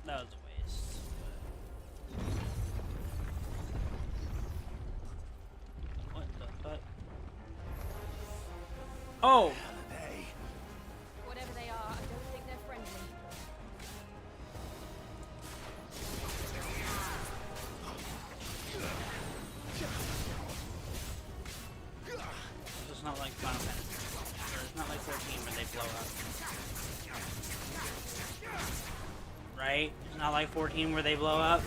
That was a waste. What the fuck? Oh! Whatever they are, I don't think they're friendly. It's not like Final Fantasy. Or it's not like 14 when they blow up. Right? It's not like 14 where they blow up.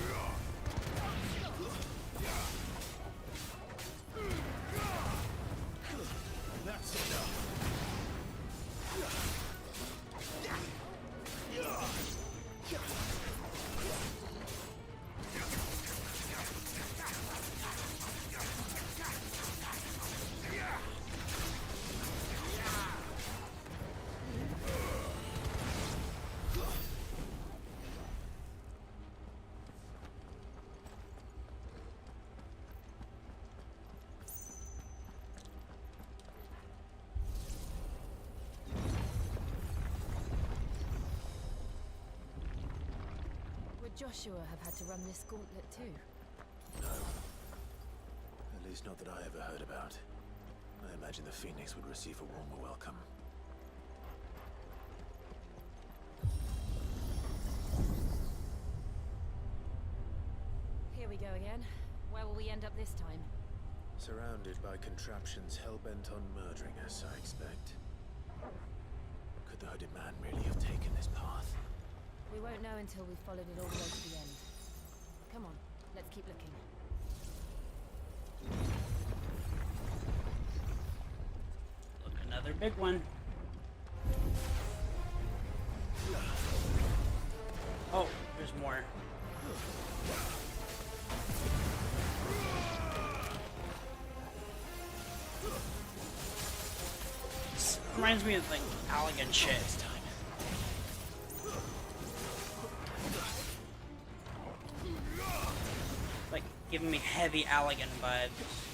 That's enough. Would Joshua have had to run this gauntlet too? No. At least not that I ever heard about. I imagine the Phoenix would receive a warmer welcome. Here we go again. Where will we end up this time? Surrounded by contraptions hell-bent on murdering us, I expect. Could the hooded man really have taken this path? We won't know until we've followed it all the way to the end. Come on, let's keep looking. Look, another big one. Oh, there's more. reminds me of like Allegan shit. Like giving me heavy Allegan vibes.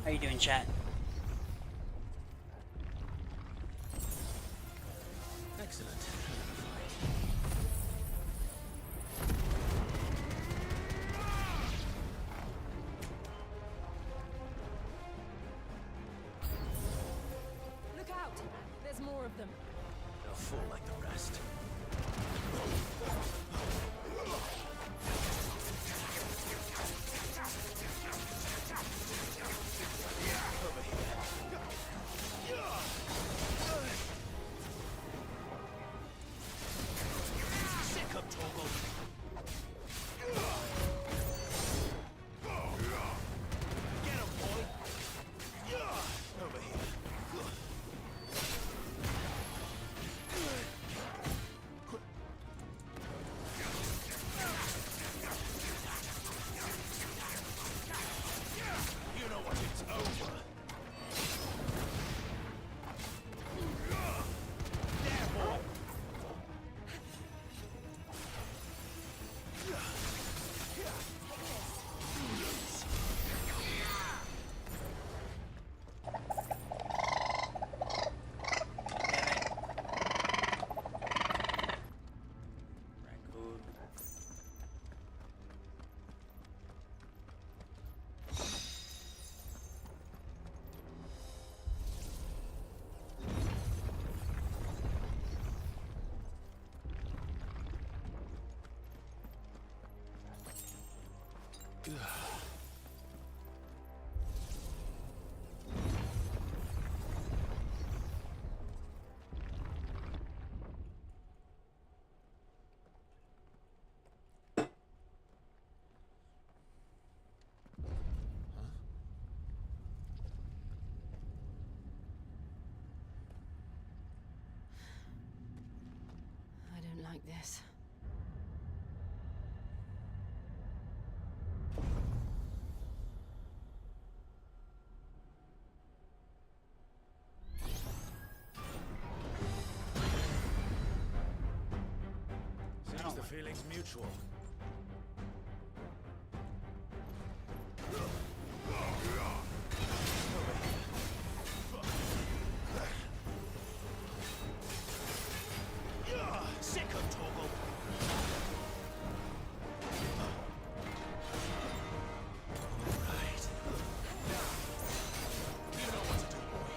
How you doing, chat? Excellent. Look out! There's more of them. They'll fall like the rest. I don't like this. Seems the feeling's mutual. Sick of Toggle. Right. You know what to do, boy.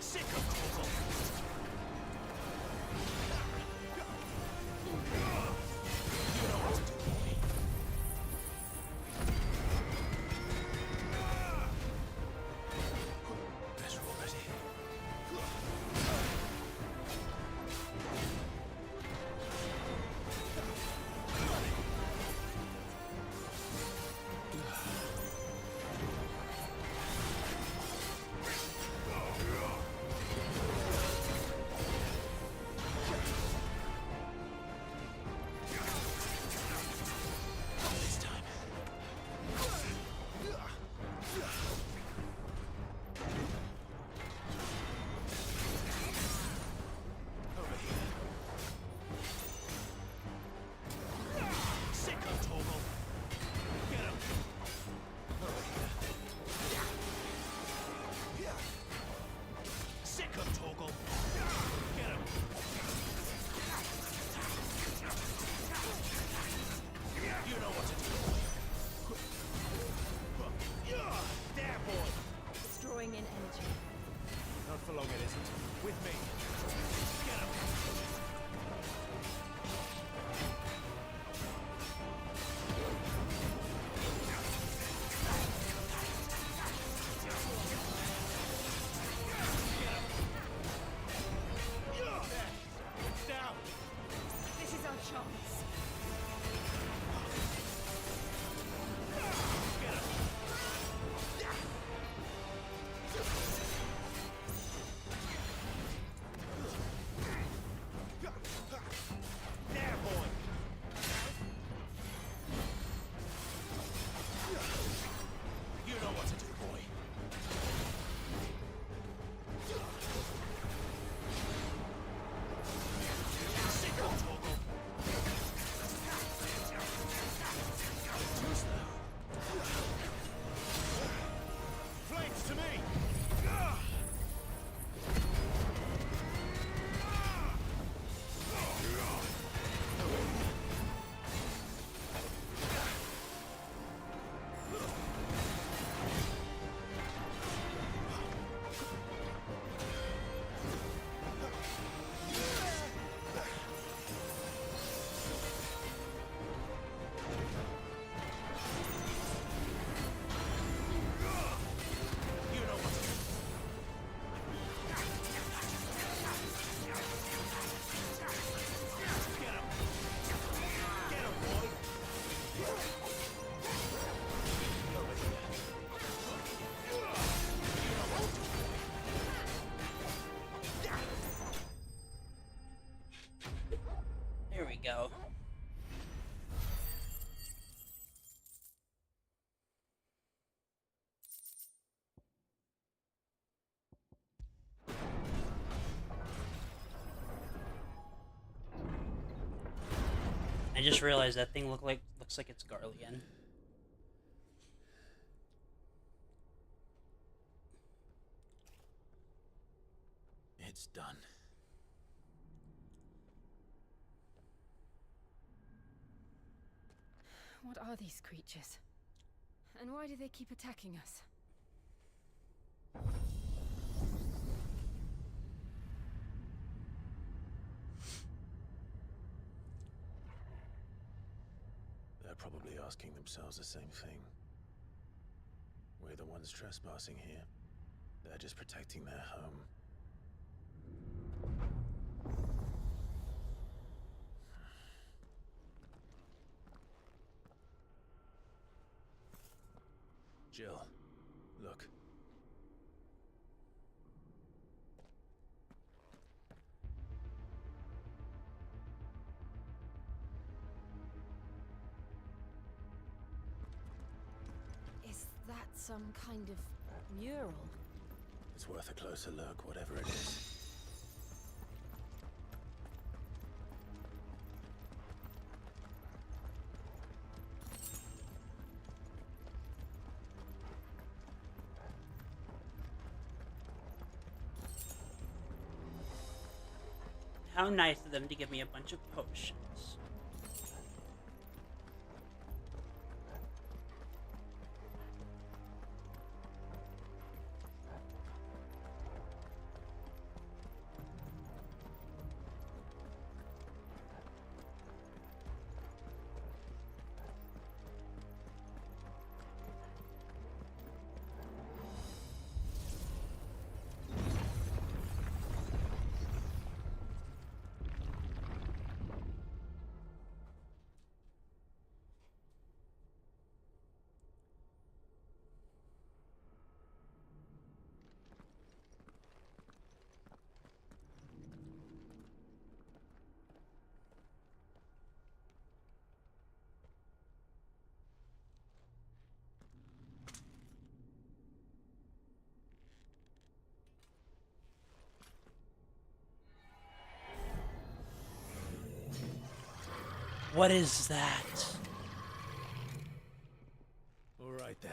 Sick of Toggle. You know what to do, boy. Better already. This time. Over here. Sick of Toggle. Get him. Over here. Sick of Toggle. Get him. You know what to do. There, boy. It's drawing in energy. Not for long, it isn't. With me. Get him. Down. This is our chance. Get him. There, boy. You know what to do, boy. Sick of Toggle. Too slow. Flames to me. You know what to do. Get him. Get him, boy. Over here. You know what to do, boy. There we go. I just realized that thing looks like it's Garlean. It's done. What are these creatures? And why do they keep attacking us? probably asking themselves the same thing. We're the ones trespassing here. They're just protecting their home. Jill, look. Is that some kind of mural? It's worth a closer look, whatever it is. How nice of them to give me a bunch of potions. What is that? All right then.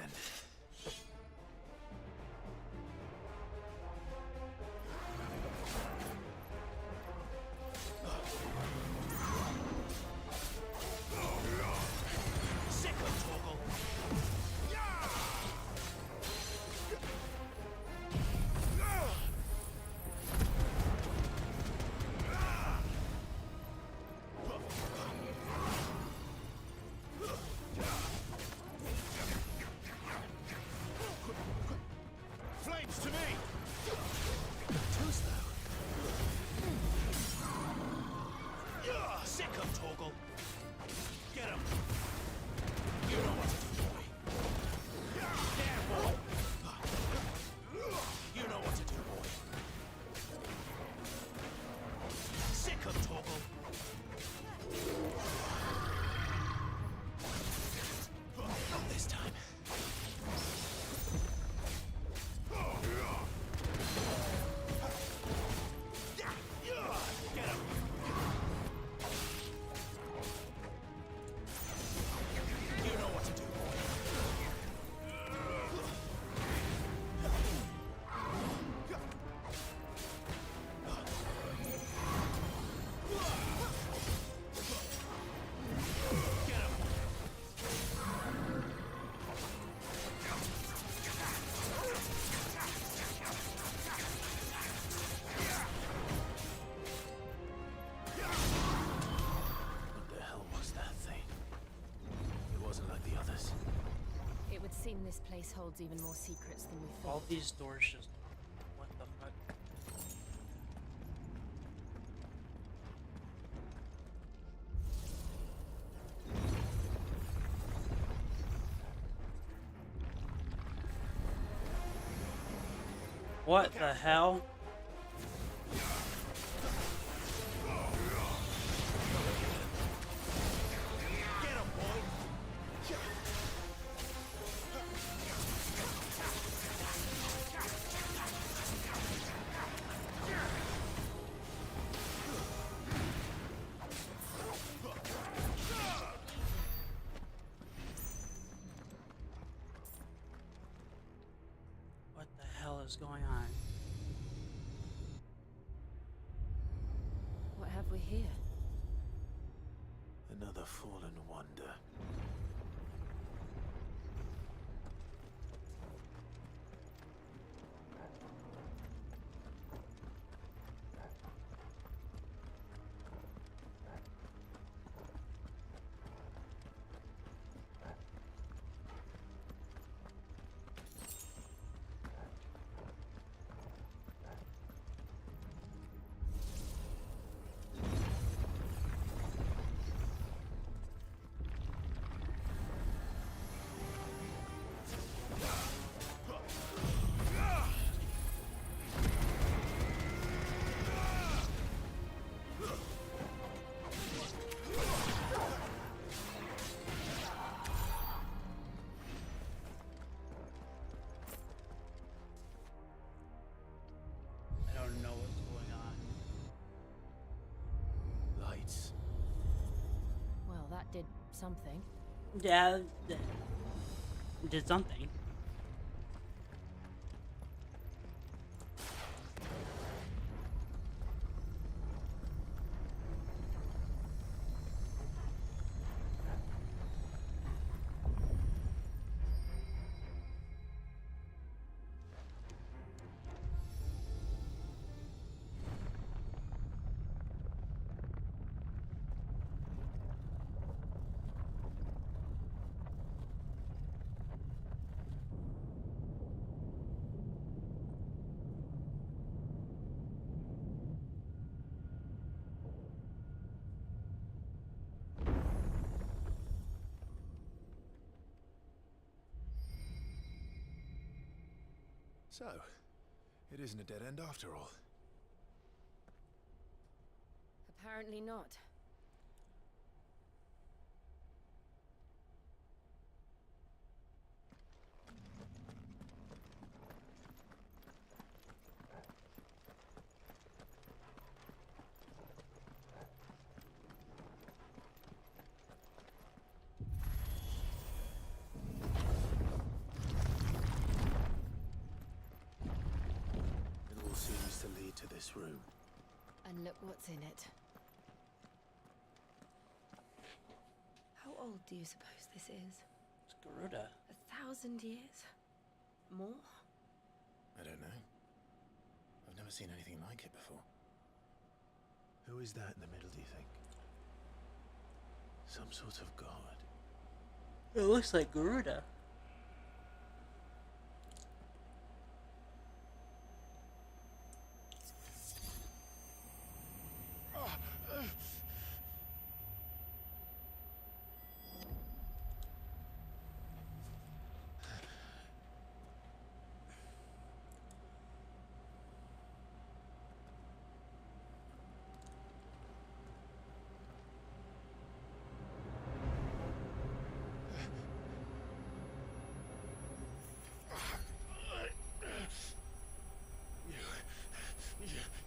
This place holds even more secrets than we thought. All these doors just... What the fuck? What the hell? Is going on? What have we here? Another fallen wonder. That did something. Yeah, did something. So, it isn't a dead end after all. Apparently not. It all seems to lead to this room. And look what's in it. How old do you suppose this is? It's Garuda. 1,000 years? More? I don't know. I've never seen anything like it before. Who is that in the middle, do you think? Some sort of god. It looks like Garuda.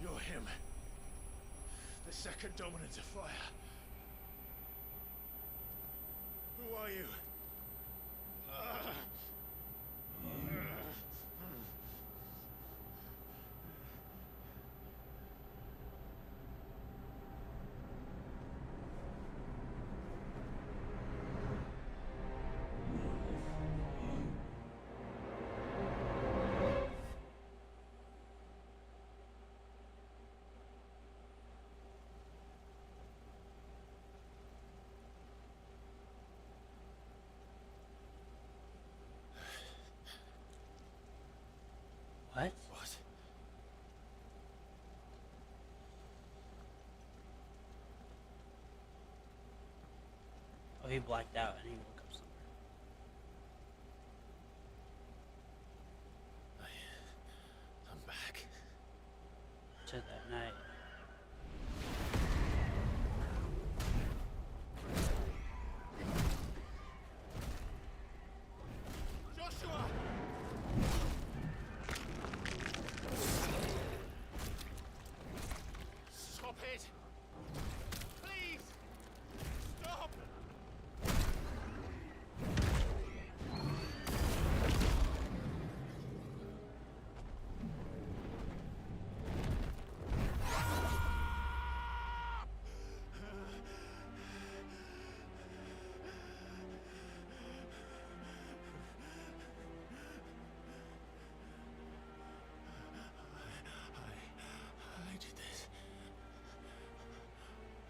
You're him. The second dominant of fire. Who are you? What? What? Oh, he blacked out and he woke up somewhere. I'm back. To that night. Joshua! Stop it! Please! Stop! I did this.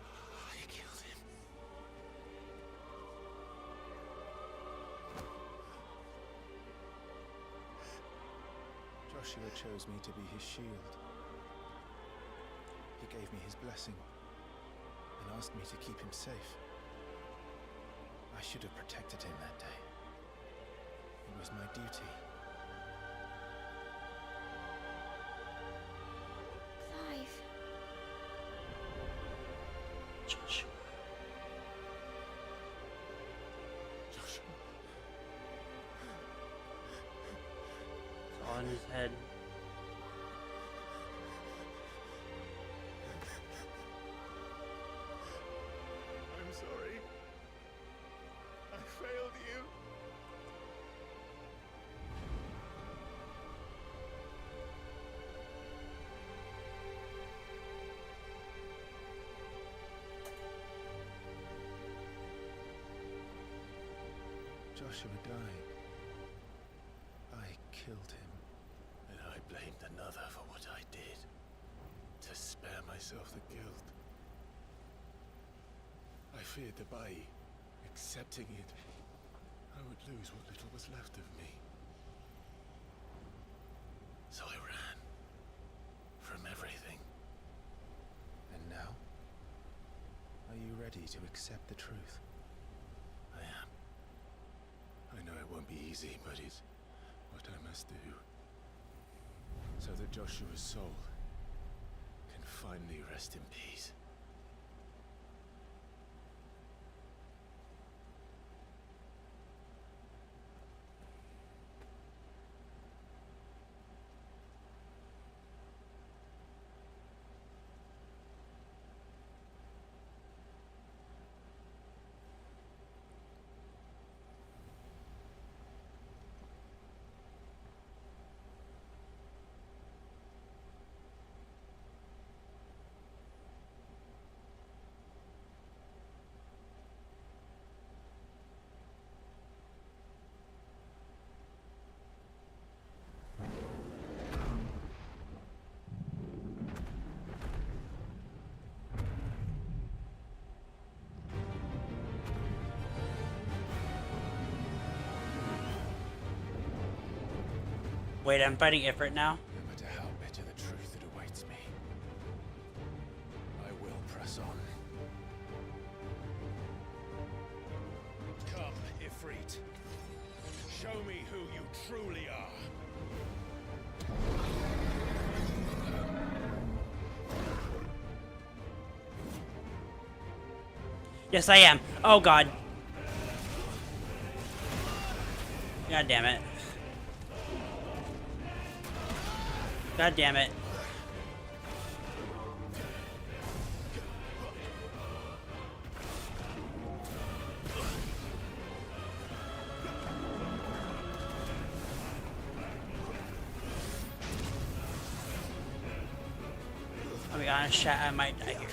I killed him. Joshua chose me to be his shield. He gave me his blessing and asked me to keep him safe. I should have protected him that day. It was my duty. Clive. Joshua. Joshua. It's all in his head. I'm sorry. Joshua died, I killed him. And I blamed another for what I did, to spare myself the guilt. I feared that by accepting it, I would lose what little was left of me. So I ran from everything. And now? Are you ready to accept the truth? I am. I know it won't be easy, but it's what I must do. So that Joshua's soul can finally rest in peace. Wait, I'm fighting Ifrit now? No matter how bitter the truth that awaits me, I will press on. Come, Ifrit. Show me who you truly are. Yes, I am. Oh, God. God damn it. God damn it. I'll be honest, chat, I might die here.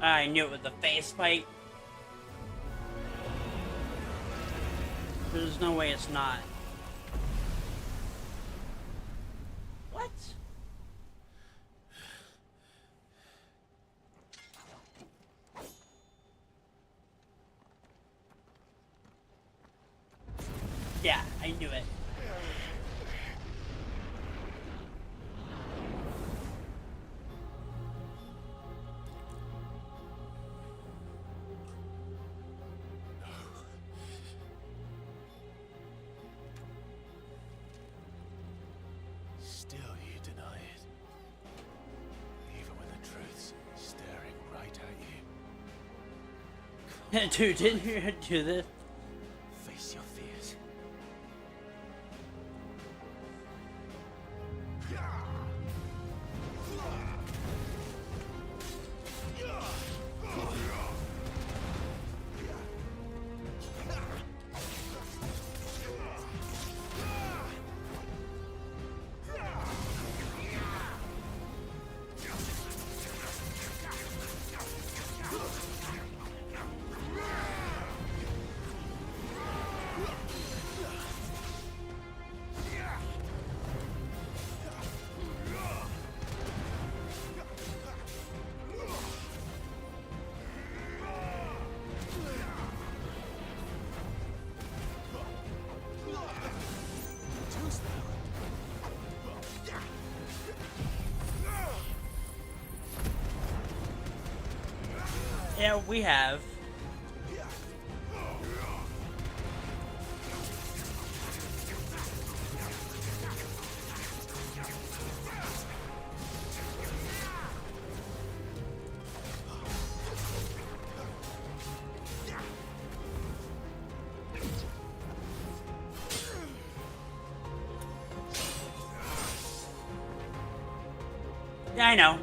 I knew it with the face fight. There's no way it's not. What? Yeah, I knew it. Still you deny it. Even when the truth's staring right at you. Dude, didn't you do this? Face your fears. Yeah, we have. Yeah, I know.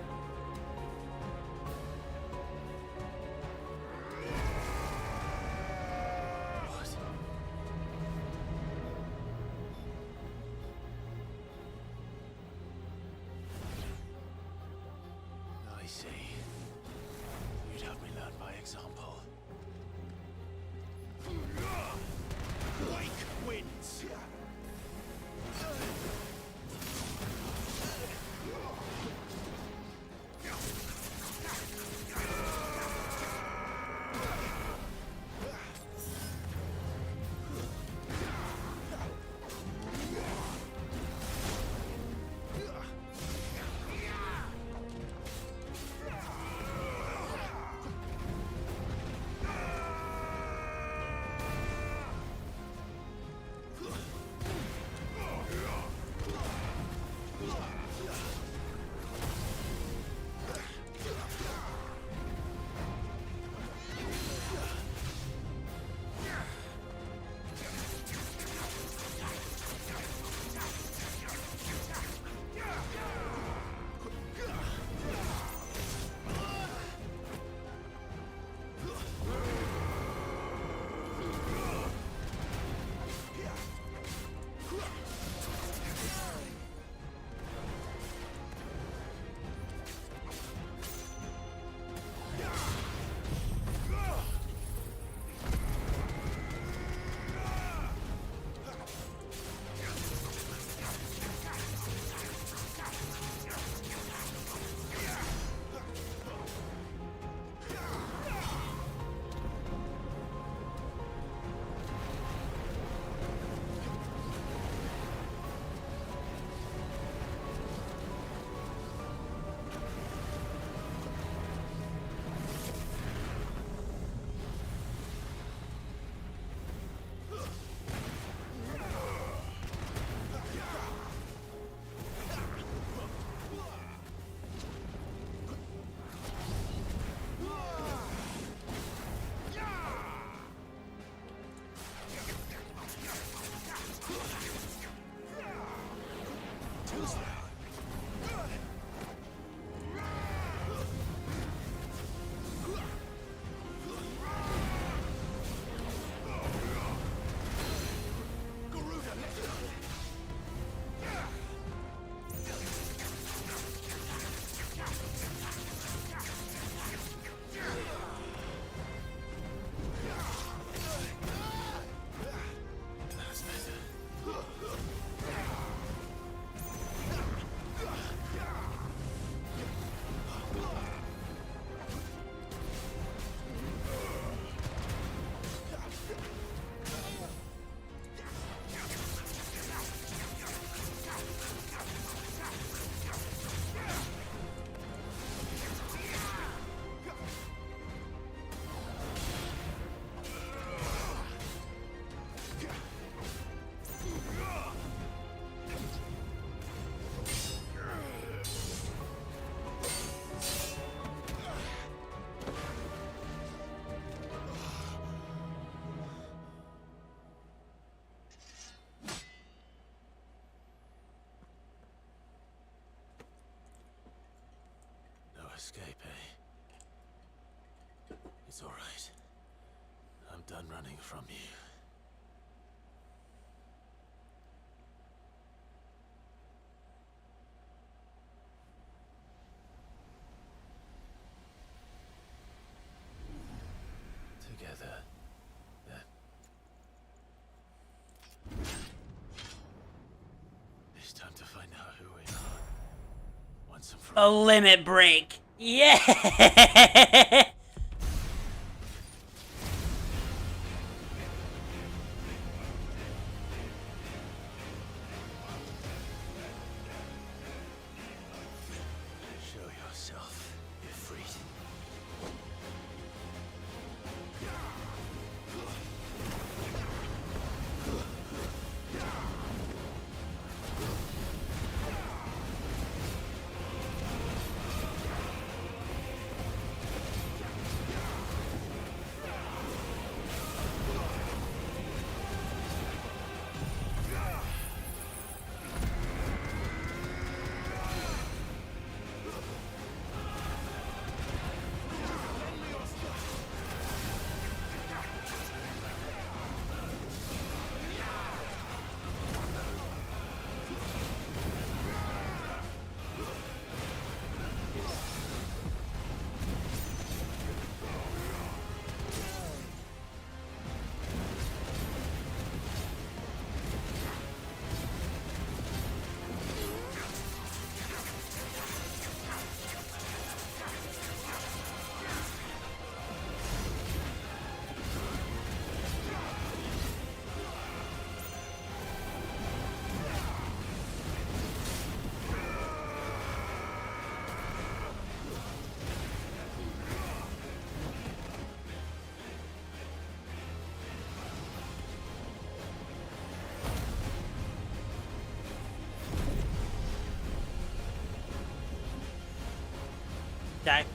I see. You'd have me learn by example. Wake winds! escape, eh? It's all right. I'm done running from you. Together, then. It's time to find out who we are. Once and for A all. limit break. Yeah. Show yourself, Ifrit.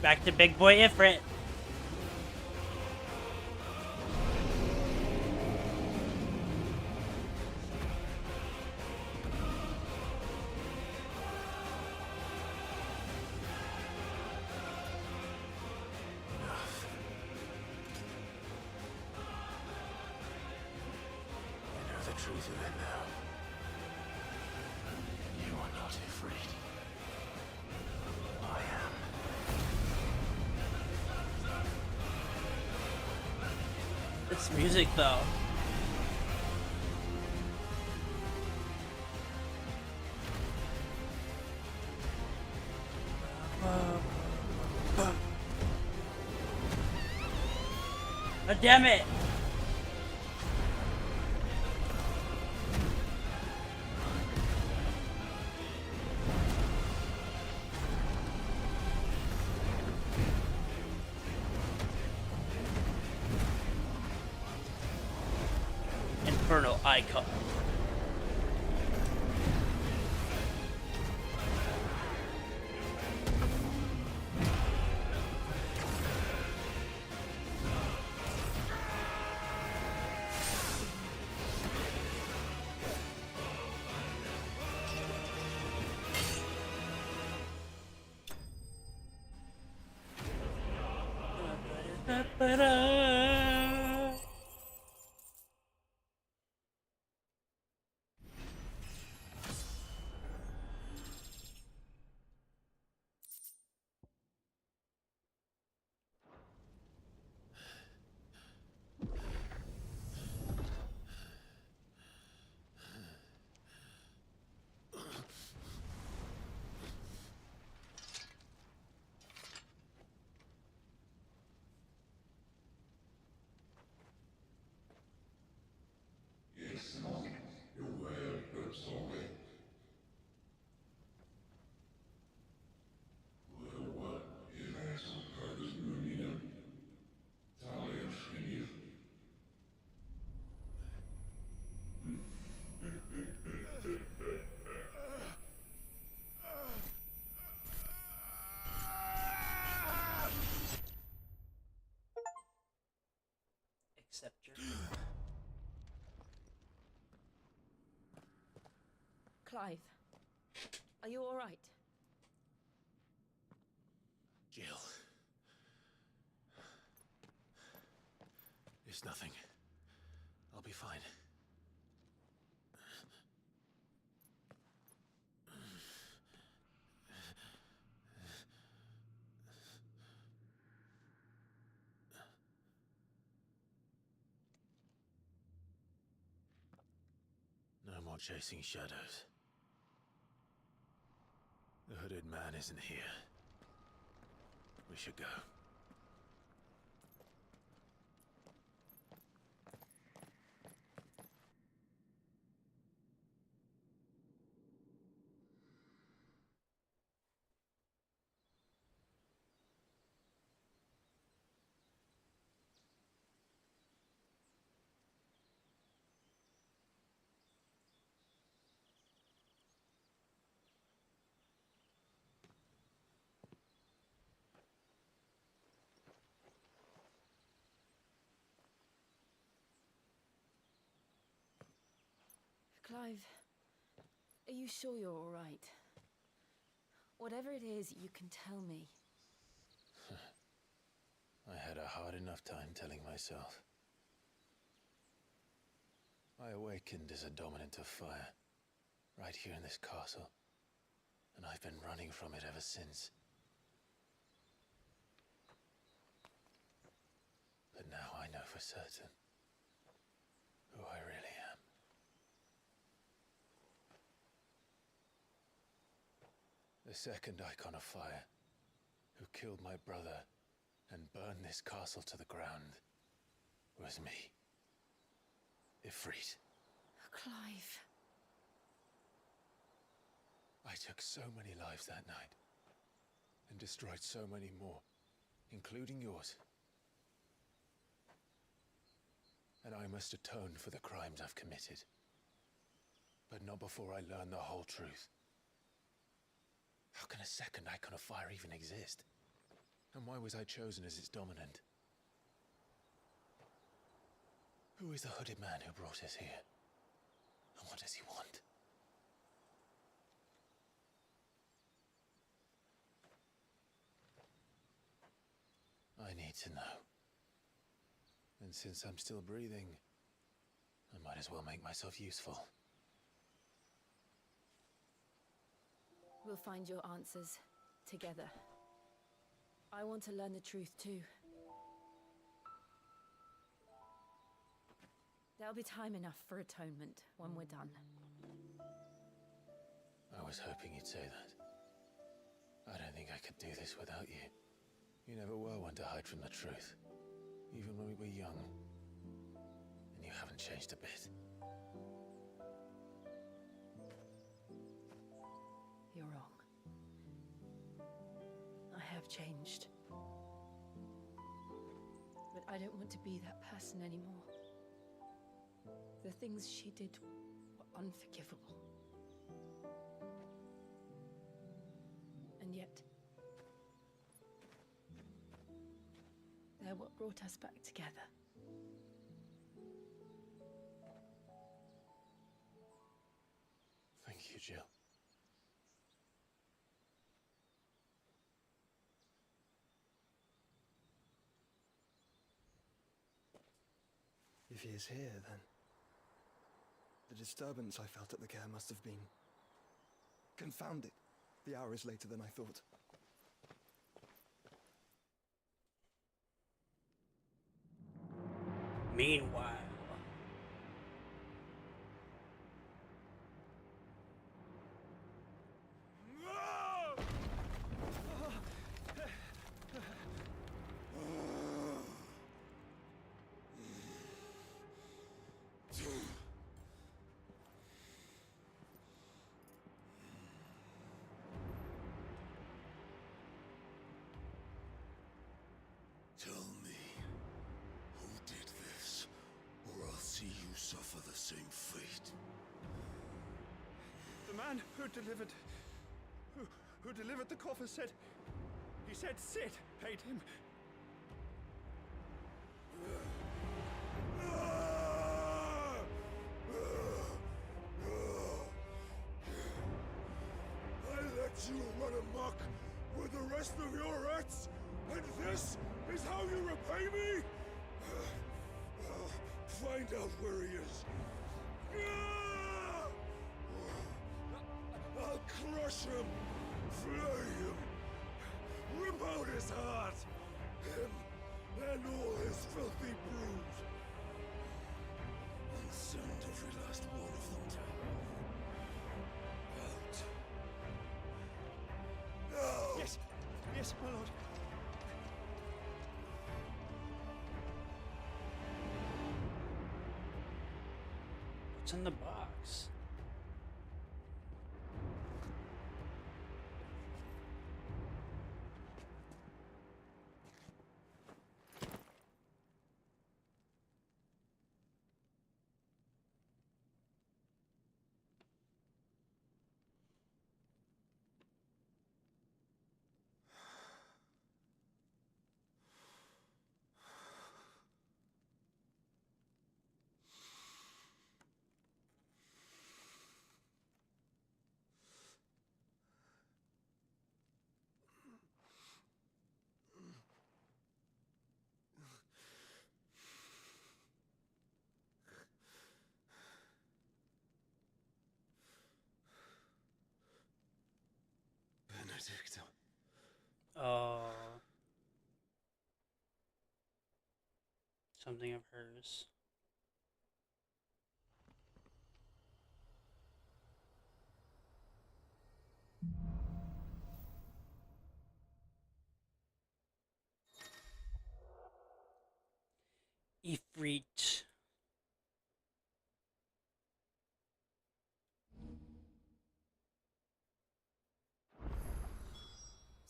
Back to big boy Ifrit. You know the truth of it now. You are not Ifrit. I am. This music though. Oh, damn it! Infernal icon. Accept your fate. Clive, are you all right? Jill. It's nothing. I'll be fine. No more chasing shadows. The hooded man isn't here. We should go. Clive, are you sure you're all right? Whatever it is, you can tell me. I had a hard enough time telling myself. I awakened as a dominant of fire, right here in this castle, and I've been running from it ever since. But now I know for certain who I really am. The second icon of fire, who killed my brother and burned this castle to the ground, was me. Ifrit. Clive. I took so many lives that night, and destroyed so many more, including yours. And I must atone for the crimes I've committed. But not before I learn the whole truth. How can a second icon of fire even exist? And why was I chosen as its dominant? Who is the hooded man who brought us here? And what does he want? I need to know. And since I'm still breathing, I might as well make myself useful. We'll find your answers together. I want to learn the truth too. There'll be time enough for atonement when we're done. I was hoping you'd say that. I don't think I could do this without you. You never were one to hide from the truth, even when we were young. And you haven't changed a bit. You're wrong. I have changed. But I don't want to be that person anymore. The things she did were unforgivable. And yet, they're what brought us back together. Thank you, Jill. If he is here, then the disturbance I felt at the care must have been confounded. The hour is later than I thought. Meanwhile, Tell me, who did this, or I'll see you suffer the same fate. The man who delivered the coffer said... He said Sid paid him. I let you run amok with the rest of your rats, and this is how you repay me? Find out where he is. I'll crush him, flay him, rip out his heart, him and all his filthy brood, and send every last one of them to hell. Out. No! Yes, yes, my lord. What's in the box? Benedicta. Oh. Something of hers. Ifrit.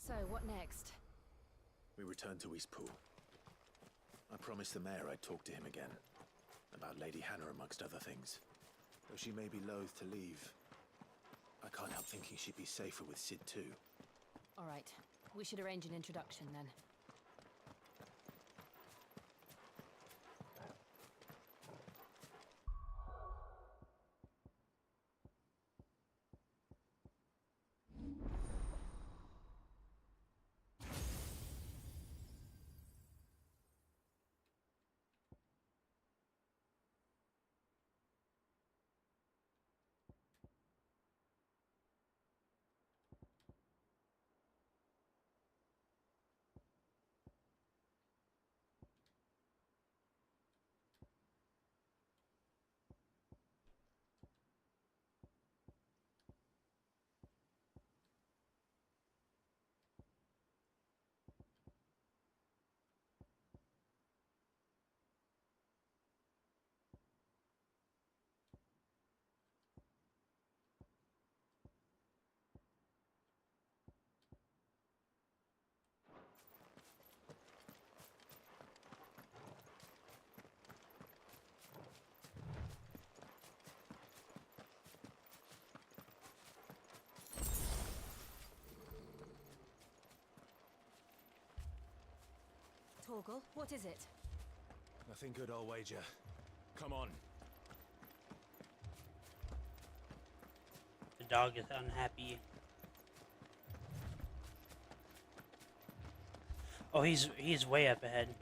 So, what next? We return to Eastpool. I promised the mayor I'd talk to him again. About Lady Hannah, amongst other things. Though she may be loath to leave, I can't help thinking she'd be safer with Sid too. All right. We should arrange an introduction then. Torgal, what is it? Nothing good, I'll wager. Come on. The dog is unhappy. Oh, he's way up ahead.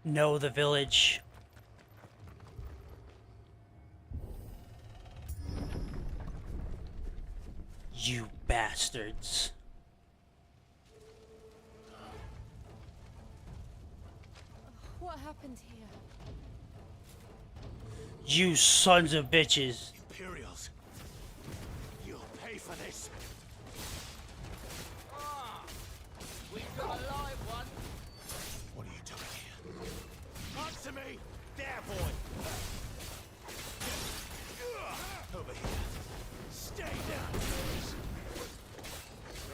No, the village. You bastards. What happened here? You sons of bitches. Imperials. You'll pay for this. We've got a live one. What are you doing here? Answer me! There, boy! Over here. Stay down, boys.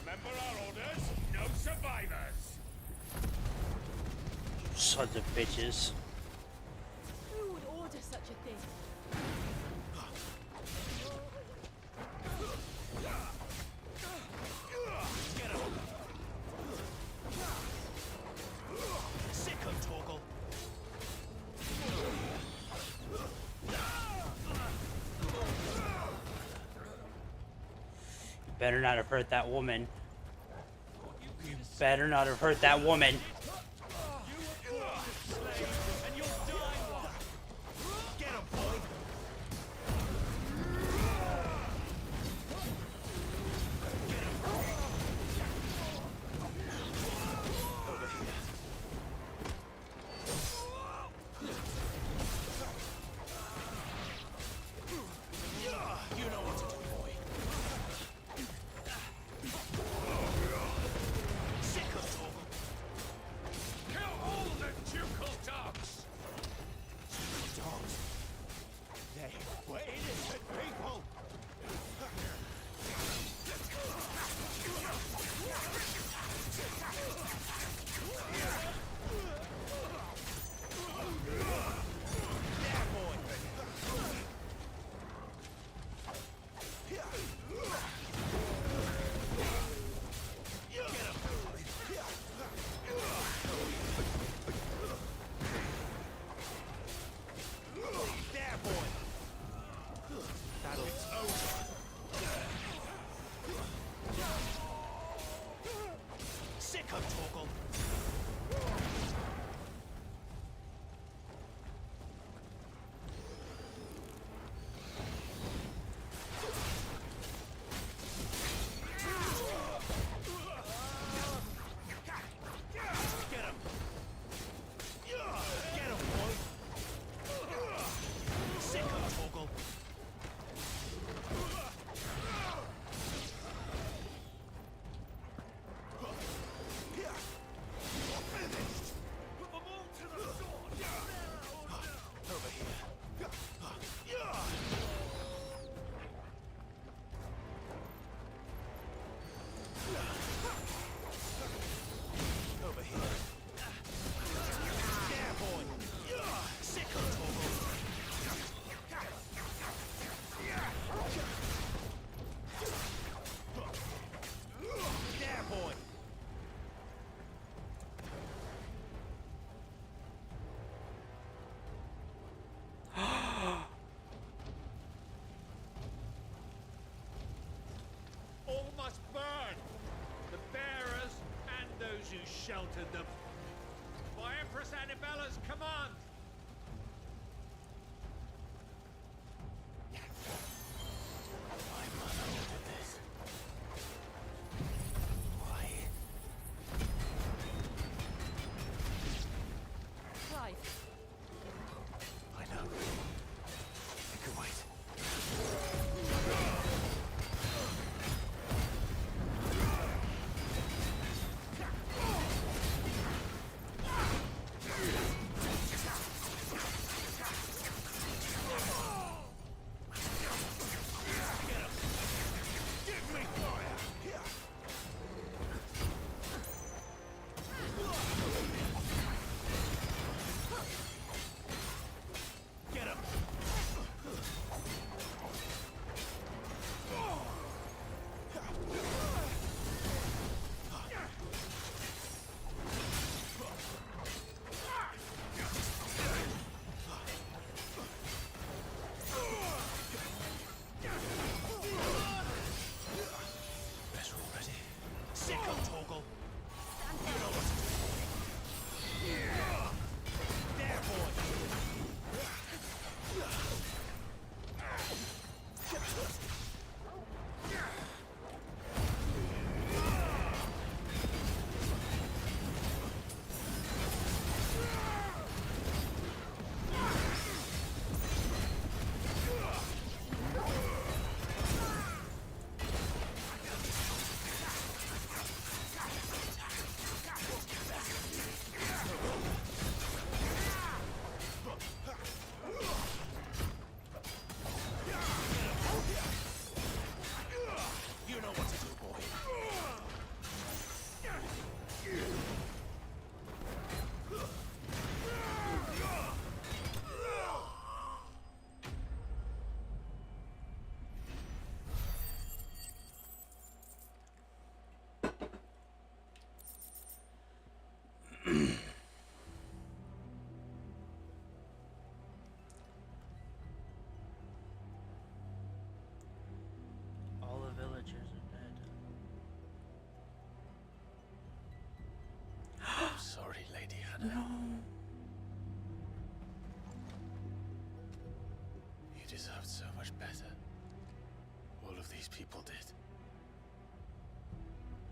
Remember our orders? No survivors! You sons of bitches. Who would order such a thing? Get him! Sick of Torgal. better not have hurt that woman. You better not have hurt that woman. deserved so much better. All of these people did.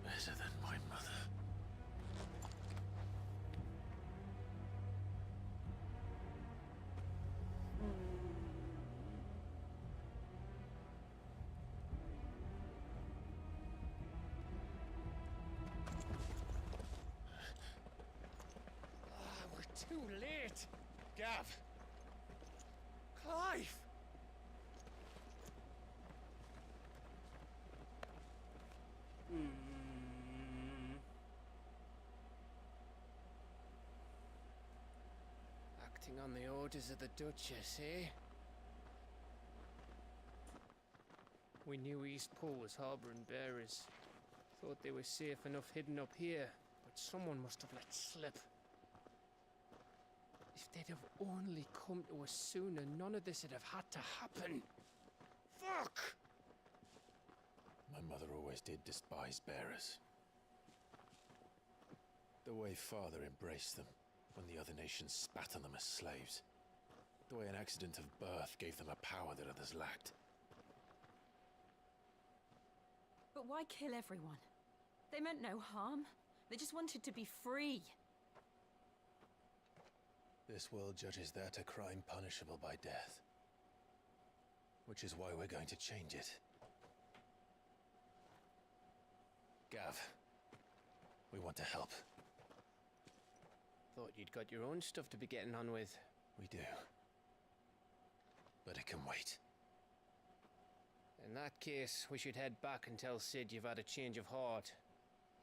Better than my mother. We're too late! Gav! Clive! Acting on the orders of the Duchess, eh? We knew Eastpool was harboring bearers. Thought they were safe enough hidden up here, but someone must have let slip. If they'd have only come to us sooner, none of this would have had to happen. Fuck! My mother always did despise bearers. The way Father embraced them when the other nations spat on them as slaves. The way an accident of birth gave them a power that others lacked. But why kill everyone? They meant no harm. They just wanted to be free. This world judges that a crime punishable by death. Which is why we're going to change it. Gav, we want to help. Thought you'd got your own stuff to be getting on with. We do. But it can wait. In that case, we should head back and tell Sid you've had a change of heart.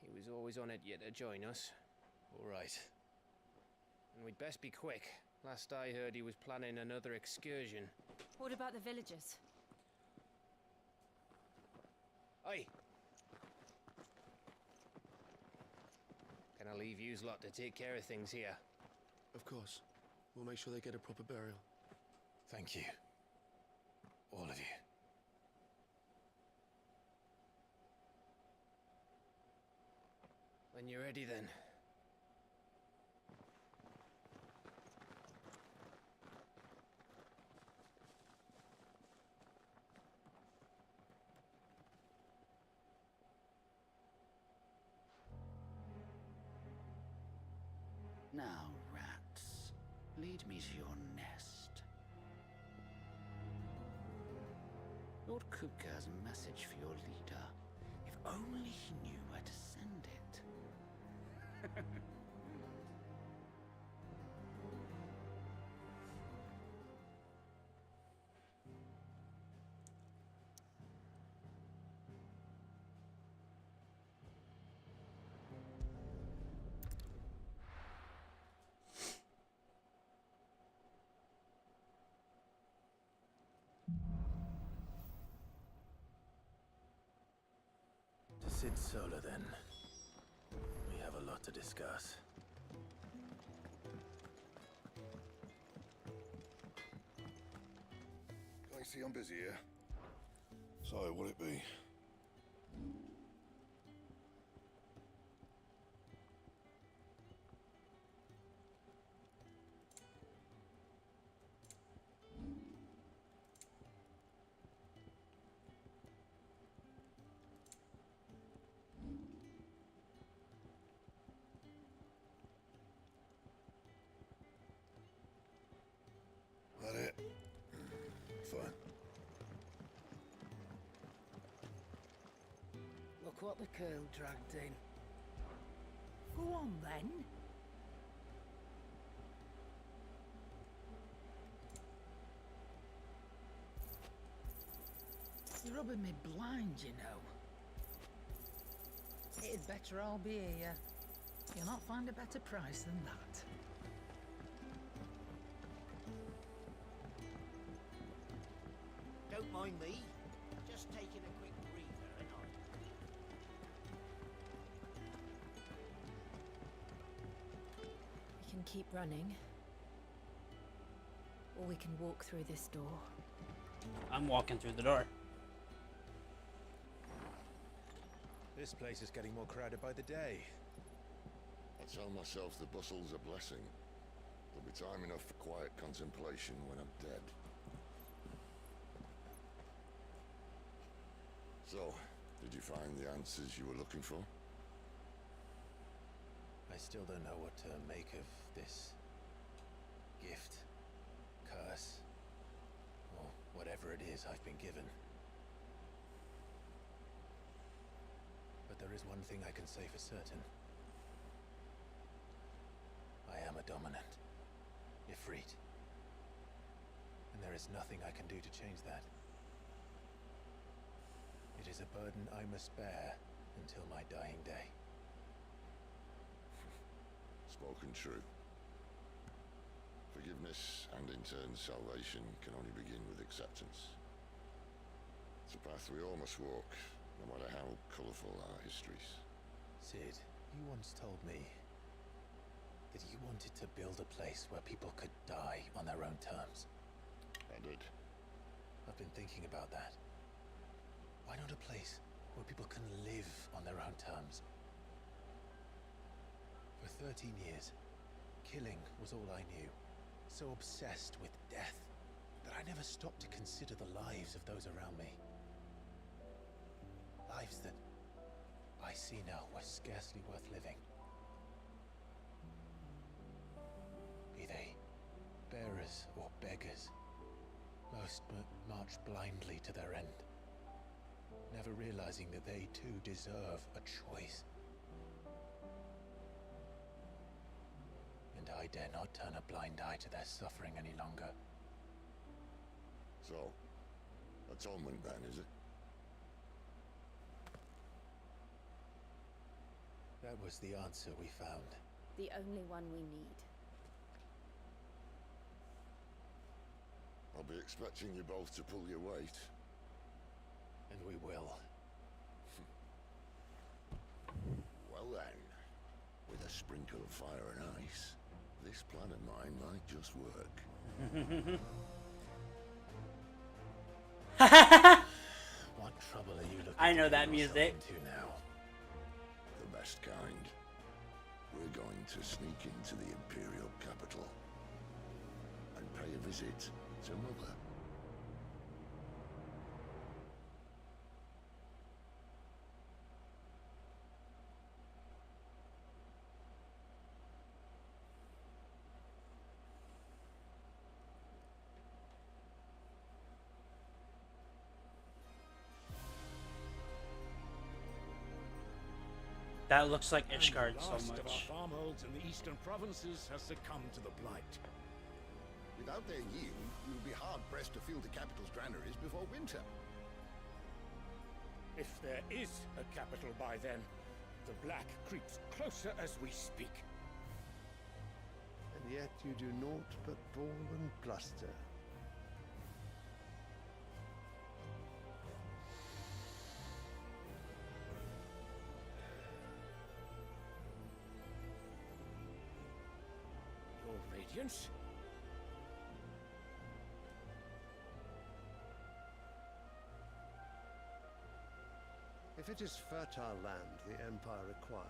He was always on it yet to join us. All right. And we'd best be quick. Last I heard, he was planning another excursion. What about the villagers? Aye. Can I leave yous lot to take care of things here? Of course. We'll make sure they get a proper burial. Thank you. All of you. When you're ready, then. Now, rats, lead me to your nest. Lord Kupka has a message for your leader. If only he knew where to send it. To Sid Solar, then. We have a lot to discuss. I see I'm busy here. So, what'll it be? That it? Fine. Look what the curl dragged in. Go on, then. You're rubbing me blind, you know. It'd better all be here. You'll not find a better price than that. Don't mind me. Just taking a quick breather, and We can keep running. Or we can walk through this door. I'm walking through the door. This place is getting more crowded by the day. I tell myself the bustle's a blessing. There'll be time enough for quiet contemplation when I'm dead. So, did you find the answers you were looking for? I still don't know what to make of this gift, curse, or whatever it is I've been given. But there is one thing I can say for certain. I am a dominant, Ifrit. And there is nothing I can do to change that. It is a burden I must bear until my dying day. Spoken true. Forgiveness and in turn salvation can only begin with acceptance. It's a path we all must walk, no matter how colourful our histories. Sid, you once told me that you wanted to build a place where people could die on their own terms. I did. I've been thinking about that. Why not a place where people can live on their own terms? For 13 years, killing was all I knew. So obsessed with death that I never stopped to consider the lives of those around me. Lives that I see now were scarcely worth living. Be they bearers or beggars, most march blindly to their end, never realizing that they too deserve a choice. And I dare not turn a blind eye to their suffering any longer. So, atonement then, is it? That was the answer we found. The only one we need. I'll be expecting you both to pull your weight. And we will. Well then, with a sprinkle of fire and ice, this plan of mine might just work. What trouble are you looking I know to that get music. yourself into now? The best kind. We're going to sneak into the Imperial capital and pay a visit to Mother. That looks like Ishgard The so last of our much. farmholds in the eastern provinces has succumbed to the blight. Without their yield, we will be hard-pressed to fill the capital's granaries before winter. If there is a capital by then, the black creeps closer as we speak. And yet you do naught but bawl and bluster. Your Radiance? If it is fertile land the Empire requires,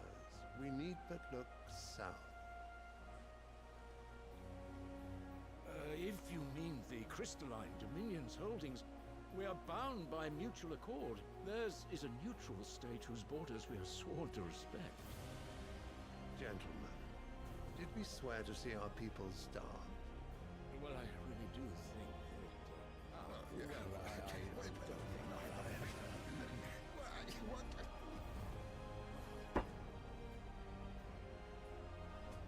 we need but look south. If you mean the crystalline Dominion's holdings, we are bound by mutual accord. Theirs is a neutral state whose borders we are sworn to respect. Gentlemen, did we swear to see our people starve? Well, I really do think that...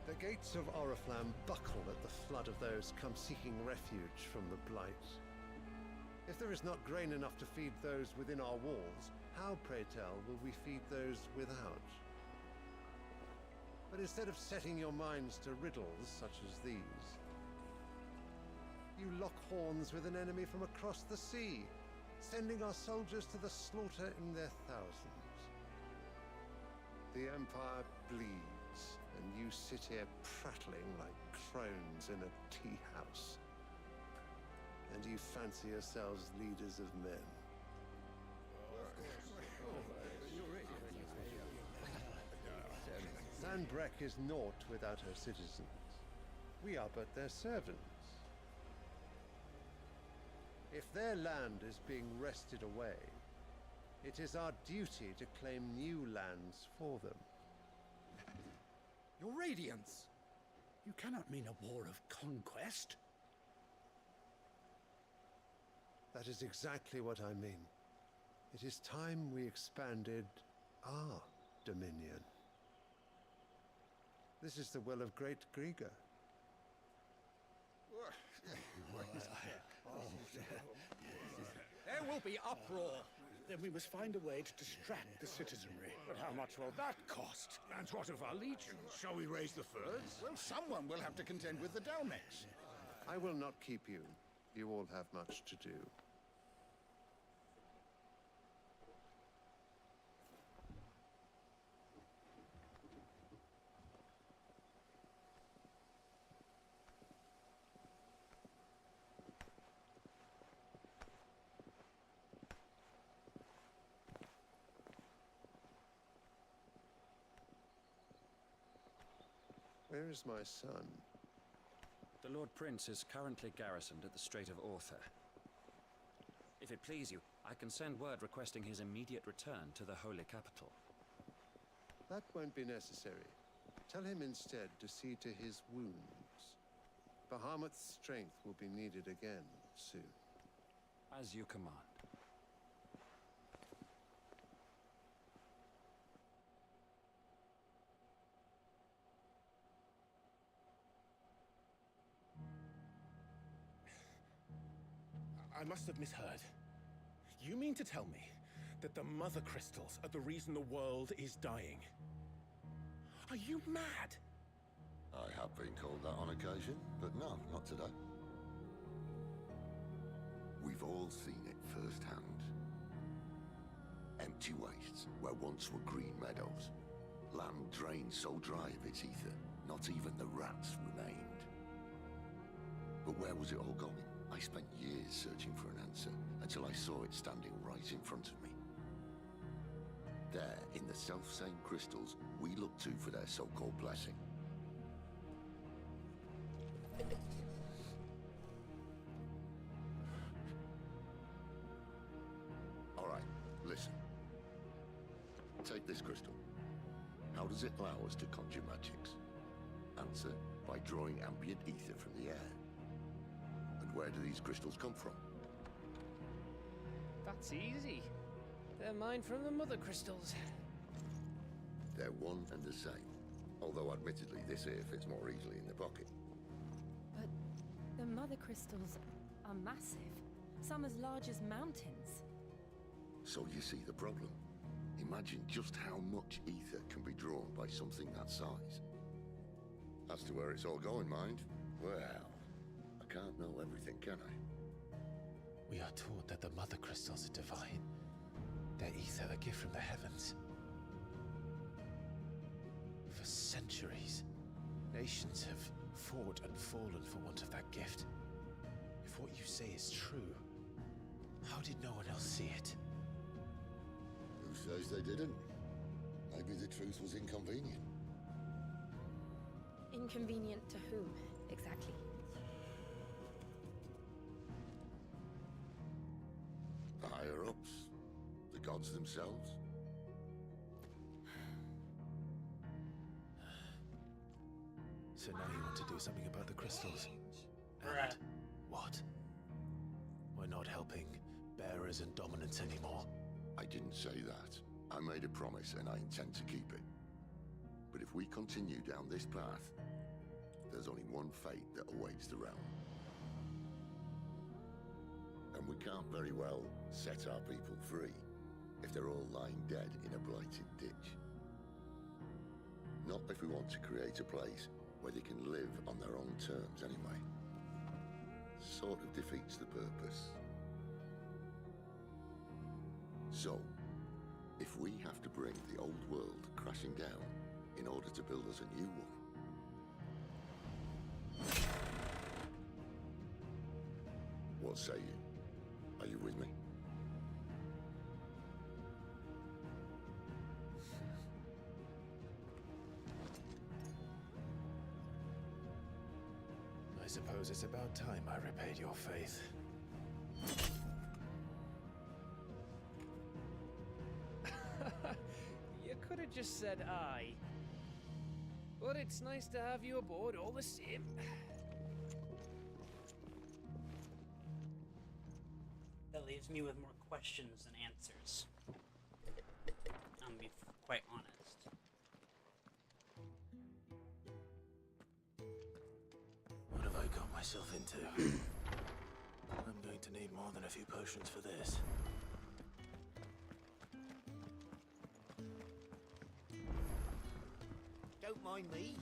The gates of Oriflamme buckle at the flood of those come seeking refuge from the Blight. If there is not grain enough to feed those within our walls, how, pray tell, will we feed those without? But instead of setting your minds to riddles such as these, you lock horns with an enemy from across the sea, sending our soldiers to the slaughter in their thousands. The Empire bleeds, and you sit here prattling like crones in a tea house. And you fancy yourselves leaders of men. Sanbreque is naught without her citizens. We are but their servants. If their land is being wrested away, It is our duty to claim new lands for them. Your Radiance! You cannot mean a war of conquest. That is exactly what I mean. It is time we expanded our dominion. This is the will of great Grieger. There will be uproar. Then we must find a way to distract the citizenry. But how much will that cost? And what of our legions? Shall we raise the thirds? Well, someone will have to contend with the Dalmex. I will not keep you. You all have much to do. Where is my son? The Lord Prince is currently garrisoned at the Strait of Author. If it please you, I can send word requesting his immediate return to the Holy Capital. That won't be necessary. Tell him instead to see to his wounds. Bahamut's strength will be needed again soon. As you command. I must have misheard. You mean to tell me that the Mother Crystals are the reason the world is dying? Are you mad? I have been called that on occasion, but no, not today. We've all seen it firsthand. Empty wastes where once were green meadows. Land drained so dry of its ether, not even the rats remained. But where was it all going? I spent years searching for an answer, until I saw it standing right in front of me. There, in the self-same crystals, we look to for their so-called blessing. All right, listen. Take this crystal. How does it allow us to conjure magics? Answer, by drawing ambient ether from the air. Where do these crystals come from? That's easy. They're mine from the Mother Crystals. They're one and the same. Although admittedly, this here fits more easily in the pocket. But the Mother Crystals are massive. Some as large as mountains. So you see the problem. Imagine just how much ether can be drawn by something that size. As to where it's all going, mind? Well, I can't know everything, can I? We are taught that the Mother Crystals are divine. Their ether a gift from the heavens. For centuries, nations have fought and fallen for want of that gift. If what you say is true, how did no one else see it? Who says they didn't? Maybe the truth was inconvenient. Inconvenient to whom, exactly? The higher-ups? The gods themselves? So now you want to do something about the crystals? Right. And what? We're not helping bearers and dominants anymore. I didn't say that. I made a promise and I intend to keep it. But if we continue down this path, there's only one fate that awaits the realm. And we can't very well set our people free if they're all lying dead in a blighted ditch. Not if we want to create a place where they can live on their own terms anyway. Sort of defeats the purpose. So, if we have to bring the old world crashing down in order to build us a new one, what say you? Are you with me? I suppose it's about time I repaid your faith. have just said aye. But it's nice to have you aboard all the same. That leaves me with more questions than answers. I'm gonna be quite honest. What have I got myself into? I'm going to need more than a few potions for this. Don't mind me.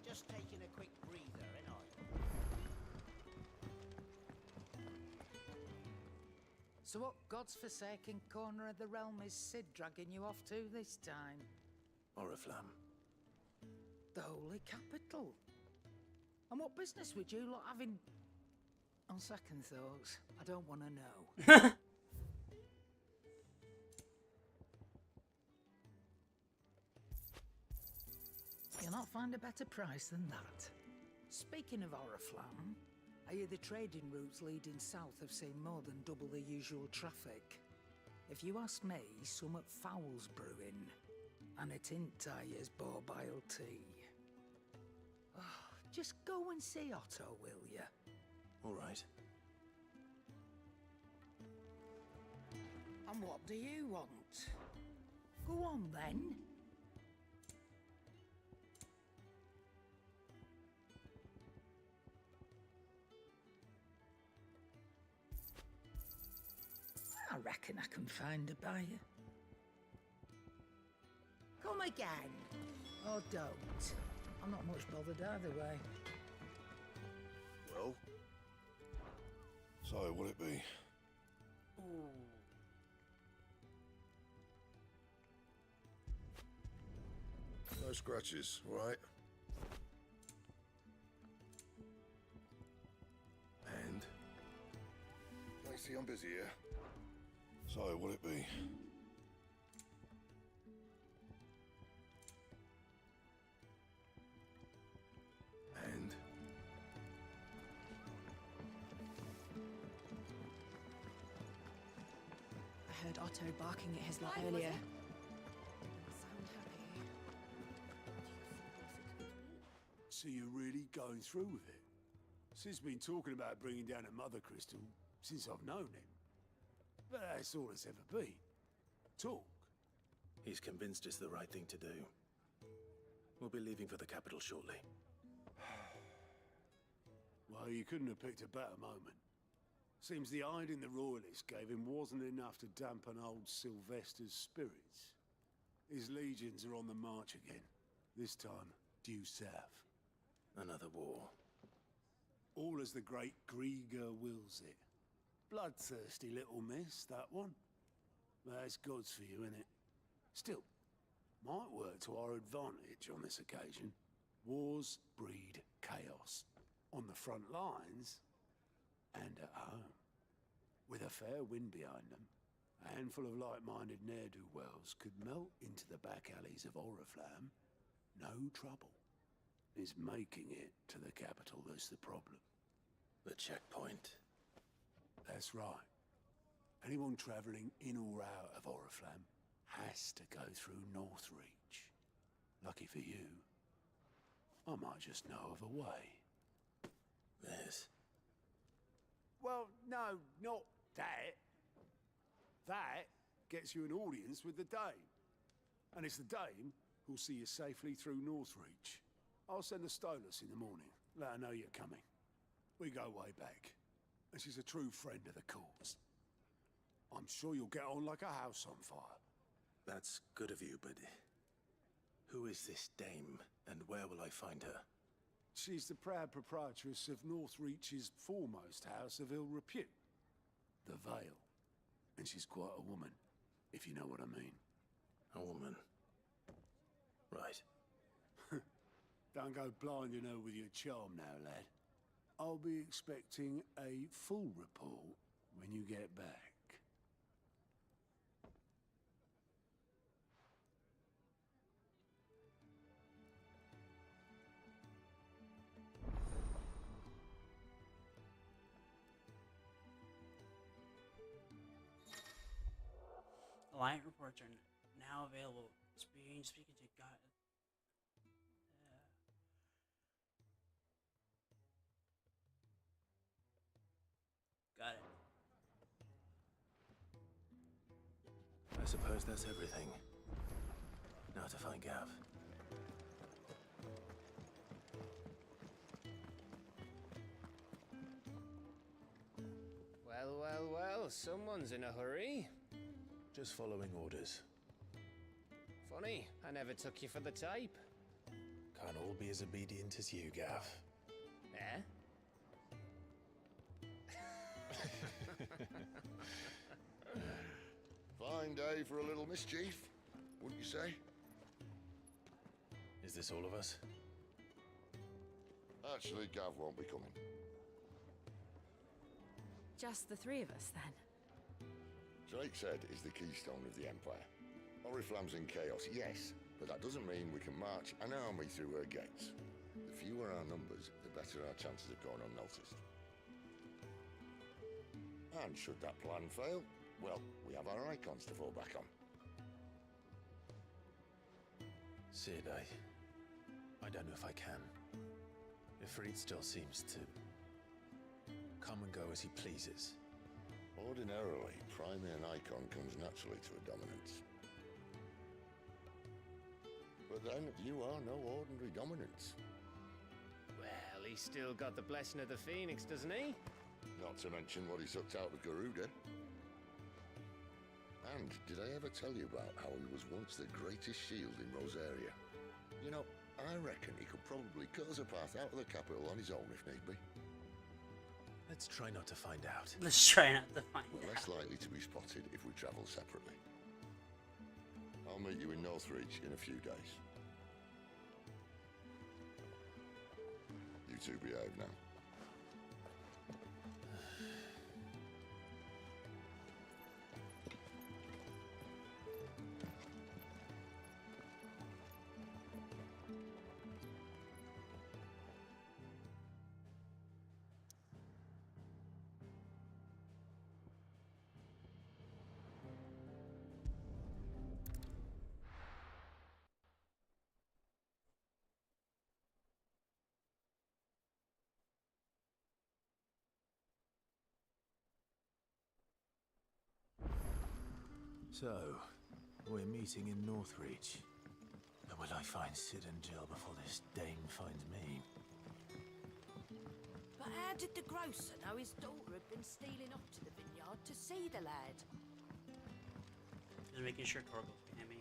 Just taking a quick breather, ain't I? So what God's forsaken corner of the realm is Sid dragging you off to this time? Oriflamme. The Holy Capital. And what business would you lot having... On second thoughts, I don't want to know. You'll not find a better price than that. Speaking of Oriflamme, I hear the trading routes leading south have seen more than double the usual traffic. If you ask me, summat foul's brewing, and it ain't Tyre's borbile tea. Oh, just go and see Otto, will you? All right. And what do you want? Go on then. I reckon I can find a buyer. Come again. Or don't. I'm not much bothered either way. Well? So, will it be? Ooh. No scratches, right? And? Lacey, I'm busy here. So, will it be? And? I heard Otto barking at his lot Why was earlier. it? So you're really going through with it? Sid's been talking about bringing down a mother crystal since I've known him. But that's all it's ever been. Talk. He's convinced it's the right thing to do. We'll be leaving for the capital shortly. Well, you couldn't have picked a better moment. Seems the hiding the royalists gave him wasn't enough to dampen old Sylvester's spirits. His legions are on the march again. This time, due south. Another war. All as the great Grieger wills it. Bloodthirsty little miss, that one. But that's God's for you, innit? Still, might work to our advantage on this occasion. Wars breed chaos. On the front lines, and at home. With a fair wind behind them, a handful of like-minded ne'er-do-wells could melt into the back alleys of Oriflamme. No trouble. It's making it to the capital that's the problem. The checkpoint. That's right. Anyone travelling in or out of Oriflamme has to go through Northreach. Lucky for you, I might just know of a way. Yes. Well, no, not that. That gets you an audience with the Dame. And it's the Dame who'll see you safely through Northreach. I'll send the Stolas in the morning, let her know you're coming. We go way back, and she's a true friend of the cause. I'm sure you'll get on like a house on fire. That's good of you, but... who is this dame, and where will I find her? She's the proud proprietress of Northreach's foremost house of ill repute, the Vale. And she's quite a woman, if you know what I mean. A woman. Right. Don't go blinding her with your charm now, lad. I'll be expecting a full report when you get back. Alliant reports are now available Speaking to God. Got it. I suppose that's everything. Now to find Gav. Well, well, well, someone's in a hurry. Just following orders. Funny, I never took you for the type. Can't all be as obedient as you, Gav. Eh? Fine day for a little mischief, wouldn't you say? Is this all of us? Actually, Gav won't be coming. Just the three of us, then? Drake's Head is the keystone of the Empire. Oriflamme's in chaos, yes, but that doesn't mean we can march an army through her gates. The fewer our numbers, the better our chances of going unnoticed. And should that plan fail, well, we have our icons to fall back on. Sid, I don't know if I can. Ifrit still seems to come and go as he pleases. Ordinarily, priming an icon comes naturally to a dominance. But then, you are no ordinary dominance. Well, he's still got the blessing of the Phoenix, doesn't he? Not to mention what he sucked out of Garuda. And did I ever tell you about how he was once the greatest shield in Rosaria? You know, I reckon he could probably cut us a path out of the capital on his own if need be. Let's try not to find out. Let's try not to find out. We're less likely to be spotted if we travel separately. I'll meet you in Northreach in a few days. You two behave now. So, we're meeting in Northreach. But will I find Sid and Jill before this dame finds me? But how did the grocer know his daughter had been stealing off to the vineyard to see the lad? Just making sure Torgal's behind me.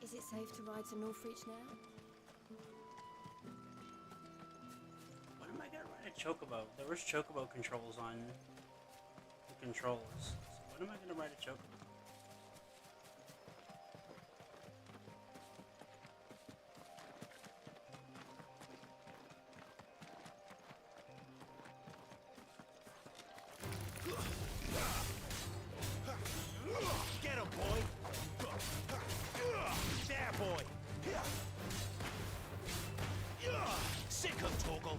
Is it safe to ride to Northreach now? When am I gonna ride a chocobo? There was chocobo controls on the controls. So when am I gonna ride a chocobo? Get him, boy! There, boy! Sick of Torgal!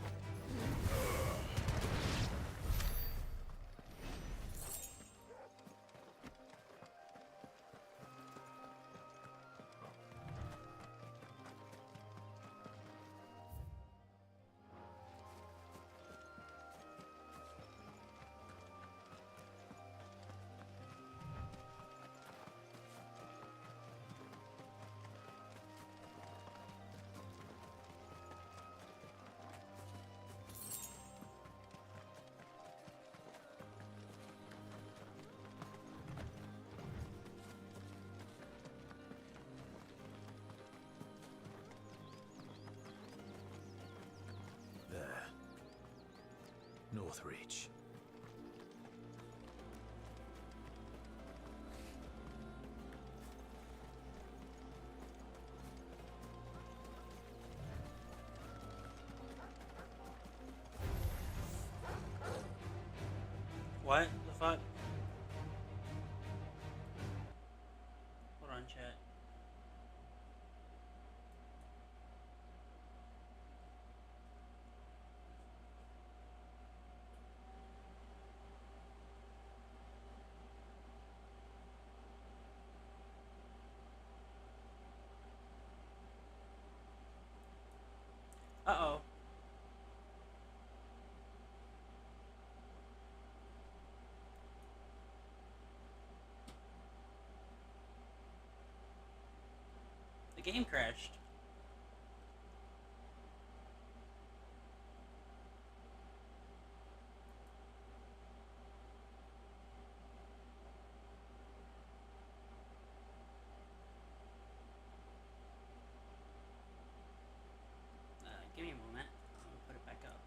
Northreach. What the fuck? Hold on, chat. game crashed. Give me a moment. I'll put it back up.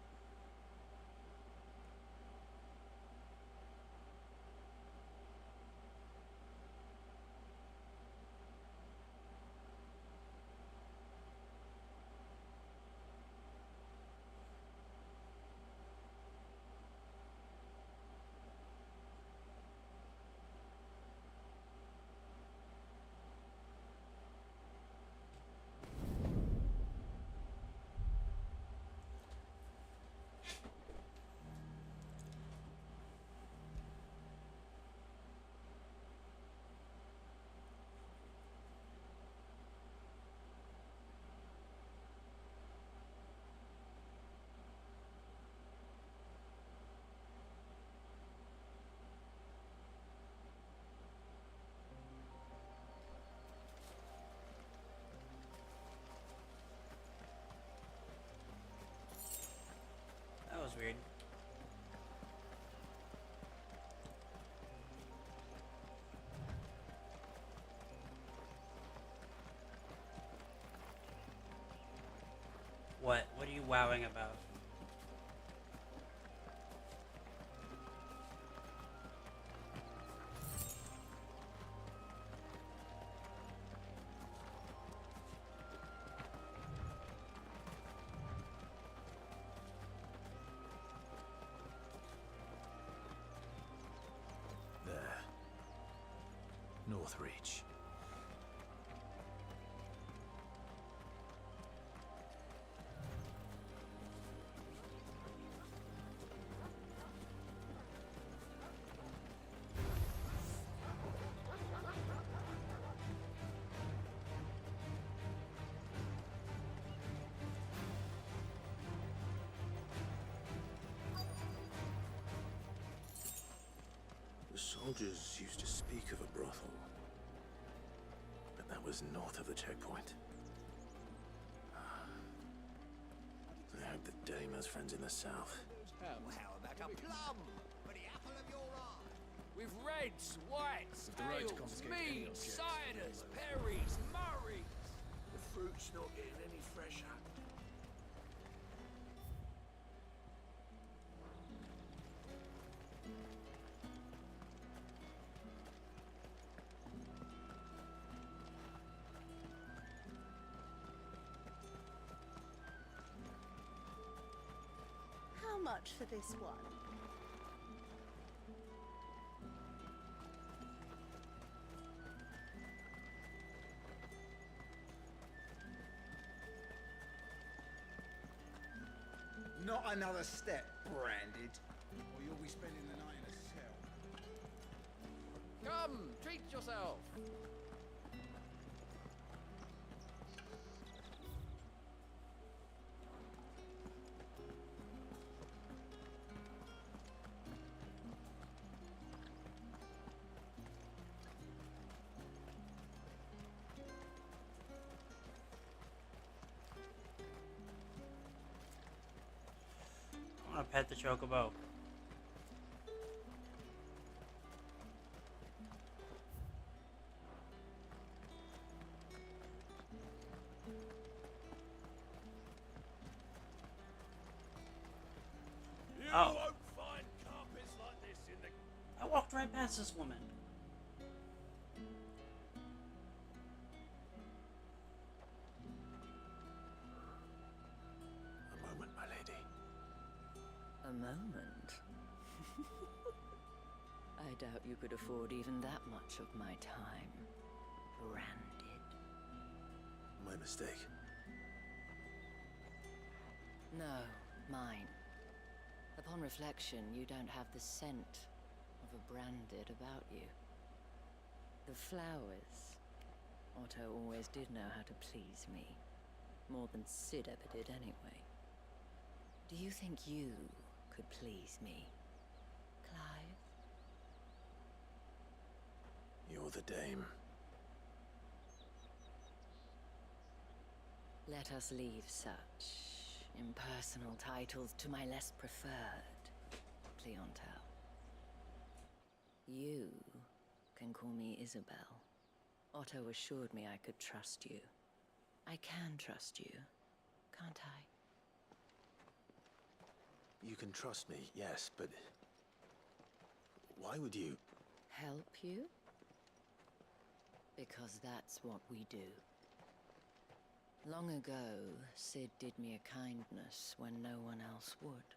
That was weird. What? What are you wowing about? There. Northreach. The soldiers used to speak of a brothel, but that was north of the checkpoint. I hope the dame has friends in the south. Well, how about a plum for the apple of your eye? With reds, whites, With the right to ales, confiscate any meads, object. ciders, perries, murrays. The fruit's not getting any fresher. How much for this one? Not another step, branded, or you'll be spending the night in a cell. Come, treat yourself. I want to pet the chocobo. You Oh. won't find carpets like this in the... I walked right past this woman. A moment, my lady. A moment? I doubt you could afford even that much of my time. Branded. My mistake. No, mine. Upon reflection, you don't have the scent of a branded about you. The flowers. Otto always did know how to please me. More than Sid ever did anyway. Do you think you could please me, Clive? You're the dame. Let us leave such impersonal titles to my less preferred clientele. You can call me Isabel. Otto assured me I could trust you. I can trust you, can't I? You can trust me, yes, but... why would you... Help you? Because that's what we do. Long ago, Sid did me a kindness when no one else would.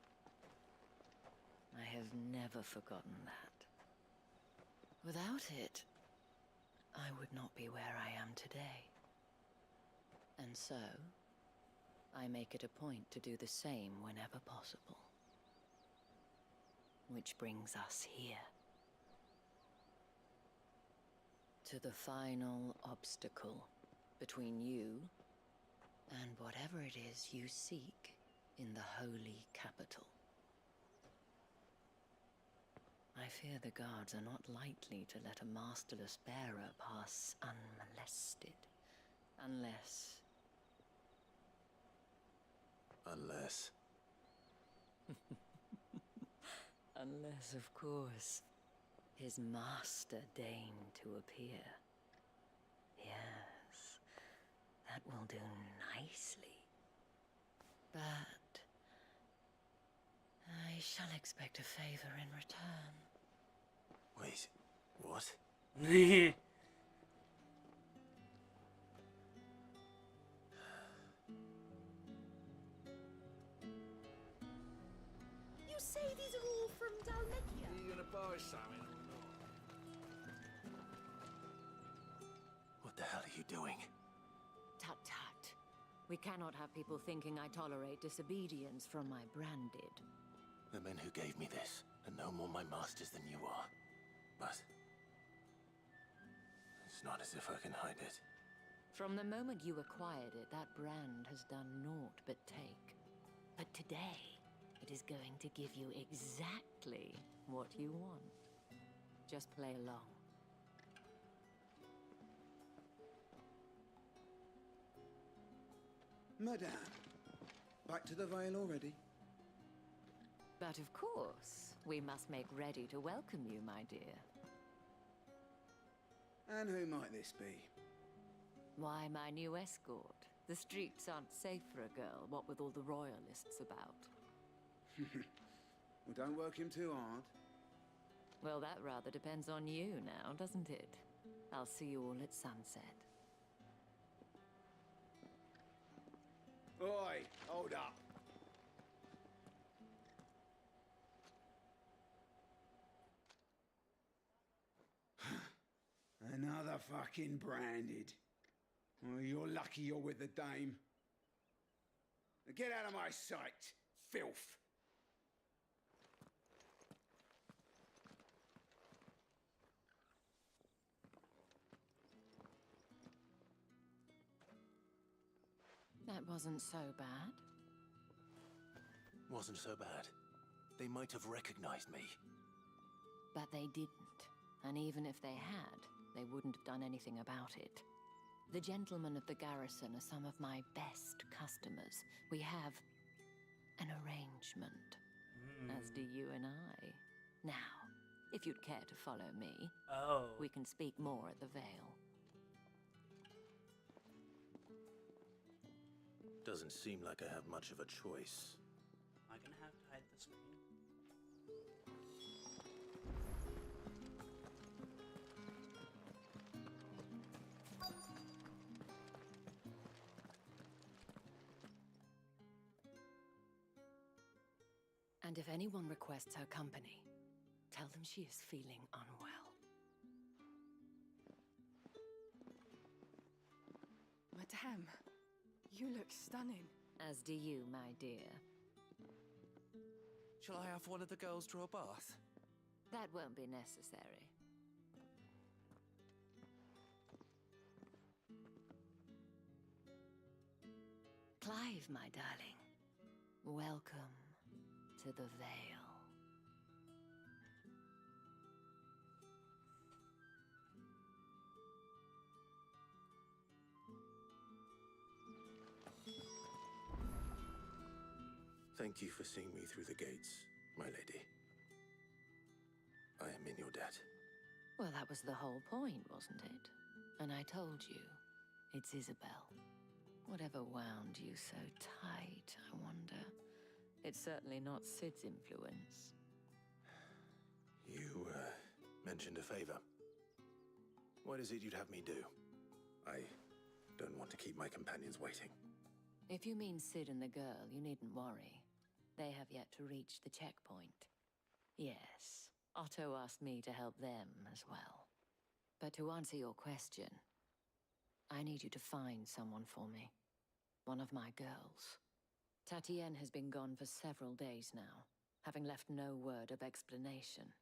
I have never forgotten that. Without it, I would not be where I am today. And so, I make it a point to do the same whenever possible. Which brings us here. To the final obstacle between you and whatever it is you seek in the holy capital. I fear the guards are not likely to let a masterless bearer pass unmolested. Unless... Unless... Unless, of course, his master deigned to appear. Yes, that will do nicely. But... I shall expect a favor in return. Wait, what? You say these are all from Dalmekia? Are you gonna buy something or not? What the hell are you doing? Tut tut. We cannot have people thinking I tolerate disobedience from my branded. The men who gave me this are no more my masters than you are. But... it's not as if I can hide it. From the moment you acquired it, that brand has done naught but take. But today, it is going to give you exactly what you want. Just play along. Madame, back to the Vale already? But of course, we must make ready to welcome you, my dear. And who might this be? Why, my new escort. The streets aren't safe for a girl, what with all the royalists about. Well, don't work him too hard. Well, that rather depends on you now, doesn't it? I'll see you all at sunset. Oi, hold up. Another fucking branded. Oh, you're lucky you're with the dame. Now get out of my sight, filth. That wasn't so bad. Wasn't so bad. They might have recognized me. But they didn't. And even if they had, they wouldn't have done anything about it. The gentlemen of the garrison are some of my best customers. We have an arrangement, as do you and I. Now, if you'd care to follow me, we can speak more at the Vale. Doesn't seem like I have much of a choice. Am I gonna have to hide the screen? And if anyone requests her company, tell them she is feeling unwell. Madame, you look stunning. As do you, my dear. Shall I have one of the girls draw a bath? That won't be necessary. Clive, my darling. Welcome to the Vale. Thank you for seeing me through the gates, my lady. I am in your debt. Well, that was the whole point, wasn't it? And I told you, it's Isabel. Whatever wound you so tight, I wonder. It's certainly not Sid's influence. You, mentioned a favor. What is it you'd have me do? I don't want to keep my companions waiting. If you mean Sid and the girl, you needn't worry. They have yet to reach the checkpoint. Yes, Otto asked me to help them as well. But to answer your question, I need you to find someone for me. One of my girls. Tatienne has been gone for several days now, having left no word of explanation.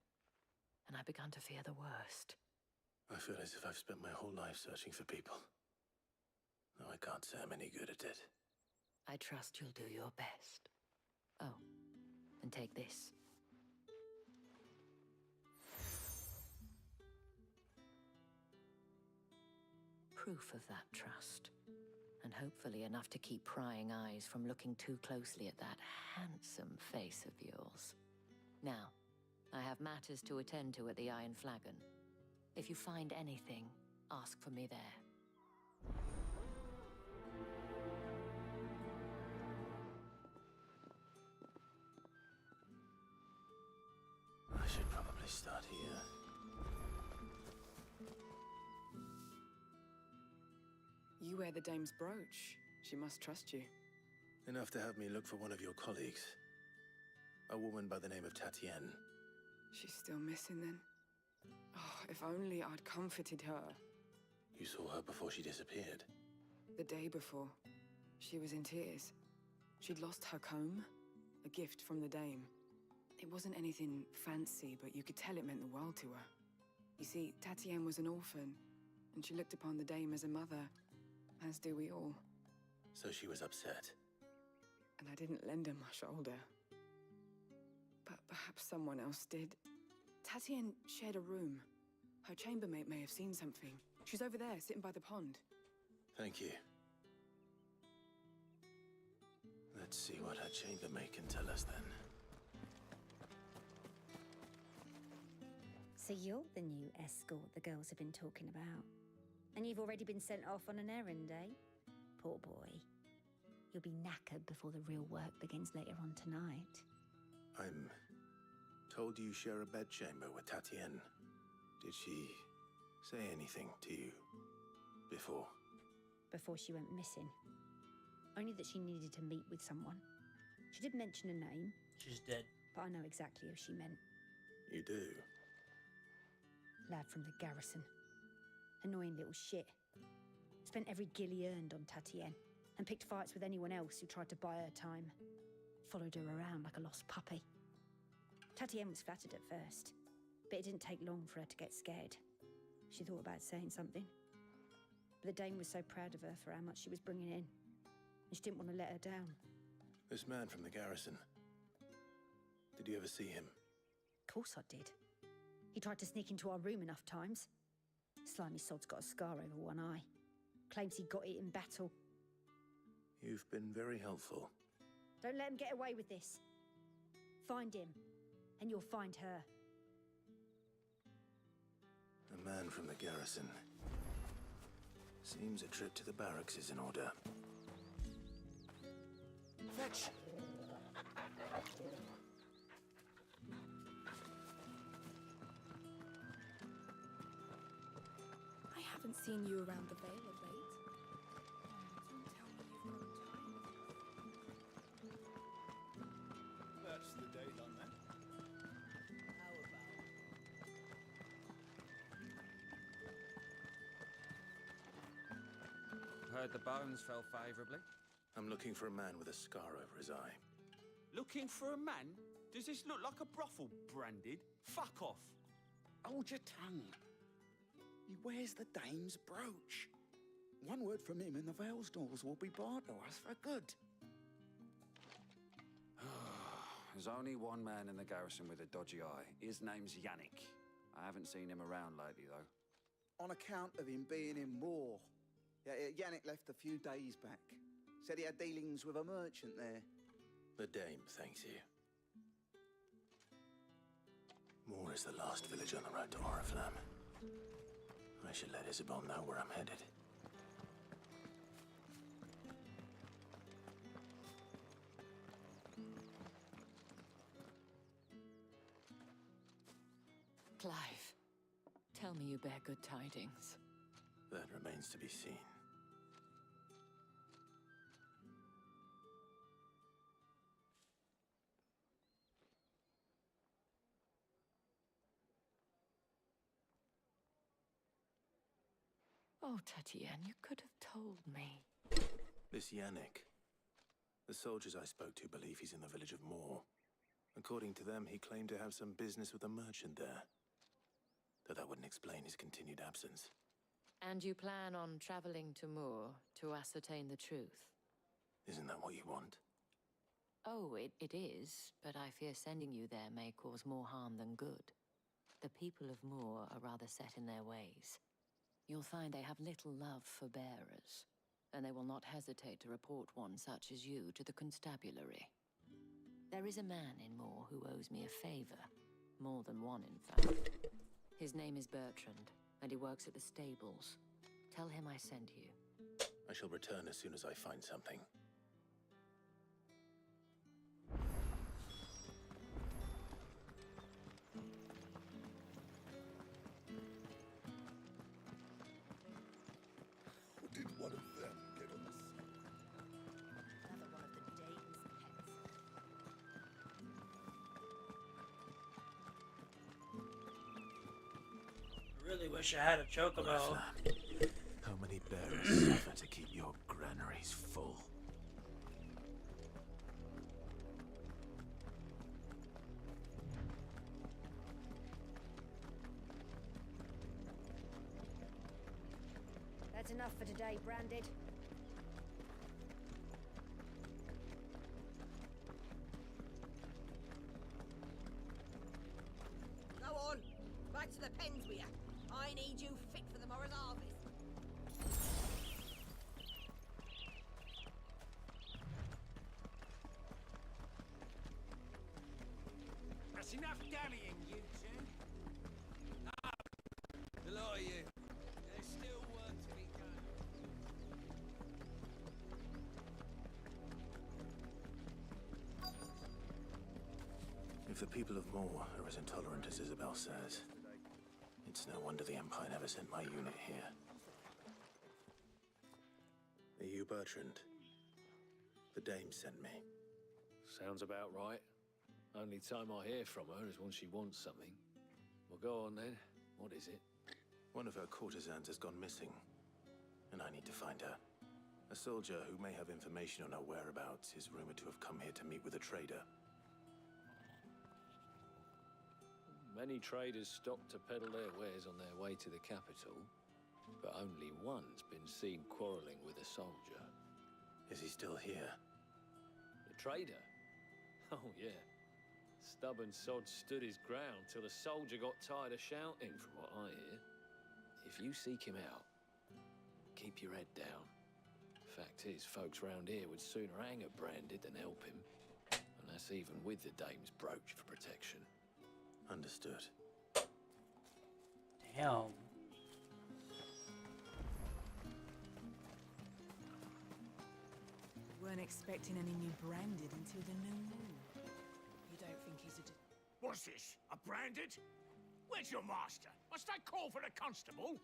And I've begun to fear the worst. I feel as if I've spent my whole life searching for people. Though I can't say I'm any good at it. I trust you'll do your best. Oh, and take this. Proof of that trust. And hopefully enough to keep prying eyes from looking too closely at that handsome face of yours. Now, I have matters to attend to at the Iron Flagon. If you find anything, ask for me there. I should probably start here. You wear the dame's brooch. She must trust you. Enough to have me look for one of your colleagues. A woman by the name of Tatienne. She's still missing then? Oh, if only I'd comforted her. You saw her before she disappeared? The day before. She was in tears. She'd lost her comb, a gift from the dame. It wasn't anything fancy, but you could tell it meant the world to her. You see, Tatienne was an orphan, and she looked upon the dame as a mother, as do we all. So she was upset. And I didn't lend her my shoulder. But perhaps someone else did. Tatienne shared a room. Her chambermaid may have seen something. She's over there, sitting by the pond. Thank you. Let's see what her chambermaid can tell us then. So you're the new escort the girls have been talking about. And you've already been sent off on an errand, eh? Poor boy. You'll be knackered before the real work begins later on tonight. I'm told you share a bedchamber with Tatienne. Did she say anything to you before? Before she went missing. Only that she needed to meet with someone. She did mention a name. She's dead. But I know exactly who she meant. You do? Lad from the garrison. Annoying little shit. Spent every gil he earned on Tatienne, and picked fights with anyone else who tried to buy her time. Followed her around like a lost puppy. Tatienne was flattered at first, but it didn't take long for her to get scared. She thought about saying something. But the dame was so proud of her for how much she was bringing in, and she didn't want to let her down. This man from the garrison. Did you ever see him? Of course I did. He tried to sneak into our room enough times. Slimy sod's got a scar over one eye. Claims he got it in battle. You've been very helpful. Don't let him get away with this. Find him, and you'll find her. A man from the garrison. Seems a trip to the barracks is in order. Fetch! I haven't seen you around the Vale of late. Don't tell me you've got time. That's the day done then. How about... Heard the bones fell favourably. I'm looking for a man with a scar over his eye. Looking for a man? Does this look like a brothel, Branded? Fuck off! Hold your tongue. He wears the dame's brooch. One word from him and the Vale's doors will be barred to us for good. There's only one man in the garrison with a dodgy eye. His name's Yannick. I haven't seen him around lately, though. On account of him being in war. Yeah, Yannick left a few days back. Said he had dealings with a merchant there. The Dame thanks you. Moor is the last village on the road to Oriflamme. I should let Isabel know where I'm headed. Clive, tell me you bear good tidings. That remains to be seen. Oh, Tatienne, you could have told me. This Yannick. The soldiers I spoke to believe he's in the village of Moor. According to them, he claimed to have some business with a merchant there. Though that wouldn't explain his continued absence. And you plan on traveling to Moor to ascertain the truth? Isn't that what you want? Oh, it is, but I fear sending you there may cause more harm than good. The people of Moor are rather set in their ways. You'll find they have little love for bearers, and they will not hesitate to report one such as you to the constabulary. There is a man in Moor who owes me a favor. More than one, in fact. His name is Bertrand, and he works at the stables. Tell him I sent you. I shall return as soon as I find something. Did one of them get on the Another one of the Dane's pets. I really wish I had a chocobo. How many bearers suffer to keep your granaries full? That's enough for today, Branded. Go on, back to the pens with ya. I need you fit for the morrow's harvest. That's enough dallying, you two. No, the lot of you. There's still work to be done. If the people of Moor are as intolerant as Isabel says, it's no wonder the Empire never sent my unit here. Are you Bertrand? The Dame sent me. Sounds about right. Only time I hear from her is when she wants something. Well, go on then. What is it? One of her courtesans has gone missing, and I need to find her. A soldier who may have information on her whereabouts is rumored to have come here to meet with a trader. Many traders stop to peddle their wares on their way to the capital, but only one's been seen quarreling with a soldier. Is he still here? The trader? Oh, yeah. Stubborn sod stood his ground till the soldier got tired of shouting, from what I hear. If you seek him out, keep your head down. Fact is, folks round here would sooner hang a Branded than help him. And that's even with the Dame's brooch for protection. Understood. Damn. Weren't expecting any new Branded until the new moon. You don't think he's a... What's this? A Branded? Where's your master? Must I call for a constable?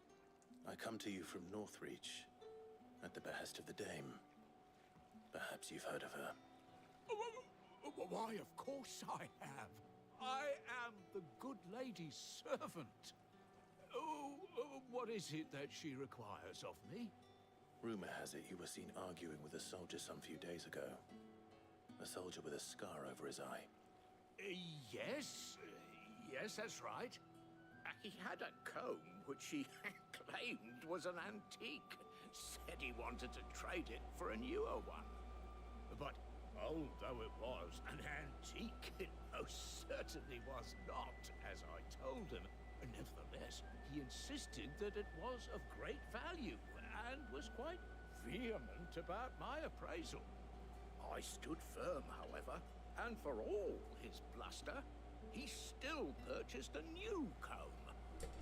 I come to you from Northreach, at the behest of the Dame. Perhaps you've heard of her. Why, of course I have. I am the good lady's servant. What is it that she requires of me? Rumor has it you were seen arguing with a soldier some few days ago. A soldier with a scar over his eye. Yes. Yes, that's right. He had a comb which he claimed was an antique. Said he wanted to trade it for a newer one. But although it was an antique, it most certainly was not, as I told him. Nevertheless, he insisted that it was of great value, and was quite vehement about my appraisal. I stood firm, however, and for all his bluster, he still purchased a new comb,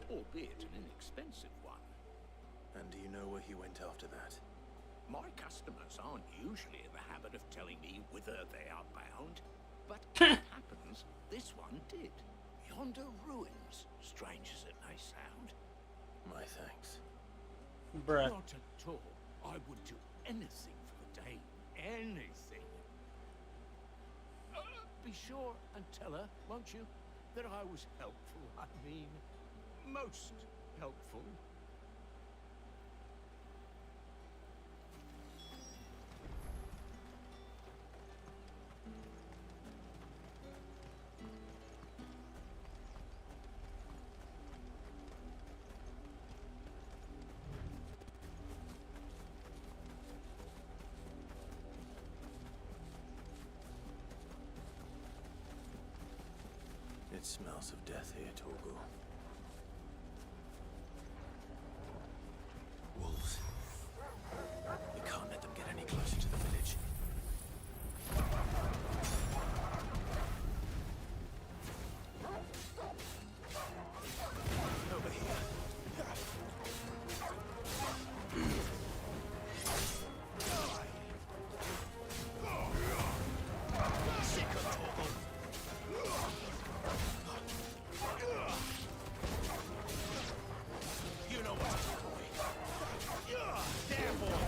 albeit an inexpensive one. And do you know where he went after that? My customers aren't usually in the habit of telling me whither they are bound, but it happens this one did. Yonder ruins, strange as it may sound. My thanks. Bruh. Not at all. I would do anything for the Dame. Anything. Be sure and tell her, won't you, that I was helpful. I mean, most helpful. It smells of death here, Torgal. Wolves. We can't let them get any closer to the village. Over here. Sick of Torgal. You know what to do, boy. Damn, boy.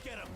Get him.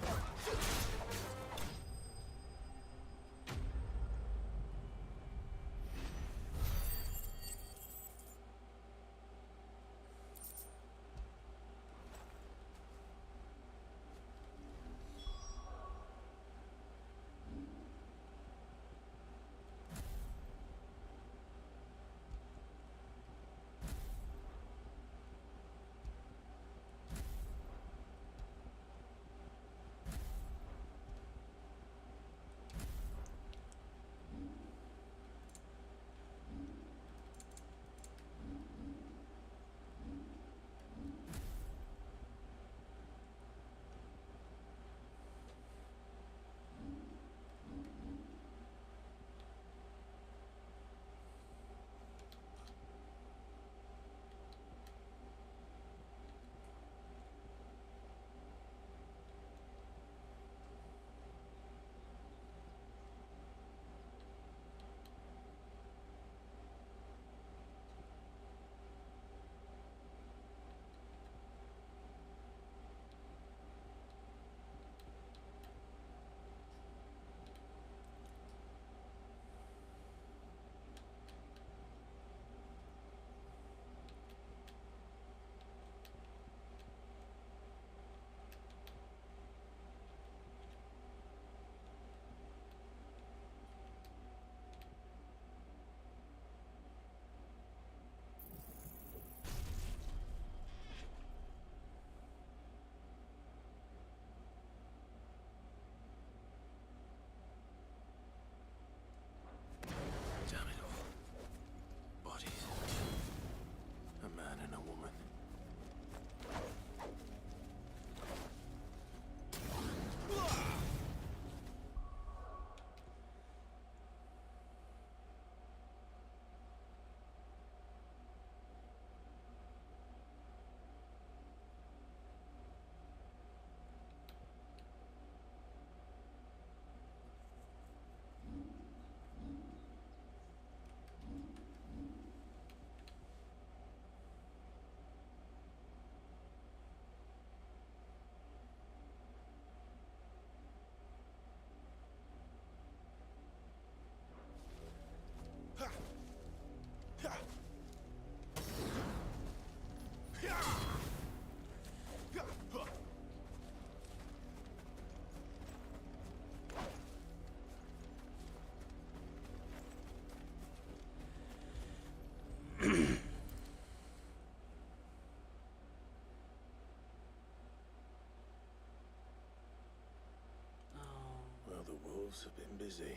Well, the wolves have been busy,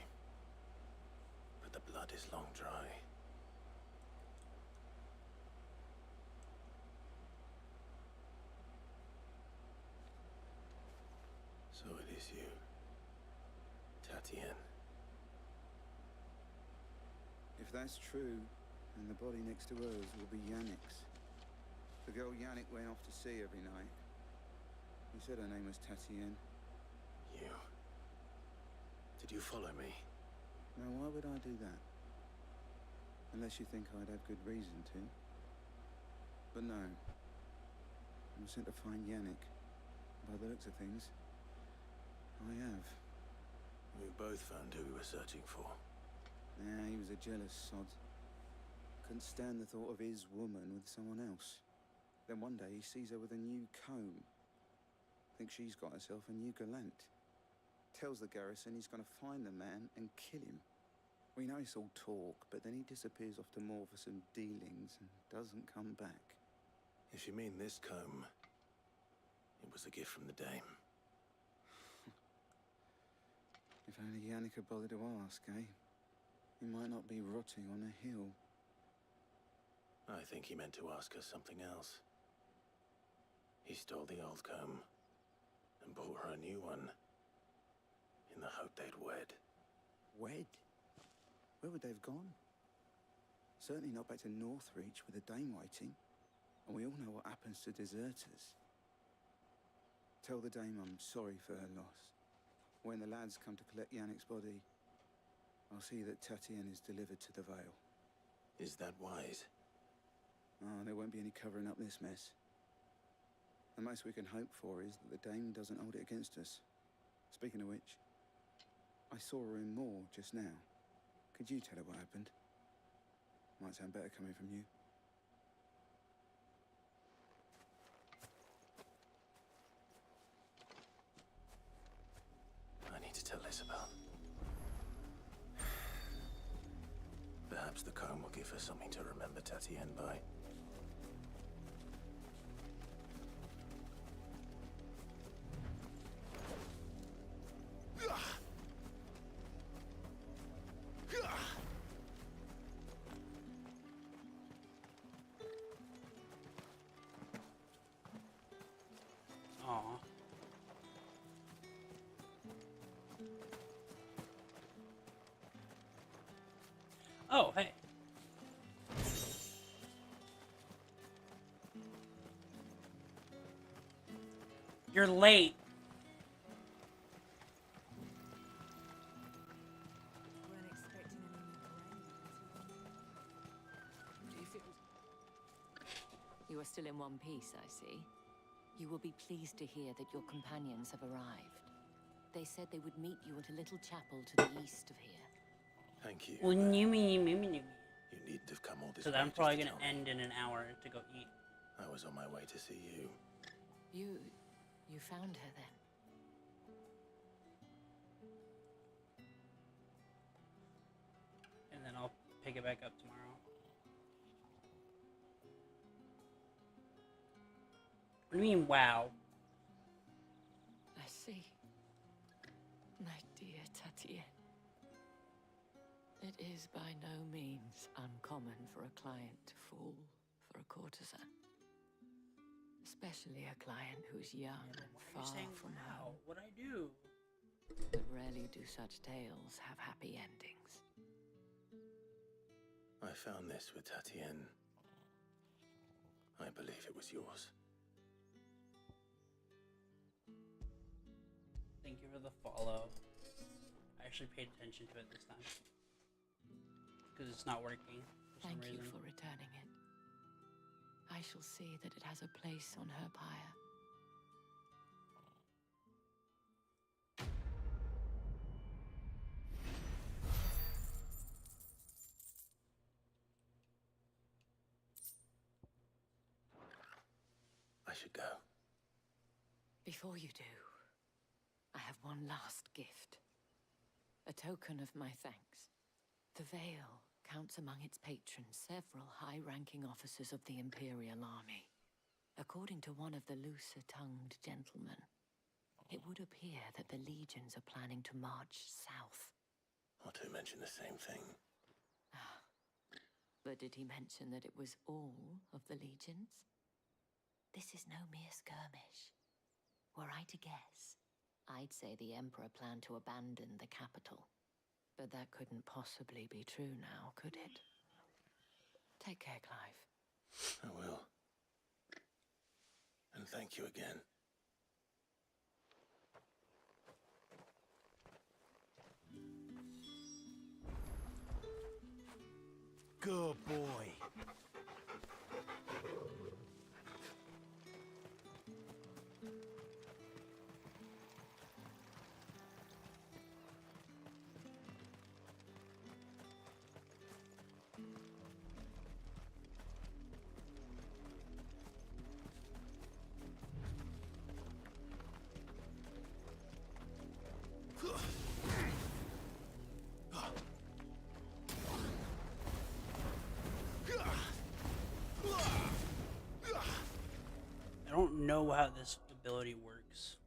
but the blood is long dry. Tatien. If that's true, then the body next to hers will be Yannick's. The girl Yannick went off to sea every night. He said her name was Tatien. You... Did you follow me? Now, why would I do that? Unless you think I'd have good reason to. But no. I was sent to find Yannick. By the looks of things, I have. We both found who we were searching for. Yeah, he was a jealous sod. Couldn't stand the thought of his woman with someone else. Then one day he sees her with a new comb. Thinks she's got herself a new gallant. Tells the garrison he's gonna find the man and kill him. We know it's all talk, but then he disappears off to Moor for some dealings and doesn't come back. If you mean this comb, it was a gift from the dame. If only Yannick had bothered to ask, eh? He might not be rotting on a hill. I think he meant to ask us something else. He stole the old comb and bought her a new one in the hope they'd wed. Wed? Where would they have gone? Certainly not back to Northreach with a dame waiting. And we all know what happens to deserters. Tell the dame I'm sorry for her loss. When the lads come to collect Yannick's body, I'll see that Tatien is delivered to the Vale. Is that wise? Oh, there won't be any covering up this mess. The most we can hope for is that the dame doesn't hold it against us. Speaking of which, I saw her in Moor just now. Could you tell her what happened? Might sound better coming from you. I need to tell Isabel. Perhaps the comb will give her something to remember Tatien by. Aw. Oh, hey. You're late. Weren't expecting any new You are still in one piece, I see. You will be pleased to hear that your companions have arrived. They said they would meet you at a little chapel to the east of here. Thank you. Well, You needn't have come all this so way I'm just probably to gonna tell me. end in an hour to go eat. I was on my way to see you. You found her then? And then I'll pick it back up tomorrow. What do you mean, wow? I see. My dear Tatien. It is by no means uncommon for a client to fall for a courtesan. Especially a client who's young and far from home. What'd I do? But rarely do such tales have happy endings. I found this with Tatien. I believe it was yours. Thank you for the follow. I actually paid attention to it this time. Because it's not working for some Thank you reason. for returning it. I shall see that it has a place on her pyre. I should go. Before you do, I have one last gift. A token of my thanks. The Vale counts among its patrons several high-ranking officers of the Imperial Army. According to one of the looser-tongued gentlemen, it would appear that the legions are planning to march south. Otto mentioned the same thing. But did he mention that it was all of the legions? This is no mere skirmish. Were I to guess, I'd say the Emperor planned to abandon the capital. But that couldn't possibly be true now, could it? Take care, Clive. I will. And thank you again. Good boy. I don't know how this ability works.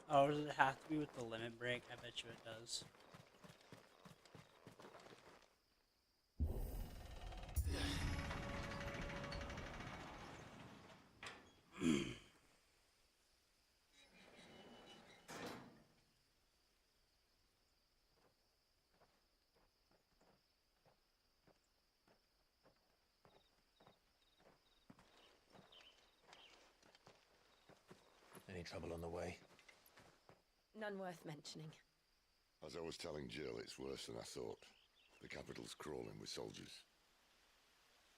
Oh, does it have to be with the limit break? I bet you it does. Any trouble on the way? None worth mentioning. As I was telling Jill, it's worse than I thought. The capital's crawling with soldiers.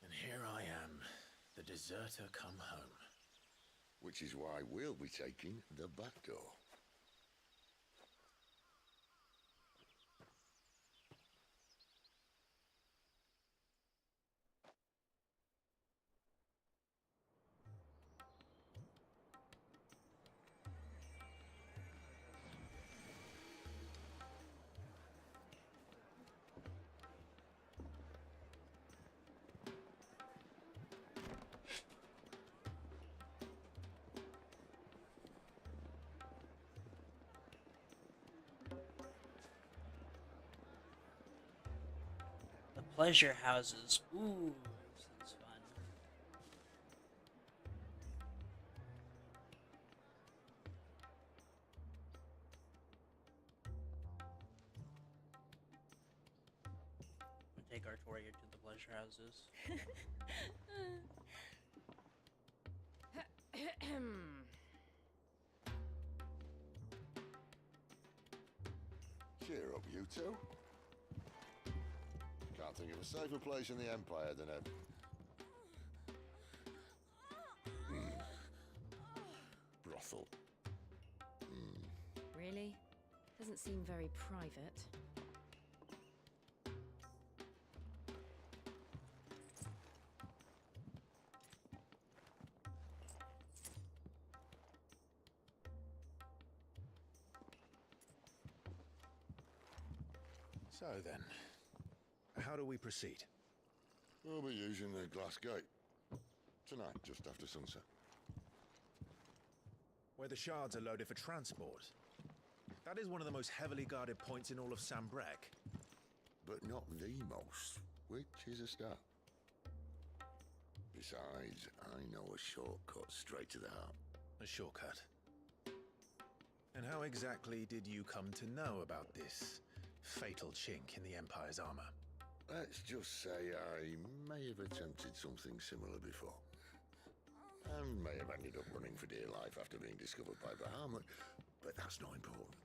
And here I am, the deserter come home. Which is why we'll be taking the back door. Pleasure houses. Ooh, this is fun. We'll take Artoria to the pleasure houses. Cheer up, you two. Can't think of a safer place in the Empire than a... brothel. Really? Doesn't seem very private. So then, how do we proceed? We'll be using the glass gate. Tonight, just after sunset. Where the shards are loaded for transport. That is one of the most heavily guarded points in all of Sambrek. But not the most, which is a start. Besides, I know a shortcut straight to the heart. A shortcut? And how exactly did you come to know about this fatal chink in the Empire's armor? Let's just say I may have attempted something similar before. And may have ended up running for dear life after being discovered by Bahamut, but that's not important.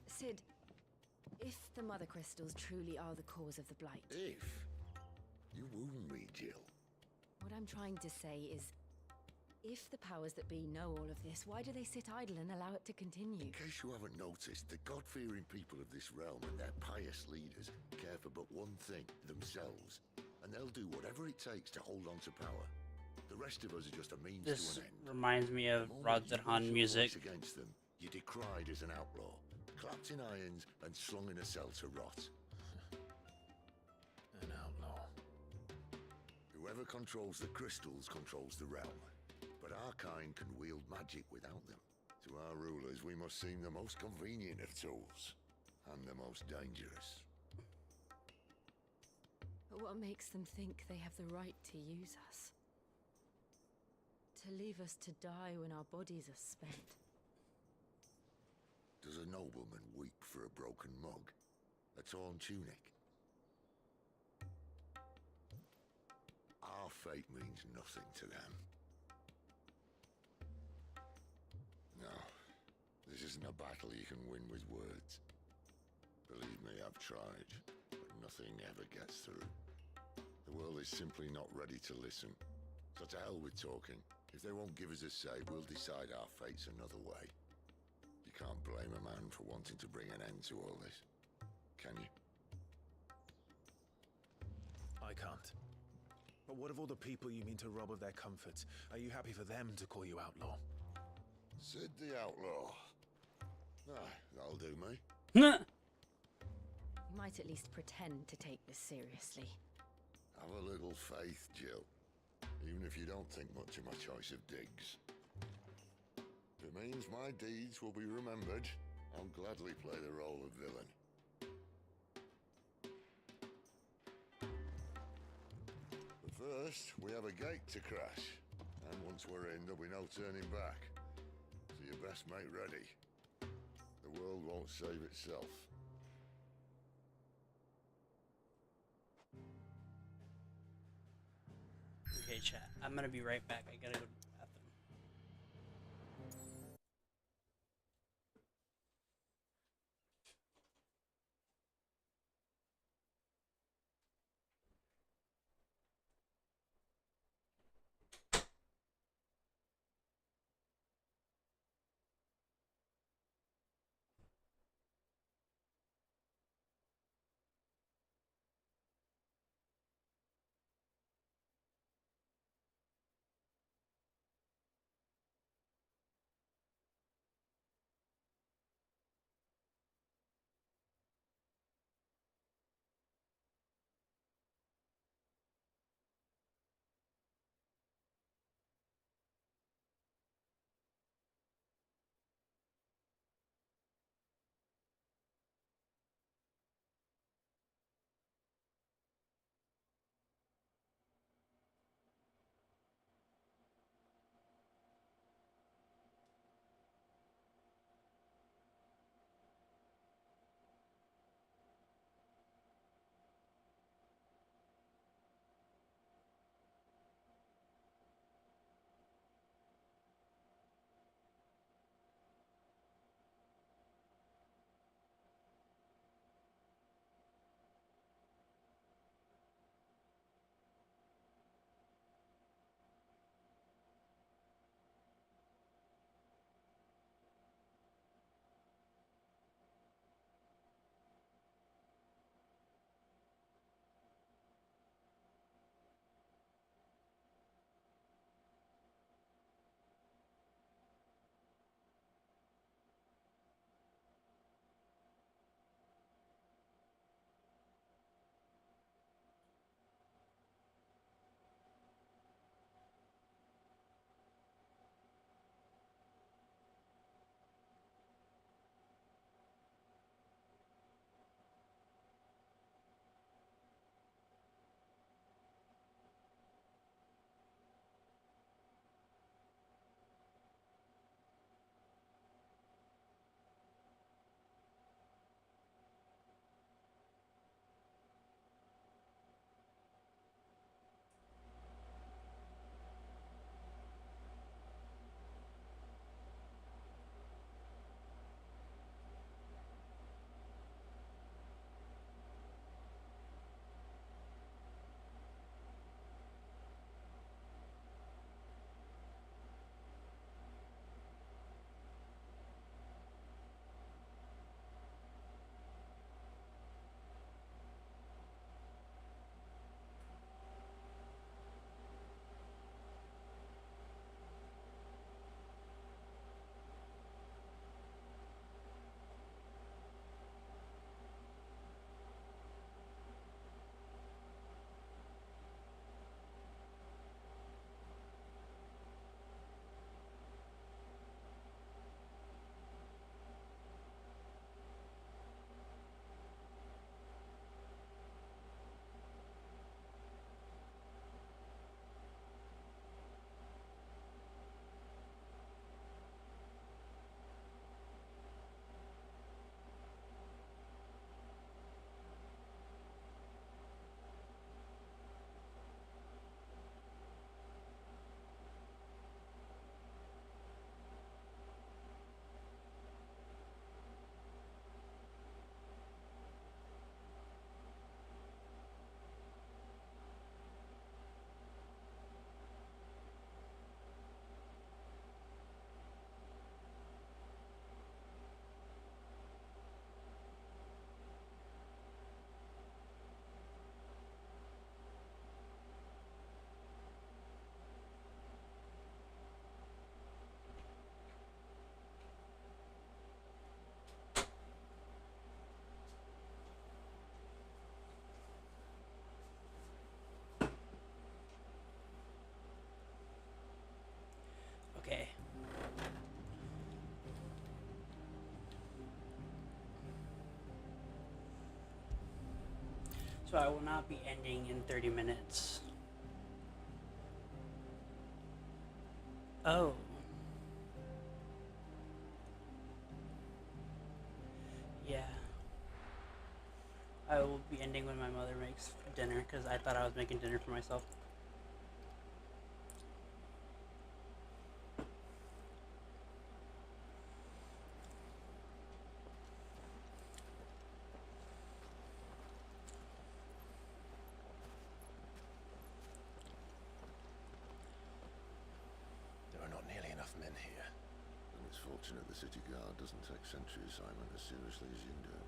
Sid, if the Mother Crystals truly are the cause of the Blight... If? You wound me, Jill. What I'm trying to say is, if the powers that be know all of this, why do they sit idle and allow it to continue? In case you haven't noticed, the God-fearing people of this realm and their pious leaders care for but one thing, themselves. And they'll do whatever it takes to hold on to power. The rest of us are just a means This to an end. reminds me of Rod Zerhan music. Against them, you're decried as an outlaw, clapped in irons and slung in a cell to rot. An outlaw. Whoever controls the crystals controls the realm. But our kind can wield magic without them. To our rulers, we must seem the most convenient of tools. And the most dangerous. But what makes them think they have the right to use us? To leave us to die when our bodies are spent? Does a nobleman weep for a broken mug? A torn tunic? Our fate means nothing to them. No, this isn't a battle you can win with words. Believe me, I've tried, but nothing ever gets through. The world is simply not ready to listen. So to hell with talking. If they won't give us a say, we'll decide our fates another way. You can't blame a man for wanting to bring an end to all this, can you? I can't. But what of all the people you mean to rob of their comforts? Are you happy for them to call you outlaw? Sid the Outlaw. Ah, that'll do me. You might at least pretend to take this seriously. Have a little faith, Jill. Even if you don't think much of my choice of digs. If it means my deeds will be remembered, I'll gladly play the role of villain. But first, we have a gate to crash. And once we're in, there'll be no turning back. So you best make ready. The world won't save itself. Okay, chat. I'm gonna be right back. I gotta go to the bathroom. So I will not be ending in 30 minutes. Oh. Yeah. I will be ending when my mother makes dinner because I thought I was making dinner for myself. Fortunate the city guard doesn't take sentry assignment as seriously as you do.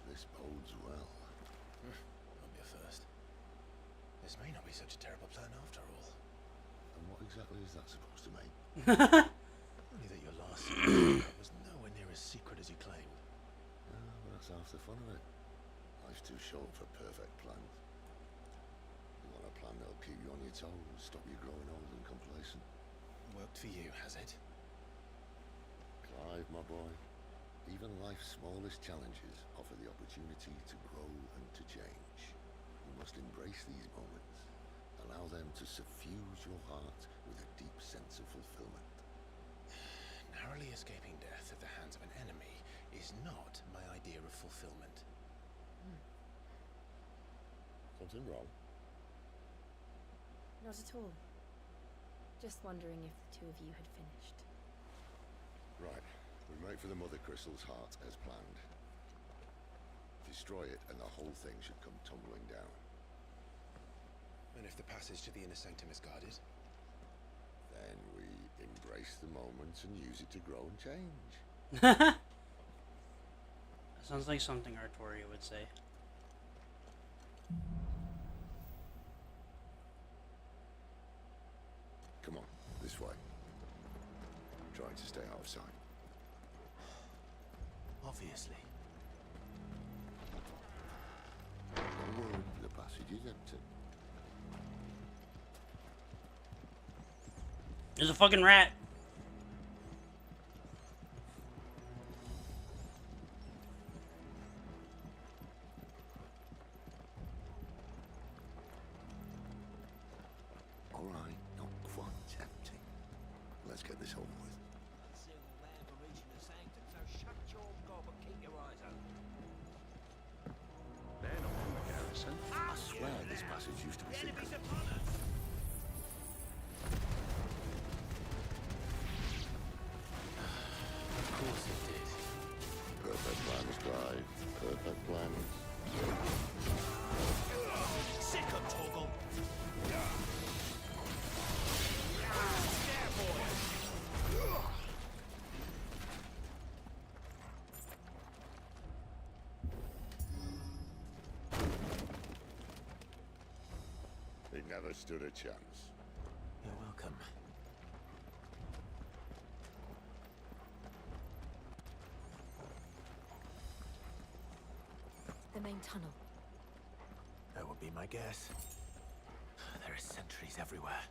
This bodes well. Won't be a first. This may not be such a terrible plan after all. And what exactly is that supposed to mean? Only that your last secret was nowhere near as secret as you claimed. Well, that's half the fun of it. Life's too short for perfect plans. You want a plan that'll keep you on your toes, stop you growing old and complacent. Worked for you, has it? Clive, my boy, even life's smallest challenges offer the opportunity to grow and to change. You must embrace these moments. Allow them to suffuse your heart with a deep sense of fulfillment. Narrowly escaping death at the hands of an enemy is not my idea of fulfillment. Something wrong? Not at all. Just wondering if the two of you had finished. Right. We make for the Mother Crystal's heart as planned. Destroy it and the whole thing should come tumbling down. And if the passage to the inner sanctum is guarded? Then we embrace the moment and use it to grow and change. Sounds like something Artoria would say. Come on, this way. I'm trying to stay out of sight. Obviously. Don't worry, the passage is empty. There's a fucking rat. All right, not quite empty. Let's get this over with. They're not from the garrison. I swear this passage used to be secret. Of course it did. Perfect plans, Clive. Perfect plans. Sick of Toggle. He never stood a chance. You're welcome. The main tunnel. That would be my guess. There are sentries everywhere.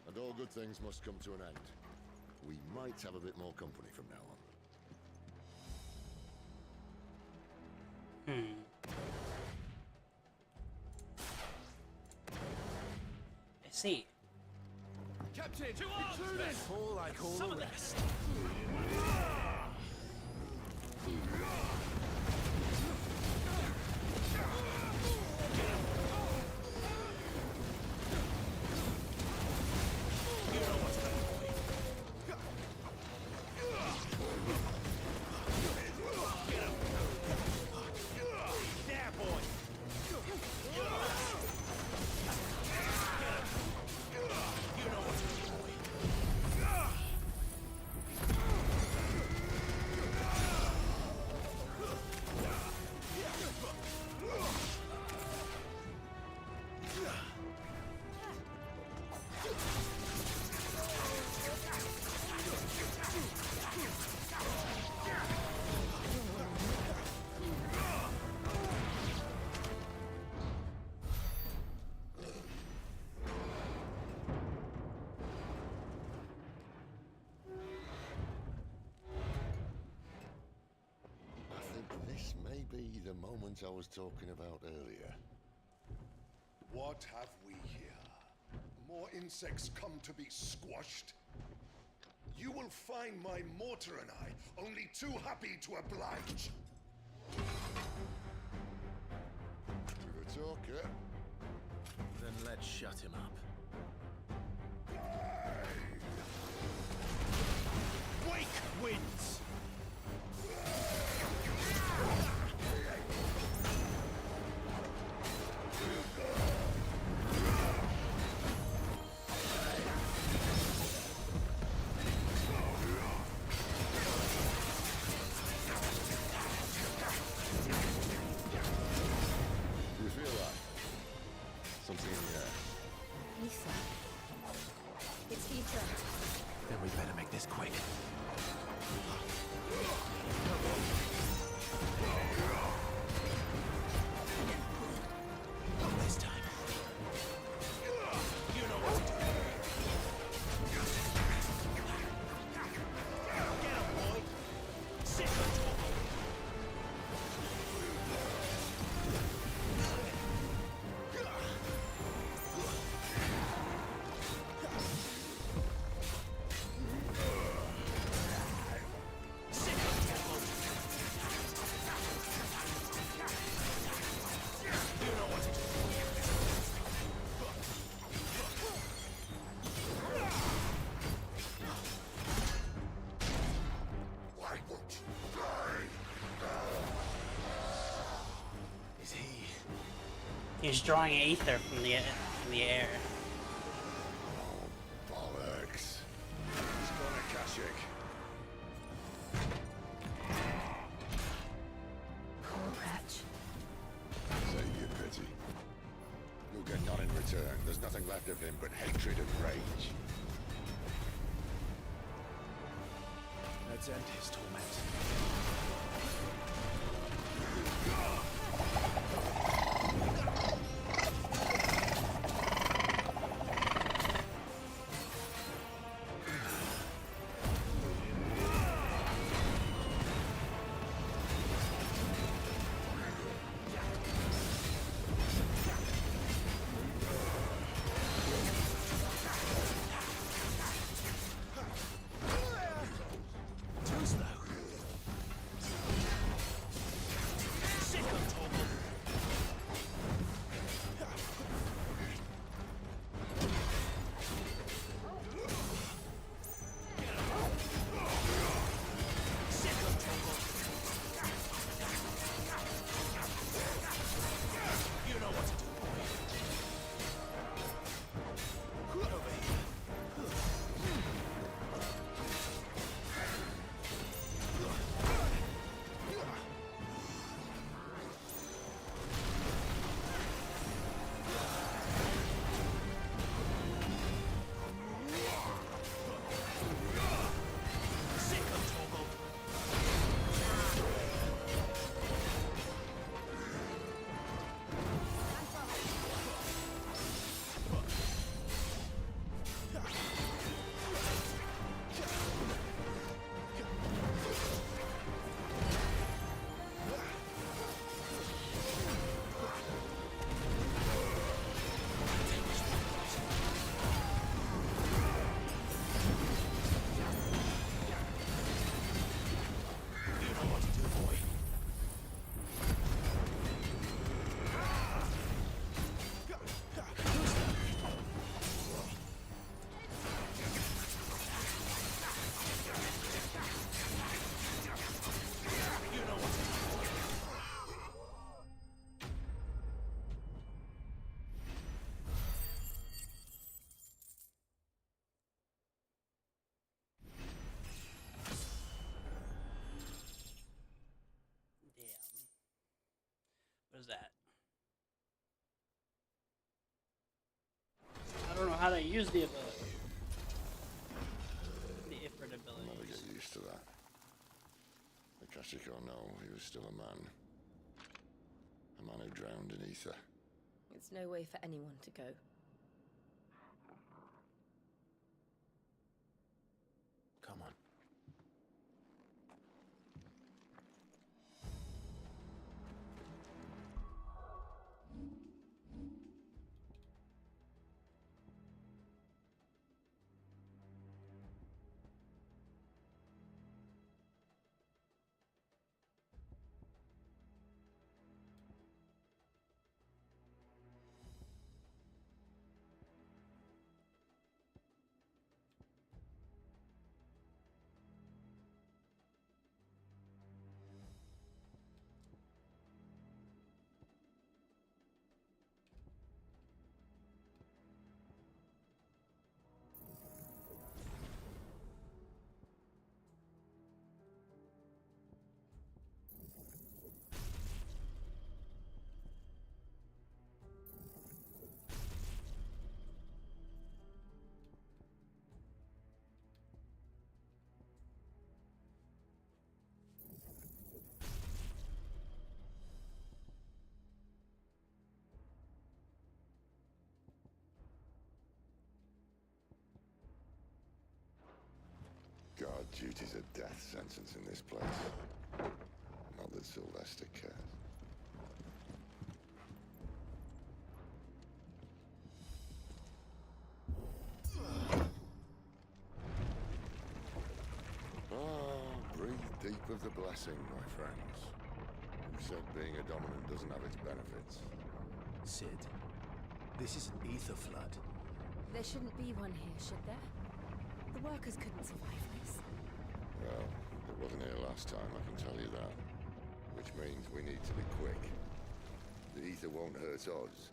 And all good things must come to an end. We might have a bit more company from now on. I see. Captain, that's all I call some the of rest. be the moment I was talking about earlier. What have we here? More insects come to be squashed? You will find my mortar and I only too happy to oblige. With a talker? Then let's shut him up. Wake winds! You feel that? Something in the air. Ether. It's ether. Then we better make this quick. Not this time. You know what to do. Get him, boy. Sit on top. Why won't you die? Is he? He's drawing ether from the air. Bollocks. He's gone Akashic. Poor wretch. Save your pity. You'll get none in return. There's nothing left of him but hatred and rage. Let's end his torment. Too slow. Sick of Torgal. Sick of Torgal. You know what to do, boy. Over here. Sick of Torgal. You know what to do, boy. You know what to do. Damn. What is that? I don't know how to use the ability. The Ifrit I'll never abilities. get used to that. Akashic or no, he was still a man. A man who drowned in ether. It's no way for anyone to go. Come on. duty's a death sentence in this place. Not that Sylvester cares. Breathe deep of the blessing, my friends. Who said being a dominant doesn't have its benefits? Sid, this is an ether flood. There shouldn't be one here, should there? The workers couldn't survive this. Well, it wasn't here last time, I can tell you that. Which means we need to be quick. The ether won't hurt us,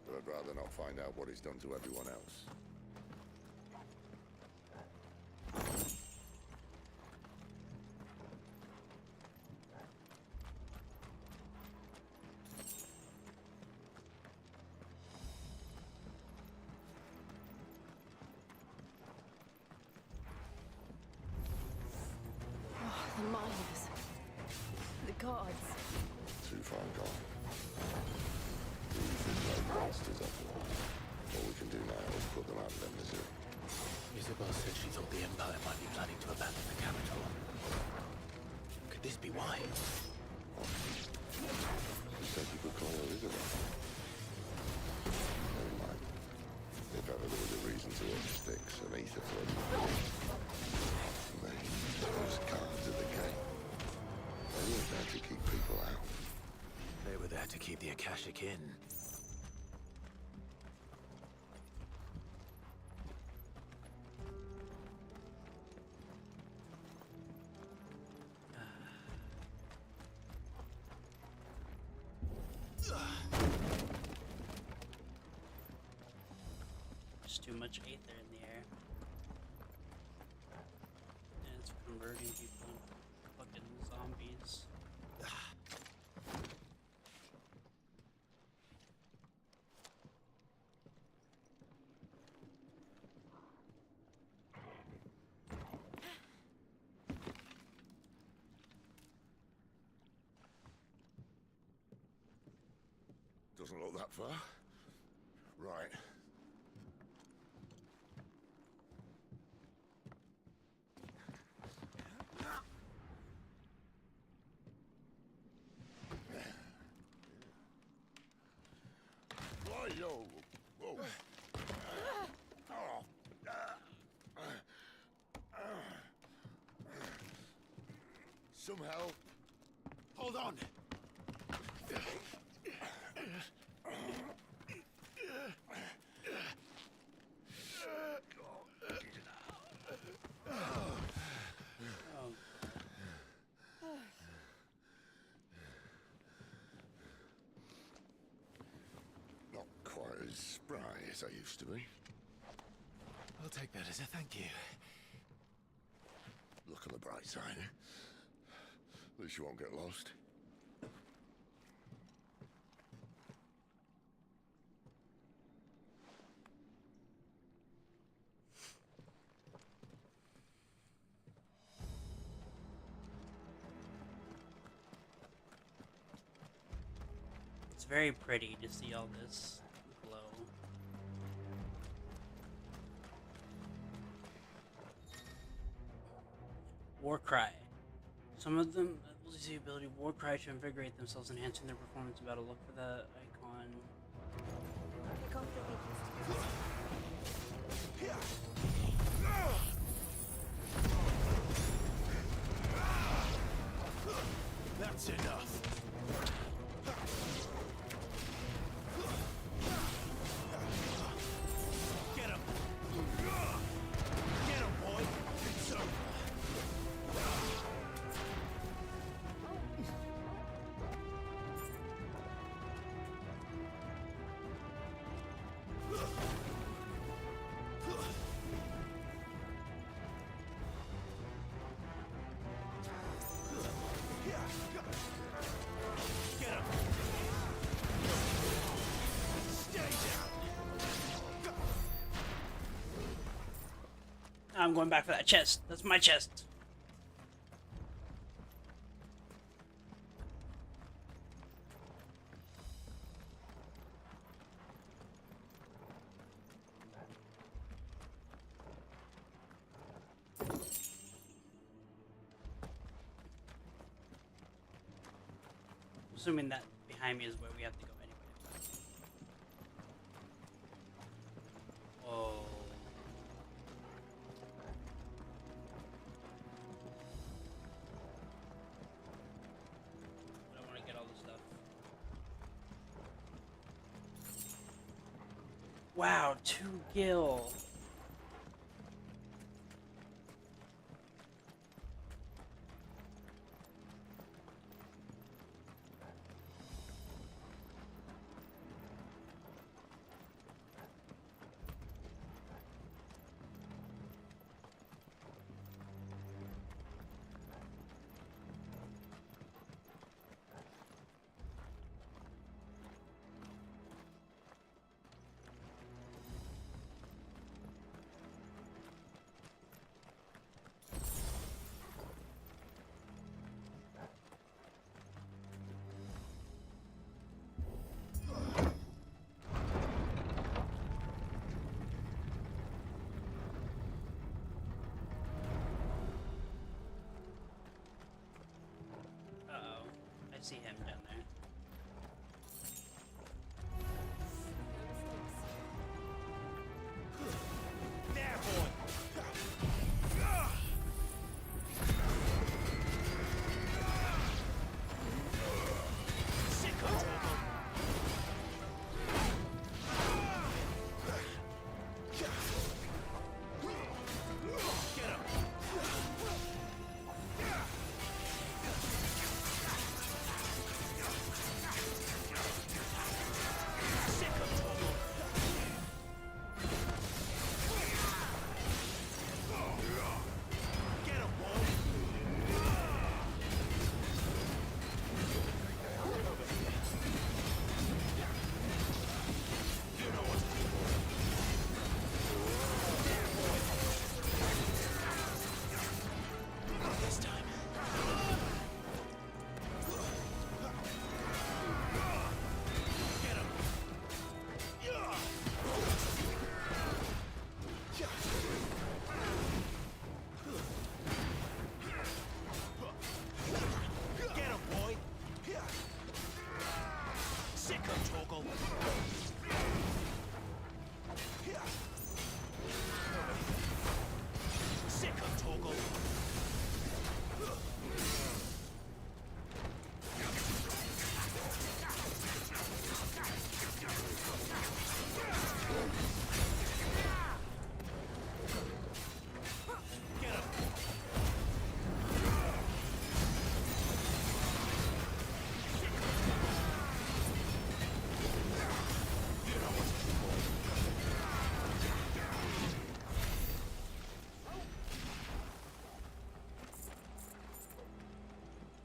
but I'd rather not find out what it's done to everyone else. The miners. The gods. Too far gone. The ether's like monsters after all. All we can do now is put them out of their misery. Isabel said she thought the Empire might be planning to abandon the capital. Could this be why? She said you could call her Isabel. Never mind. If ever there was a reason to up sticks, an ether flood. Those cards of the game. They weren't there to keep people out. They were there to keep the Akashic in. Just too much aether in the air. And it's converting people into fucking zombies. Doesn't look that far. Right. Whoa, yo. Whoa. Some help. Hold on! Not quite as spry as I used to be. I'll take that as a thank you. Look on the bright side. At least you won't get lost. It's very pretty to see all this glow. Warcry. Some of them lose the ability of Warcry to invigorate themselves, enhancing their performance in battle. Look for the icon. That's enough. Get him! Get him, boy! It's over! Get him! Stay down! I'm going back for that chest. That's my chest. Assuming that behind me is where we have to go anyway. Oh. I don't want to get all this stuff. Wow, 2 gil. I see him down there. There, boy!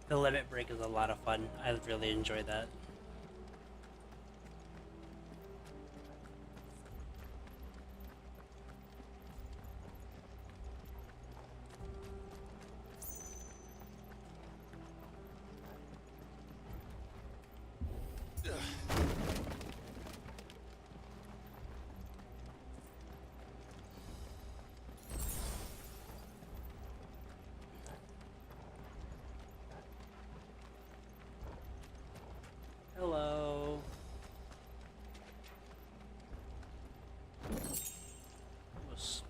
The limit break is a lot of fun. I really enjoy that. Hello. A sword.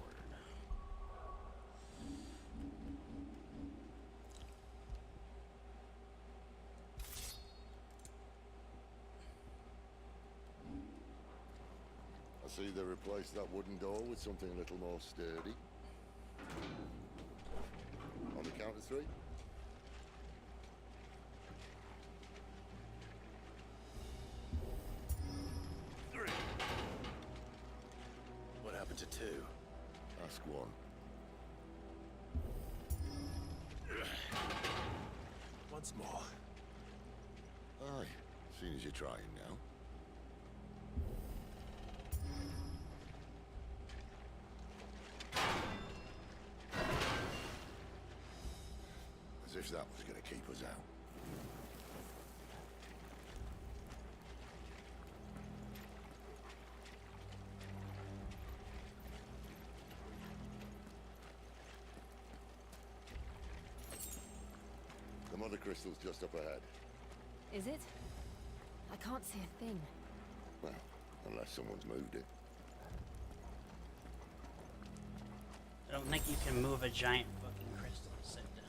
I see they replaced that wooden door with something a little more sturdy. On the count of 3. What happened to 2? Ask 1. Once more. Aye, seeing as you're trying now. As if that was going to keep us out. The mother crystal's just up ahead. Is it? I can't see a thing. Well, unless someone's moved it. I don't think you can move a giant fucking crystal. Sit down.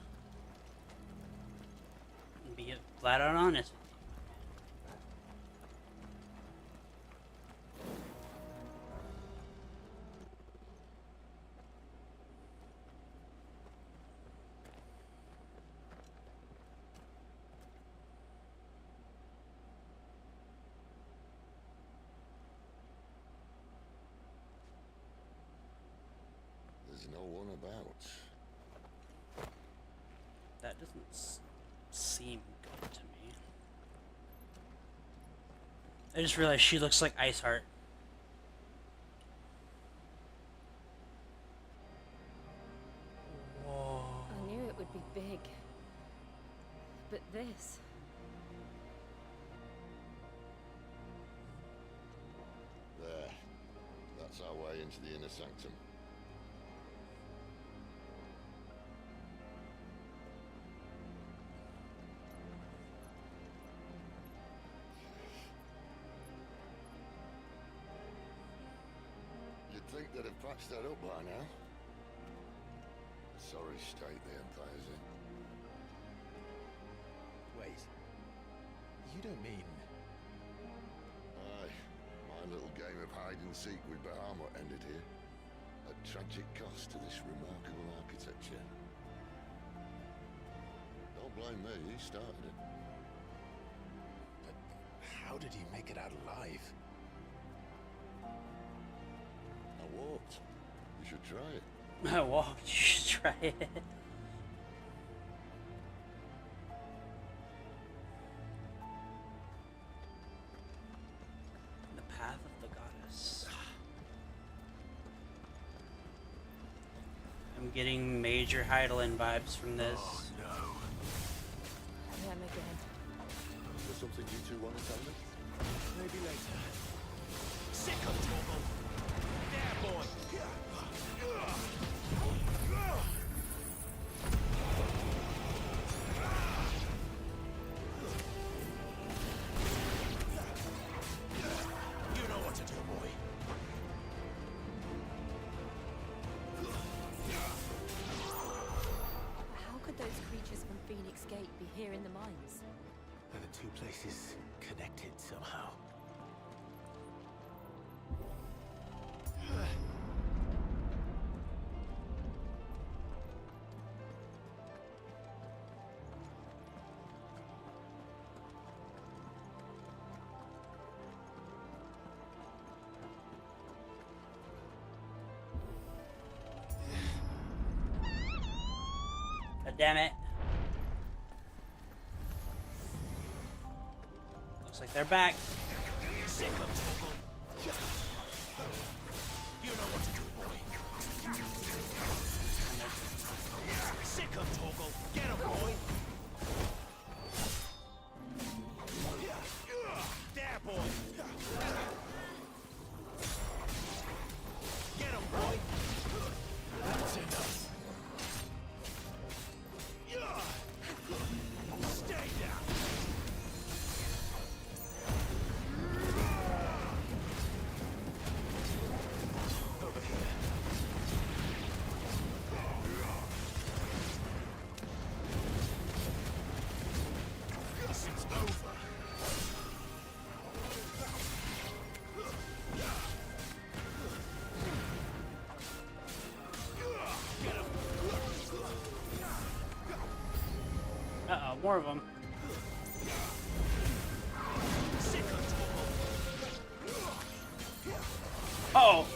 And be flat out honest with you, There's no one about. that doesn't seem good to me. I just realized she looks like Iceheart. Whoa. I knew it would be big. But this... There. That's our way into the inner sanctum. You'd think they'd have patched that up by now. Sorry state the Empire's in. Wait. You don't mean... Aye. My little game of hide-and-seek with Bahamut ended here. At tragic cost to this remarkable architecture. Don't blame me, he started it. But how did he make it out alive? I walked. You should try it. I walked. You should try it. The path of the goddess. I'm getting major Heidelin vibes from this. Oh, no. Them again. Is there something you two want to tell me? Maybe later. Sick of trouble! There, boy! You know what to do, boy. How could those creatures from Phoenix Gate be here in the mines? Are the two places connected somehow? God damn it. Looks like they're back. Sick of trouble. You know what to do, boy. Sick of Toggle. Get him, boy. There, boy. Get him, boy. That's enough. Stay down. Over here. This is over. Uh-oh, more of them. Oh!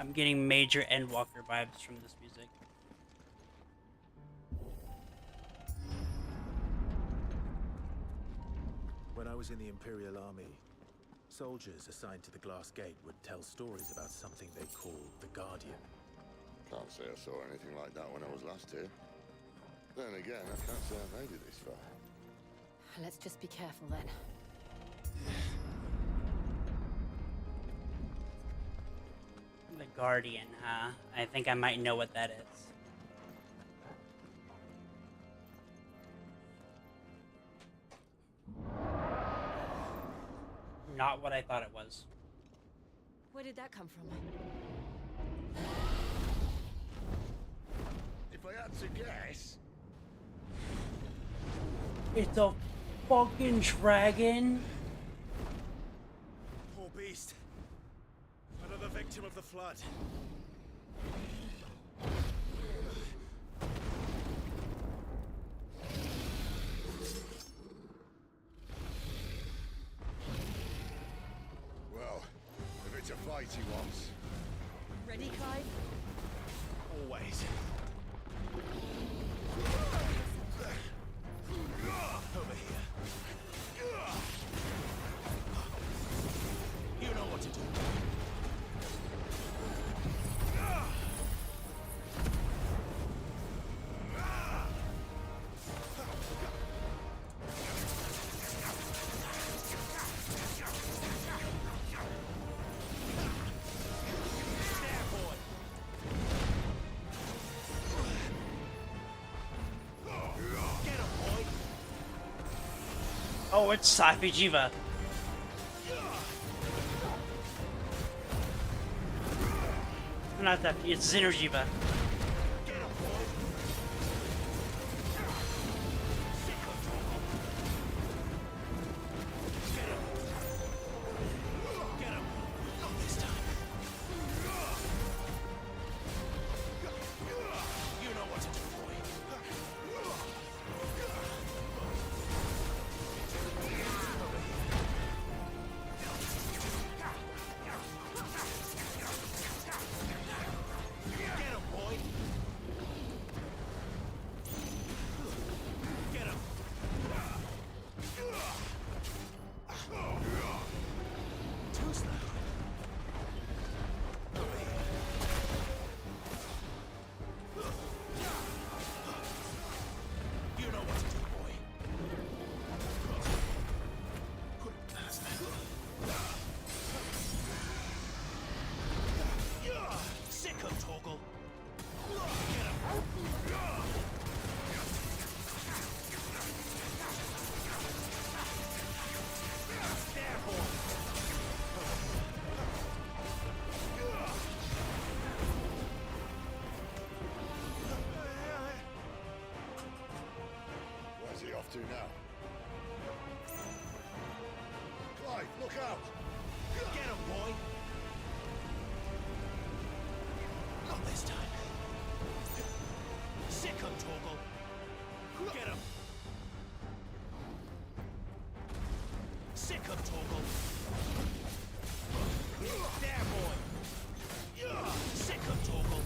I'm getting major Endwalker vibes from this music. When I was in the Imperial Army, soldiers assigned to the Glass Gate would tell stories about something they called the Guardian. Can't say I saw anything like that when I was last here. Then again, I can't say I made it this far. Let's just be careful then. The Guardian, huh? I think I might know what that is. Not what I thought it was. Where did that come from? If I had to guess... It's a fucking dragon? Poor beast. Another victim of the flood. Well, if it's a fight he wants. Ready, Clive? Always. Over here. You know what to do. Oh, it's Safi Jiva. Not that, it's Xenojiva. To now. Clive, look out! Get him, boy! Not this time. Sick him, Torgal. Get him. Sick him, Torgal. There, boy. Sick him, Torgal.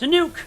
It's a nuke!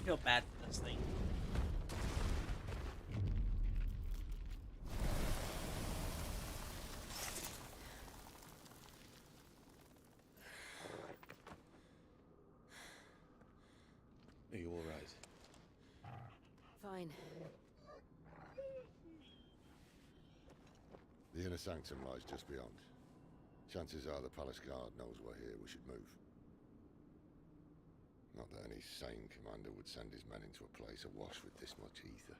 feel bad for this thing. Are you all right? Fine. The inner sanctum lies just beyond. Chances are the palace guard knows we're here. We should move. Not that any sane commander would send his men into a place awash with this much ether.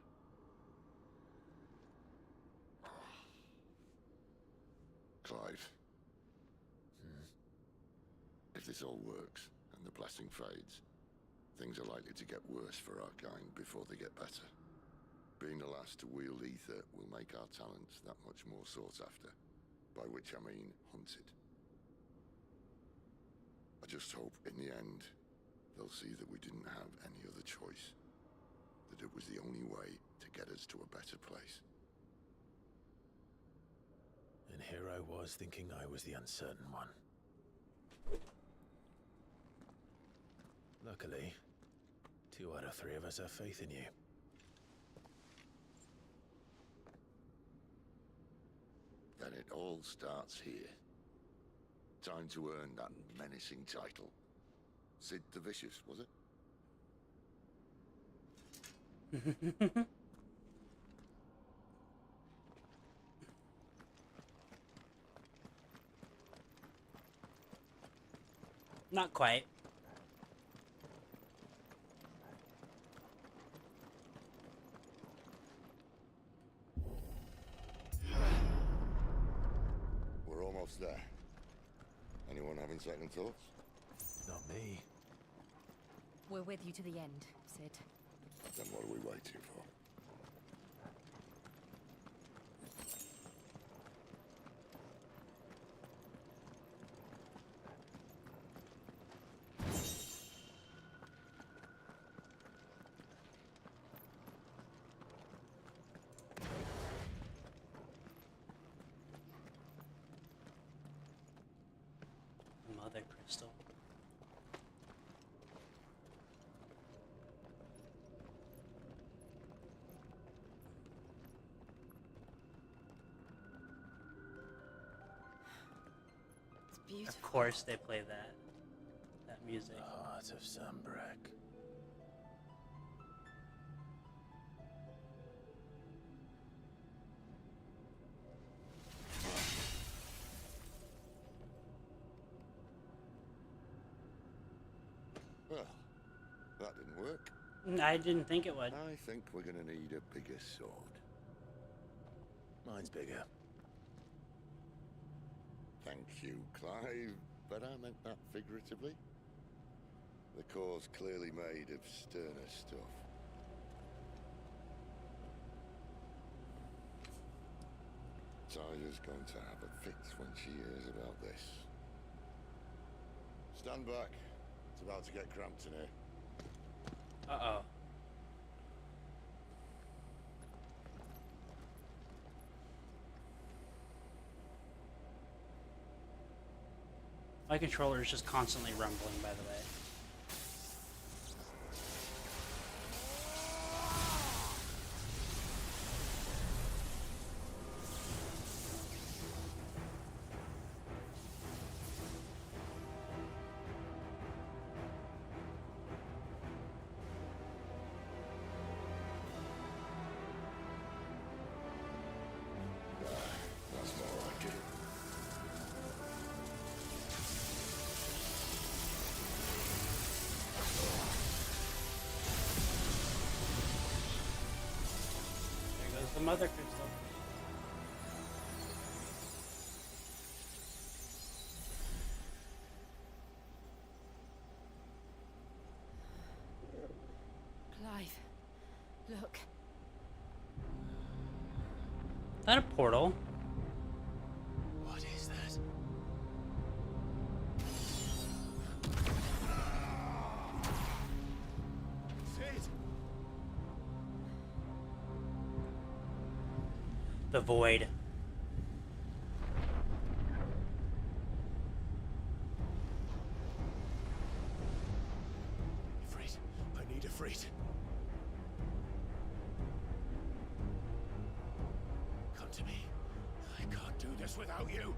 Clive. If this all works, and the blessing fades, things are likely to get worse for our kind before they get better. Being the last to wield ether will make our talents that much more sought after, by which I mean hunted. I just hope, in the end, they'll see that we didn't have any other choice, that it was the only way to get us to a better place. And here I was thinking I was the uncertain one. Luckily, 2 out of 3 of us have faith in you. Then it all starts here. Time to earn that menacing title. Sid the Vicious, was it? Not quite. We're almost there. Anyone having second thoughts? Not me. We're with you to the end, Sid. Then what are we waiting for? Mother crystal. It's beautiful. Of course they play that music. The heart of Sambrek. Well, that didn't work. I didn't think it would. I think we're gonna need a bigger sword. Mine's bigger. Thank you, Clive, but I meant that figuratively. The core's clearly made of sterner stuff. Tyler's going to have a fit when she hears about this. Stand back. It's about to get cramped in here. Uh-oh. My controller is just constantly rumbling, by the way. That's more like it. There goes the mother crystal. Clive, look. Is that a portal? What is that? Sid! The void. Ifrit, I need Ifrit. done to me. I can't do this without you.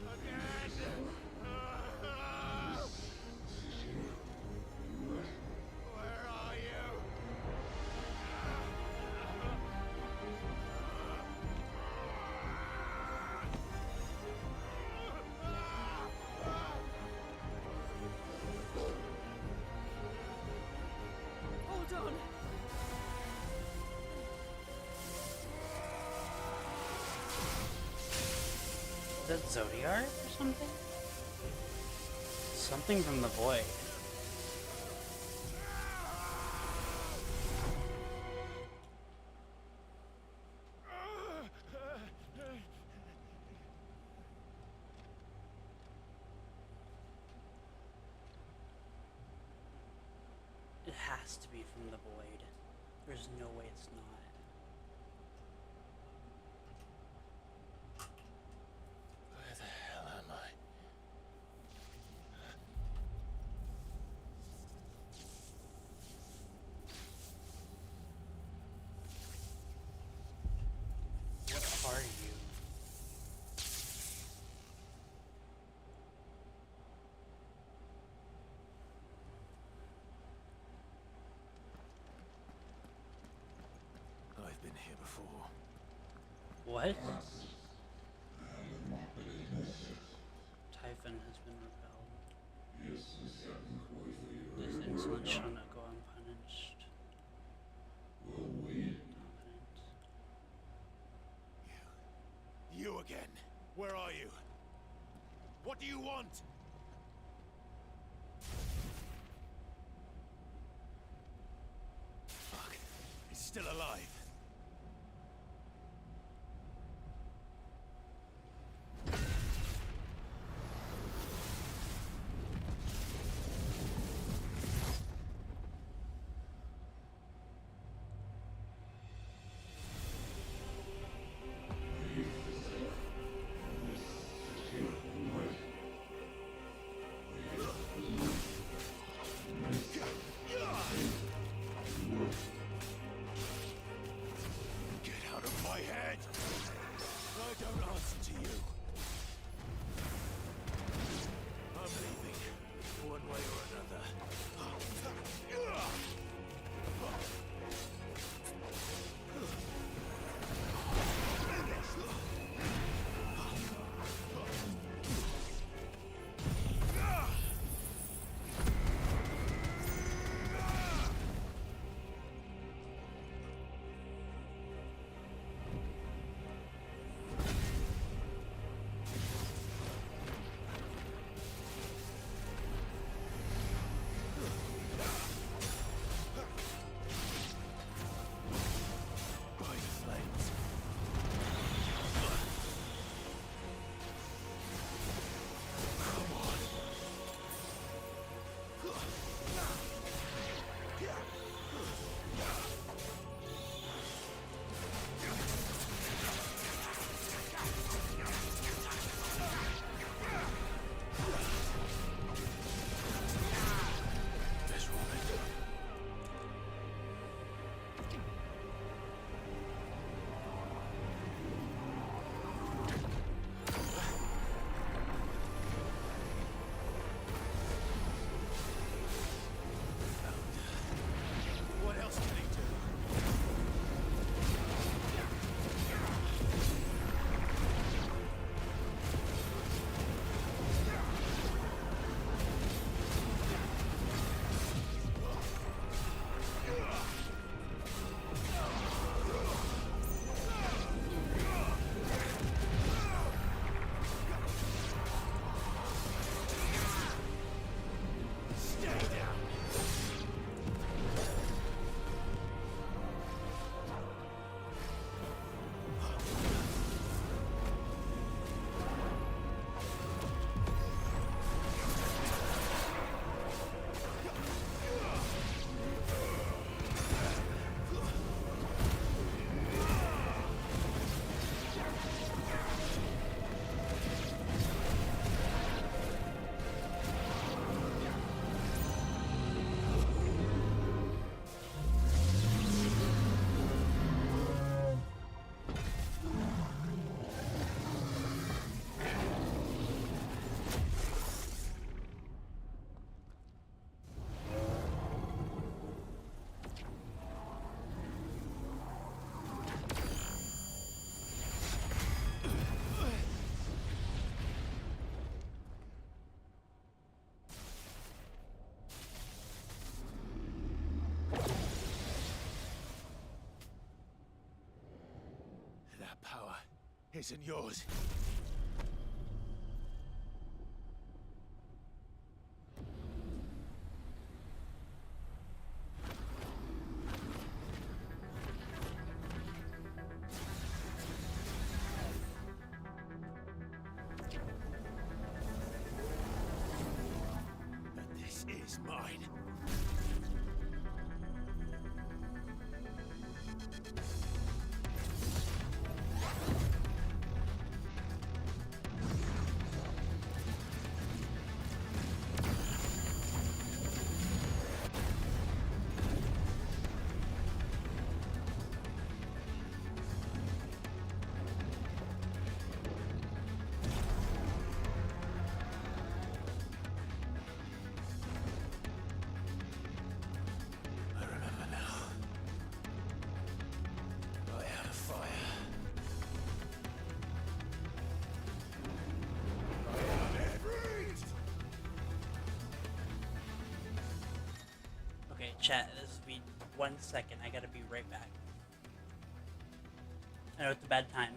Not again. Where are you? Hold on. Is that Zodiac or something? Something from the void. It has to be from the void. There's no way it's not. Where the hell am I? What are you? I've been here before. What? Typhon has been repelled. This insolence shall not go unpunished. Dominant. You again. Where are you? What do you want? Fuck. He's still alive. Get out of my head! I don't answer to you. I'm leaving, one way or another. isn't yours. But this is mine. I remember now. I had a fire. Okay, chat, this will be 1 second. I gotta be right back. I know it's a bad time.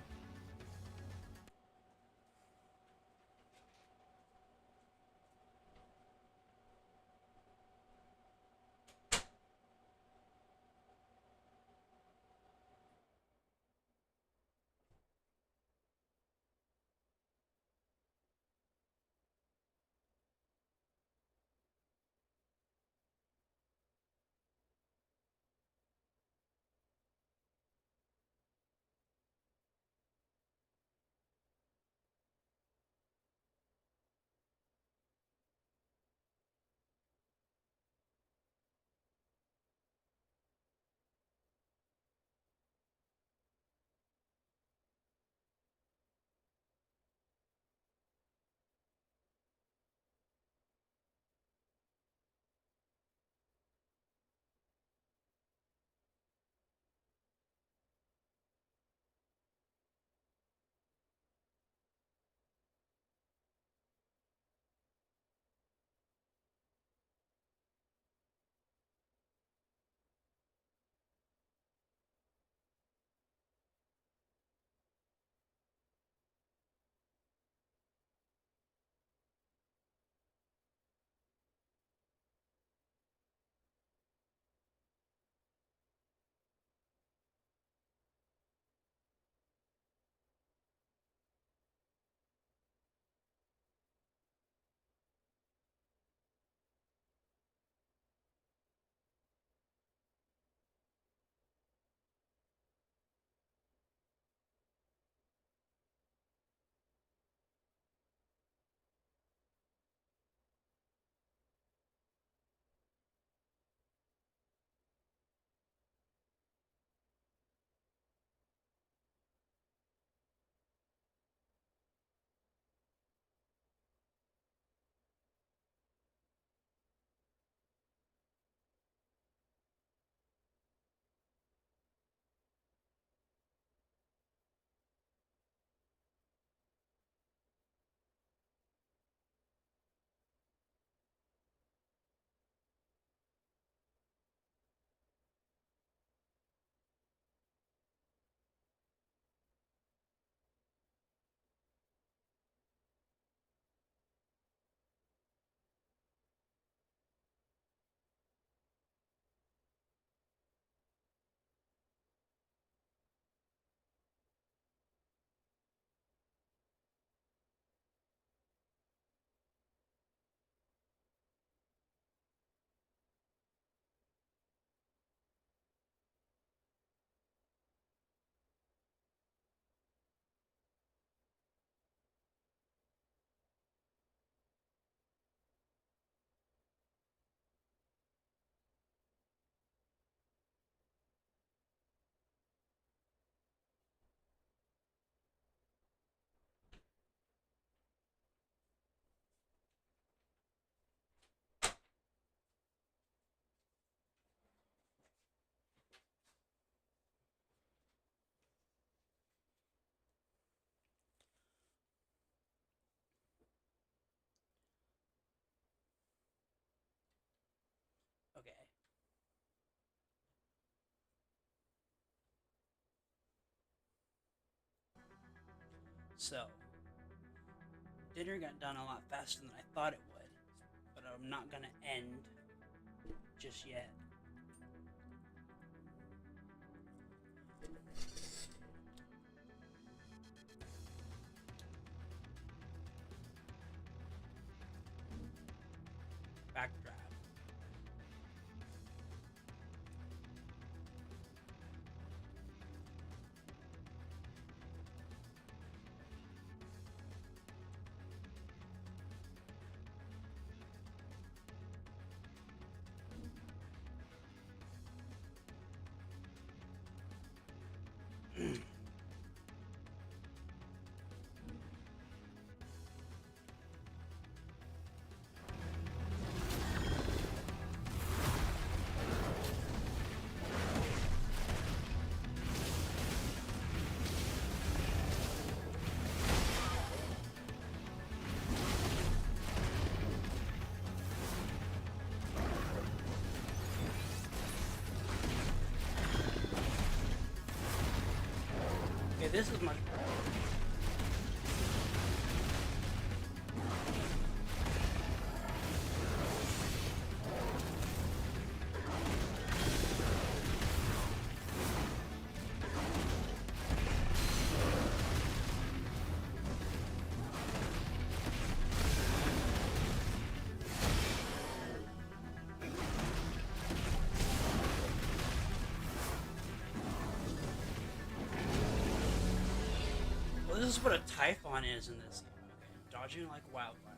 So, dinner got done a lot faster than I thought it would, but I'm not gonna end just yet. Backdraft. Okay, this is much better. Well, this is what a Typhon is in this game. Okay, dodging like wildfire.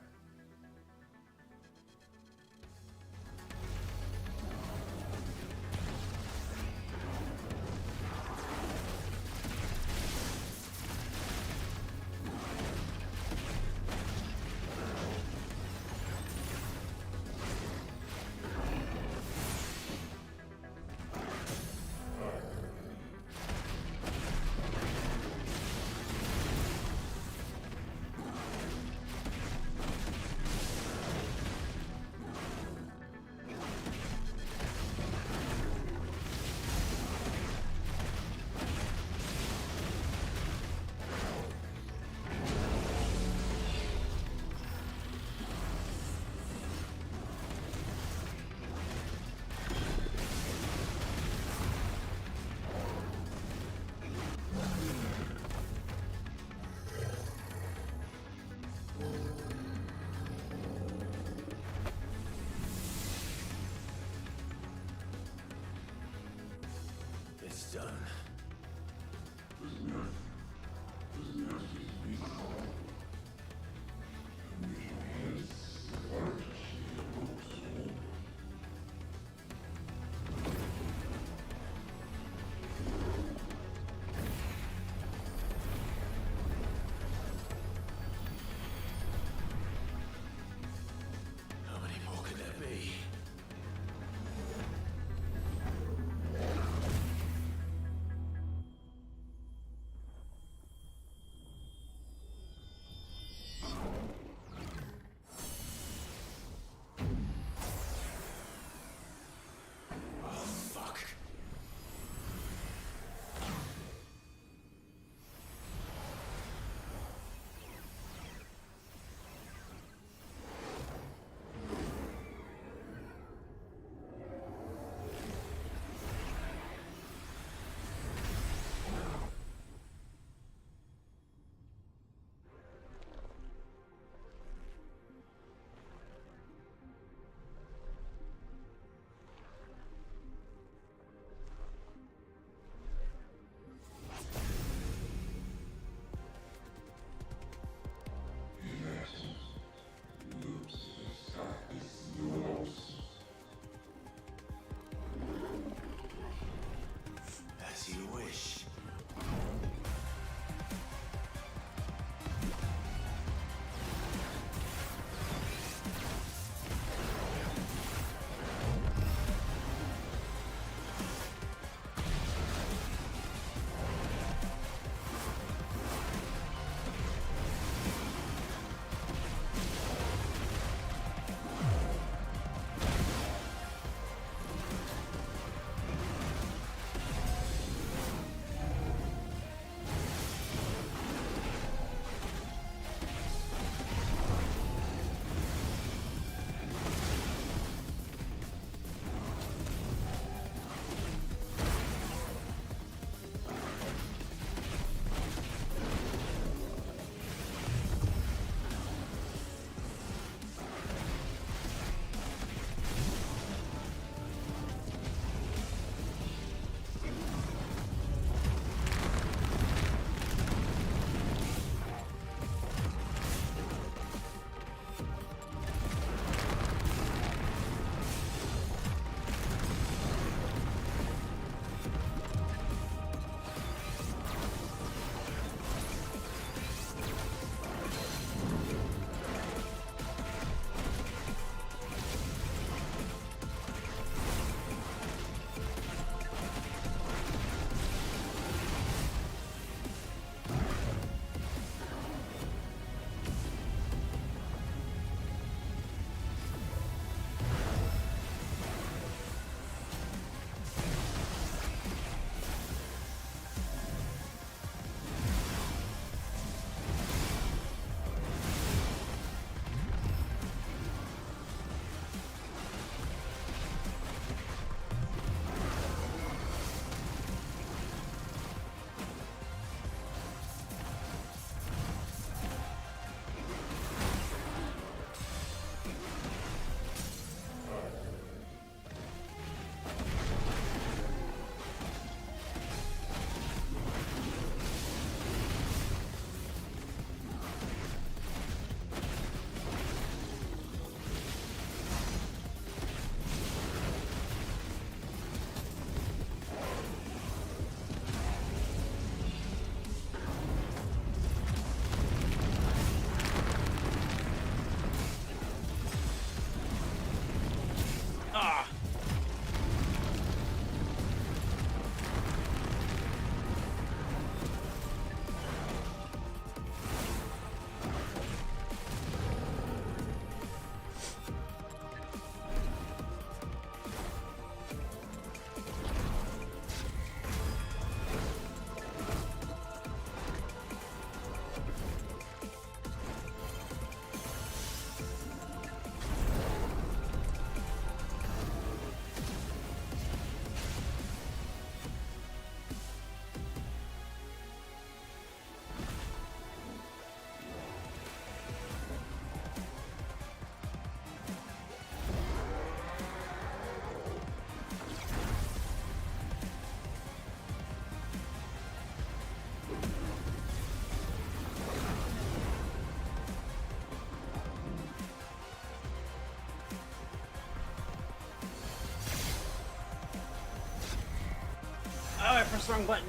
pressed the wrong button.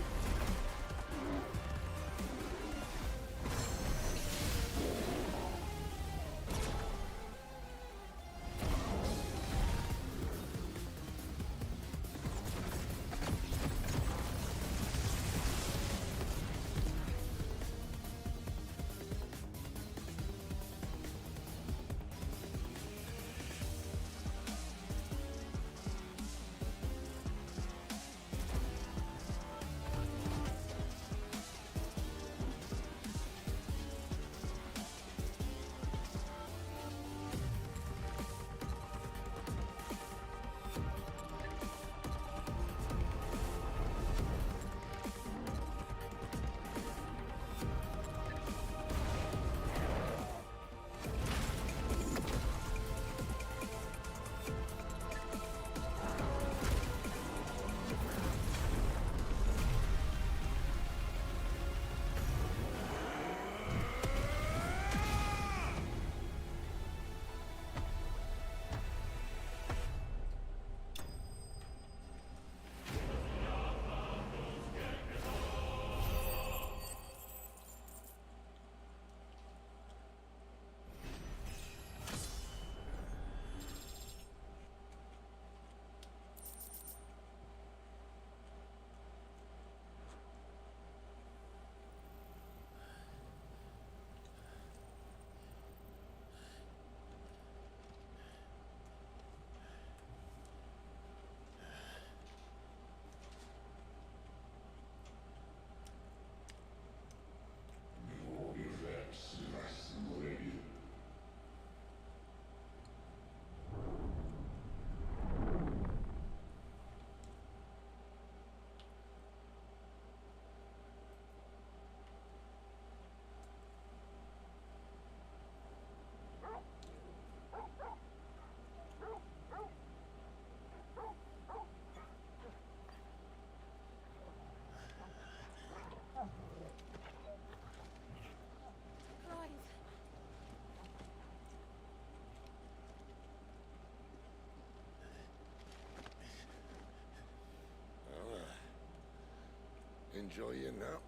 Enjoy your nap.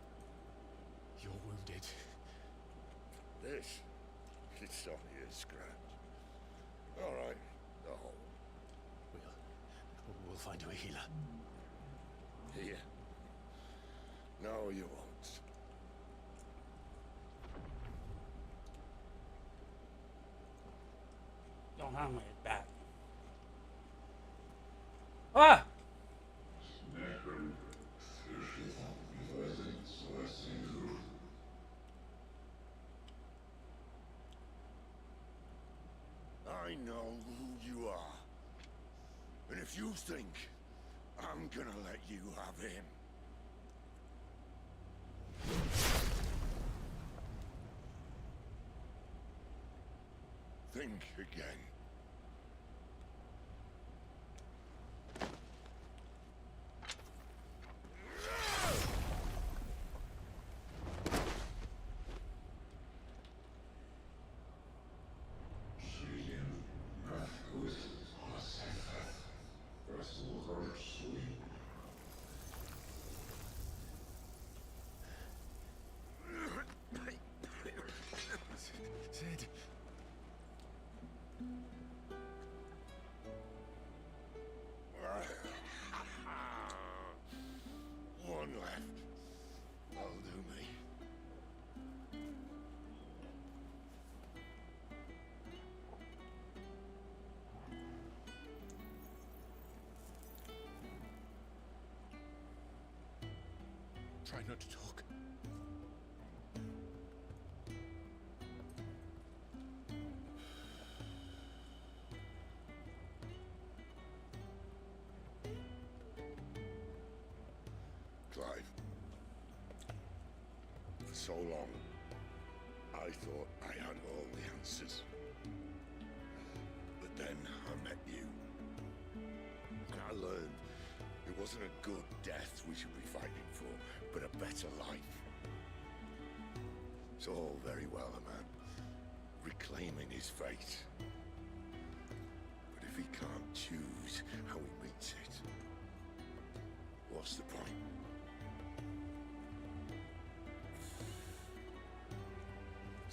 You're wounded. This? It's only a scratch. All right, the hole. We'll find you a healer. Here? No, you won't. Don't harm my back. Ah! I know who you are. And if you think I'm gonna let you have him... think again. Sid. One left. That'll do me. Try not to talk. Clive. For so long, I thought I had all the answers. But then I met you. And I learned it wasn't a good death we should be fighting for, but a better life. It's all very well, a man reclaiming his fate. But if he can't choose how he meets it, what's the point?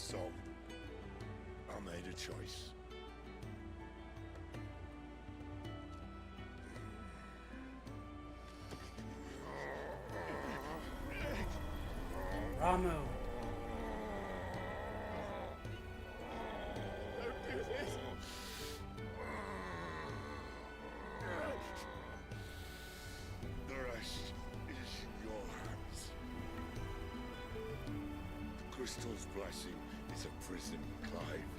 So, I made a choice. Ramu. Don't do this. The rest is in your hands. The Crystal's blessing is a prison, Clive.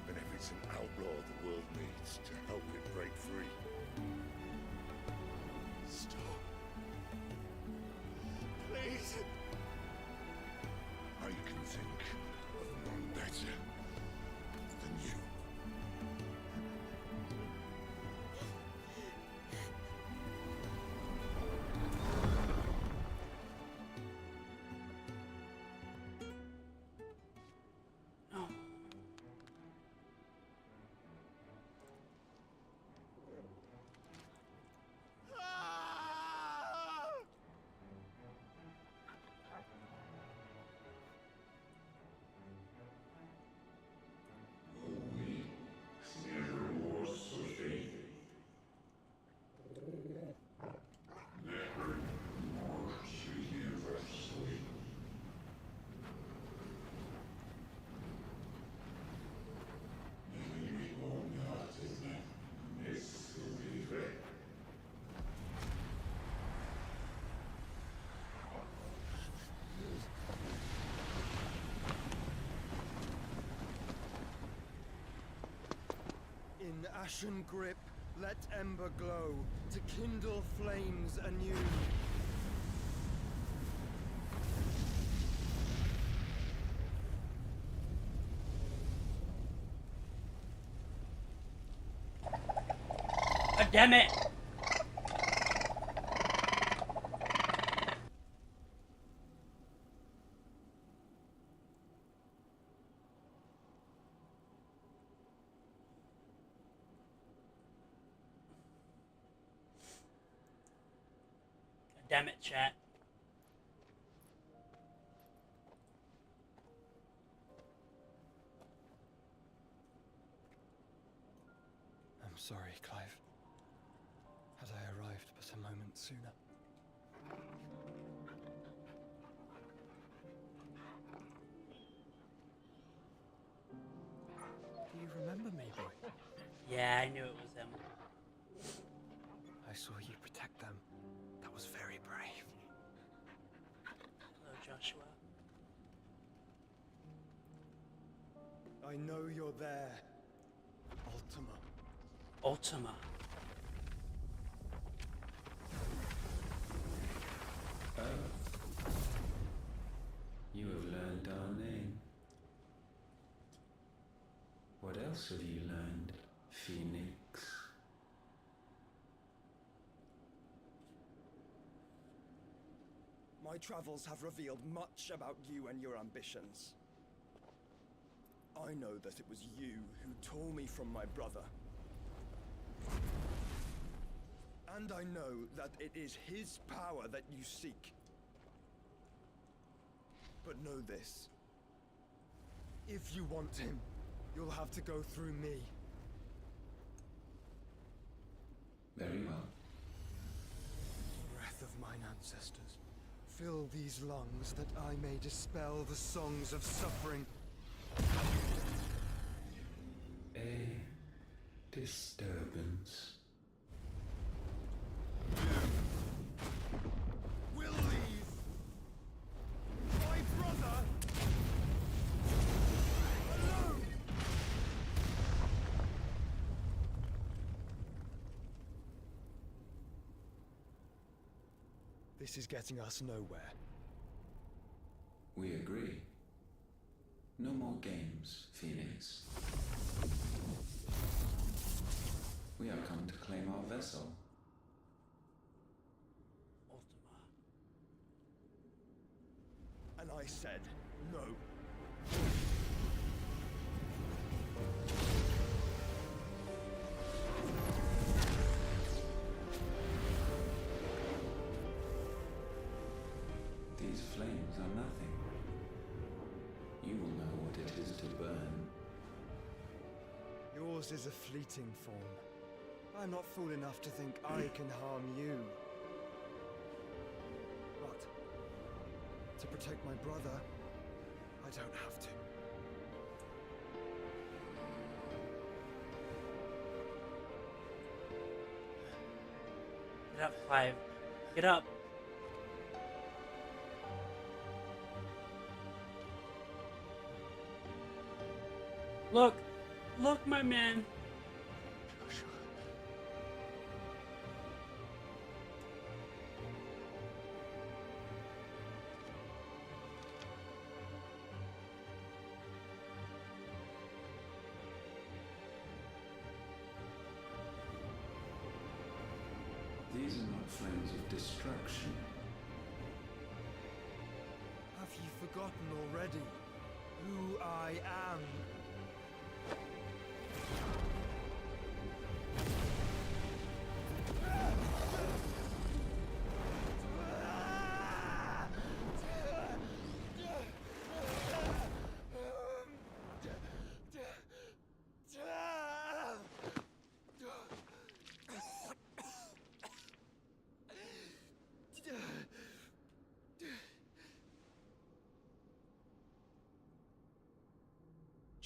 And if it's an outlaw the world needs to help it break free. Stop. Please. I can think of none better than you. No. In ashen grip, let ember glow, to kindle flames anew. God damn it! Damn it, chat. I'm sorry, Clive. Had I arrived but a moment sooner. Do you remember me, boy? Yeah, I knew it was him. I saw you protect them. That was very brave. Hello, Joshua. I know you're there, Ultima. Ultima. Oh. You have learned our name. What else have you learned, Phoenix? My travels have revealed much about you and your ambitions. I know that it was you who tore me from my brother. And I know that it is his power that you seek. But know this. If you want him, you'll have to go through me. Very well. Breath of mine ancestors, fill these lungs that I may dispel the songs of suffering. A disturbance. We'll leave. My brother alone. This is getting us nowhere. We agree. No more games, Phoenix. We have come to claim our vessel. And I said no. These flames are nothing. You will know Yours is a fleeting form. I'm not fool enough to think I can harm you. But to protect my brother, I don't have to. Get up, Clive. Get up. Look. Look, my man. These are not flames of destruction. Have you forgotten already who I am?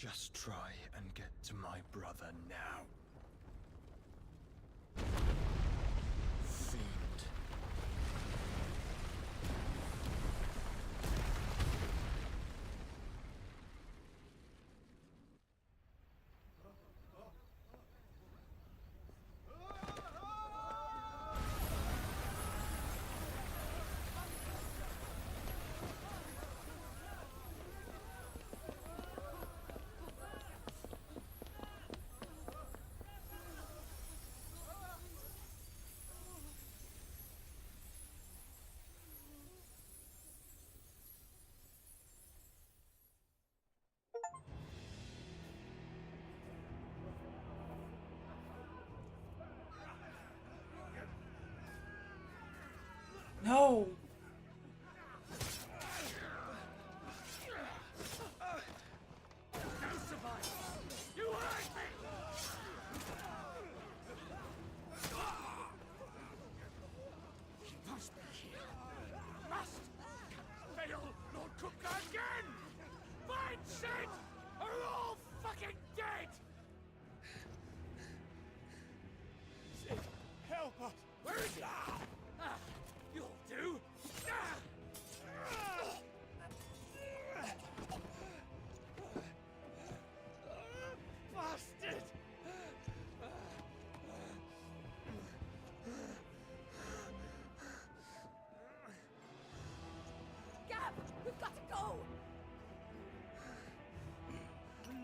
Just try and get to my brother now. Fiend. No.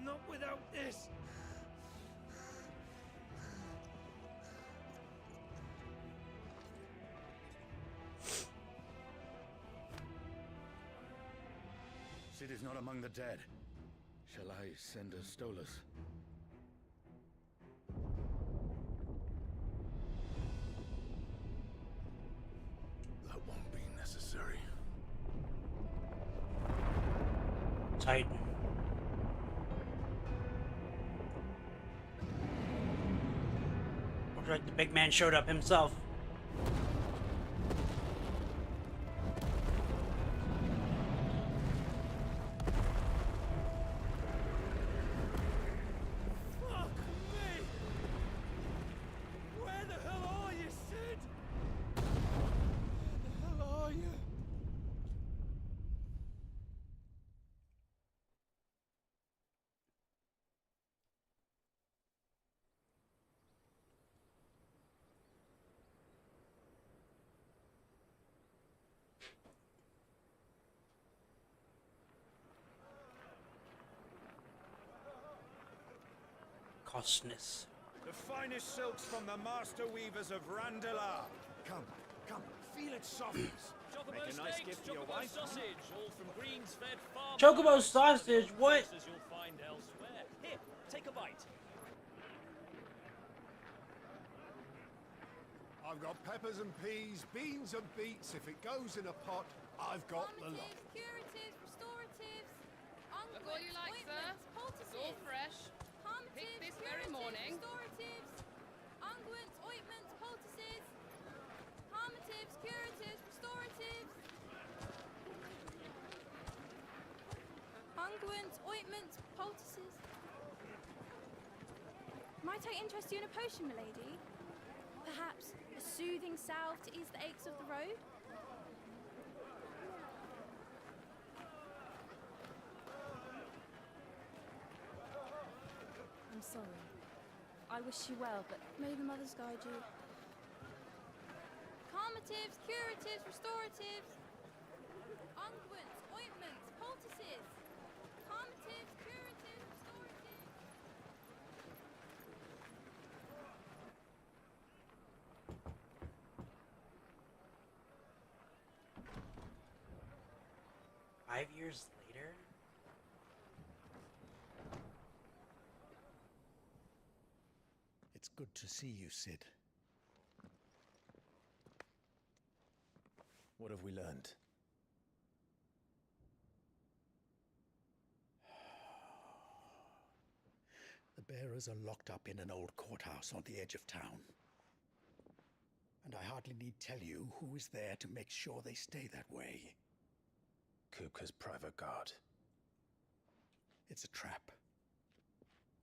Not without this! Sid is not among the dead. Shall I send a Stolas? That won't be necessary. Titan. Looks like the big man showed up himself. Costness. The finest silks from the master weavers of Randalar. Come, feel its softness. Chocobo Make a nice steaks, gift for your chocobo wife. sausage, all from greens-fed farm. Chocobo sausage, what? You'll find elsewhere. Here, take a bite. I've got peppers and peas, beans and beets. If it goes in a pot, I've got the lot. Curatives, restoratives, Look all you like, sir. It's all fresh. Pick this very morning. Unguents, ointments, poultices. Might I interest you in a potion, milady? Perhaps a soothing salve to ease the aches of the road? I'm sorry. I wish you well, but may the mothers guide you. Calmatives, curatives, restoratives. Unguents, ointments, poultices. Calmatives, curatives, restoratives. 5 years later? It's good to see you, Sid. What have we learned? The bearers are locked up in an old courthouse on the edge of town. And I hardly need tell you who is there to make sure they stay that way. Kupka's private guard. It's a trap.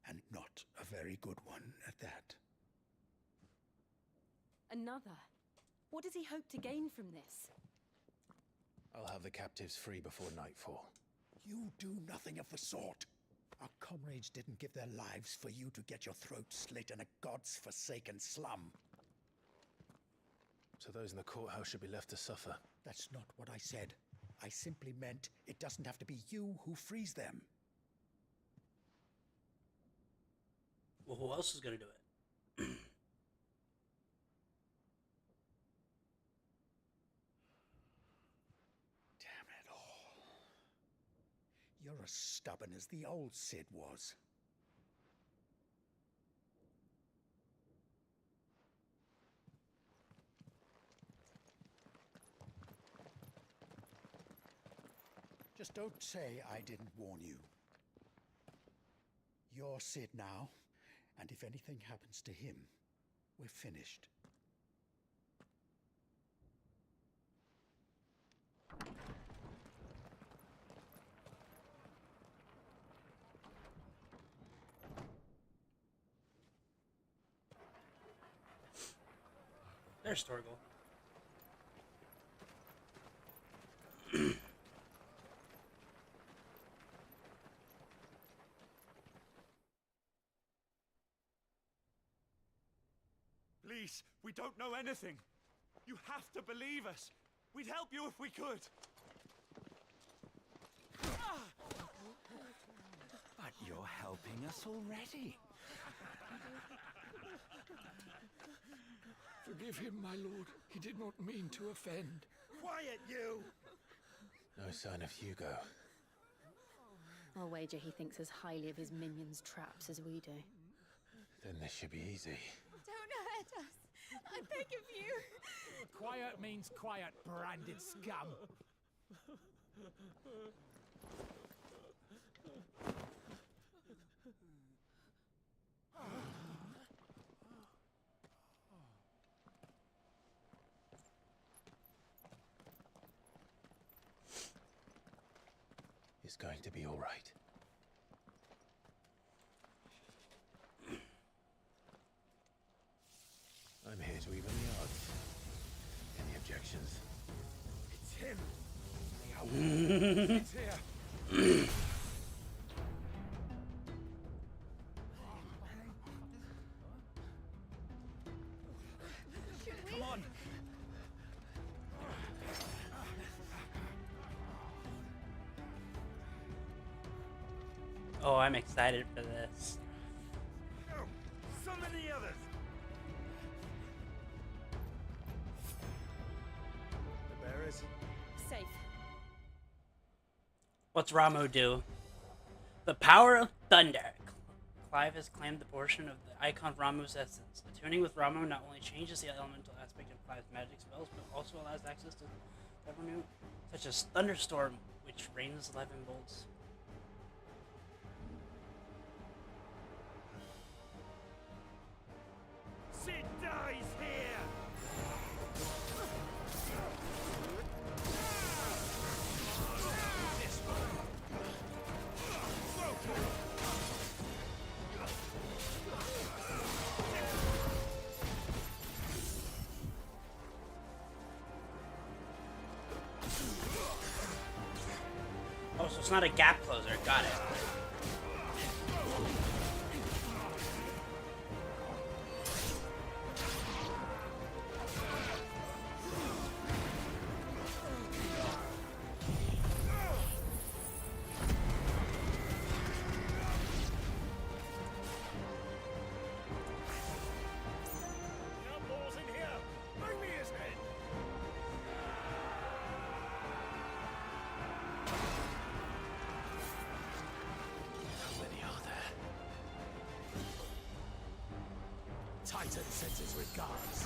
And not a very good one at that. Another? What does he hope to gain from this? I'll have the captives free before nightfall. You do nothing of the sort. Our comrades didn't give their lives for you to get your throat slit in a god's forsaken slum. So those in the courthouse should be left to suffer. That's not what I said. I simply meant it doesn't have to be you who frees them. Well, who else is gonna do it? Damn it all. You're as stubborn as the old Sid was. Just don't say I didn't warn you. You're Sid now, and if anything happens to him, we're finished. There's Torgal. Please, we don't know anything. You have to believe us. We'd help you if we could. But you're helping us already. Forgive him, my lord. He did not mean to offend. Quiet, you! No sign of Hugo. I'll wager he thinks as highly of his minions' traps as we do. Then this should be easy. Don't hurt us. I beg of you. Quiet means quiet, branded scum. It's going to be all right. I'm here to even the odds. Any objections? It's him! It's here! Come on! Oh, I'm excited for this. Oh, summon the others! The bearers? Safe. What's Ramo do? The power of thunder. Clive has claimed the portion of the icon of Ramu's essence. Attuning with Ramo not only changes the elemental aspect of Clive's magic spells, but also allows access to several new, such as Thunderstorm, which rains 11 bolts. Sid dies here! It's not a gap closer. Got it. Titan sends his regards.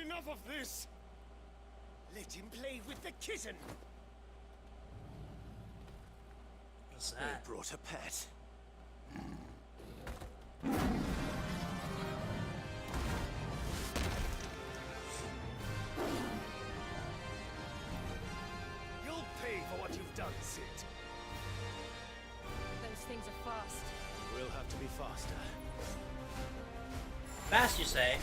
Enough of this! Let him play with the kitten! What's They that? brought a pet. You'll pay for what you've done, Sid. Those things are fast. We'll have to be faster. Fast, you say?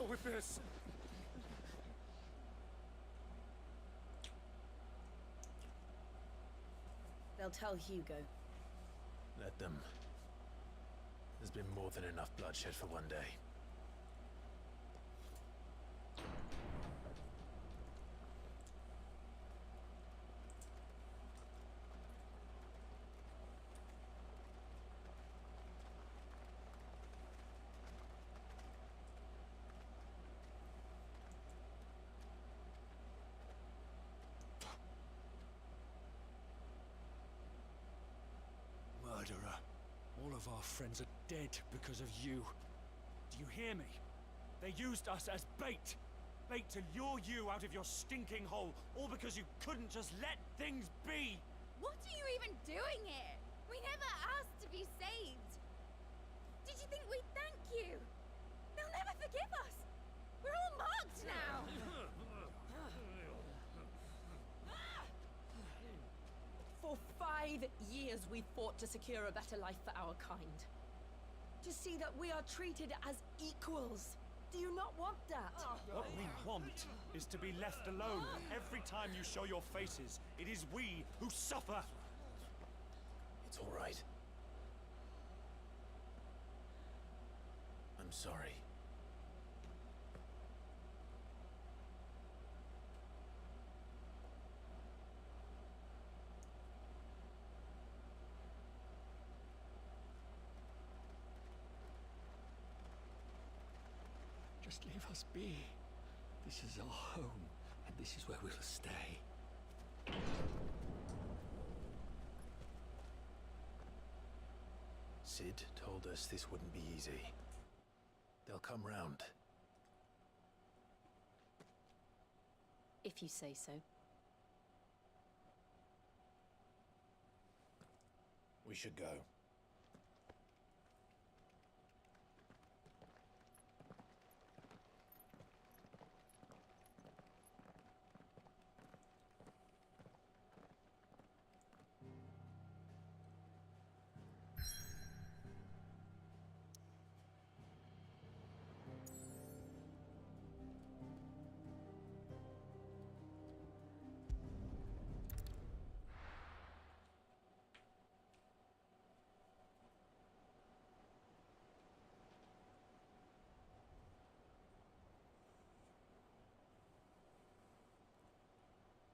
With this. They'll tell Hugo. Let them. There's been more than enough bloodshed for one day. Murderer. All of our friends are dead because of you. Do you hear me? They used us as bait. Bait to lure you out of your stinking hole, all because you couldn't just let things be. What are you even doing here? We never asked to be saved. Did you think we'd thank you? They'll never forgive us. We're all marked now. brave years we fought to secure a better life for our kind. To see that we are treated as equals. Do you not want that? What we want is to be left alone. Every time you show your faces, it is we who suffer. It's all right. I'm sorry. Just leave us be. This is our home, and this is where we'll stay. Sid told us this wouldn't be easy. They'll come round. If you say so. We should go.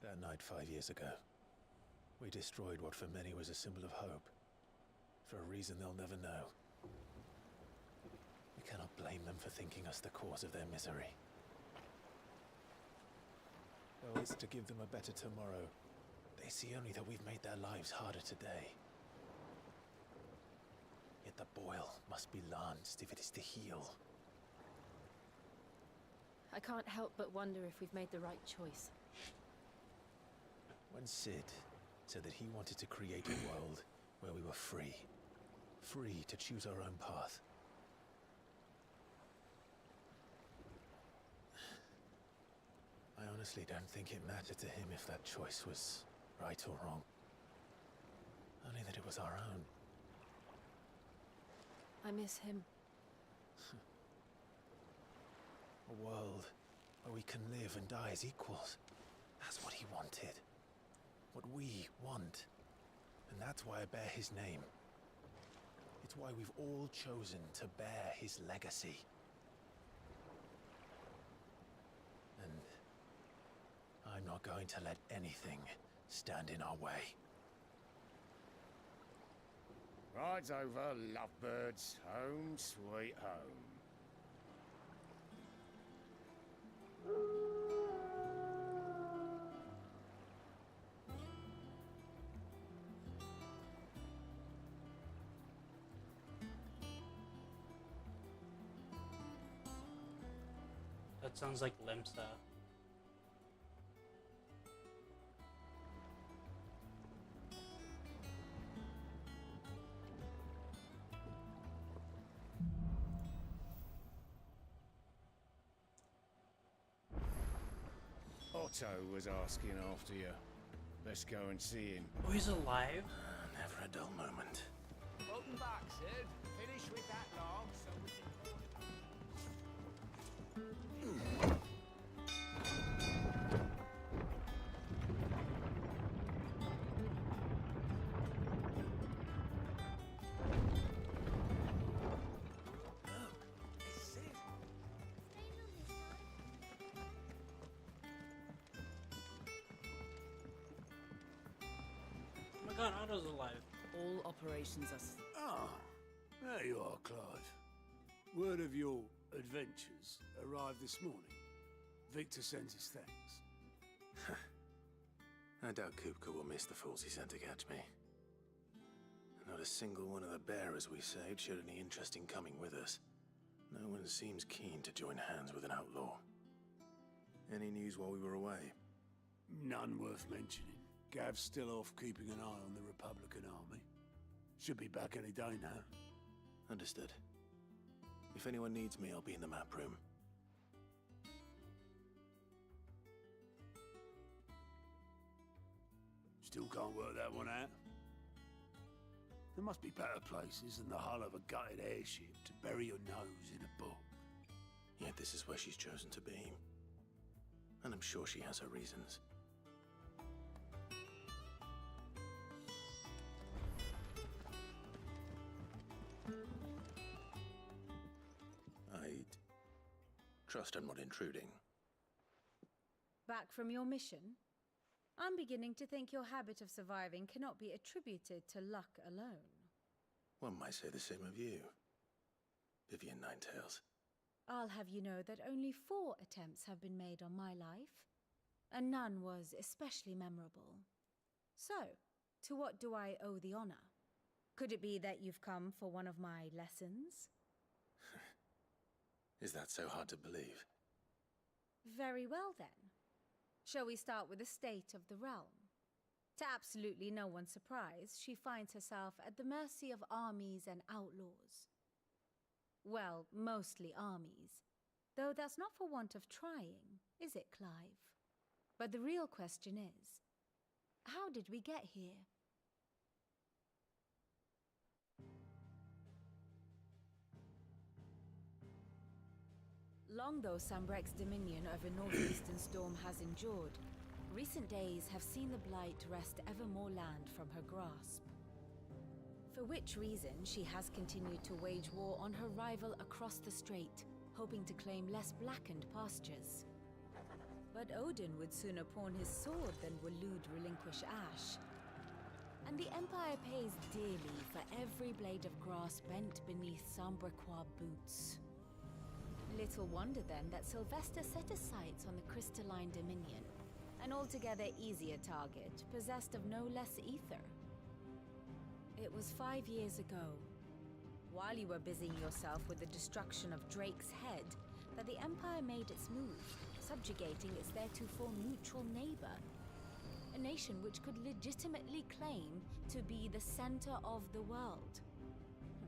That night 5 years ago, we destroyed what for many was a symbol of hope. For a reason they'll never know. We cannot blame them for thinking us the cause of their misery. Though it's to give them a better tomorrow, they see only that we've made their lives harder today. Yet the boil must be lanced if it is to heal. I can't help but wonder if we've made the right choice. When Sid said that he wanted to create a world where we were free. Free to choose our own path. I honestly don't think it mattered to him if that choice was right or wrong. Only that it was our own. I miss him. A world where we can live and die as equals. That's what he wanted. What we want. And that's why I bear his name. It's why we've all chosen to bear his legacy. And I'm not going to let anything stand in our way. Rides over, lovebirds. Home, sweet home. That sounds like Limsa. Otto was asking after you. Let's go and see him. Oh, he's alive? Never a dull moment. Welcome back, Sid. Finish with that log so we can... Oh my god, Otto's alive. All operations are... Ah, there you are, Clive. Word of your adventures arrived this morning. Victor sends his thanks. I doubt Kupka will miss the fools he sent to catch me. Not a single one of the bearers we saved showed any interest in coming with us. No one seems keen to join hands with an outlaw. Any news while we were away? None worth mentioning. Gav's still off keeping an eye on the Republican army. Should be back any day now. Understood. If anyone needs me, I'll be in the map room. Still can't work that one out. There must be better places than the hull of a gutted airship to bury your nose in a book. Yet this is where she's chosen to be. And I'm sure she has her reasons. I'd trust I'm not intruding. Back from your mission? I'm beginning to think your habit of surviving cannot be attributed to luck alone. One might say the same of you, Vivian Ninetails. I'll have you know that only 4 attempts have been made on my life, and none was especially memorable. So, to what do I owe the honor? Could it be that you've come for one of my lessons? Is that so hard to believe? Very well then. Shall we start with the state of the realm? To absolutely no one's surprise, she finds herself at the mercy of armies and outlaws. Well, mostly armies. Though that's not for want of trying, is it, Clive? But the real question is, how did we get here? Long though Sambrek's dominion over northeastern Storm has endured, recent days have seen the Blight wrest ever more land from her grasp. For which reason she has continued to wage war on her rival across the strait, hoping to claim less blackened pastures. But Odin would sooner pawn his sword than Waloed relinquish Ash. And the Empire pays dearly for every blade of grass bent beneath Sambrequois boots. Little wonder then that Sylvester set his sights on the Crystalline Dominion, an altogether easier target, possessed of no less ether. It was 5 years ago, while you were busying yourself with the destruction of Drake's head, that the Empire made its move, subjugating its theretofore neutral neighbor. A nation which could legitimately claim to be the center of the world.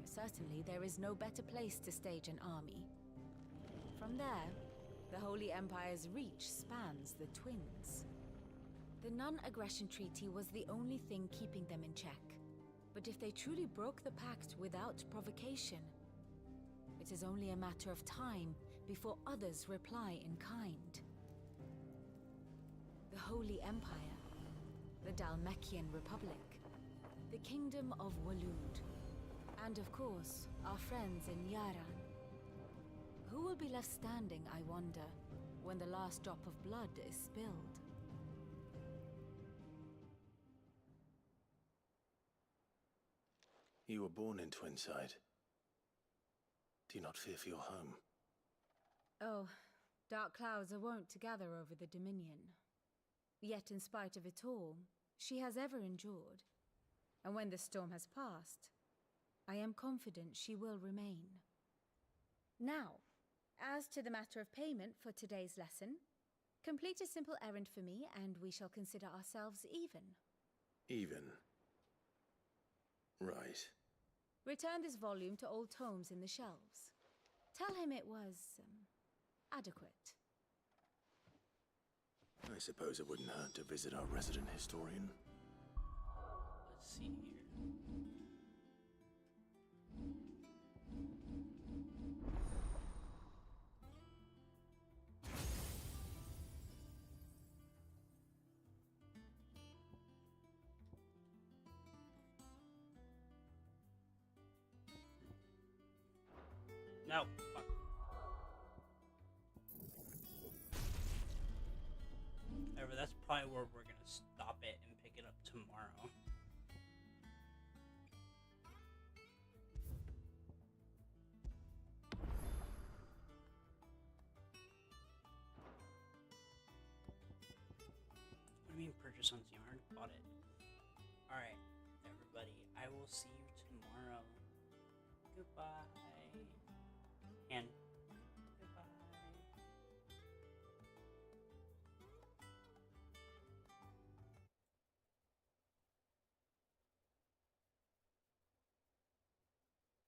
Certainly, there is no better place to stage an army. From there, the Holy Empire's reach spans the Twins. The non-aggression treaty was the only thing keeping them in check. But if they truly broke the pact without provocation, it is only a matter of time before others reply in kind. The Holy Empire, the Dhalmekian Republic, the Kingdom of Waloed, and of course, our friends in Yaran. Who will be left standing, I wonder, when the last drop of blood is spilled? You were born in Twinside. Do you not fear for your home? Oh, dark clouds are wont to gather over the Dominion. Yet in spite of it all, she has ever endured. And when the storm has passed, I am confident she will remain. Now, as to the matter of payment for today's lesson, complete a simple errand for me and we shall consider ourselves even. Even? Right. Return this volume to old tomes in the shelves. Tell him it was, adequate. I suppose it wouldn't hurt to visit our resident historian. Let's see here. No, fuck. However, that's probably where we're gonna stop it and pick it up tomorrow. What do you mean purchase on Steam? I already bought it. Alright, everybody, I will see you tomorrow. Goodbye.